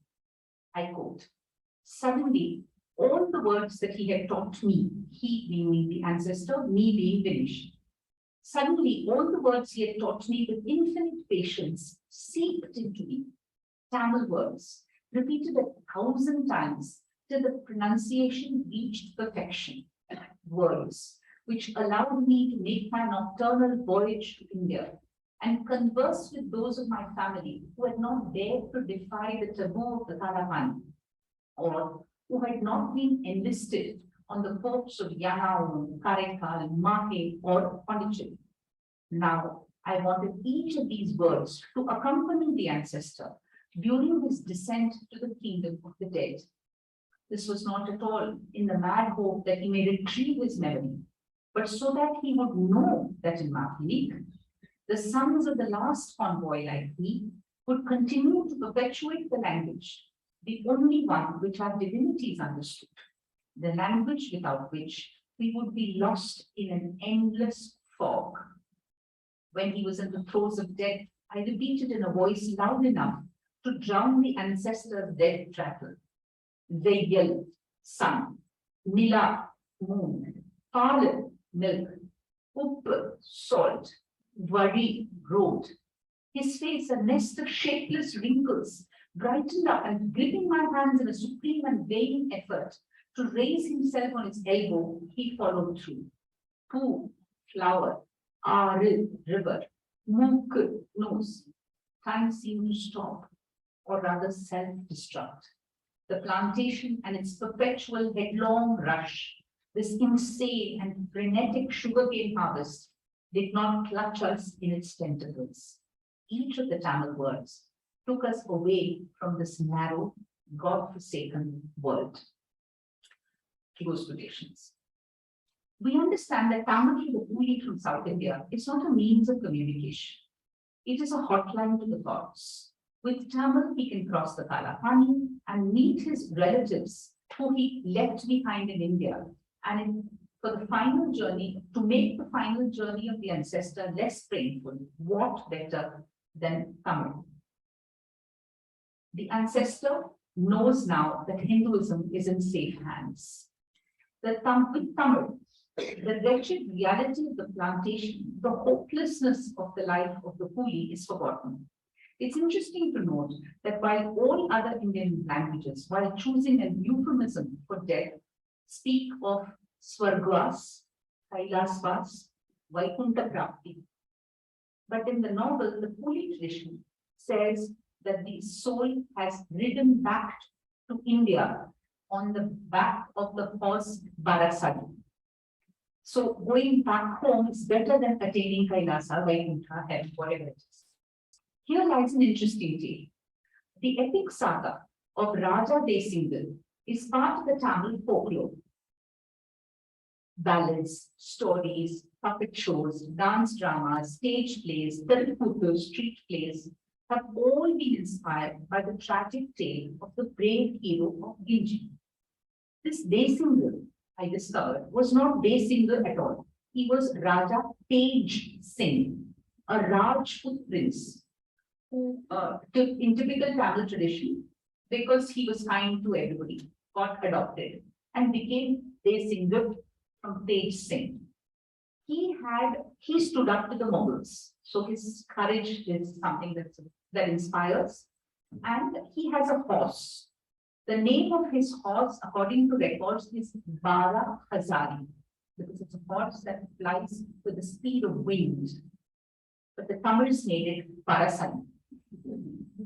I quote, "Suddenly, all the words that he had taught me," he being the ancestor, me being Dinesh, "suddenly all the words he had taught me with infinite patience seeped into me. Tamil words, repeated 1,000 times till the pronunciation reached perfection. Words which allowed me to make my nocturnal voyage to India and converse with those of my family who had not dared to defy the taboo of the Kalapan, or who had not been enlisted on the forts of Yanao, Karaikal, Mahe, or Pondicherry. Now, I wanted each of these words to accompany the ancestor during his descent to the kingdom of the dead. This was not at all in the mad hope that he may retrieve his memory, but so that he would know that in Martinique, the sons of the last convoy like me would continue to perpetuate the language, the only one which our divinities understood, the language without which we would be lost in an endless fog. When he was in the throes of death, I repeated in a voice loud enough to drown the ancestor's dead prattle. Veyel, sun, Nila, moon, Pala, milk, Up, salt, Vari, road. His face, a nest of shapeless wrinkles, brightened up, and gripping my hands in a supreme and vain effort to raise himself on his elbow, he followed through. Poo, flower, Aril, river, Muk, nose. Time seemed to stop, or rather self-destruct. The plantation and its perpetual headlong rush, this insane and frenetic sugarcane harvest, did not clutch us in its tentacles. Each of the Tamil words took us away from this narrow, God-forsaken world. Close quotations. We understand that Tamil to the Puli from South India is not a means of communication. It is a hotline to the gods. With Tamil, he can cross the Kalapani and meet his relatives who he left behind in India. And for the final journey, to make the final journey of the ancestor less painful, what better than Tamil? The ancestor knows now that Hinduism is in safe hands. With Tamil, the wretched reality of the plantation, the hopelessness of the life of the coolie is forgotten. It's interesting to note that while all other Indian languages, while choosing an euphemism for death, speak of Swargas, Kailasvas, Vaikuntha Prapti. But in the novel, the coolie tradition says that the soul has ridden back to India on the back of the horse Barasadi. So going back home is better than attaining Kailasa, Vaikuntha, and whatever it is. Here lies an interesting tale. The epic saga of Raja Desingal is part of the Tamil folklore. Ballads, stories, puppet shows, dance dramas, stage plays, Thirukuttu, street plays have all been inspired by the tragic tale of the brave hero of Ginji. This Desingal, I discovered, was not Desingal at all. He was Raja Tej Singh, a Rajput prince who, in typical Tamil tradition, because he was kind to everybody, got adopted and became Desingal from Tej Singh. He stood up to the Mughals. So his courage is something that inspires. And he has a horse. The name of his horse, according to records, is Bara Hazari, because it's a horse that flies with the speed of wind. But the Tamils made it Parasari.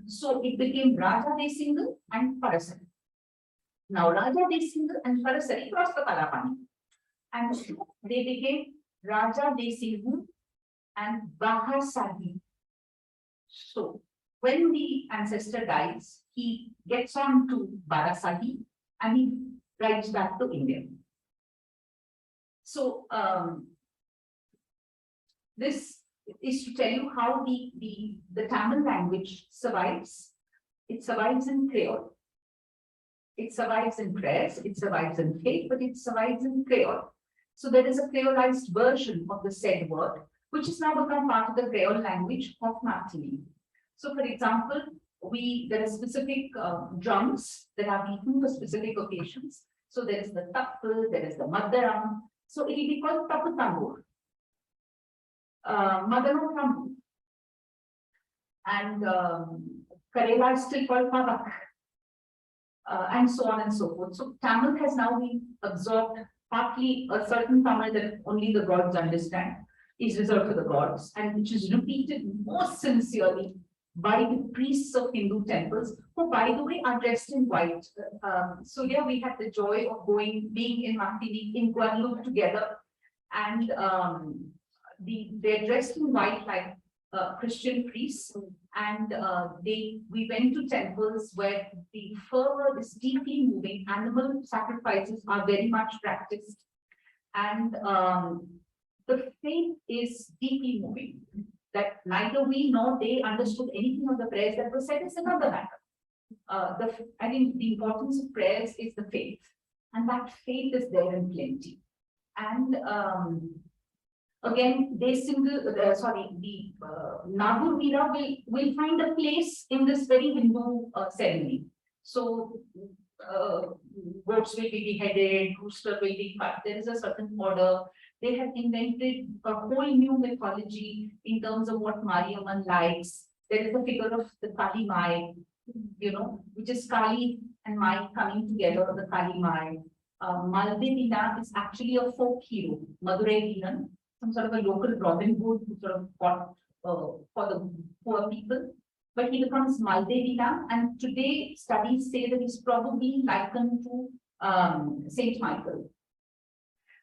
So it became Raja Desingal and Parasari. Now Raja Desingal and Parasari crossed the Kalapani. And they became Raja Desingal and Bahasari. So when the ancestor dies, he gets on to Barasagi and he rides back to India. So this is to tell you how the Tamil language survives. It survives in Creole. It survives in prayers, it survives in faith, but it survives in Creole. So there is a Creolized version of the said word, which has now become part of the Creole language of Martinique. So for example, there are specific drums that are beaten for specific occasions. So there is the tapul, there is the madaram. So it will be called taputangur, madaram tambu. And Karela is still called pavak. And so on and so forth. So Tamil has now been absorbed, partly a certain Tamil that only the gods understand is reserved for the gods, and which is repeated most sincerely by the priests of Hindu temples, who, by the way, are dressed in white. So here we had the joy of being in Martinique, in Guadeloupe together, and they're dressed in white like Christian priests, and we went to temples where the fervor is deeply moving. Animal sacrifices are very much practiced, and the faith is deeply moving. That neither we nor they understood anything of the prayers that were said is another matter. I think the importance of prayers is the faith, and that faith is there in plenty. And again, the Nagur Veera will find a place in this very Hindu ceremony. So goats will be beheaded, rooster will be cut. There is a certain order. They have invented a whole new mythology in terms of what Mariamman likes. There is a figure of the Kali Mai, which is Kali and Mai coming together, the Kali Mai. Malde Veena is actually a folk hero, Madurai Veeran, some sort of a local Robin Hood who sort of fought for the poor people. But he becomes Malde Veena, and today studies say that he's probably likened to Saint Michael.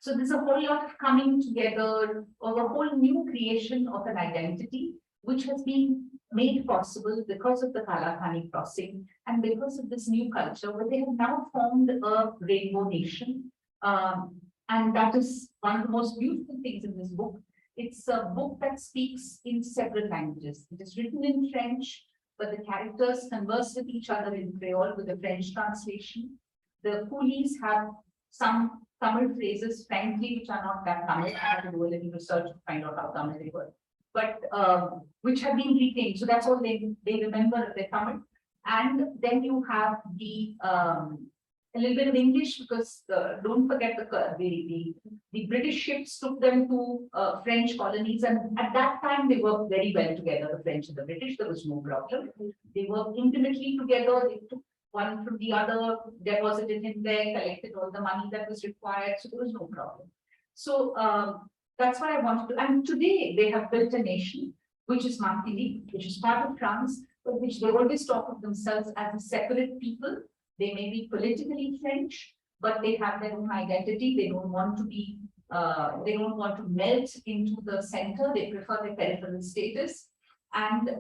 So there's a whole lot of coming together of a whole new creation of an identity, which has been made possible because of the Kalapani crossing and because of this new culture, where they have now formed a rainbow nation. And that is one of the most beautiful things in this book, It's a book that speaks in several languages. It is written in French, but the characters converse with each other in Creole with a French translation. The coolies have some Tamil phrases, frankly, which are not that Tamil. I had to do a little research to find out how Tamil they were, but which have been retained. So that's all they remember their Tamil. And then you have the a little bit of English, because don't forget the British ships took them to French colonies, and at that time they worked very well together, the French and the British. There was no problem. They worked intimately together. They took one from the other, deposited in there, collected all the money that was required, so there was no problem. So that's what I wanted to. And today they have built a nation, which is Martinique, which is part of France, but which they always talk of themselves as a separate people. They may be politically French, but they have their own identity. They don't want to be, they don't want to melt into the center. They prefer their peripheral status. And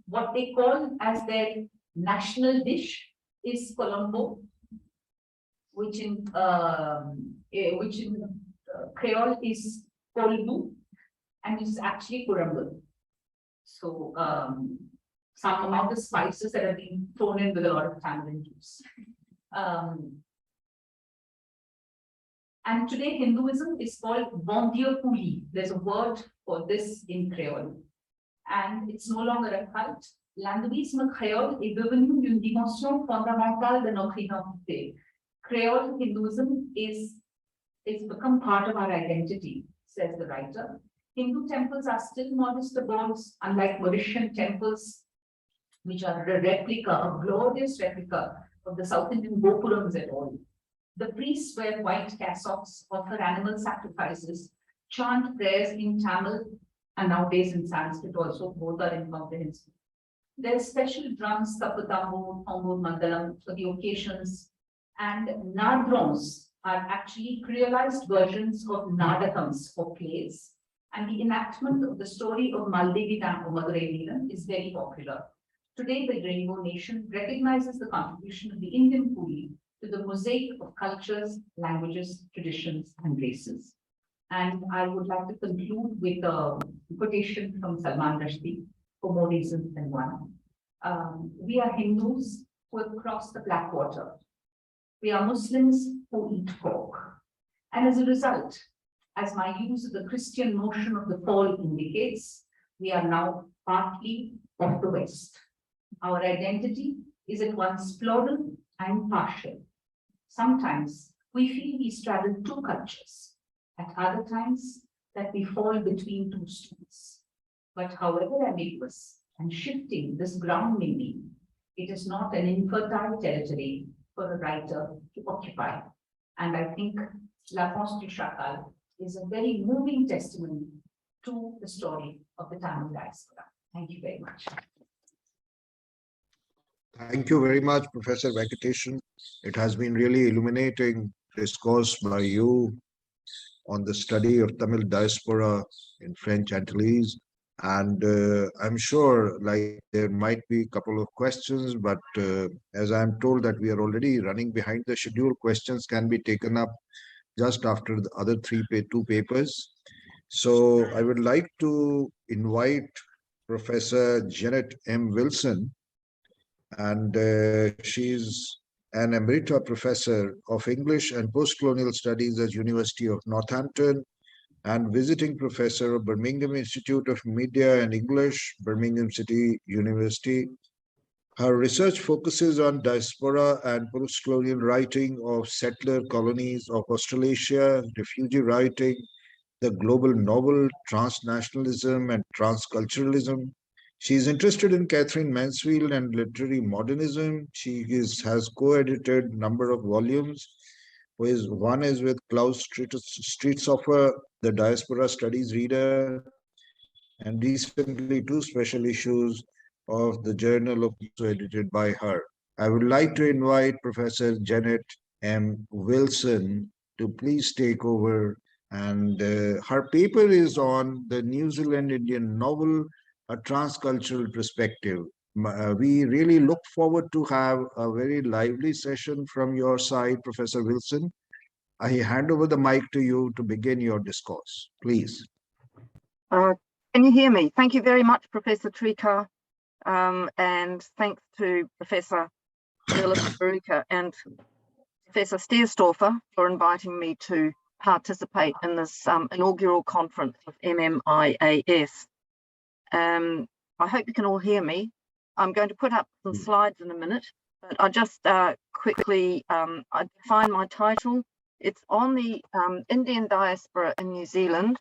what they call as their national dish is Colombo, which in Creole is Kolbu, and it's actually Kurambul. So some amount of spices that have been thrown in with a lot of tamarind juice. And today Hinduism is called Bon Dieu Kouli. There's a word for this in Creole. And it's no longer a cult. L'hindouisme créole est devenu une dimension fondamentale de notre identité. Creole Hinduism is become part of our identity, says the writer. Hindu temples are still modest abodes, unlike Mauritian temples, which are a replica, a glorious replica of the South Indian Gopurams at all. The priests wear white cassocks, offer animal sacrifices, chant prayers in Tamil, and nowadays in Sanskrit also, both are incomprehensible. There are special drums, taputambu, thombu, mandalam for the occasions, and nadrons are actually creolized versions of nadakams or plays. And the enactment of the story of Maldevi Dam or Madurai Neelam is very popular. Today, the Rainbow Nation recognizes the contribution of the Indian Kooli to the mosaic of cultures, languages, traditions, and races. And I would like to conclude with a quotation from Salman Rushdie for more reasons than one. We are Hindus who have crossed the Blackwater. We are Muslims who eat pork. And as a result, as my use of the Christian notion of the fall indicates, we are now partly of the West. Our identity is at once plural and partial. Sometimes we feel we straddle two cultures, at other times that we fall between two stools. But however ambiguous and shifting this ground may be, it is not an infertile territory for a writer to occupy. And I think La Ponce du Chacal is a very moving testimony to the story of the Tamil diaspora. Thank you very much. Thank you very much, Professor Venkatesan. It has been really illuminating discourse by you on the study of Tamil diaspora in French Antilles. And I'm sure like there might be a couple of questions, but as I'm told that we are already running behind the schedule, questions can be taken up just after the other two papers. So I would like to invite Professor Janet M. Wilson, and she's an emerita professor of English and postcolonial studies at University of Northampton and visiting professor of Birmingham Institute of Media and English, Birmingham City University. Her research focuses on diaspora and postcolonial writing of settler colonies of Australasia, refugee writing, the global novel, transnationalism and transculturalism. She is interested in Catherine Mansfield and literary modernism. She has co-edited a number of volumes. One is with Klaus Streetsoffer, the Diaspora Studies Reader, and recently 2 special issues of the Journal of Peace edited by her. I would like to invite Professor Janet M. Wilson to please take over. And her paper is on the New Zealand Indian novel, A Transcultural Perspective. We really look forward to have a very lively session from your side, Professor Wilson. I hand over the mic to you to begin your discourse, please. Can you hear me? Thank you very much, Professor Trika, and thanks to Professor Baruka and Professor Stiersdorfer for inviting me to participate in this inaugural conference of MMIAS. I hope you can all hear me. I'm going to put up some slides in a minute, but I'll just quickly I define my title. It's on the Indian diaspora in New Zealand,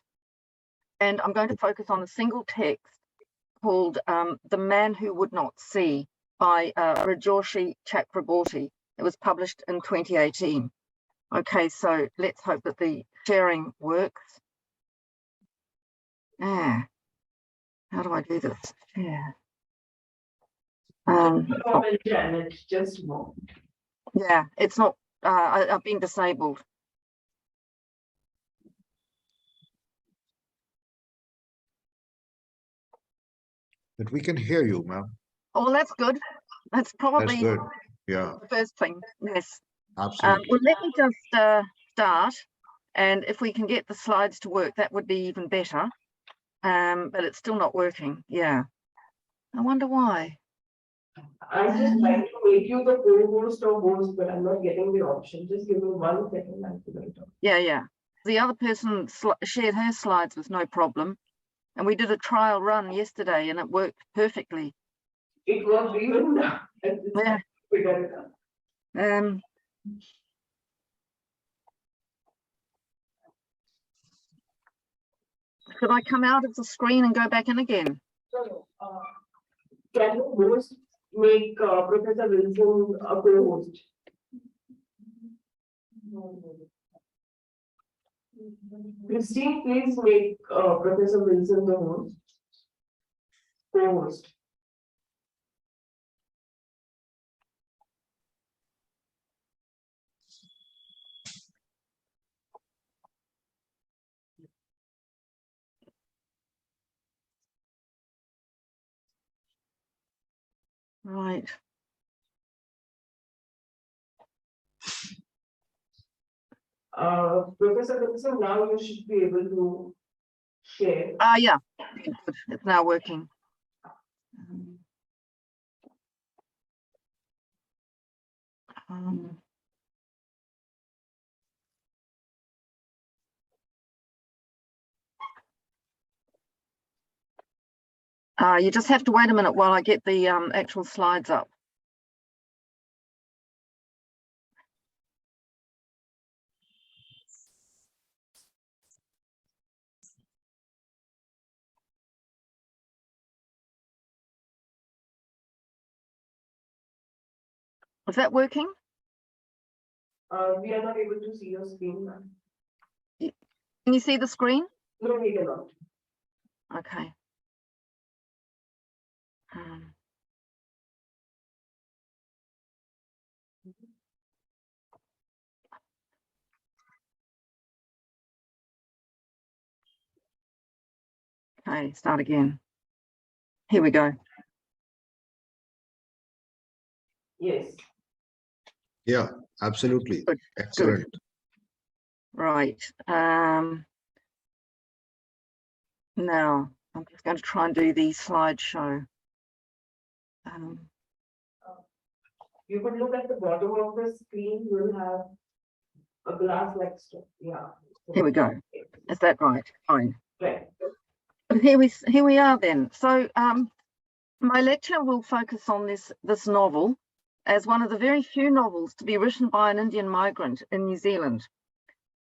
and I'm going to focus on a single text called The Man Who Would Not See by Rajoshi Chakraborty. It was published in 2018. Okay, so let's hope that the sharing works. How do I do this? Just more. Yeah, it's not, I've been disabled. But we can hear you, ma'am. Oh, that's good. That's probably That's good. Yeah, the first thing. Yes. absolutely. Well, let me just start. And if we can get the slides to work, that would be even better. But it's still not working. Yeah. I wonder why. I'm just trying to make you the co-host or host, but I'm not getting the option. Just give me 1 second. I'll figure it out. Yeah. The other person shared her slides with no problem. And we did a trial run yesterday and it worked perfectly. It was even Yeah. figure it out. Should I come out of the screen and go back in again? So, can you host make Professor Wilson a co-host? Christine, please make Professor Wilson the host. Co-host. Right. Professor Wilson, now you should be able to share. Yeah, good. It's now working. You just have to wait a minute while I get the actual slides up. Is that working? We are not able to see your screen. Can you see the screen? No, we cannot. Okay. Okay, start again. Here we go. Yes. Yeah, absolutely. Good. Excellent. Good. Right. Now, I'm just going to try and do the slideshow. You could look at the bottom of the screen, you'll have a glass like stuff. Yeah. Here we go. Is that right? Fine. Right. Here we are then. So my lecture will focus on this novel as one of the very few novels to be written by an Indian migrant in New Zealand.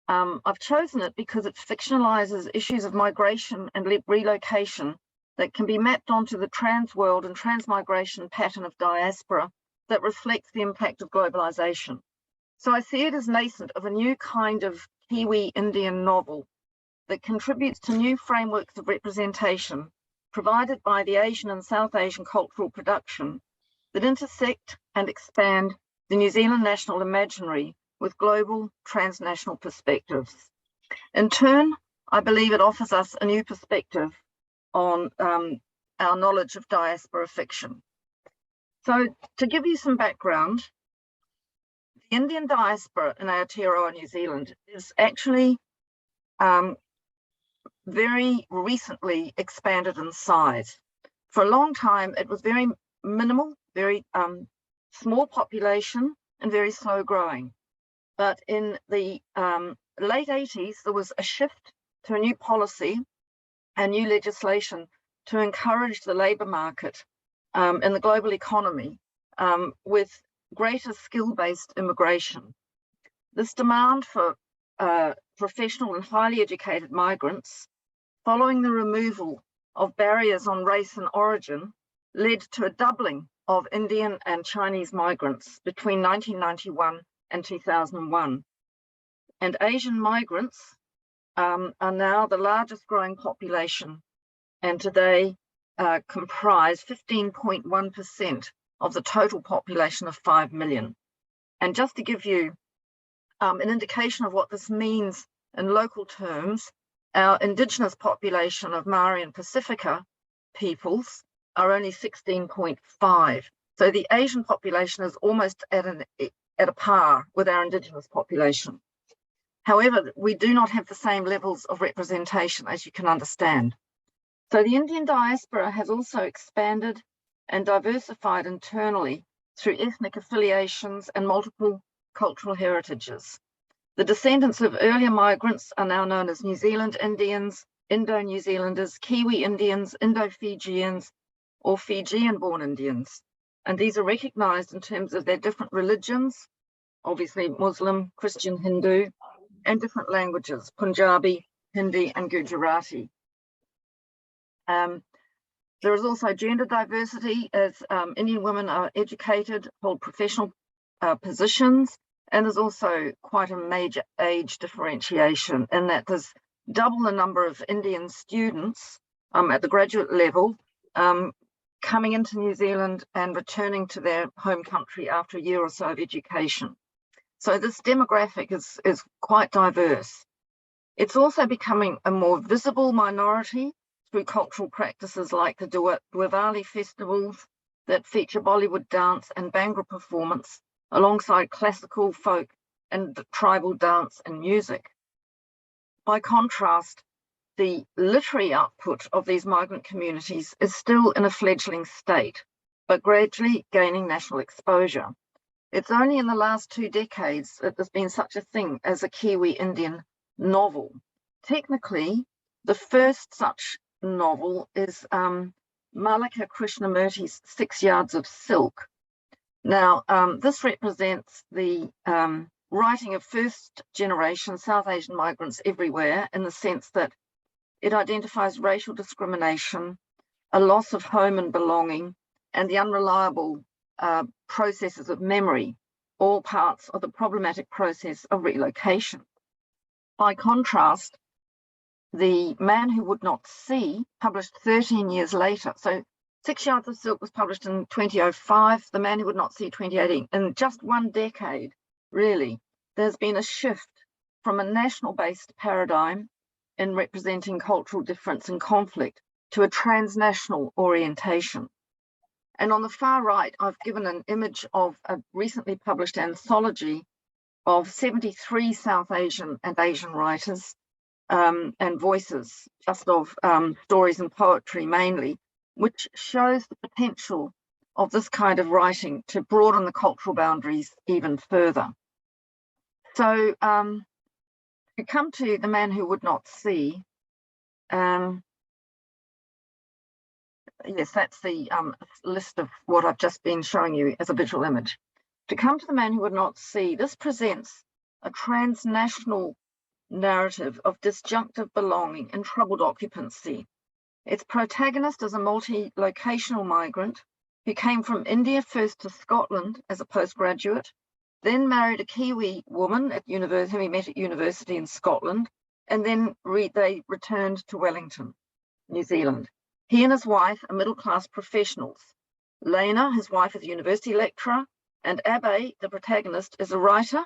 I've chosen it because it fictionalizes issues of migration and relocation that can be mapped onto the trans world and transmigration pattern of diaspora that reflects the impact of globalization. So I see it as nascent of a new kind of Kiwi Indian novel that contributes to new frameworks of representation provided by the Asian and South Asian cultural production that intersect and expand the New Zealand national imaginary with global transnational perspectives. In turn, I believe it offers us a new perspective on our knowledge of diaspora fiction. So to give you some background, the Indian diaspora in Aotearoa, New Zealand is actually very recently expanded in size. For a long time, it was very minimal, very small population and very slow growing. But in the late 80s, there was a shift to a new policy and new legislation to encourage the labour market in the global economy with greater skill-based immigration. This demand for professional and highly educated migrants, following the removal of barriers on race and origin, led to a doubling of Indian and Chinese migrants between 1991 and 2001. And Asian migrants are now the largest growing population, and today comprise 15.1% of the total population of 5 million. And just to give you an indication of what this means in local terms, our indigenous population of Maori and Pacifica peoples are only 16.5. So the Asian population is almost at a par with our indigenous population. However, we do not have the same levels of representation, as you can understand. So the Indian diaspora has also expanded and diversified internally through ethnic affiliations and multiple cultural heritages. The descendants of earlier migrants are now known as New Zealand Indians, Indo-New Zealanders, Kiwi Indians, Indo-Fijians, or Fijian-born Indians. And these are recognized in terms of their different religions, obviously Muslim, Christian, Hindu, and different languages, Punjabi, Hindi, and Gujarati. There is also gender diversity, as Indian women are educated, hold professional positions, and there's also quite a major age differentiation in that there's double the number of Indian students at the graduate level coming into New Zealand and returning to their home country after a year or so of education. So this demographic is quite diverse. It's also becoming a more visible minority through cultural practices like the Diwali festivals that feature Bollywood dance and Bhangra performance alongside classical, folk, and tribal dance and music. By contrast, the literary output of these migrant communities is still in a fledgling state, but gradually gaining national exposure. It's only in the last 2 decades that there's been such a thing as a Kiwi Indian novel. Technically, the first such novel is Malika Krishnamurti's 6 Yards of Silk. Now, this represents the writing of first generation South Asian migrants everywhere, in the sense that it identifies racial discrimination, a loss of home and belonging, and the unreliable processes of memory, all parts of the problematic process of relocation. By contrast, The Man Who Would Not See, published 13 years later. So 6 Yards of Silk was published in 2005, The Man Who Would Not See 2018. In just 1 decade, really, there's been a shift from a national-based paradigm in representing cultural difference and conflict to a transnational orientation. And on the far right, I've given an image of a recently published anthology of 73 South Asian and Asian writers and voices, just of stories and poetry mainly, which shows the potential of this kind of writing to broaden the cultural boundaries even further. So to come to The Man Who Would Not See, yes, that's the list of what I've just been showing you as a visual image. To come to The Man Who Would Not See, this presents a transnational narrative of disjunctive belonging and troubled occupancy. Its protagonist is a multi-locational migrant who came from India first to Scotland as a postgraduate, then married a Kiwi woman at university, whom he met at university in Scotland, and then they returned to Wellington, New Zealand. He and his wife are middle-class professionals. Lena, his wife, is a university lecturer, and Abe, the protagonist, is a writer,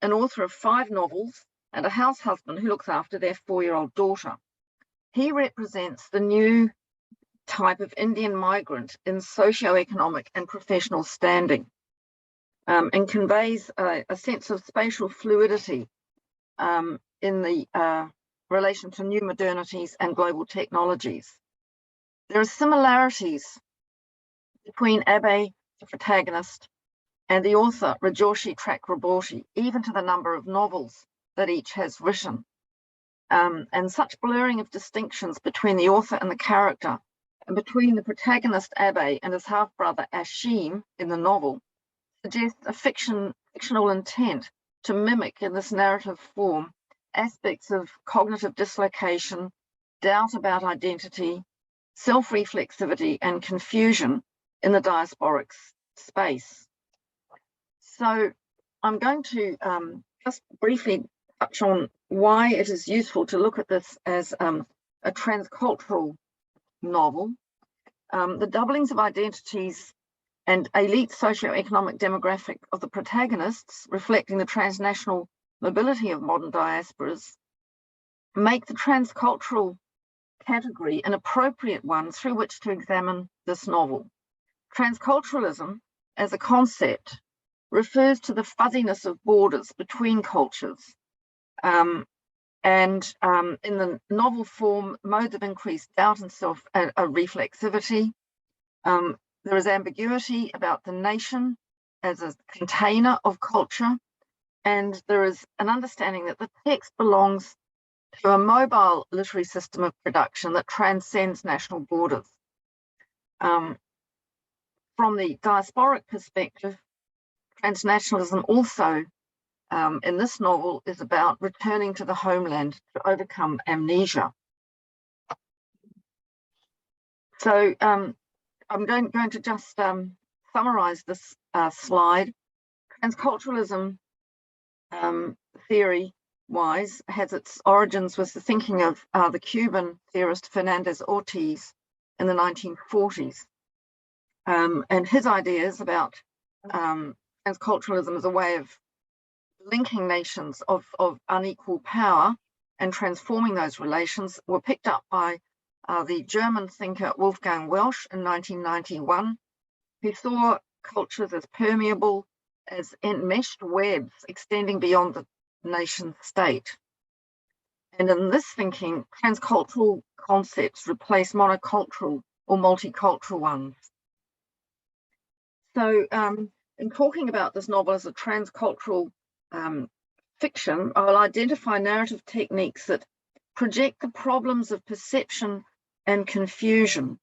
an author of 5 novels, and a house husband who looks after their 4-year-old daughter. He represents the new type of Indian migrant in socioeconomic and professional standing, and conveys a sense of spatial fluidity in the relation to new modernities and global technologies. There are similarities between Abe, the protagonist, and the author Rajoshi Chakraborty, even to the number of novels that each has written. And such blurring of distinctions between the author and the character, and between the protagonist Abe and his half-brother Ashim in the novel, suggests a fictional intent to mimic in this narrative form aspects of cognitive dislocation, doubt about identity, self-reflexivity, and confusion in the diasporic space. So I'm going to just briefly touch on why it is useful to look at this as a transcultural novel. The doublings of identities and elite socioeconomic demographic of the protagonists, reflecting the transnational mobility of modern diasporas, make the transcultural category an appropriate one through which to examine this novel. Transculturalism as a concept refers to the fuzziness of borders between cultures. In the novel form, modes of increased doubt and self-reflexivity. There is ambiguity about the nation as a container of culture, and there is an understanding that the text belongs to a mobile literary system of production that transcends national borders. From the diasporic perspective, transnationalism also in this novel is about returning to the homeland to overcome amnesia. So I'm going to just summarize this slide. Transculturalism theory-wise has its origins with the thinking of the Cuban theorist Fernandez Ortiz in the 1940s. And his ideas about transculturalism as a way of linking nations of unequal power and transforming those relations were picked up by the German thinker Wolfgang Welsch in 1991, who saw cultures as permeable, as enmeshed webs extending beyond the nation state. And in this thinking, transcultural concepts replace monocultural or multicultural ones. So in talking about this novel as a transcultural fiction, I will identify narrative techniques that project the problems of perception and confusion,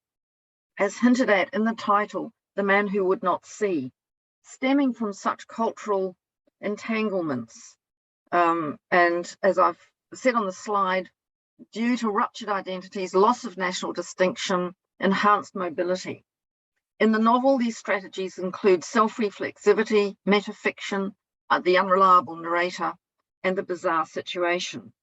as hinted at in the title, The Man Who Would Not See, stemming from such cultural entanglements. And as I've said on the slide, due to ruptured identities, loss of national distinction, enhanced mobility. In the novel, these strategies include self-reflexivity, metafiction, the unreliable narrator, and the bizarre situation.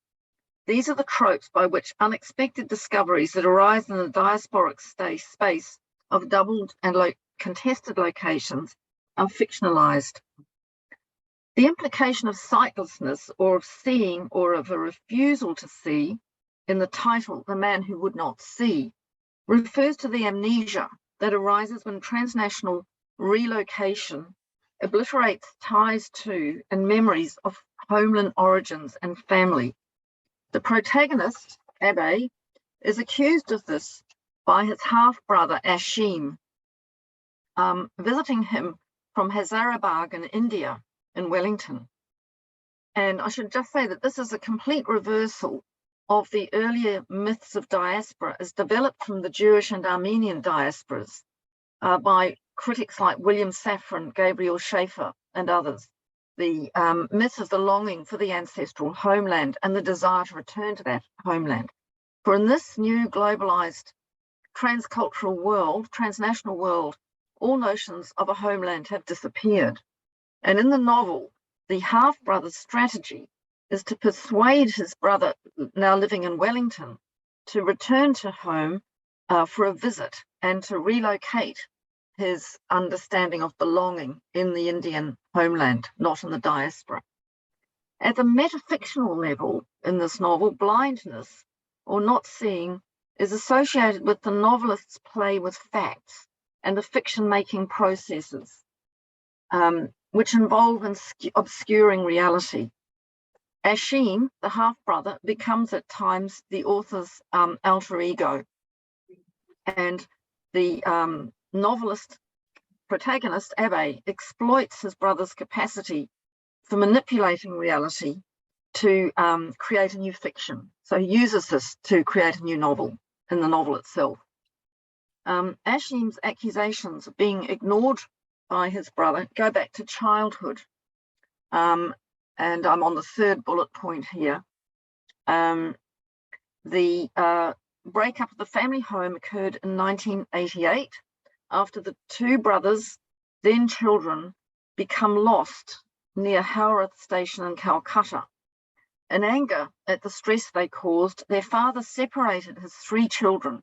These are the tropes by which unexpected discoveries that arise in the diasporic space of doubled and contested locations are fictionalized. The implication of sightlessness or of seeing or of a refusal to see in the title, The Man Who Would Not See, refers to the amnesia that arises when transnational relocation obliterates ties to and memories of homeland origins and family. The protagonist, Abe, is accused of this by his half-brother Ashim, visiting him from Hazaribagh in India, in Wellington. And I should just say that this is a complete reversal of the earlier myths of diaspora as developed from the Jewish and Armenian diasporas by critics like William Safran, Gabriel Schaefer, and others. The myth of the longing for the ancestral homeland and the desire to return to that homeland. For in this new globalized transcultural world, transnational world, all notions of a homeland have disappeared. And in the novel, the half-brother's strategy is to persuade his brother, now living in Wellington, to return to home for a visit and to relocate his understanding of belonging in the Indian homeland, not in the diaspora. At the metafictional level in this novel, blindness or not seeing is associated with the novelist's play with facts and the fiction-making processes, which involve obscuring reality. Ashim, the half-brother, becomes at times the author's alter ego. And the novelist protagonist, Abe, exploits his brother's capacity for manipulating reality to create a new fiction. So he uses this to create a new novel in the novel itself. Ashim's accusations of being ignored by his brother go back to childhood. And I'm on the third bullet point here. The breakup of the family home occurred in 1988 after the two brothers, then children, become lost near Howrah station in Calcutta. In anger at the stress they caused, their father separated his three children,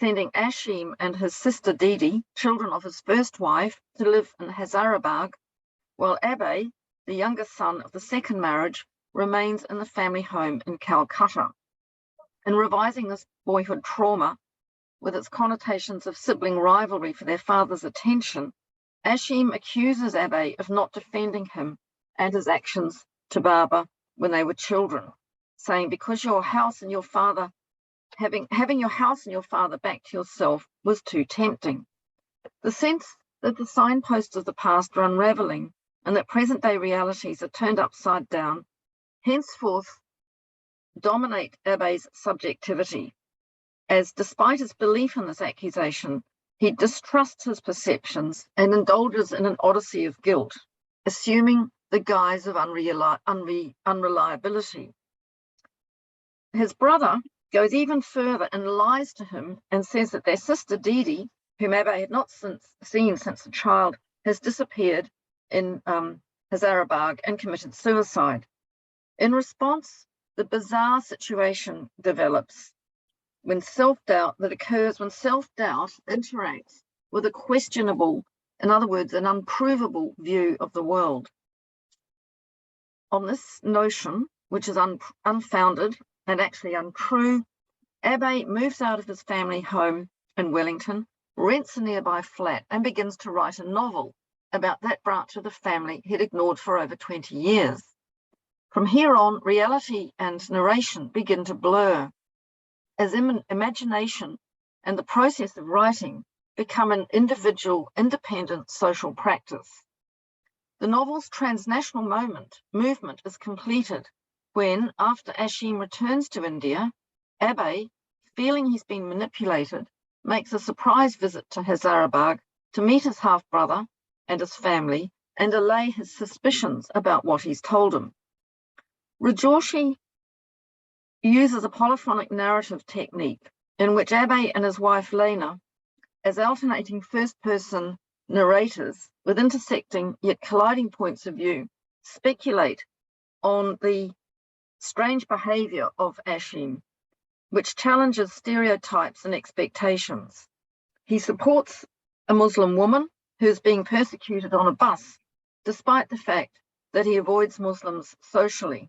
sending Ashim and his sister Didi, children of his first wife, to live in Hazarabad, while Abe, the youngest son of the second marriage, remains in the family home in Calcutta. In revising this boyhood trauma, with its connotations of sibling rivalry for their father's attention, Ashim accuses Abe of not defending him and his actions to Baba when they were children, saying, because your house and your father, having your house and your father back to yourself was too tempting. The sense that the signposts of the past are unraveling and that present-day realities are turned upside down, henceforth dominate Abe's subjectivity, as despite his belief in this accusation, he distrusts his perceptions and indulges in an odyssey of guilt, assuming the guise of unreliability. His brother goes even further and lies to him and says that their sister Didi, whom Abe had not seen since a child, has disappeared in Hazarabad and committed suicide. In response, the bizarre situation develops when self-doubt interacts with a questionable, in other words, an unprovable view of the world. On this notion, which is unfounded and actually untrue, Abe moves out of his family home in Wellington, rents a nearby flat, and begins to write a novel about that branch of the family he'd ignored for over 20 years. From here on, reality and narration begin to blur, as imagination and the process of writing become an individual, independent social practice. The novel's transnational movement is completed when, after Ashim returns to India, Abe, feeling he's been manipulated, makes a surprise visit to Hazarabad to meet his half-brother and his family and allay his suspicions about what he's told him. Rajoshi uses a polyphonic narrative technique in which Abe and his wife Lena, as alternating first-person narrators with intersecting yet colliding points of view, speculate on the strange behavior of Ashim, which challenges stereotypes and expectations. He supports a Muslim woman who is being persecuted on a bus, despite the fact that he avoids Muslims socially.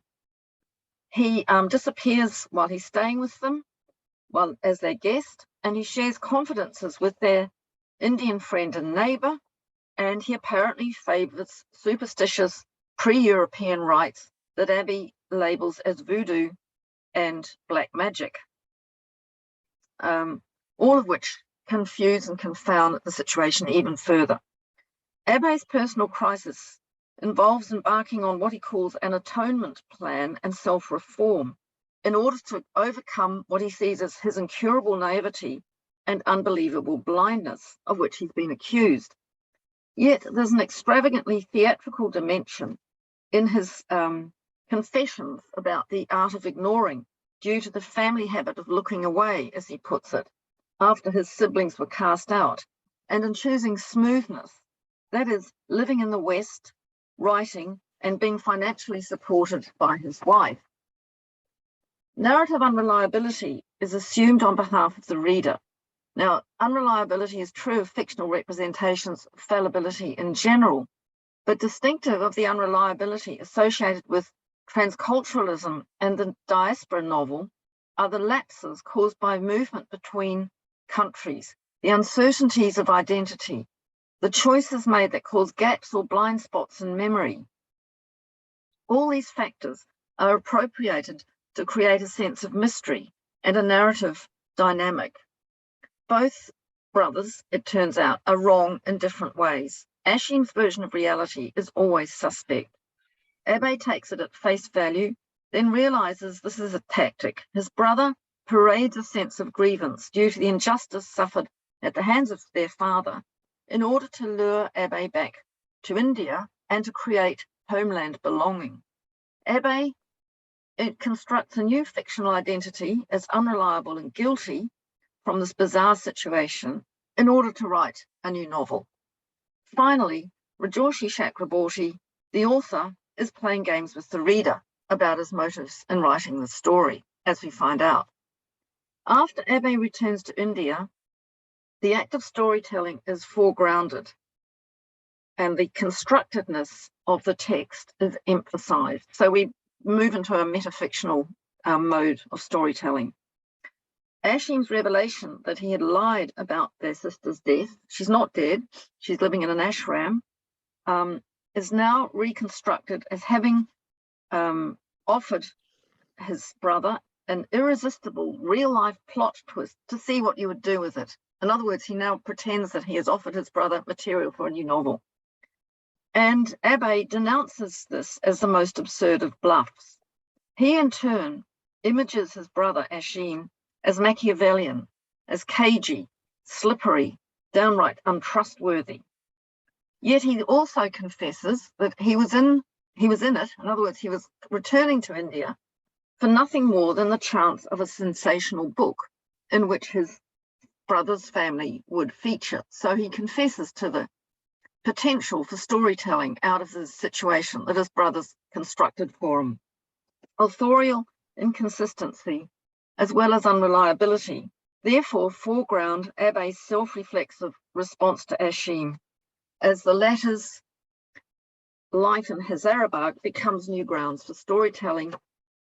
He disappears while he's staying with them, as their guest, and he shares confidences with their Indian friend and neighbor, and he apparently favors superstitious pre-European rites that Abe labels as voodoo and black magic, all of which confuse and confound the situation even further. Abe's personal crisis involves embarking on what he calls an atonement plan and self-reform in order to overcome what he sees as his incurable naivety and unbelievable blindness of which he's been accused. Yet there's an extravagantly theatrical dimension in his confessions about the art of ignoring due to the family habit of looking away, as he puts it, after his siblings were cast out, and in choosing smoothness, that is, living in the West, writing, and being financially supported by his wife. Narrative unreliability is assumed on behalf of the reader. Now, unreliability is true of fictional representations of fallibility in general, but distinctive of the unreliability associated with transculturalism and the diaspora novel are the lapses caused by movement between countries, the uncertainties of identity, the choices made that cause gaps or blind spots in memory. All these factors are appropriated to create a sense of mystery and a narrative dynamic. Both brothers, it turns out, are wrong in different ways. Ashim's version of reality is always suspect. Abe takes it at face value, then realizes this is a tactic. His brother parades a sense of grievance due to the injustice suffered at the hands of their father in order to lure Abe back to India and to create homeland belonging. Abe constructs a new fictional identity as unreliable and guilty from this bizarre situation in order to write a new novel. Finally, Rajarshi Chakraborty, the author, is playing games with the reader about his motives in writing the story, as we find out. After Abe returns to India, the act of storytelling is foregrounded and the constructedness of the text is emphasized. So we move into a metafictional mode of storytelling. Ashim's revelation that he had lied about their sister's death, she's not dead, she's living in an ashram, is now reconstructed as having offered his brother an irresistible real-life plot twist to see what you would do with it. In other words, he now pretends that he has offered his brother material for a new novel. And Abe denounces this as the most absurd of bluffs. He, in turn, images his brother Ashim as Machiavellian, as cagey, slippery, downright untrustworthy. Yet he also confesses that he was in it, in other words, he was returning to India for nothing more than the chance of a sensational book in which his brother's family would feature. So he confesses to the potential for storytelling out of the situation that his brothers constructed for him. Authorial inconsistency, as well as unreliability, therefore foreground Abe's self-reflexive response to Ashim, as the latter's life in Hazaribagh becomes new grounds for storytelling,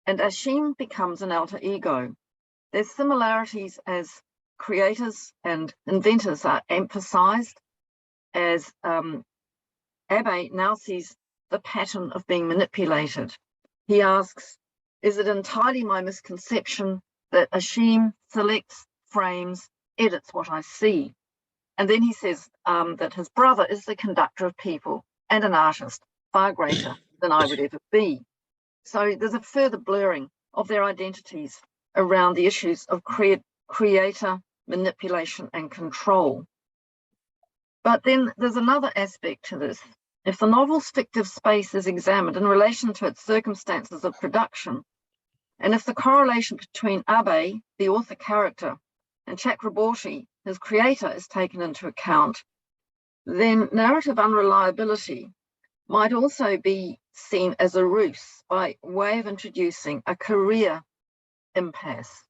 and Ashim becomes an alter ego. Their similarities as creators and inventors are emphasized, as Abe now sees the pattern of being manipulated. He asks, is it entirely my misconception that Ashim selects, frames, edits what I see? And then he says that his brother is the conductor of people and an artist far greater than I would ever be. So there's a further blurring of their identities around the issues of creator, manipulation, and control. But then there's another aspect to this. If the novel's fictive space is examined in relation to its circumstances of production, and if the correlation between Abe, the author character, and Chakraborty, his creator, is taken into account, then narrative unreliability might also be seen as a ruse by way of introducing a career impasse.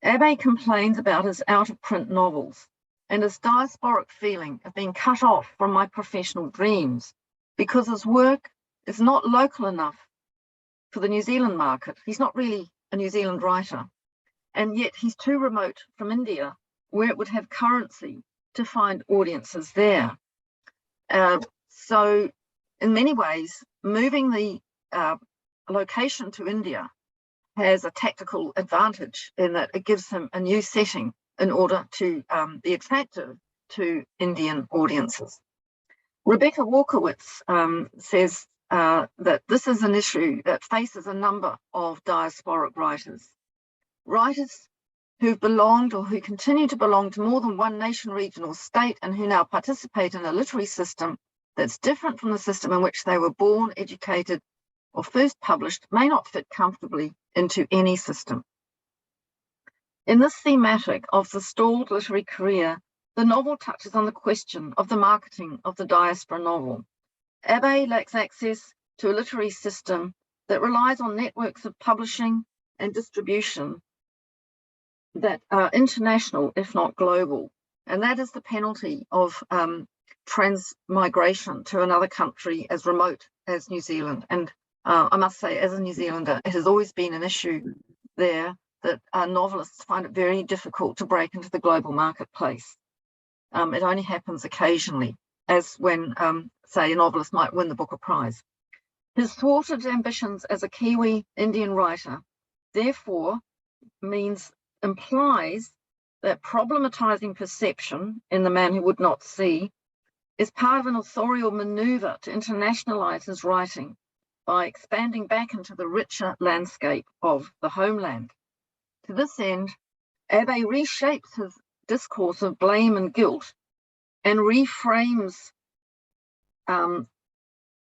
Abe complains about his out-of-print novels and his diasporic feeling of being cut off from my professional dreams because his work is not local enough for the New Zealand market. He's not really a New Zealand writer, and yet he's too remote from India, where it would have currency to find audiences there. So in many ways, moving the location to India has a tactical advantage in that it gives him a new setting in order to be attractive to Indian audiences. Rebecca Walkowitz says that this is an issue that faces a number of diasporic writers. Writers who've belonged or who continue to belong to more than one nation, region, or state, and who now participate in a literary system that's different from the system in which they were born, educated, or first published, may not fit comfortably into any system. In this thematic of the stalled literary career, the novel touches on the question of the marketing of the diaspora novel. Abe lacks access to a literary system that relies on networks of publishing and distribution that are international, if not global. And that is the penalty of transmigration to another country as remote as New Zealand. And I must say, as a New Zealander, it has always been an issue there that novelists find it very difficult to break into the global marketplace. It only happens occasionally, as when, say, a novelist might win the Booker Prize. His thwarted ambitions as a Kiwi Indian writer, therefore, implies that problematizing perception in The Man Who Would Not See is part of an authorial maneuver to internationalize his writing by expanding back into the richer landscape of the homeland. To this end, Abe reshapes his discourse of blame and guilt and reframes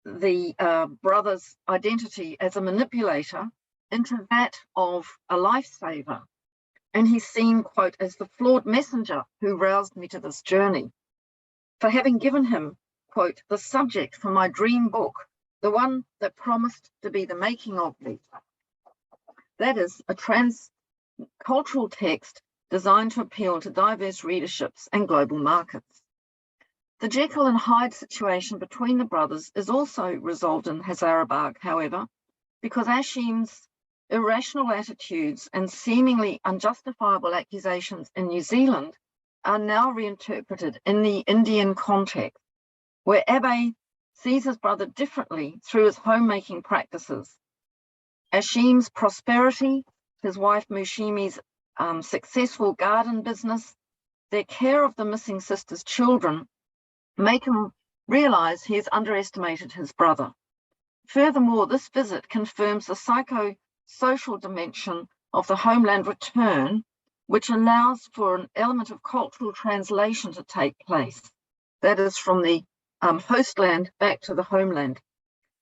the brother's identity as a manipulator into that of a lifesaver. And he's seen, quote, as the flawed messenger who roused me to this journey. For having given him, quote, the subject for my dream book, the one that promised to be the making of me. That is a trans-cultural text designed to appeal to diverse readerships and global markets. The Jekyll and Hyde situation between the brothers is also resolved in Hazaribagh, however, because Ashim's irrational attitudes and seemingly unjustifiable accusations in New Zealand are now reinterpreted in the Indian context, where Abe sees his brother differently through his homemaking practices. Ashim's prosperity, his wife Mushimi's successful garden business, their care of the missing sister's children, make him realize he has underestimated his brother. Furthermore, this visit confirms the psychosocial dimension of the homeland return, which allows for an element of cultural translation to take place. That is from the hostland back to the homeland.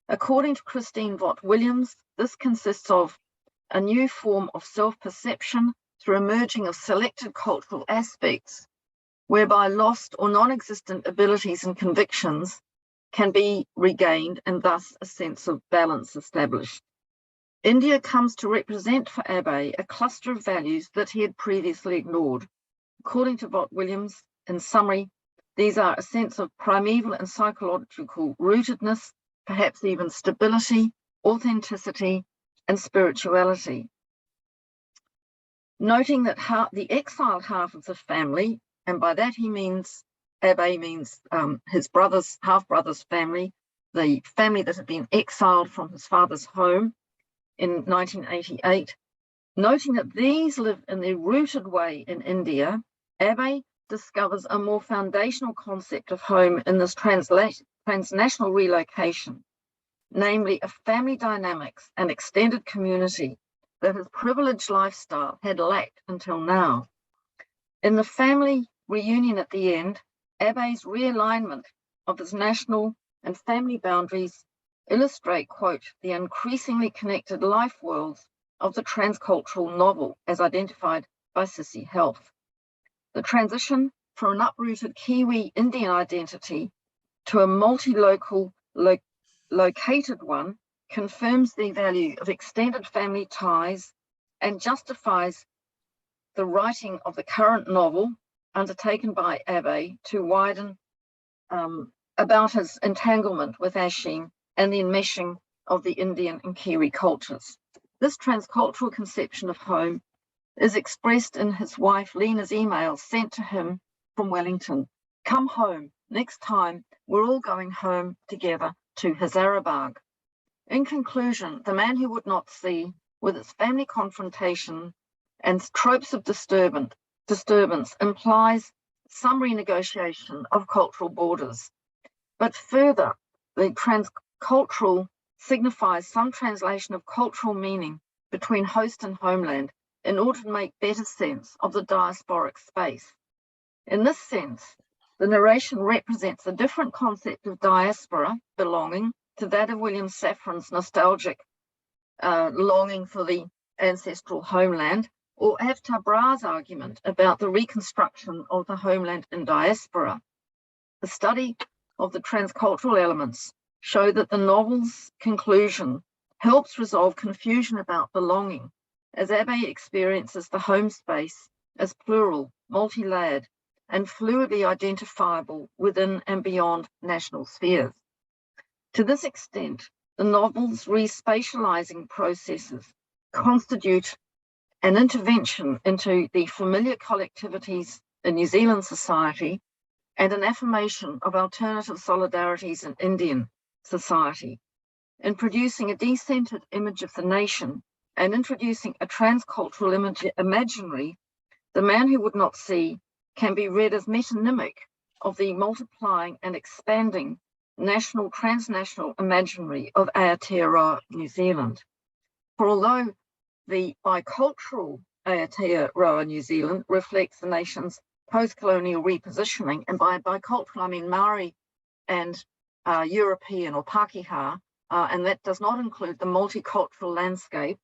According to Christine Vaught-Williams, this consists of a new form of self-perception through a merging of selected cultural aspects, whereby lost or non-existent abilities and convictions can be regained and thus a sense of balance established. India comes to represent for Abe a cluster of values that he had previously ignored. According to Vaught-Williams, in summary, these are a sense of primeval and psychological rootedness, perhaps even stability, authenticity, and spirituality. Noting that the exiled half of the family, and by that he means, Abe means his brother's, half-brother's family, the family that had been exiled from his father's home in 1988. Noting that these live in their rooted way in India, Abe discovers a more foundational concept of home in this transnational relocation, namely a family dynamics and extended community that his privileged lifestyle had lacked until now. In the family reunion at the end, Abe's realignment of his national and family boundaries illustrate, quote, the increasingly connected life worlds of the transcultural novel as identified by Sissy Health. The transition from an uprooted Kiwi Indian identity to a multi-local located one confirms the value of extended family ties and justifies the writing of the current novel undertaken by Abe to widen about his entanglement with Ashim and the enmeshing of the Indian and Kiwi cultures. This transcultural conception of home is expressed in his wife Lena's email sent to him from Wellington. Come home, next time we're all going home together to Hazaribagh. In conclusion, The Man Who Would Not See, with its family confrontation and tropes of disturbance, implies some renegotiation of cultural borders. But further, the transcultural signifies some translation of cultural meaning between host and homeland in order to make better sense of the diasporic space. In this sense, the narration represents a different concept of diaspora belonging to that of William Safran's nostalgic longing for the ancestral homeland, or Avtar Bra's argument about the reconstruction of the homeland in diaspora. The study of the transcultural elements show that the novel's conclusion helps resolve confusion about belonging, as Abe experiences the home space as plural, multi-layered, and fluidly identifiable within and beyond national spheres. To this extent, the novel's respatializing processes constitute an intervention into the familiar collectivities in New Zealand society and an affirmation of alternative solidarities in Indian society. in producing a decentered image of the nation and introducing a transcultural imaginary, The Man Who Would Not See can be read as metonymic of the multiplying and expanding national transnational imaginary of Aotearoa, New Zealand. For although the bicultural Aotearoa, New Zealand reflects the nation's post-colonial repositioning, and by bicultural I mean Maori and European or Pākehā, and that does not include the multicultural landscape.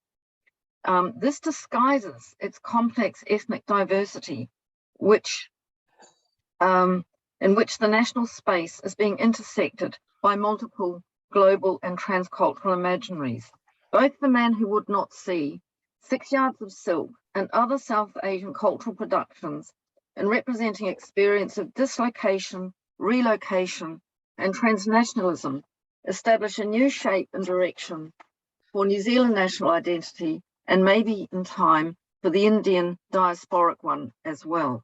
This disguises its complex ethnic diversity, in which the national space is being intersected by multiple global and transcultural imaginaries. Both The Man Who Would Not See, 6 Yards of Silk, and other South Asian cultural productions in representing experience of dislocation, relocation, and transnationalism establish a new shape and direction for New Zealand national identity, and maybe in time for the Indian diasporic one as well.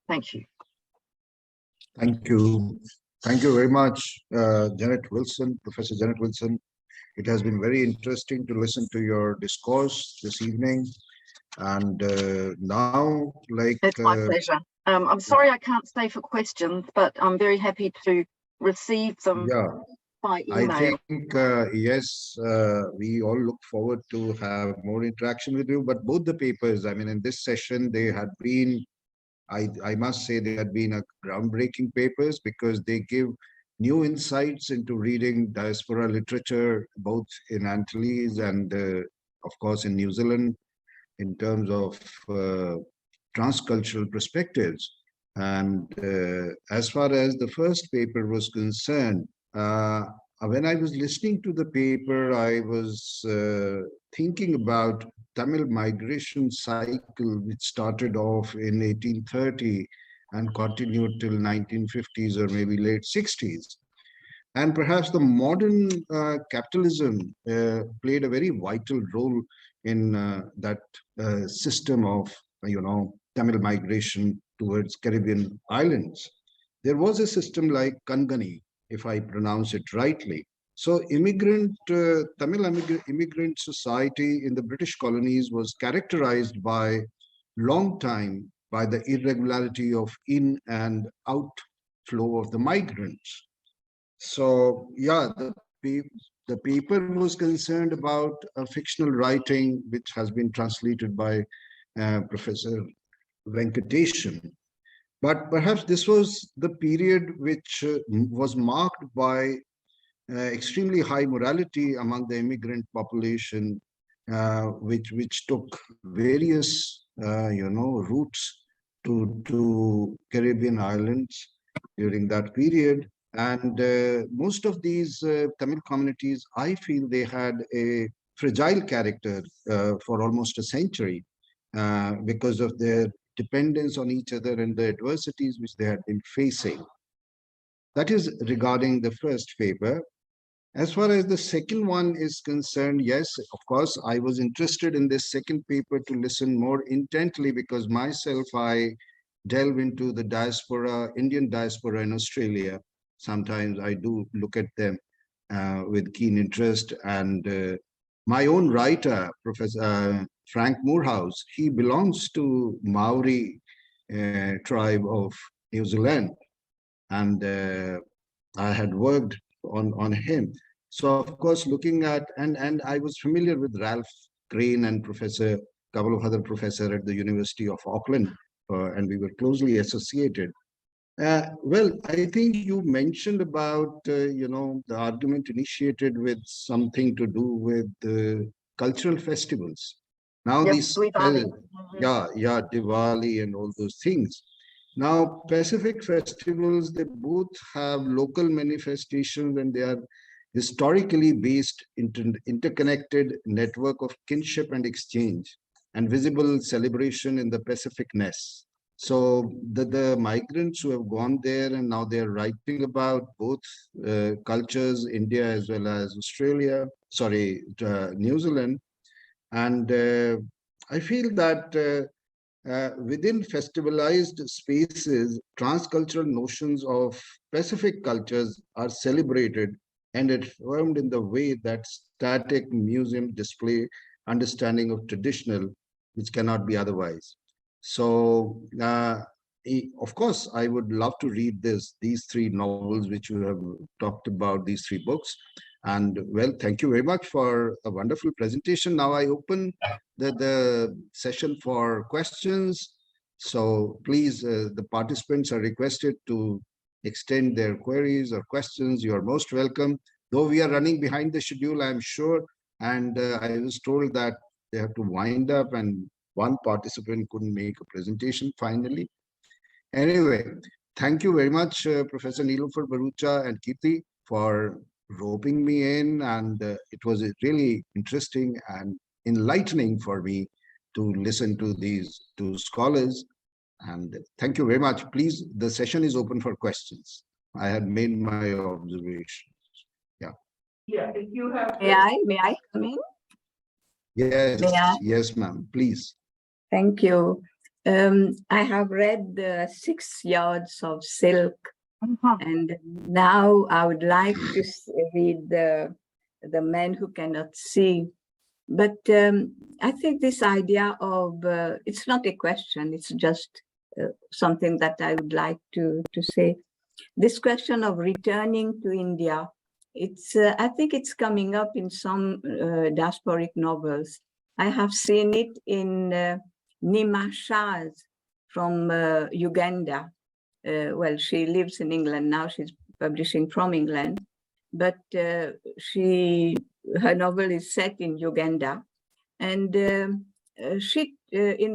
Thank you. Thank you. Thank you very much, Janet Wilson, Professor Janet Wilson. It has been very interesting to listen to your discourse this evening. And now, like... It's my pleasure. I'm sorry I can't stay for questions, but I'm very happy to receive them by email. I think, yes, we all look forward to have more interaction with you, but both the papers, I mean, in this session, they had been, I must say, they had been a groundbreaking papers because they give new insights into reading diaspora literature, both in Antilles and, of course, in New Zealand, in terms of transcultural perspectives. And as far as the first paper was concerned, when I was listening to the paper, I was thinking about Tamil migration cycle, which started off in 1830 and continued till 1950s or maybe late 60s. And perhaps the modern capitalism played a very vital role in that system of, Tamil migration towards Caribbean islands. There was a system like Kangani, if I pronounce it rightly. So Tamil immigrant society in the British colonies was characterized by long time by the irregularity of in and outflow of the migrants. So yeah, the paper was concerned about a fictional writing which has been translated by Professor Venkatesan. But perhaps this was the period which was marked by extremely high morality among the immigrant population, which took various, routes to Caribbean islands during that period. And most of these Tamil communities, I feel they had a fragile character for almost a century because of their dependence on each other and the adversities which they had been facing. That is regarding the first paper. As far as the second one is concerned, yes, of course, I was interested in this second paper to listen more intently because myself, I delve into the diaspora, Indian diaspora in Australia. Sometimes I do look at them with keen interest. And my own writer, Professor Frank Moorhouse, he belongs to Maori tribe of New Zealand. And I had worked on him. So of course, looking at, and I was familiar with Ralph Crane and a couple of other professors at the University of Auckland, and we were closely associated. Well, I think you mentioned about, the argument initiated with something to do with cultural festivals. Now yes, Diwali. Diwali and all those things. Now, Pacific festivals, they both have local manifestations and they are historically based interconnected network of kinship and exchange and visible celebration in the Pacificness. So the migrants who have gone there and now they're writing about both cultures, India as well as New Zealand. And I feel that within festivalized spaces, transcultural notions of Pacific cultures are celebrated and affirmed in the way that static museum display understanding of traditional, which cannot be otherwise. So, of course, I would love to read these three novels which you have talked about, these three books. And well, thank you very much for a wonderful presentation. Now I open the session for questions. So please, the participants are requested to extend their queries or questions. You are most welcome. Though we are running behind the schedule, I'm sure. And I was told that they have to wind up, and one participant couldn't make a presentation finally. Anyway, thank you very much, Professor Nilofer Barucha and Kirti, for roping me in. And it was really interesting and enlightening for me to listen to these two scholars. And thank you very much. Please, the session is open for questions. I have made my observations. Yeah. Yeah, if you have. May I come in? Yes, May I? yes, ma'am, please. Thank you. I have read the 6 Yards of Silk, and now I would like to read the Man Who Cannot See. But I think this idea of, it's not a question, it's just something that I would like to say. This question of returning to India, I think it's coming up in some diasporic novels. I have seen it in Nima Shah's from Uganda. Well, she lives in England now, she's publishing from England, but her novel is set in Uganda. And in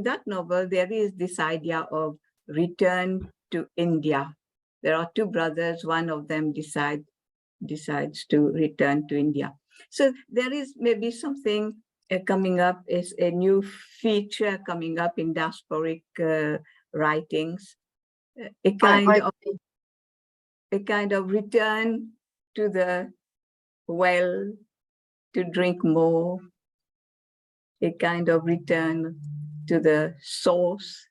that novel, there is this idea of return to India. There are two brothers, one of them decides to return to India. So there is maybe something coming up, is a new feature coming up in diasporic writings, a kind of return to the well to drink more, a kind of return to the source.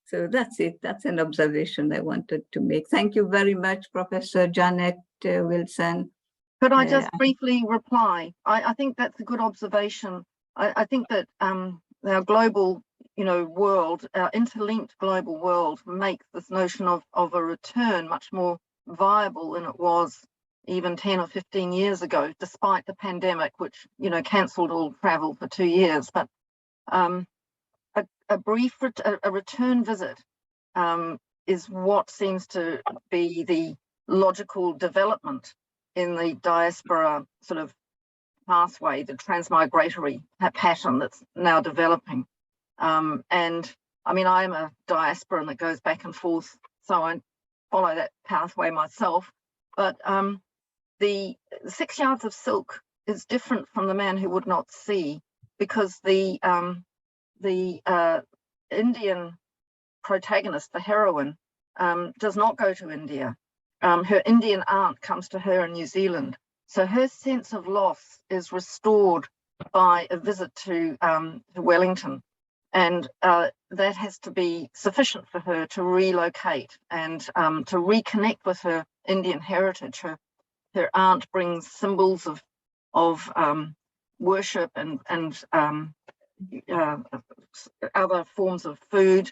So that's it. That's an observation I wanted to make. Thank you very much, Professor Janet Wilson. Could I just briefly reply? I think that's a good observation. I think that our global, world, our interlinked global world makes this notion of a return much more viable than it was even 10 or 15 years ago, despite the pandemic, which, cancelled all travel for 2 years. But a return visit is what seems to be the logical development in the diaspora sort of pathway, the transmigratory pattern that's now developing. And I mean, I'm a diasporan that goes back and forth, so I follow that pathway myself. But the 6 Yards of Silk is different from The Man Who Would Not See, because the Indian protagonist, the heroine, does not go to India. Her Indian aunt comes to her in New Zealand. So her sense of loss is restored by a visit to Wellington. And that has to be sufficient for her to relocate and to reconnect with her Indian heritage. Her aunt brings symbols of worship and other forms of food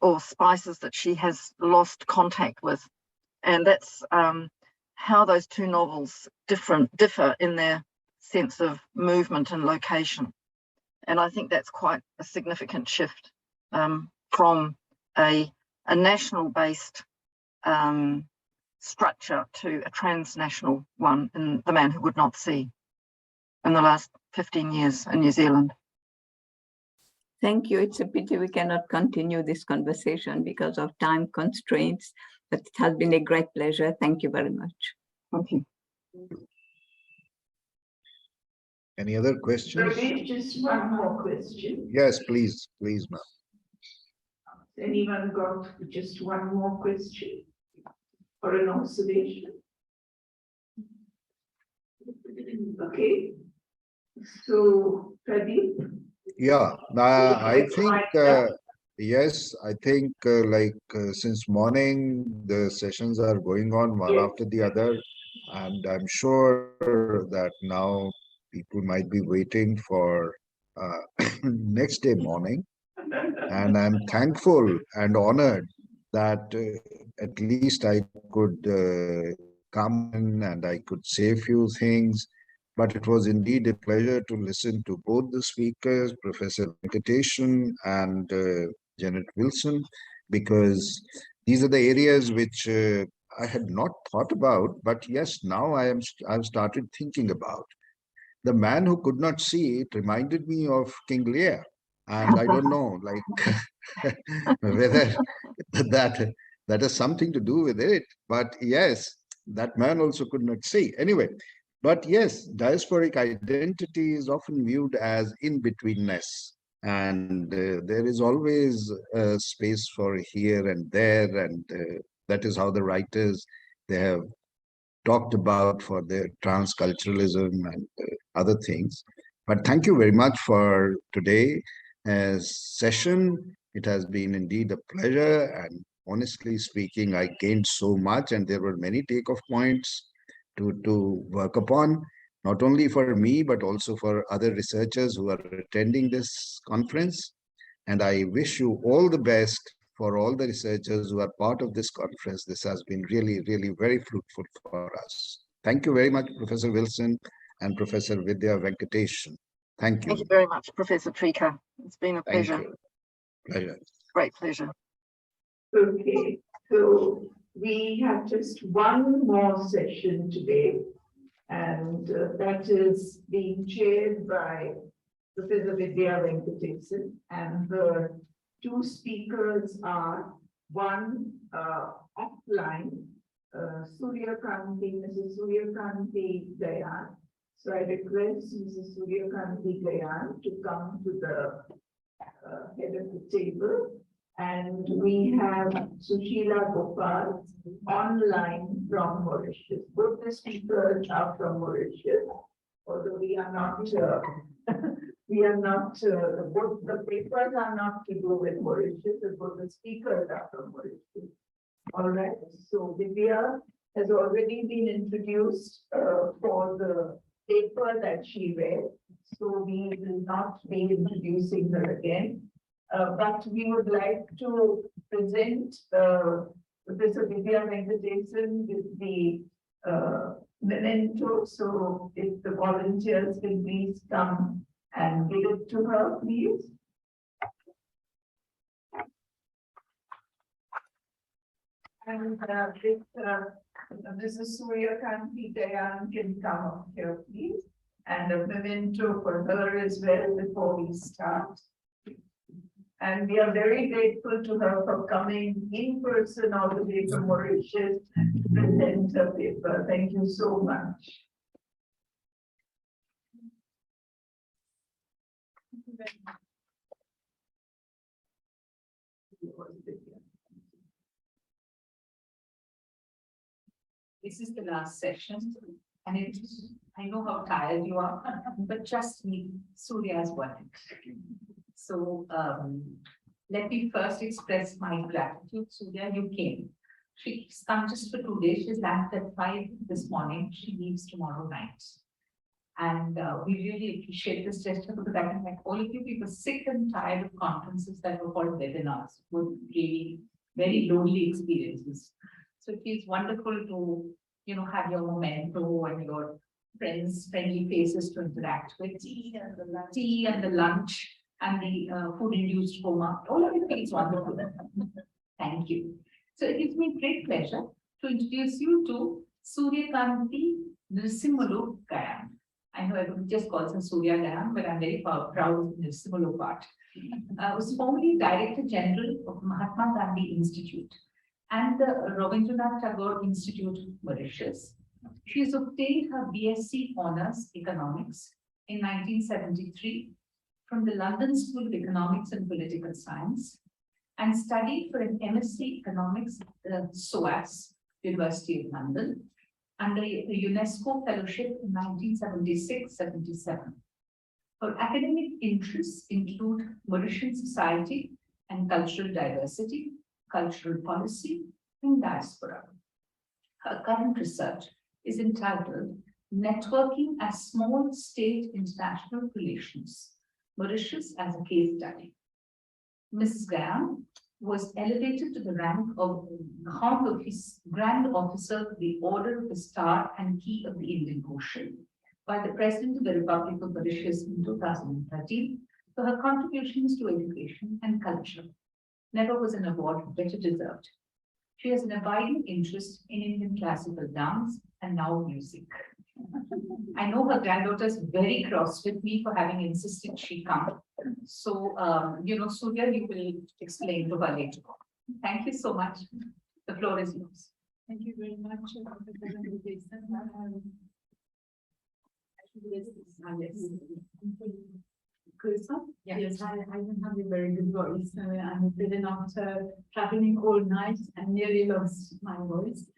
or spices that she has lost contact with. And that's how those two novels differ in their sense of movement and location. And I think that's quite a significant shift from a national-based structure to a transnational one in The Man Who Would Not See in the last 15 years in New Zealand. Thank you. It's a pity we cannot continue this conversation because of time constraints, but it has been a great pleasure. Thank you very much. Thank you. Any other questions? Just one more question. Yes, please, ma'am. Anyone got just one more question or an observation? Okay. So, Pradeep? Yeah, I think, yes, I think since morning, the sessions are going on one after the other. And I'm sure that now people might be waiting for next day morning. And I'm thankful and honored that at least I could come in and I could say a few things. But it was indeed a pleasure to listen to both the speakers, Professor Venkatesan and Janet Wilson, because these are the areas which I had not thought about, but yes, now I've started thinking about. The man who could not see it reminded me of King Lear. And I don't know, like whether that has something to do with it. But yes, that man also could not see. Anyway, but yes, diasporic identity is often viewed as in-betweenness. And there is always a space for here and there. And that is how the writers, they have talked about for their transculturalism and other things. But thank you very much for today's session. It has been indeed a pleasure, and honestly speaking, I gained so much, and there were many takeoff points to work upon, not only for me, but also for other researchers who are attending this conference. And I wish you all the best for all the researchers who are part of this conference. This has been really, really very fruitful for us. Thank you very much, Professor Wilson and Professor Vidya Venkatesan. Thank you. Thank you very much, Professor Trika. It's been a pleasure. Thank you. Pleasure. Great pleasure. Okay, so we have just one more session today, and that is being chaired by Professor Vidya Venkatesan, and the two speakers are one offline, Mrs. Suryakanti Gayan. So I request Mrs. Suryakanti Gayan to come to the head of the table. And we have Sushila Gopal online from Mauritius. Both the speakers are from Mauritius, although we are not, both the papers are not to do with Mauritius, but both the speakers are from Mauritius. All right, so Vidya has already been introduced for the paper that she read, so we will not be introducing her again. But we would like to present Professor Vidya Venkatesan with the memento. So if the volunteers can please come and give it to her, please. And if Mrs. Suryakanti Dayan can come up here, please. And a memento for her as well before we start. And we are very grateful to her for coming in person all the way from Mauritius to present her paper. Thank you so much. This is the last session, and I know how tired you are, but trust me, Surya has won it. So let me first express my gratitude. Surya, you came. She's come just for 2 days. She's landed at 5 this morning. She leaves tomorrow night. And we really appreciate this gesture because I think like all of you people sick and tired of conferences that were called webinars with really very lonely experiences. So it feels wonderful to, have your memento and your friends, friendly faces to interact with. Tea and the lunch and the food-induced coma. All of it feels wonderful. Thank you. So it gives me great pleasure to introduce you to Suryakanti Nrsimhalu Gayan. I know everybody just calls him Surya Gayan, but I'm very proud of the Nrsimhalu part. Was formerly Director General of Mahatma Gandhi Institute and the Rabindranath Tagore Institute, Mauritius. She has obtained her BSc Honours Economics in 1973 from the London School of Economics and Political Science and studied for an MSc Economics at SOAS, University of London, under the UNESCO Fellowship in 1976-77. Her academic interests include Mauritian society and cultural diversity, cultural policy, and diaspora. Her current research is entitled Networking as Small State International Relations, Mauritius as a Case Study. Mrs. Graham was elevated to the rank of Grand Officer of the Order of the Star and Key of the Indian Ocean by the President of the Republic of Mauritius in 2013 for her contributions to education and culture. Never was an award better deserved. She has an abiding interest in Indian classical dance and now music. I know her granddaughter is very cross with me for having insisted she come. So, Surya, you will explain to her later. Thank you so much. The floor is yours. Thank you very much, Professor Jason. Yes, I don't have a very good voice. I'm afraid after traveling all night and nearly lost my voice.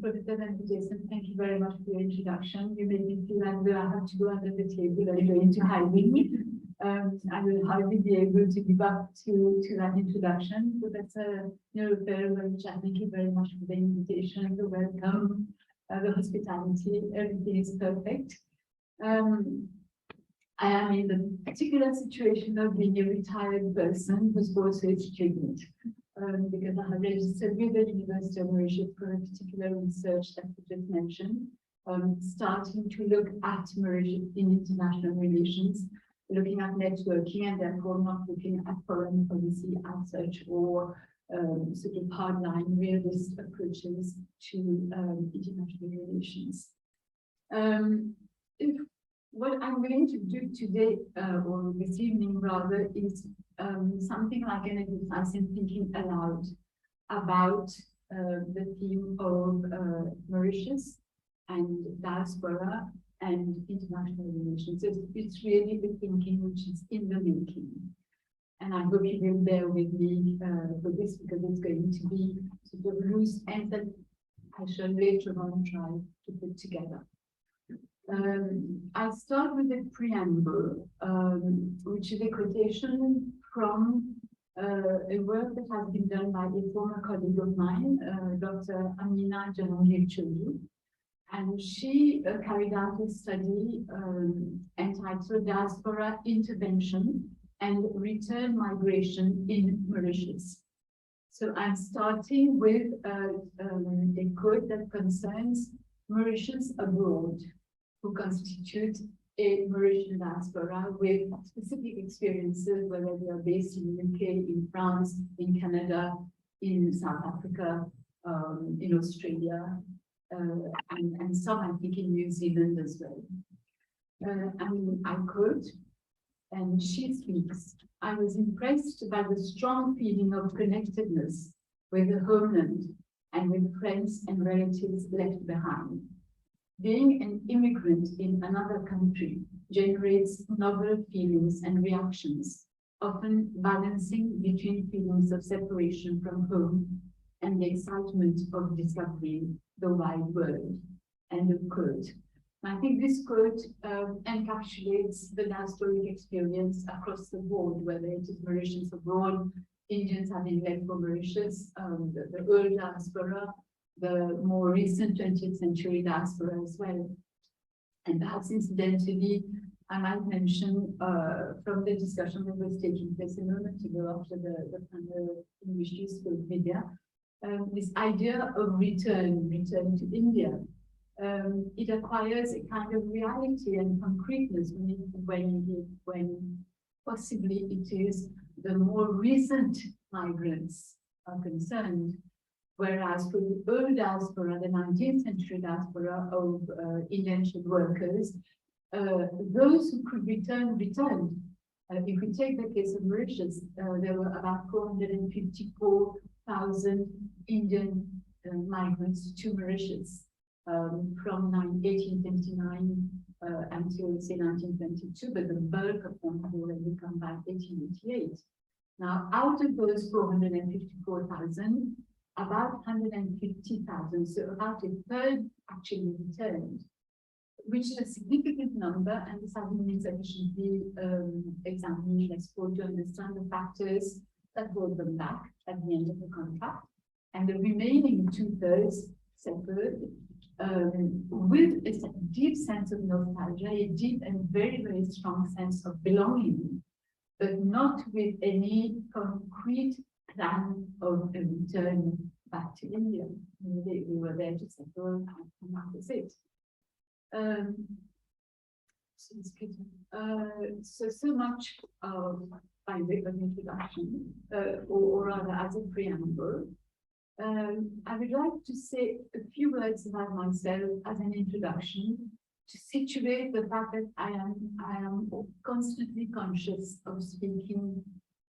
Professor Jason, thank you very much for your introduction. You made me feel like I have to go under the table and go into hiding. I will hardly be able to live up to that introduction. Professor Neuroferro, thank you very much for the invitation, the welcome, the hospitality. Everything is perfect. I am in the particular situation of being a retired person who's also a student, because I have registered with the University of Mauritius for a particular research that you just mentioned, starting to look at Mauritius in international relations, looking at networking and therefore not looking at foreign policy as such or sort of hardline realist approaches to international relations. What I'm going to do today, or this evening rather, is something like an exercise in thinking aloud about the theme of Mauritius and diaspora and international relations. It's really the thinking which is in the making. And I hope you will bear with me for this, because it's going to be sort of loose ends that I shall later on try to put together. I'll start with a preamble, which is a quotation from a work that has been done by a former colleague of mine, Dr. Amina Janangir-Choudhury. And she carried out a study entitled Diaspora Intervention and Return Migration in Mauritius. So I'm starting with a quote that concerns Mauritians abroad, who constitute a Mauritian diaspora with specific experiences, whether they are based in the UK, in France, in Canada, in South Africa, in Australia, and some I think in New Zealand as well. I quote, and she speaks, "I was impressed by the strong feeling of connectedness with the homeland and with friends and relatives left behind. Being an immigrant in another country generates novel feelings and reactions, often balancing between feelings of separation from home and the excitement of discovering the wide world." End of quote. I think this quote encapsulates the diasporic experience across the board, whether it is Mauritians abroad, Indians having left for Mauritius, the old diaspora, the more recent 20th century diaspora as well. And perhaps incidentally, I might mention from the discussion that was taking place a moment ago after the panel in which you spoke, Vidya, this idea of return to India. It acquires a kind of reality and concreteness when possibly it is the more recent migrants are concerned. Whereas for the old diaspora, the 19th century diaspora of indentured workers, those who could return, returned. If we take the case of Mauritius, there were about 454,000 Indian migrants to Mauritius from 1829 until, say, 1922, but the bulk of them had already come back 1888. Now, out of those 454,000, about 150,000, so about a third actually returned, which is a significant number, and this hasn't been sufficiently examined, let's suppose, to understand the factors that brought them back at the end of the contract. And the remaining two-thirds suffered with a deep sense of nostalgia, a deep and very, very strong sense of belonging, but not with any concrete plan of a return back to India. We were there to settle, and that was it. So much by way of introduction, or rather as a preamble. I would like to say a few words about myself as an introduction to situate the fact that I am constantly conscious of speaking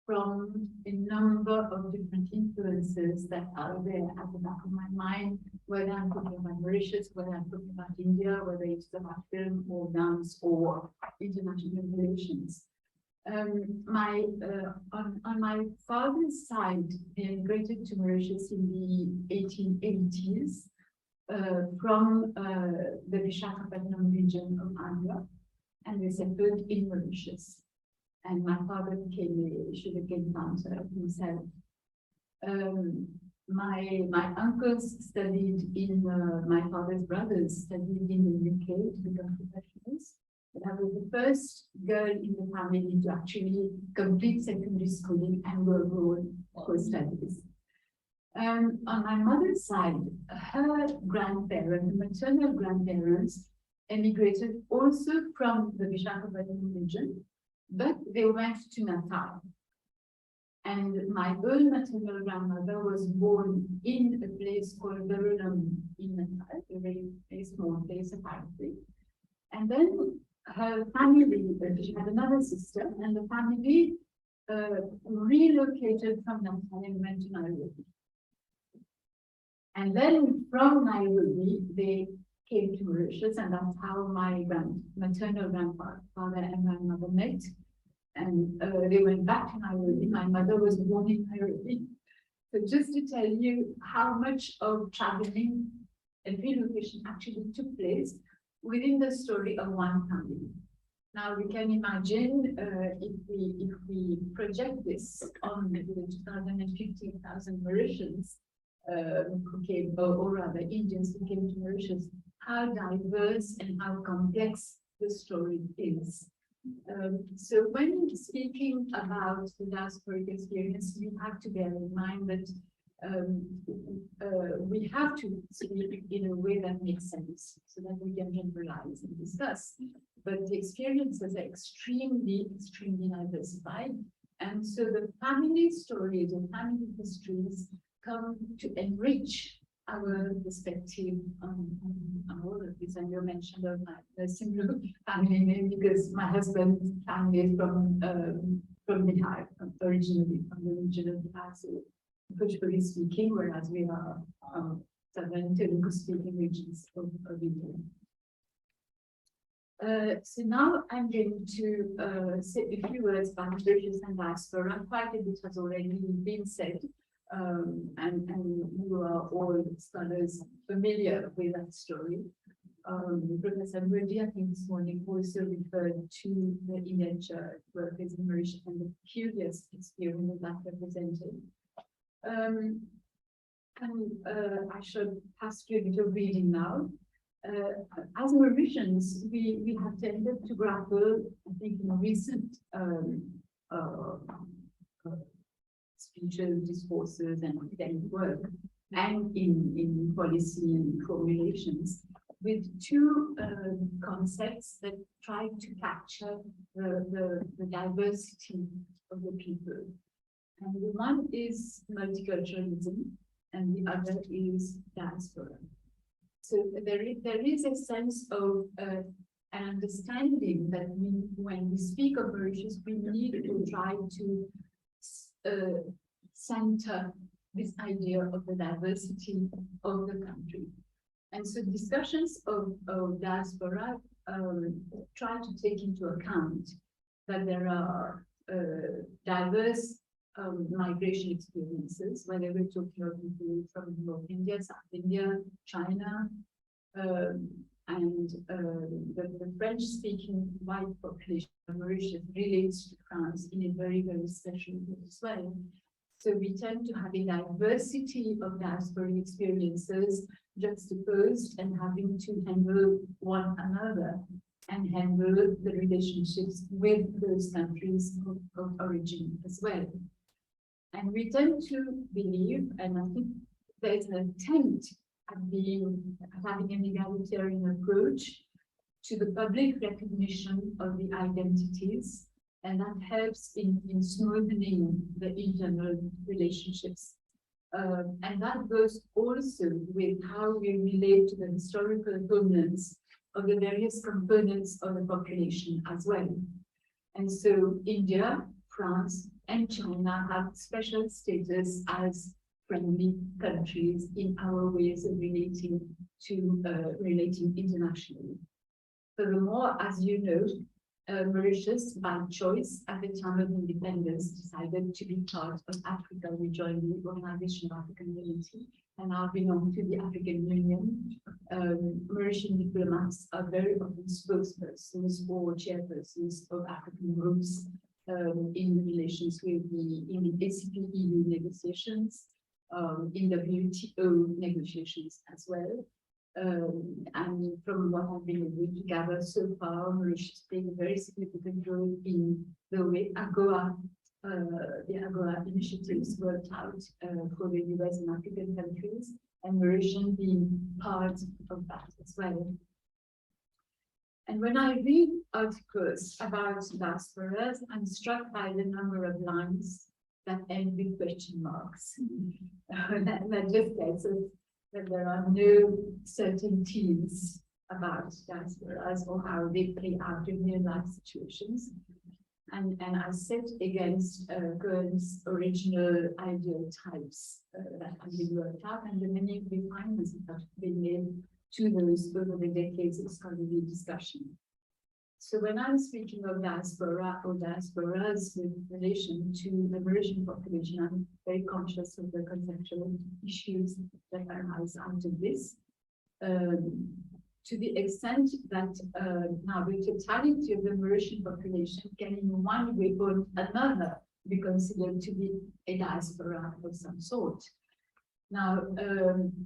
from a number of different influences that are there at the back of my mind, whether I'm talking about Mauritius, whether I'm talking about India, whether it's about film or dance or international relations. On my father's side, they immigrated to Mauritius in the 1880s from the Visakhapatnam region of Andhra, and they settled in Mauritius. And my father became a sugarcane planter himself. My uncles studied in, my father's brothers studied in the UK to become professionals. I was the first girl in the family to actually complete secondary schooling and go abroad for studies. On my mother's side, her grandparents, maternal grandparents, emigrated also from the Visakhapatnam region, but they went to Natal. And my own maternal grandmother was born in a place called Verulam in Natal, a very small place apparently. And then her family, she had another sister, and the family relocated from Natal and went to Nairobi. And then from Nairobi, they came to Mauritius, and that's how my maternal grandfather and grandmother met. And they went back to Nairobi. My mother was born in Nairobi. So just to tell you how much of traveling and relocation actually took place within the story of one family. Now we can imagine if we project this on the 215,000 Mauritians who came, or rather Indians who came to Mauritius, how diverse and how complex the story is. So when speaking about the diasporic experience, we have to bear in mind that we have to speak in a way that makes sense so that we can generalize and discuss. But the experiences are extremely, extremely diversified. And so the family stories and family histories come to enrich our perspective on all of this. And you mentioned of my similar family name because my husband's family is from Bihar, originally from the region of Bihar, so Bhojpuri speaking, whereas we are southern Telugu speaking regions of India. So now I'm going to say a few words about Mauritius and diaspora. Quite a bit has already been said. And you are all scholars familiar with that story. Professor Murdy, I think this morning also referred to the image workers in Mauritius and the curious experience that represented. I should pass through a bit of reading now. As Mauritians, we have tended to grapple, I think, in recent speeches, discourses, and academic work, and in policy and formulations, with two concepts that try to capture the diversity of the people. And the one is multiculturalism, and the other is diaspora. So there is a sense of an understanding that when we speak of Mauritius, we need to try to center this idea of the diversity of the country. And so discussions of diaspora try to take into account that there are diverse migration experiences, whether we're talking of people from North India, South India, China, and the French-speaking white population of Mauritius relates to France in a very, very special way. So we tend to have a diversity of diasporic experiences juxtaposed and having to handle one another and handle the relationships with those countries of origin as well. And we tend to believe, and I think there's an attempt at having an egalitarian approach to the public recognition of the identities, and that helps in smoothing the internal relationships. And that goes also with how we relate to the historical homelands of the various components of the population as well. And so India, France, and China have special status as friendly countries in our ways of relating internationally. Furthermore, as you know, Mauritius, by choice, at the time of independence, decided to be part of Africa. We joined the Organization of African Unity and now belong to the African Union. Mauritian diplomats are very often spokespersons or chairpersons of African groups in relations with the ACP-EU negotiations, in the WTO negotiations as well. And from what I've been able to gather so far, Mauritius played a very significant role in the way the AGOA initiatives worked out for the US and African countries, and Mauritian being part of that as well. And when I read articles about diasporas, I'm struck by the number of lines that end with question marks. that just gets us that there are no certainties about diasporas or how they play out in real life situations. And I set against Cohen's original ideal types that have been worked out, and the many refinements that have been made to those over the decades of scholarly discussion. So when I'm speaking of diaspora or diasporas with relation to the Mauritian population, I'm very conscious of the conceptual issues that arise out of this. To the extent that now the totality of the Mauritian population can in one way or another be considered to be a diaspora of some sort. Now,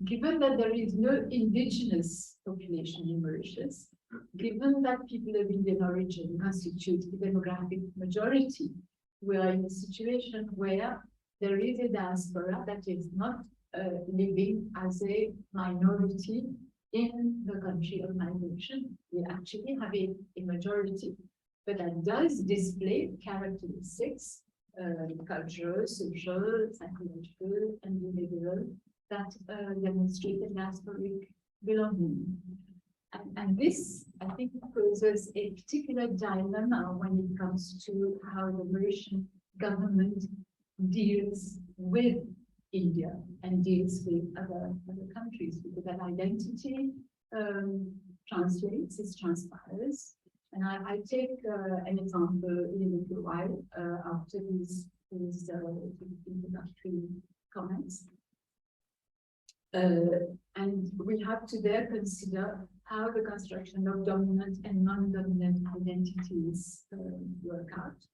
given that there is no indigenous population in Mauritius, given that people of Indian origin constitute the demographic majority, we are in a situation where there is a diaspora that is not living as a minority in the country of migration. We actually have a majority, but that does display characteristics, cultural, social, psychological, and behavioral, that demonstrate a diasporic belonging. And this, I think, poses a particular dilemma when it comes to how the Mauritian government deals with India and deals with other countries, because that identity translates, it transpires. And I take an example in a little while after these introductory comments. And we have to there consider how the construction of dominant and non-dominant identities work out,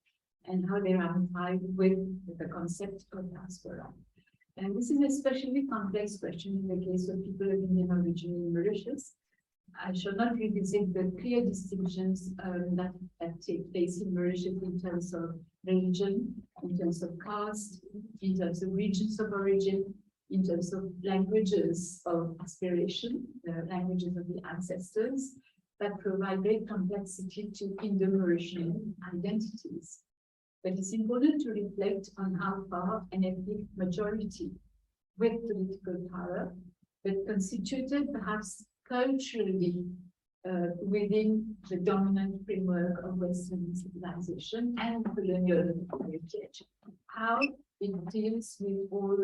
and how they ramify with the concept of diaspora. And this is an especially complex question in the case of people of Indian origin in Mauritius. I shall not revisit the clear distinctions that take place in Mauritius in terms of religion, in terms of caste, in terms of regions of origin, in terms of languages of aspiration, the languages of the ancestors, that provide great complexity to Indo-Mauritian identities. But it's important to reflect on how far an ethnic majority with political power, but constituted perhaps culturally within the dominant framework of Western civilization and colonial heritage, how it deals with all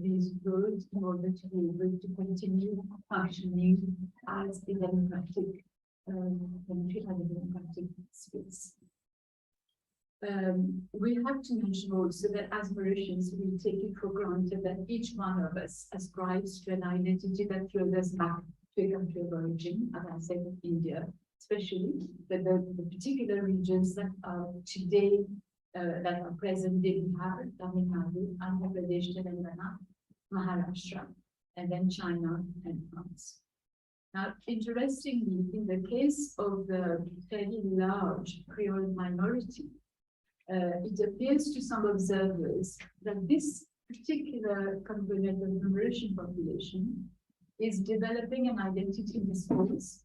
these roads in order to be able to continue functioning as a democratic country and a democratic space. We have to mention also that as Mauritians, we take it for granted that each one of us ascribes to an identity that throws us back to a country of origin, as I said, India, especially the particular regions that are today, that are present in Bihar, Tamil Nadu, Andhra Pradesh, Telangana, Maharashtra. and then China and France. Now, interestingly, in the case of the fairly large Creole minority, it appears to some observers that this particular component of the Mauritian population is developing an identity discourse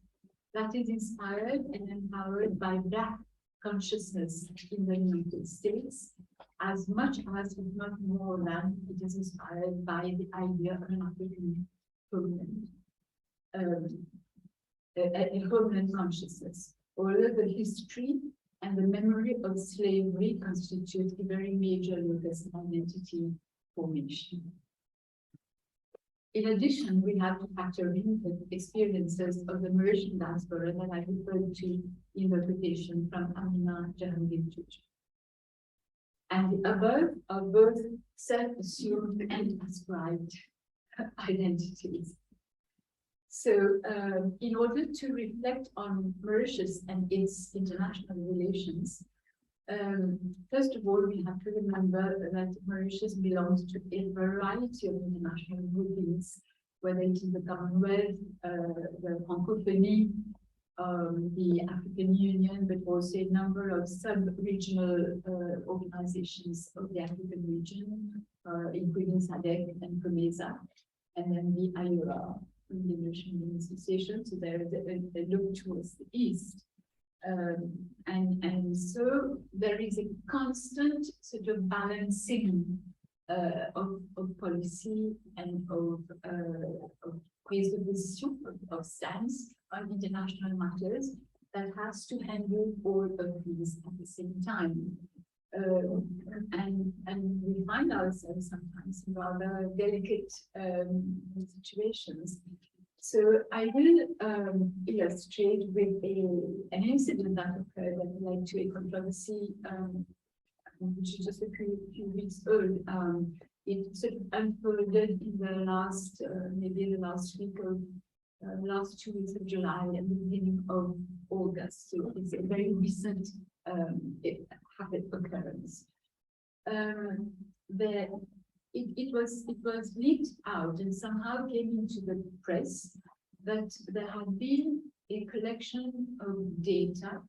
that is inspired and empowered by Black consciousness in the United States, as much as, if not more than, it is inspired by the idea of an African homeland, a homeland consciousness. Although the history and the memory of slavery constitute a very major locus of identity formation. In addition, we have to factor in the experiences of the Mauritian diaspora that I referred to in the quotation from Amina Jahangir. And the above are both self-assumed and ascribed identities. So in order to reflect on Mauritius and its international relations, first of all, we have to remember that Mauritius belongs to a variety of international groupings, whether it is the Commonwealth, the Francophonie, the African Union, but also a number of sub-regional organizations of the African region, including SADC and COMESA, and then the IORA, the Mauritian Association. So there is a look towards the east. And so there is a constant sort of balancing of policy and of prise de position, of stance on international matters that has to handle all of these at the same time. And we find ourselves sometimes in rather delicate situations. So I will illustrate with an incident that occurred that led to a controversy, which is just a few weeks old. It sort of unfolded in the last, maybe the last week of, last 2 weeks of July and the beginning of August. So it's a very recent occurrence. It was leaked out and somehow came into the press that there had been a collection of data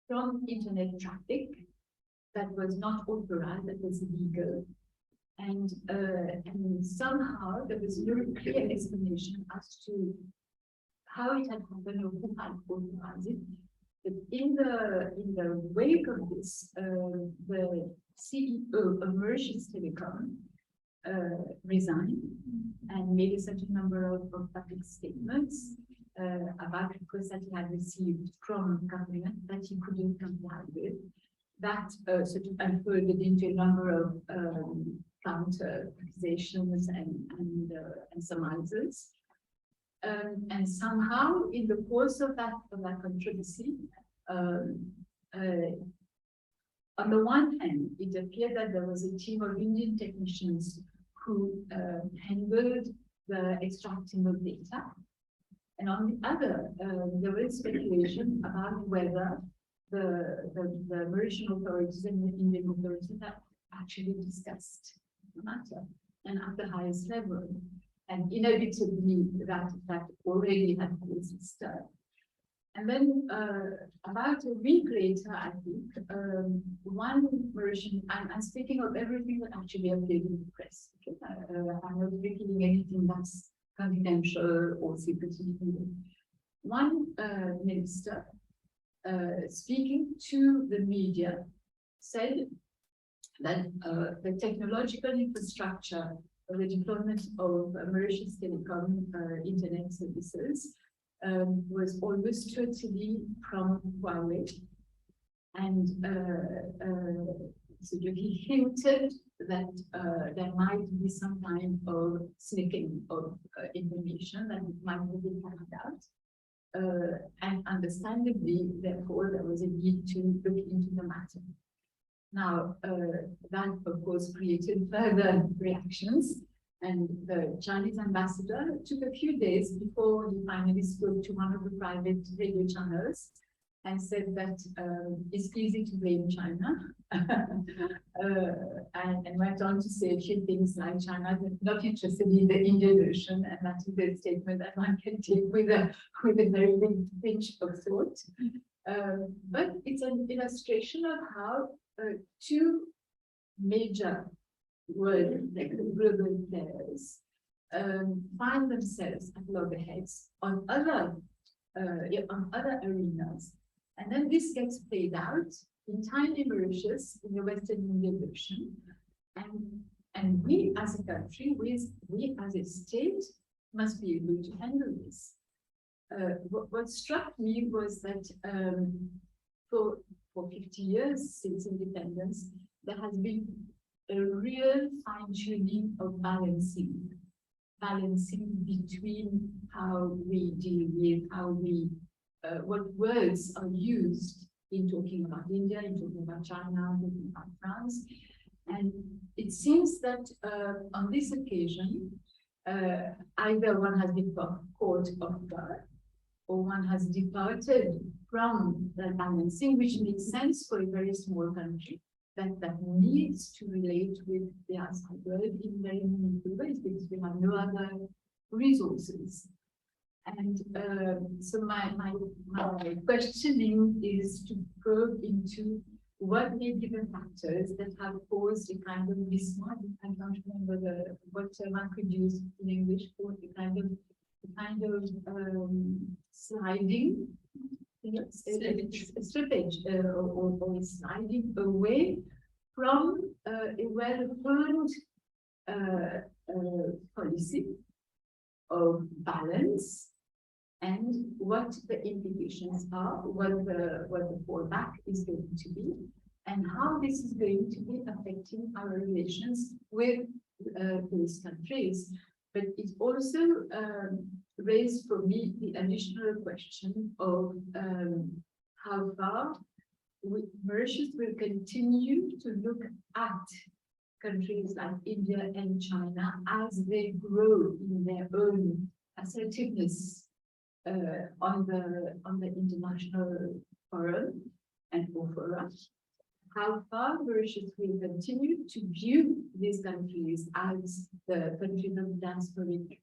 from internet traffic that was not authorized, that was illegal. And somehow there was no clear explanation as to how it had happened or who had authorized it. But in the wake of this, the CEO of Mauritius Telecom resigned and made a certain number of public statements about requests that he had received from government that he couldn't comply with. That sort of unfolded into a number of counter accusations and surmises. And somehow, in the course of that controversy, on the one hand, it appeared that there was a team of Indian technicians who handled the extracting of data. And on the other, there was speculation about whether the Mauritian authorities and the Indian authorities have actually discussed the matter, and at the highest level. And inevitably, that already had caused stir. And then about a week later, I think, one Mauritian, I'm speaking of everything that actually appeared in the press. Okay? I'm not revealing anything that's confidential or secretive. One minister speaking to the media said that the technological infrastructure of the deployment of Mauritius Telecom internet services was almost totally from Huawei. And so he hinted that there might be some kind of sneaking of information that might have been carried out. And understandably, therefore, there was a need to look into the matter. Now, that, of course, created further reactions. And the Chinese ambassador took a few days before he finally spoke to one of the private radio channels and said that it's easy to blame China. And went on to say a few things like China is not interested in the Indian Ocean, and that is a statement that one can take with a very big pinch of salt. But it's an illustration of how two major world global players find themselves at loggerheads on other arenas, and then this gets played out in tiny Mauritius in the Western Indian Ocean, and we as a country, we as a state, must be able to handle this. What struck me was that for 50 years since independence, there has been a real fine-tuning of balancing between how we deal with, what words are used in talking about India, in talking about China, talking about France. And it seems that on this occasion, either one has been caught off guard, or one has departed from the balancing, which makes sense for a very small country that needs to relate with the outside world in very meaningful ways, because we have no other resources. And so my questioning is to probe into what may be the factors that have caused a kind of mismatch. I can't remember what one could use in English for a kind of sliding, slippage, or sliding away from a well-formed policy of balance, and what the implications are, what the fallback is going to be, and how this is going to be affecting our relations with those countries. But it also raised for me the additional question of how far Mauritius will continue to look at countries like India and China as they grow in their own assertiveness on the international forum and fora. How far Mauritius will continue to view these countries as the countries of diasporic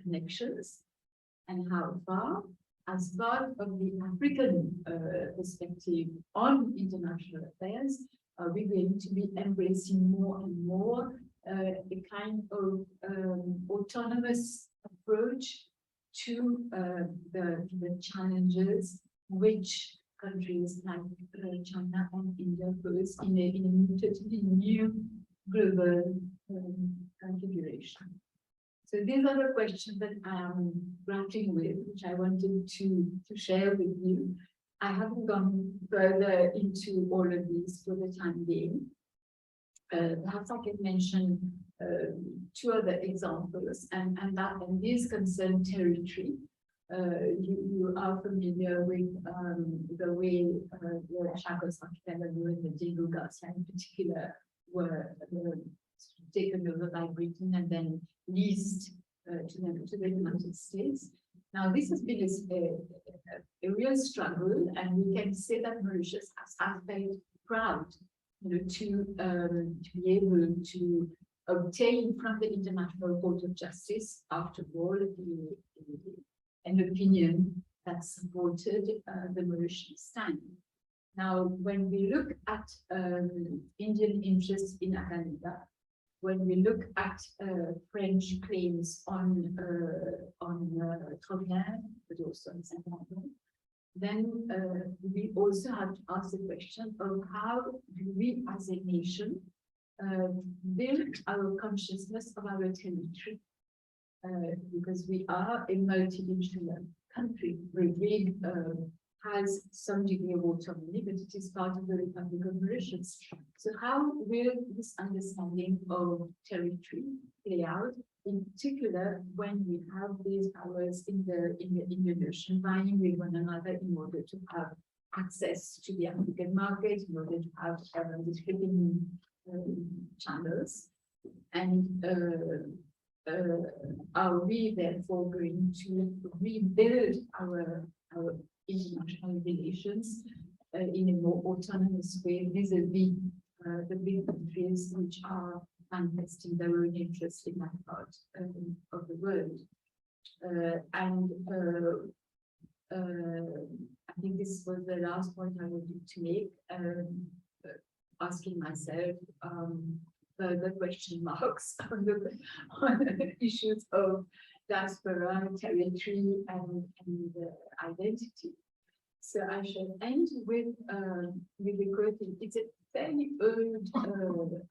connections, and how far, as part of the African perspective on international affairs, are we going to be embracing more and more a kind of autonomous approach to the challenges which countries like China and India pose in a totally new global configuration. So these are the questions that I am grappling with, which I wanted to share with you. I haven't gone further into all of these for the time being. Perhaps I can mention two other examples, and these concern territory. You are familiar with the way the Chagos Archipelago and the Diego Garcia in particular were taken over by Britain and then leased to the United States. Now, this has been a real struggle, and we can say that Mauritius has been proud, to be able to obtain from the International Court of Justice, after all, an opinion that supported the Mauritian stand. Now, when we look at Indian interests in Aganida, when we look at French claims on Trovière, but also on Saint-Mandon, then we also have to ask the question of how do we as a nation build our consciousness of our territory, because we are a multi-insular country. Revealed has some degree of autonomy, but it is part of the Republic of Mauritius. So how will this understanding of territory play out, in particular when we have these powers in the Indian Ocean vying with one another in order to have access to the African market, in order to have the shipping channels, and are we therefore going to rebuild our international relations in a more autonomous way vis-a-vis the big countries which are manifesting their own interest in that part of the world. I think this was the last point I wanted to make, asking myself the question marks on the issues of diaspora, territory, and identity. So I shall end with a quote. It's a very old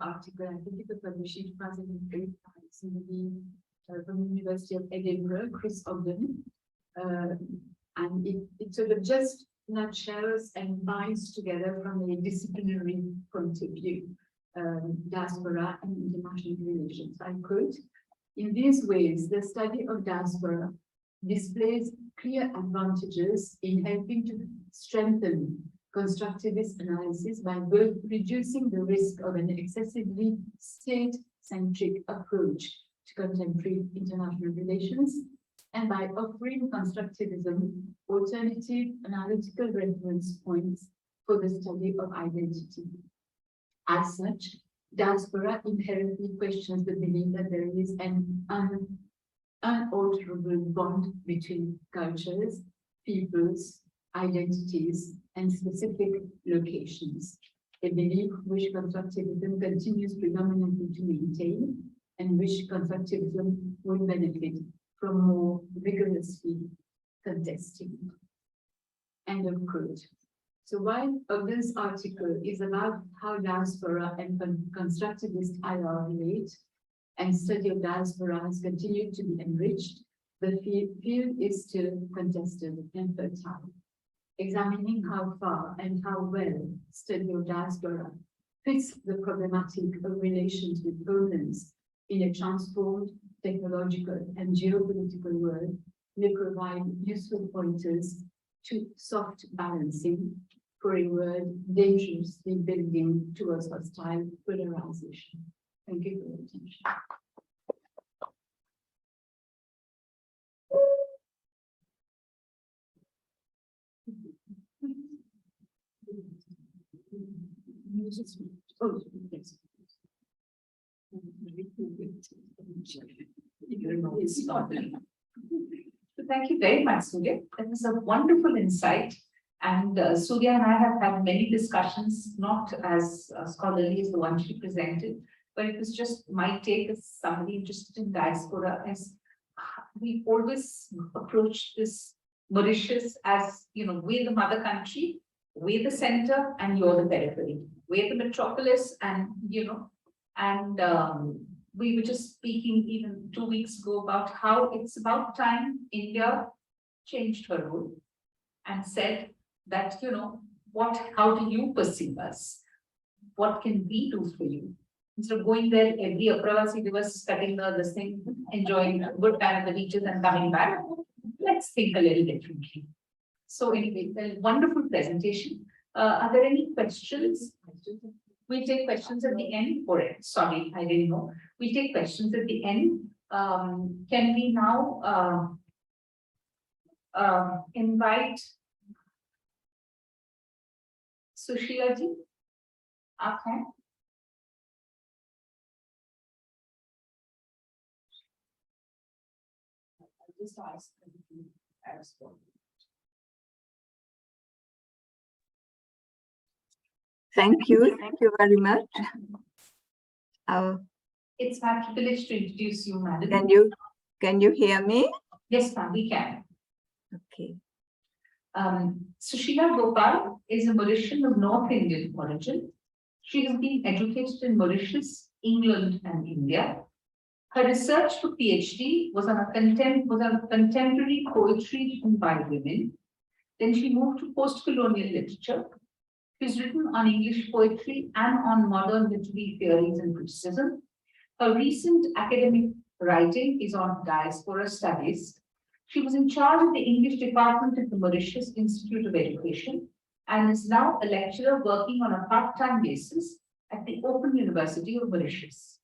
article. I think it was published in 2008 by somebody from the University of Edinburgh, Chris Ogden. And it sort of just nutshells and binds together from a disciplinary point of view, diaspora and international relations. I quote, "In these ways, the study of diaspora displays clear advantages in helping to strengthen constructivist analysis by both reducing the risk of an excessively state-centric approach to contemporary international relations and by offering constructivism alternative analytical reference points for the study of identity. As such, diaspora inherently questions the belief that there is an unalterable bond between cultures, peoples, identities, and specific locations, a belief which constructivism continues predominantly to maintain and which constructivism will benefit from more vigorously contesting." End of quote. So while this article is about how diaspora and constructivist IR relate, and study of diaspora has continued to be enriched, the field is still contested and fertile. Examining how far and how well study of diaspora fits the problematic of relations with opponents in a transformed technological and geopolitical world may provide useful pointers to soft balancing for a world dangerously building towards hostile polarization. Thank you for your attention. Oh, yes. So thank you very much, Surya. That was a wonderful insight. And Surya and I have had many discussions, not as scholarly as the one she presented, but it was just my take as somebody interested in diaspora, as we always approach this Mauritius as, you know, we're the mother country, we're the center, and you're the periphery. We're the metropolis, and, you know, and we were just speaking even 2 weeks ago about how it's about time India changed her role and said that, you know, how do you perceive us? What can we do for you? Instead of going there every Apravasi Divas, cutting this thing, enjoying a good time at the beaches and coming back, let's think a little differently. So anyway, a wonderful presentation. Are there any questions? We'll take questions at the end for it. Sorry, I didn't know. We'll take questions at the end. Can we now invite Sushila ji? Okay. I'll just ask them. Thank you very much. It's my privilege to introduce you, madam. Can you hear me? Yes, ma'am, we can. Okay. Sushila Gopal is a Mauritian of North Indian origin. She has been educated in Mauritius, England, and India. Her research for PhD was on contemporary poetry written by women. Then she moved to post-colonial literature. She's written on English poetry and on modern literary theories and criticism. Her recent academic writing is on diaspora studies. She was in charge of the English department at the Mauritius Institute of Education and is now a lecturer working on a part-time basis at the Open University of Mauritius.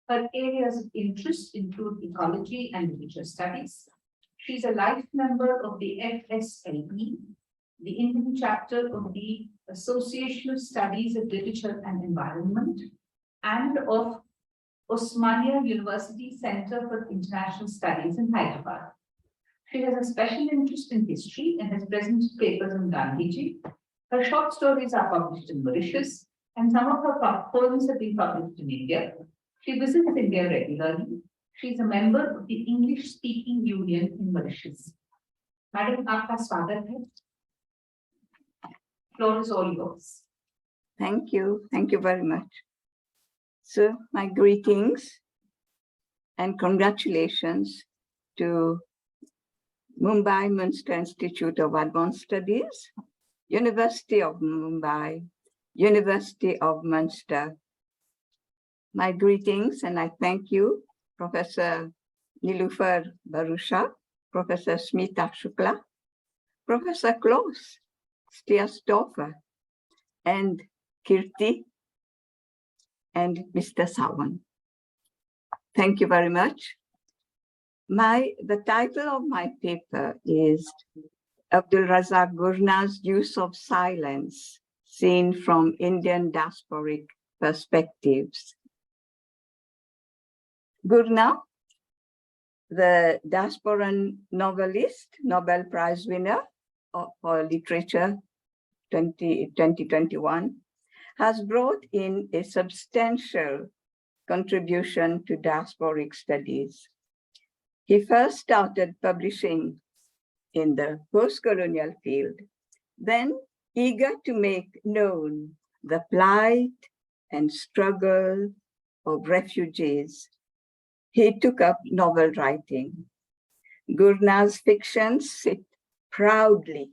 Her areas of interest include ecology and literature studies. She's a life member of the FSLE, the Indian chapter of the Association of Studies of Literature and Environment, and of Osmania University Center for International Studies in Hyderabad. She has a special interest in history and has presented papers on Gandhiji. Her short stories are published in Mauritius, and some of her poems have been published in India. She visits India regularly. She is a member of the English-speaking Union in Mauritius. Madam, aapka swagat hai. Floor is all yours. Thank you. Thank you very much. So my greetings and congratulations to Mumbai Münster Institute of Advanced Studies, University of Mumbai, University of Münster. My greetings, and I thank you, Professor Nilufar Barusha, Professor Smita Shukla, Professor Klaus Stiersdorfer, and Kirti, and Mr. Sawan. Thank you very much. The title of my paper is Abdul Razak Gurna's Use of Silence, Seen from Indian Diasporic Perspectives. Gurna, the diasporan novelist, Nobel Prize winner for literature 2021, has brought in a substantial contribution to diasporic studies. He first started publishing in the post-colonial field, then eager to make known the plight and struggle of refugees, he took up novel writing. Gurna's fictions sit proudly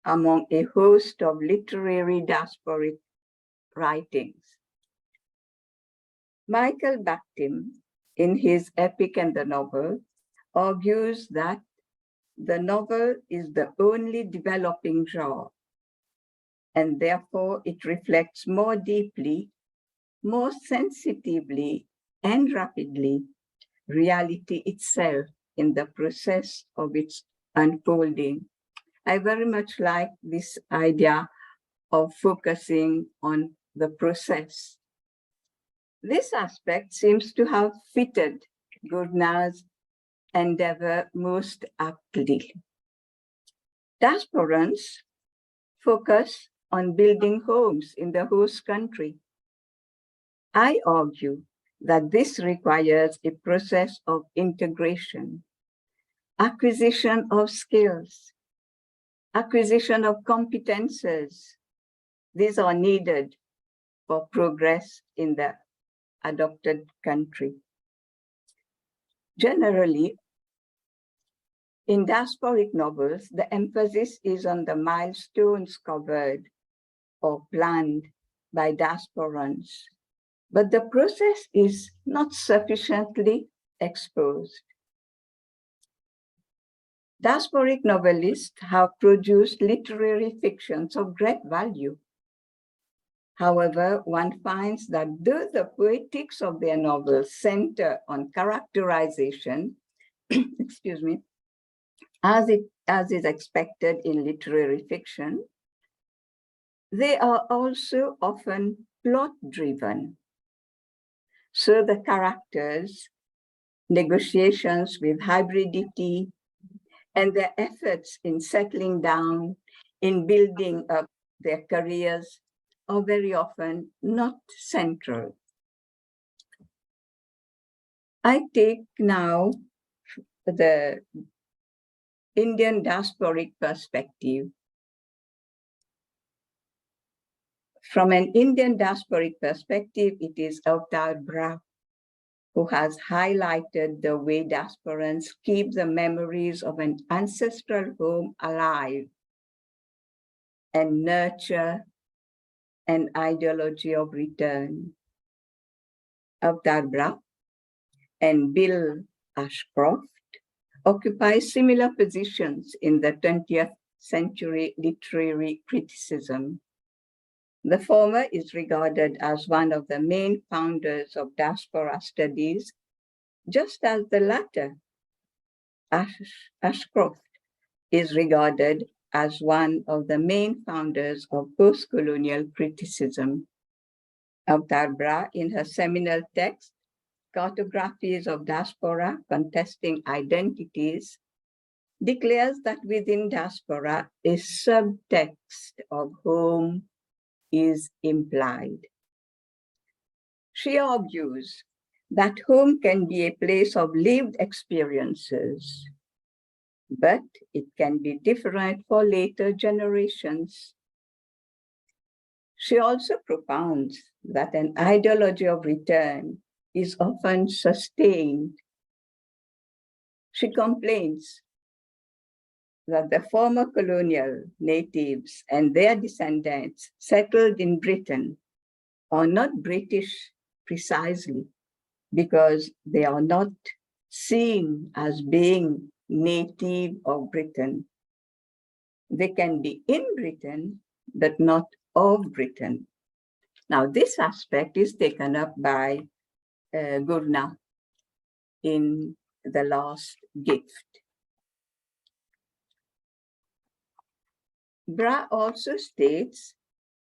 among a host of literary diasporic writings. Michael Bakhtin, in his Epic and the Novel, argues that the novel is the only developing genre, and therefore it reflects more deeply, more sensitively, and rapidly reality itself in the process of its unfolding. I very much like this idea of focusing on the process. This aspect seems to have fitted Gurna's endeavor most aptly. Diasporans focus on building homes in the host country. I argue that this requires a process of integration, acquisition of skills, acquisition of competences. These are needed for progress in the adopted country. Generally, in diasporic novels, the emphasis is on the milestones covered or planned by diasporans, but the process is not sufficiently exposed. Diasporic novelists have produced literary fictions of great value. However, one finds that though the poetics of their novels center on characterization, excuse me, as is expected in literary fiction, they are also often plot-driven. So the characters, negotiations with hybridity, and their efforts in settling down, in building up their careers, are very often not central. I take now the Indian diasporic perspective. From an Indian diasporic perspective, it is Avtar Bra who has highlighted the way diasporans keep the memories of an ancestral home alive and nurture an ideology of return. Avtar Bra and Bill Ashcroft occupy similar positions in the 20th century literary criticism. The former is regarded as one of the main founders of diaspora studies, just as the latter, Ashcroft, is regarded as one of the main founders of post-colonial criticism. Avtar Bra, in her seminal text, Cartographies of Diaspora Contesting Identities, declares that within diaspora, a subtext of home is implied. She argues that home can be a place of lived experiences, but it can be different for later generations. She also propounds that an ideology of return is often sustained. She complains that the former colonial natives and their descendants settled in Britain are not British precisely because they are not seen as being native of Britain. They can be in Britain, but not of Britain. Now, this aspect is taken up by Gurna in The Last Gift. Bra also states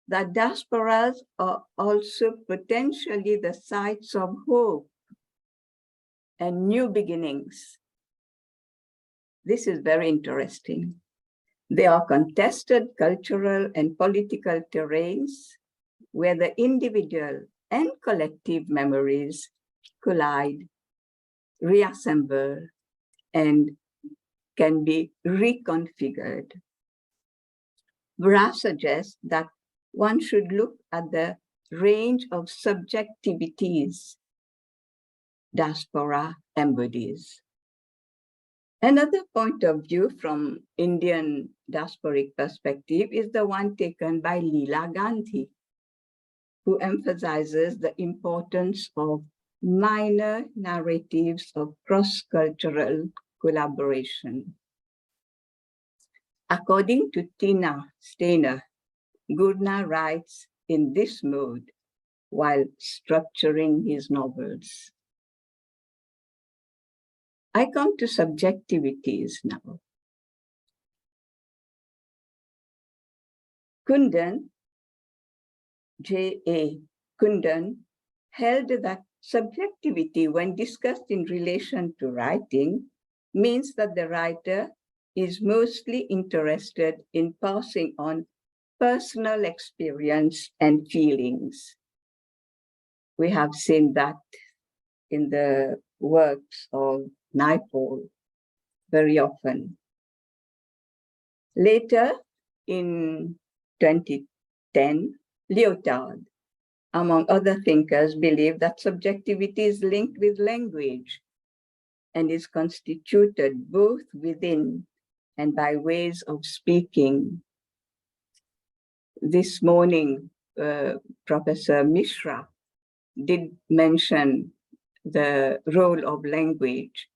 that diasporas are also potentially the sites of hope and new beginnings. This is very interesting. They are contested cultural and political terrains where the individual and collective memories collide, reassemble, and can be reconfigured. Bra suggests that one should look at the range of subjectivities diaspora embodies. Another point of view from Indian diasporic perspective is the one taken by Leela Gandhi, who emphasizes the importance of minor narratives of cross-cultural collaboration. According to Tina Steiner, Gurna writes in this mode while structuring his novels. I come to subjectivities now. Kundan, J.A. Kundan, held that subjectivity, when discussed in relation to writing, means that the writer is mostly interested in passing on personal experience and feelings. We have seen that in the works of Naipaul very often. Later, in 2010, Lyotard, among other thinkers, believed that subjectivity is linked with language and is constituted both within and by ways of speaking. This morning, Professor Mishra did mention the role of language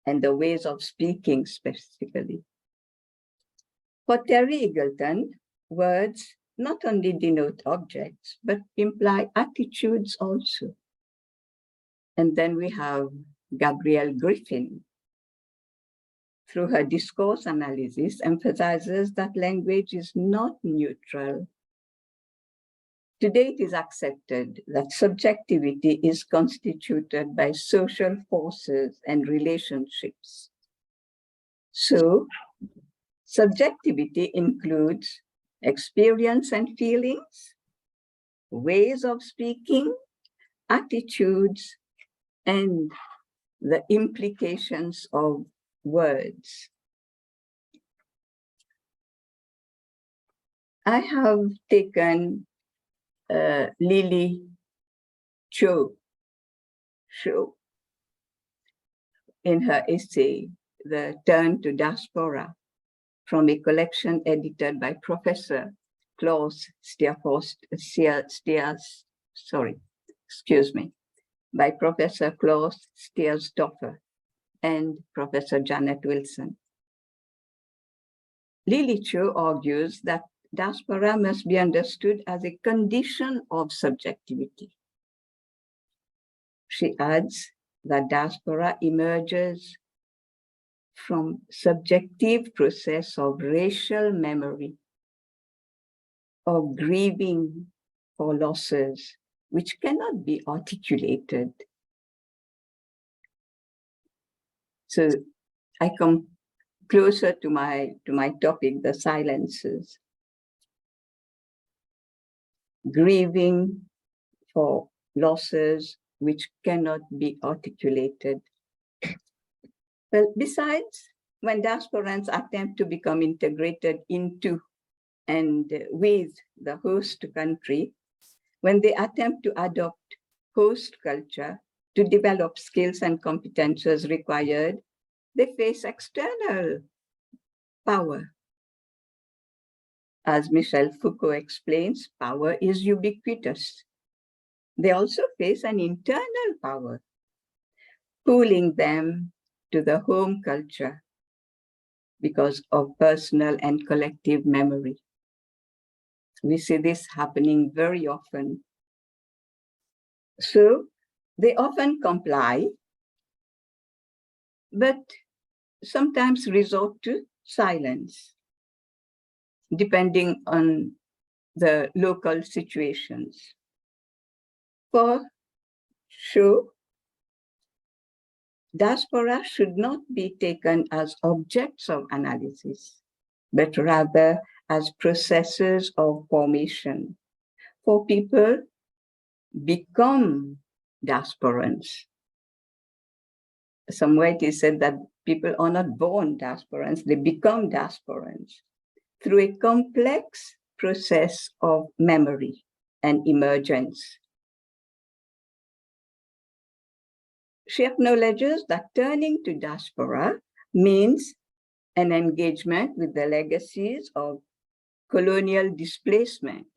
and the ways of speaking specifically. For Terry Eagleton, words not only denote objects, but imply attitudes also. And then we have Gabrielle Griffin, through her discourse analysis, emphasizes that language is not neutral. Today, it is accepted that subjectivity is constituted by social forces and relationships. So, subjectivity includes experience and feelings, ways of speaking, attitudes, and the implications of words. I have taken Lily Cho in her essay, The Turn to Diaspora, from a collection edited by Professor Klaus by Professor Klaus Stiersdorfer and Professor Janet Wilson. Lily Cho argues that diaspora must be understood as a condition of subjectivity. She adds that diaspora emerges from subjective process of racial memory, of grieving for losses which cannot be articulated. So I come closer to my topic, the silences. Grieving for losses which cannot be articulated. Well, besides, when diasporans attempt to become integrated into and with the host country, when they attempt to adopt host culture to develop skills and competences required, they face external power. As Michel Foucault explains, power is ubiquitous. They also face an internal power, pulling them to the home culture because of personal and collective memory. We see this happening very often. So they often comply, but sometimes resort to silence, depending on the local situations. For sure, diaspora should not be taken as objects of analysis, but rather as processes of formation. For people become diasporans. Somewhere it is said that people are not born diasporans, they become diasporans through a complex process of memory and emergence. She acknowledges that turning to diaspora means an engagement with the legacies of colonial displacement.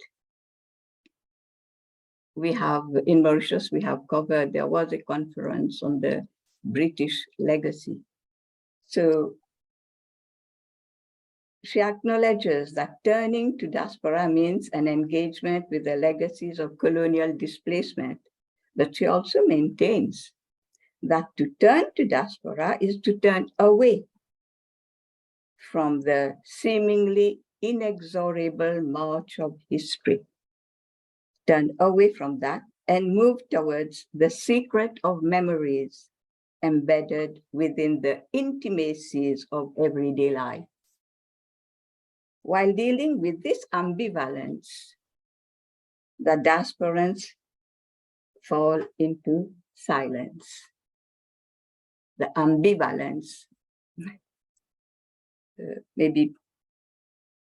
We have, in Mauritius, we have covered, there was a conference on the British legacy. So she acknowledges that turning to diaspora means an engagement with the legacies of colonial displacement, but she also maintains that to turn to diaspora is to turn away from the seemingly inexorable march of history. Turn away from that and move towards the secret of memories embedded within the intimacies of everyday life. While dealing with this ambivalence, the diasporans fall into silence. The ambivalence maybe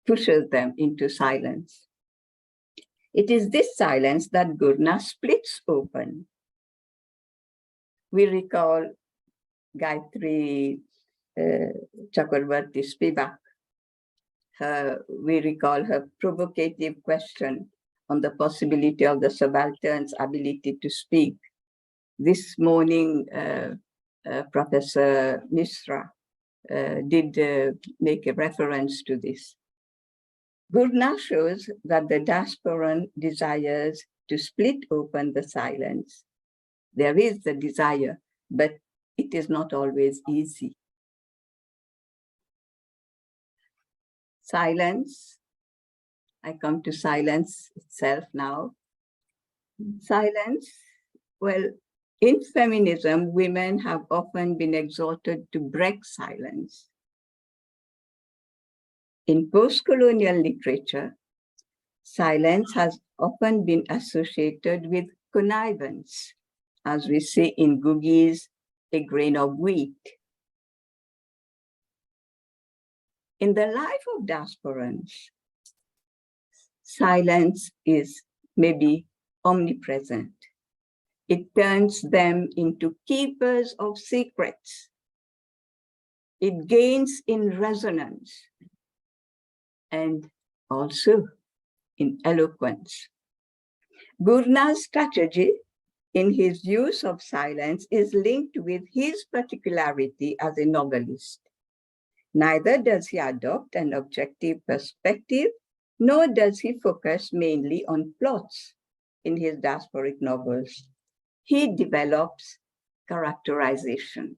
pushes them into silence. It is this silence that Gurna splits open. We recall Gayatri Chakravarti Spivak. We recall her provocative question on the possibility of the subaltern's ability to speak. This morning, Professor Misra did make a reference to this. Gurna shows that the diasporan desires to split open the silence. There is the desire, but it is not always easy. Silence, I come to silence itself now. Silence, well, in feminism, women have often been exhorted to break silence. In post-colonial literature, silence has often been associated with connivance, as we see in Gugi's A Grain of Wheat. In the life of diasporans, silence is maybe omnipresent. It turns them into keepers of secrets. It gains in resonance and also in eloquence. Gurna's strategy in his use of silence is linked with his particularity as a novelist. Neither does he adopt an objective perspective, nor does he focus mainly on plots in his diasporic novels. He develops characterization.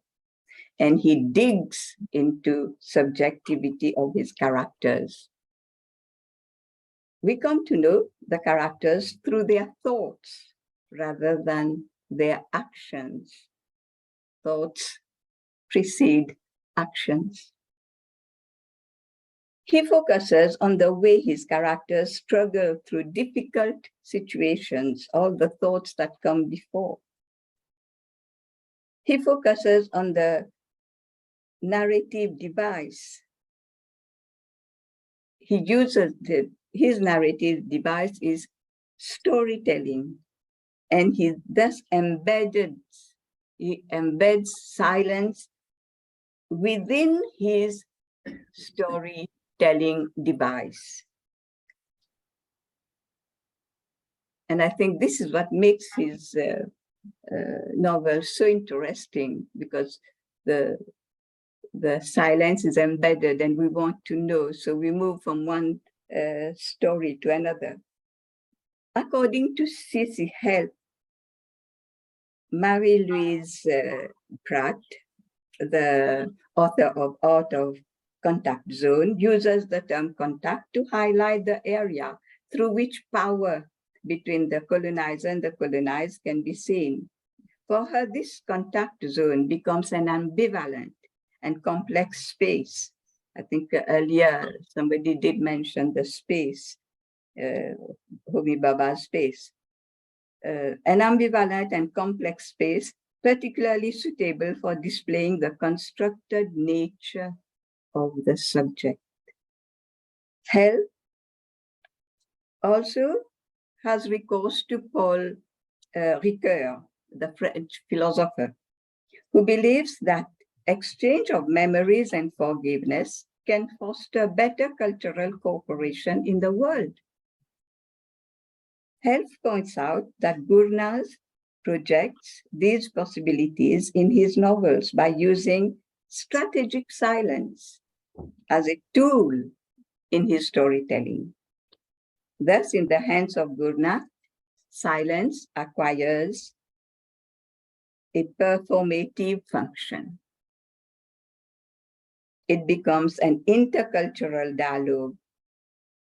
and he digs into subjectivity of his characters. We come to know the characters through their thoughts rather than their actions. Thoughts precede actions. He focuses on the way his characters struggle through difficult situations, all the thoughts that come before. He focuses on the narrative device. He uses his narrative device is storytelling, and he thus embeds silence within his storytelling device. And I think this is what makes his novel so interesting, because the silence is embedded and we want to know. So we move from one story to another. According to C.C. Hell, Marie-Louise Pratt, the author of Art of Contact Zone, uses the term contact to highlight the area through which power between the colonizer and the colonized can be seen. For her, this contact zone becomes an ambivalent and complex space. I think earlier somebody did mention the space, Homi Bhabha's space. An ambivalent and complex space, particularly suitable for displaying the constructed nature of the subject. Hell also has recourse to Paul Ricoeur, the French philosopher, who believes that exchange of memories and forgiveness can foster better cultural cooperation in the world. Hell points out that Gurnaz projects these possibilities in his novels by using strategic silence as a tool in his storytelling. Thus, in the hands of Gurnaz, silence acquires a performative function. It becomes an intercultural dialogue,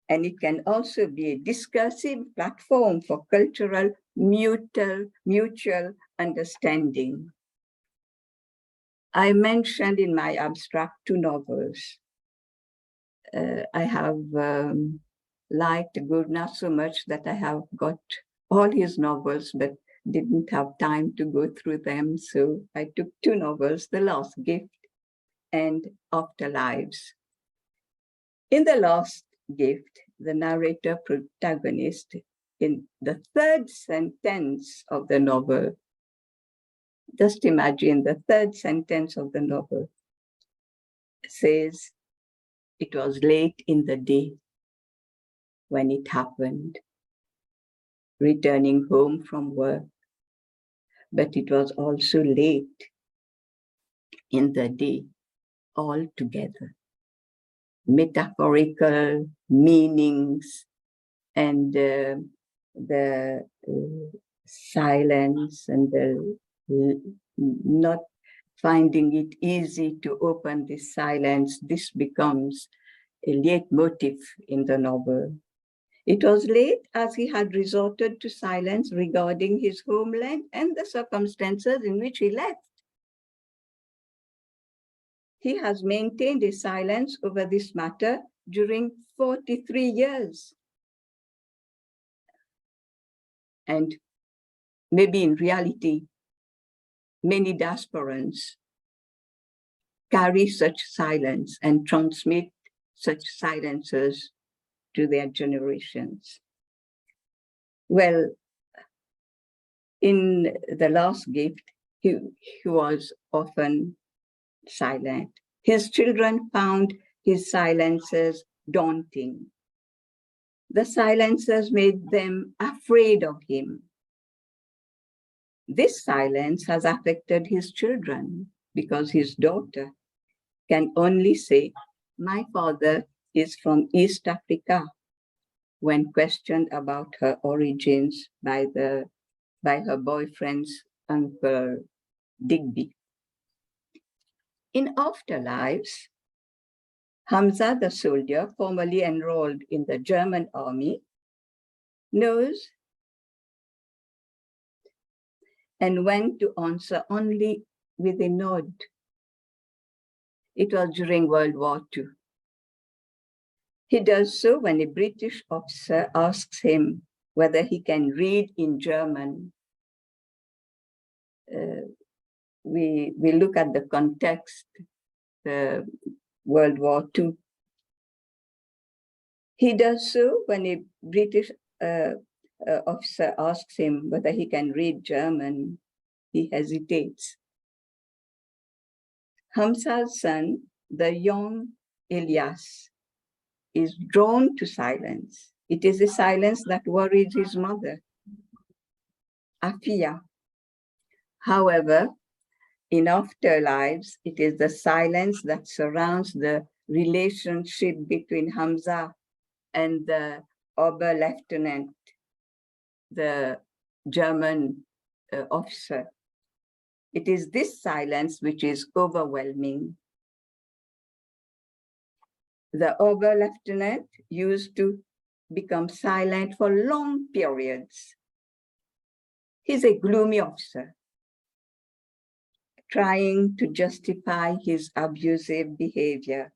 and it can also be a discursive platform for cultural mutual understanding. I mentioned in my abstract 2 novels. I have liked Gurnaz so much that I have got all his novels, but didn't have time to go through them. So I took 2 novels, The Last Gift and Afterlives. In The Last Gift, the narrator protagonist, in the 3rd sentence of the novel, just imagine the 3rd sentence of the novel, says, "It was late in the day when it happened, returning home from work, but it was also late in the day altogether." Metaphorical meanings and the silence and the not finding it easy to open this silence, this becomes a leitmotif in the novel. It was late as he had resorted to silence regarding his homeland and the circumstances in which he left. He has maintained a silence over this matter during 43 years. And maybe in reality, many diasporans carry such silence and transmit such silences to their generations. Well, in The Last Gift, he was often silent. His children found his silences daunting. The silences made them afraid of him. This silence has affected his children because his daughter can only say, "My father is from East Africa," when questioned about her origins by her boyfriend's uncle Digby. In afterlives, Hamza, the soldier formerly enrolled in the German army, knows and went to answer only with a nod. It was during World War II. He does so when a British officer asks him whether he can read in German. We look at the context, World War II. He does so when a British officer asks him whether he can read German. He hesitates. Hamza's son, the young Ilyas, is drawn to silence. It is a silence that worries his mother, Afia. However, in afterlives, it is the silence that surrounds the relationship between Hamza and the Oberleutnant, the German officer. It is this silence which is overwhelming. The Oberleutnant used to become silent for long periods. He's a gloomy officer, trying to justify his abusive behavior.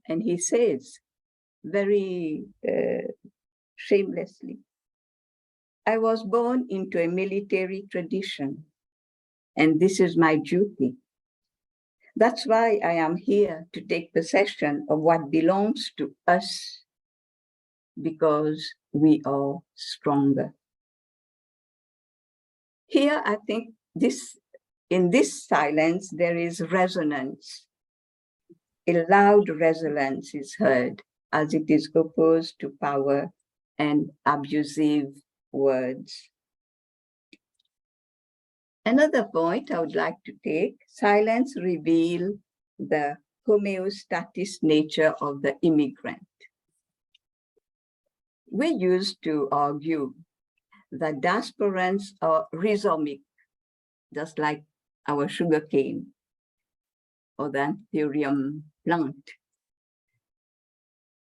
And he says very shamelessly, I was born into a military tradition, and this is my duty. That's why I am here to take possession of what belongs to us, because we are stronger. Here, I think in this silence, there is resonance. A loud resonance is heard as it is opposed to power and abusive words. Another point I would like to take, silence reveals the homeostatic nature of the immigrant. We used to argue that diasporans are rhizomic, just like our sugarcane or the anthurium plant.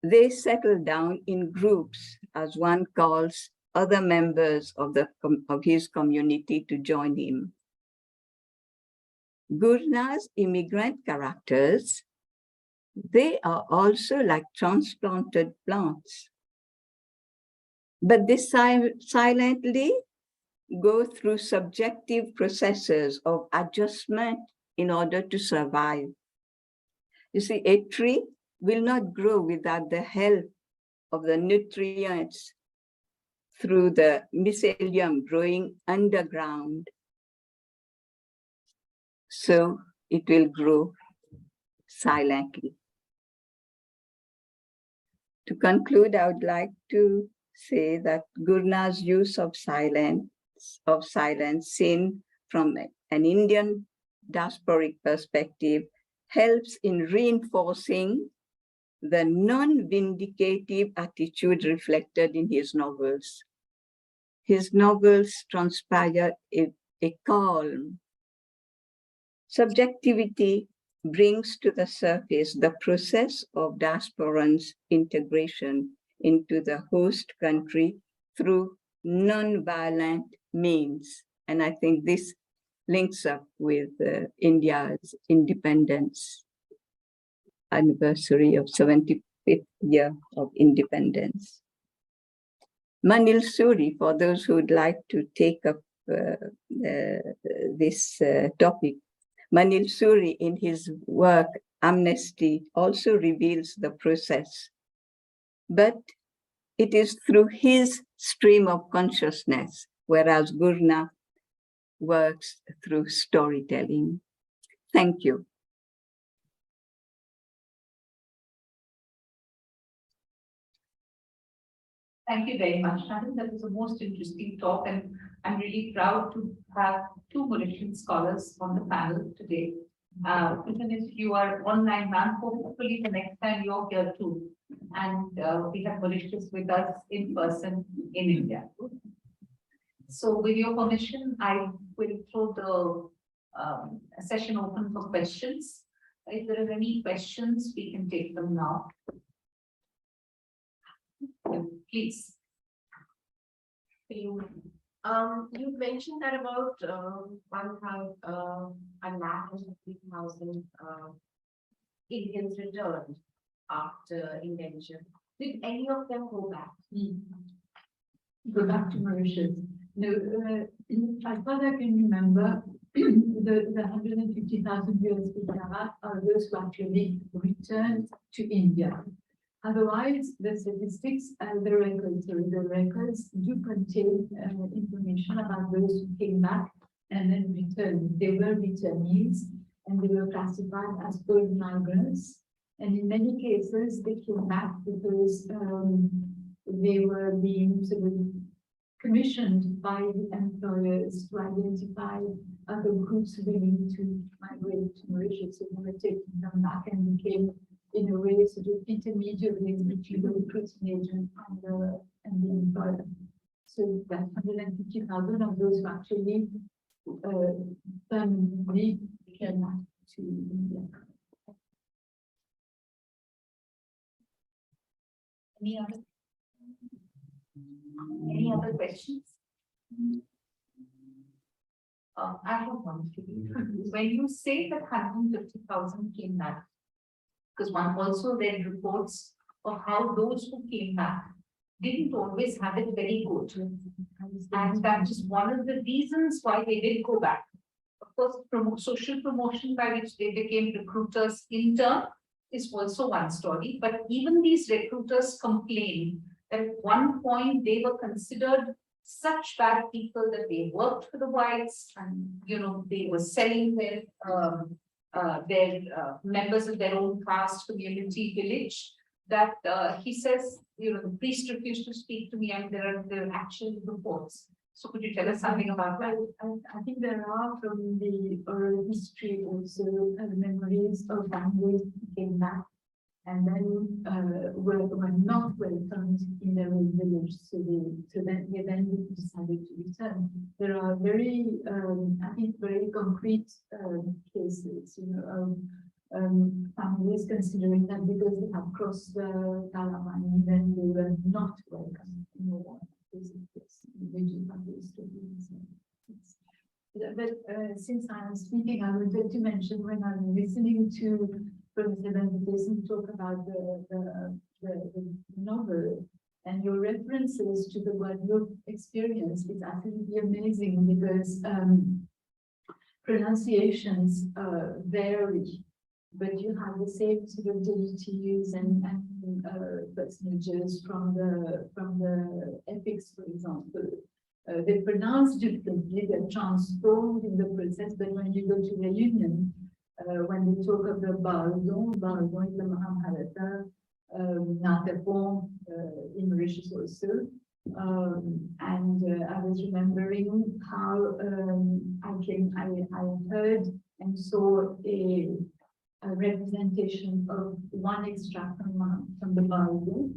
They settle down in groups as one calls other members of his community to join him. Gurna's immigrant characters, they are also like transplanted plants, but they silently go through subjective processes of adjustment in order to survive. You see, a tree will not grow without the help of the nutrients through the mycelium growing underground. So it will grow silently. To conclude, I would like to say that Gurna's use of silence seen from an Indian diasporic perspective helps in reinforcing the non-vindicative attitude reflected in his novels. His novels transpire a calm. Subjectivity brings to the surface the process of diasporans' integration into the host country through non-violent means. And I think this links up with India's independence anniversary of 75th year of independence. Manil Suri, for those who would like to take up this topic, Manil Suri in his work Amnesty also reveals the process, but it is through his stream of consciousness, whereas Gurna works through storytelling. Thank you. Thank you very much. I think that was a most interesting talk, and I'm really proud to have two Mauritian scholars on the panel today. Even if you are online now, hopefully the next time you're here too. And we have Mauritius with us in person in India. So with your permission, I will throw the a session open for questions. If there are any questions, we can take them now. Please. You mentioned that about 1,50,000 Indians returned after indenture. Did any of them go back? Go back to Mauritius. No, as far as I can remember, the 150,000 USD are those who actually returned to India. Otherwise, the statistics and the records do contain information about those who came back and then returned. They were returnees and they were classified as old migrants. And in many cases, they came back because they were being sort of commissioned by the employers to identify other groups willing to migrate to Mauritius. So they were taking them back and became, in a way, sort of intermediaries between the recruiting agent and the employer. So that 150,000 of those who actually permanently came back to India. Any other questions? I have one. When you say that 150,000 came back, because one also read reports of how those who came back didn't always have it very good. And that is one of the reasons why they did go back. Of course, social promotion by which they became recruiters in turn is also one story. But even these recruiters complain that at one point they were considered such bad people that they worked for the whites and, you know, they were selling their members of their own caste, community, village, that he says, you know, the priest refused to speak to me, and there are actual reports. So could you tell us something about that? I think there are from the oral history also memories of families who came back and then were not welcomed in their own village. So they then decided to return. There are very, I think, very concrete cases, you know, of families considering that because they have crossed the Talamani, then they were not welcome in the one. But since I am speaking, I wanted to mention when I'm listening to Professor Venkatesan talk about the novel and your references to the Guadeloupe experience is absolutely amazing because pronunciations vary, but you have the same sort of deities and personages from the epics, for example. They pronounce differently, they're transformed in the process, but when you go to Reunion, when we talk of the Bardon in the Mahabharata, Natapon in Mauritius also, and I was remembering how I heard and saw a representation of one extract from the Bible,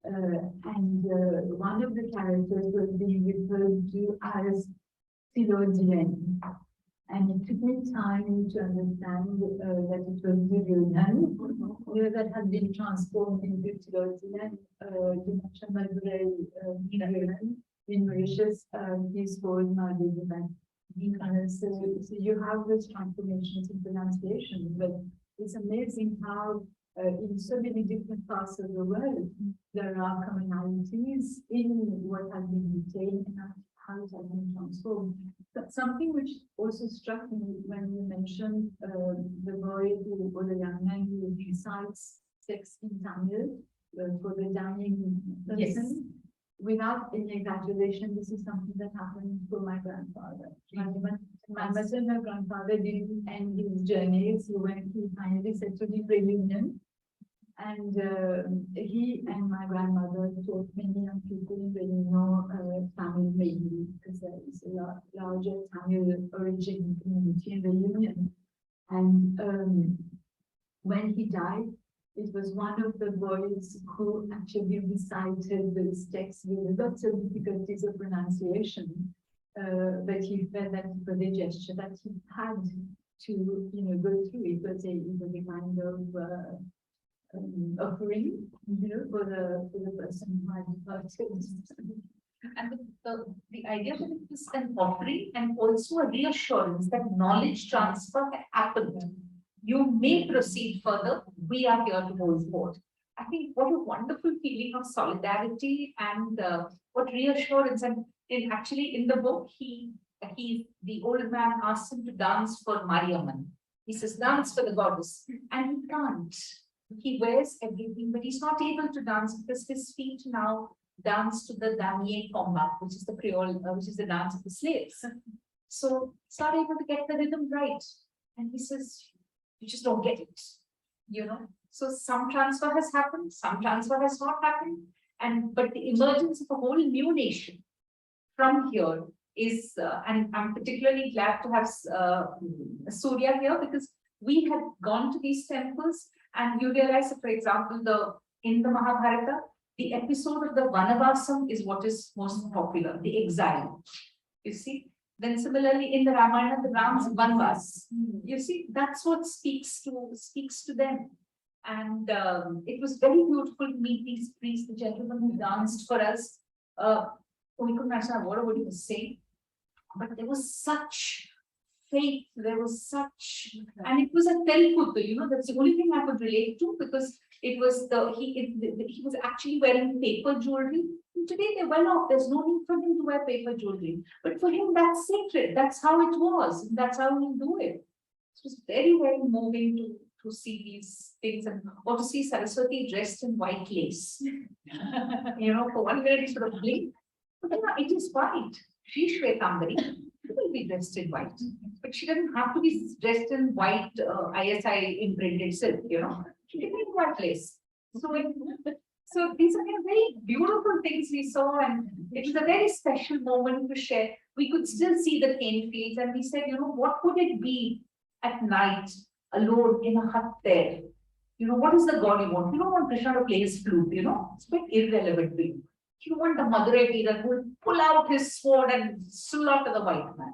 and one of the characters was being referred to as Philodien. And it took me time to understand that it was Duryodhan that had been transformed into Philodien. In Mauritius, he's called Madhuban. So you have those transformations in pronunciation, but it's amazing how in so many different parts of the world there are commonalities in what has been retained and how it has been transformed. But something which also struck me when you mentioned the boy or the young man who recites text in Tamil for the dying person. Yes. Without any exaggeration, this is something that happened for my grandfather. My maternal grandfather didn't end his journeys. He finally settled in Reunion. And he and my grandmother taught many young people in Reunion Tamil mainly, because there is a larger Tamil origin community in Reunion. And when he died, it was one of the boys who actually recited those texts with lots of difficulties of pronunciation. but he felt that it was a gesture that he had to, you know, go through. It was a kind of offering, you know, for the person who had purchased. And the idea that it was an offering and also a reassurance that knowledge transfer had happened. You may proceed further. We are here to hold forth. I think what a wonderful feeling of solidarity and what reassurance. And actually in the book, the old man asks him to dance for Mariamman. He says, dance for the goddess. And he can't. He wears everything, but he's not able to dance because his feet now dance to the Damier combat, which is the Creole, which is the dance of the slaves. So he's not able to get the rhythm right. And he says, you just don't get it, you know. So some transfer has happened, some transfer has not happened. But the emergence of a whole new nation from here is, and I'm particularly glad to have Surya here, because we had gone to these temples and you realize that, for example, in the Mahabharata, the episode of the Vanavasam is what is most popular, the exile. You see, then similarly in the Ramayana, the Ram's Vanvas. You see, that's what speaks to them. And it was very beautiful to meet these priests, the gentleman who danced for us. We couldn't understand what he was saying, but there was such faith, there was such, and it was a Telugu, you know, that's the only thing I could relate to, because it was he was actually wearing paper jewelry. And today they're well off, there's no need for him to wear paper jewelry. But for him, that's sacred, that's how it was, that's how he do it. It was very, very moving to see these things, or to see Saraswati dressed in white lace. You know, for one minute, sort of blink, but you know, it is white. She's Shvetambari. She will be dressed in white, but she doesn't have to be dressed in white ISI imprinted silk, you know. She can be in white lace. So these are very beautiful things we saw, and it was a very special moment to share. We could still see the cane fields, and we said, you know, what would it be at night alone in a hut there? You know, what is the God you want? You don't want Krishna to play his flute, you know, it's quite irrelevant to you. You want the Madurai Veera who will pull out his sword and slaughter the white man.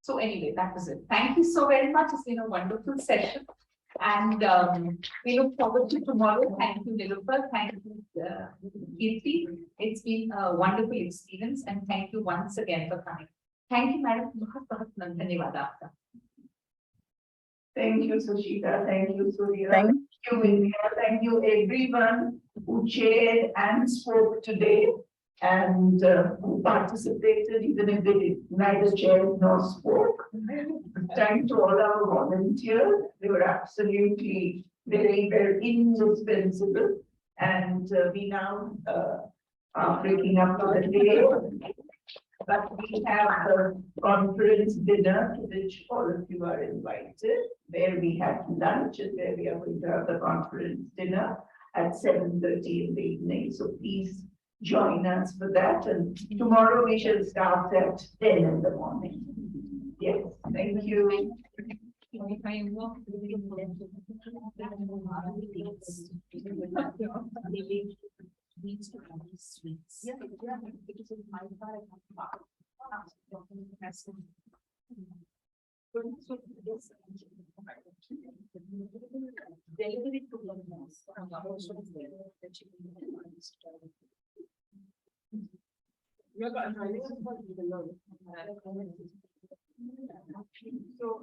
So anyway, that was it. Thank you so very much. It's been a wonderful session. And we look forward to tomorrow. Thank you, Nilufer. Thank you, Kirti. It's been a wonderful experience. And thank you once again for coming. Thank you, Madam. Thank you, Sushita. Thank you, Surya. Thank you, India. Thank you, everyone who chaired and spoke today and who participated, even if they neither chaired nor spoke. Thank to all our volunteers. They were absolutely very, very indispensable. And we now are breaking up for the day. But we have the conference dinner to which all of you are invited, where we had lunch and where we are going to have the conference dinner at 7:30 in the evening. So please join us for that. And tomorrow we shall start at 10 in the morning. Yes, thank you. Needs to have these sweets. Yeah, because in my car, delivery to so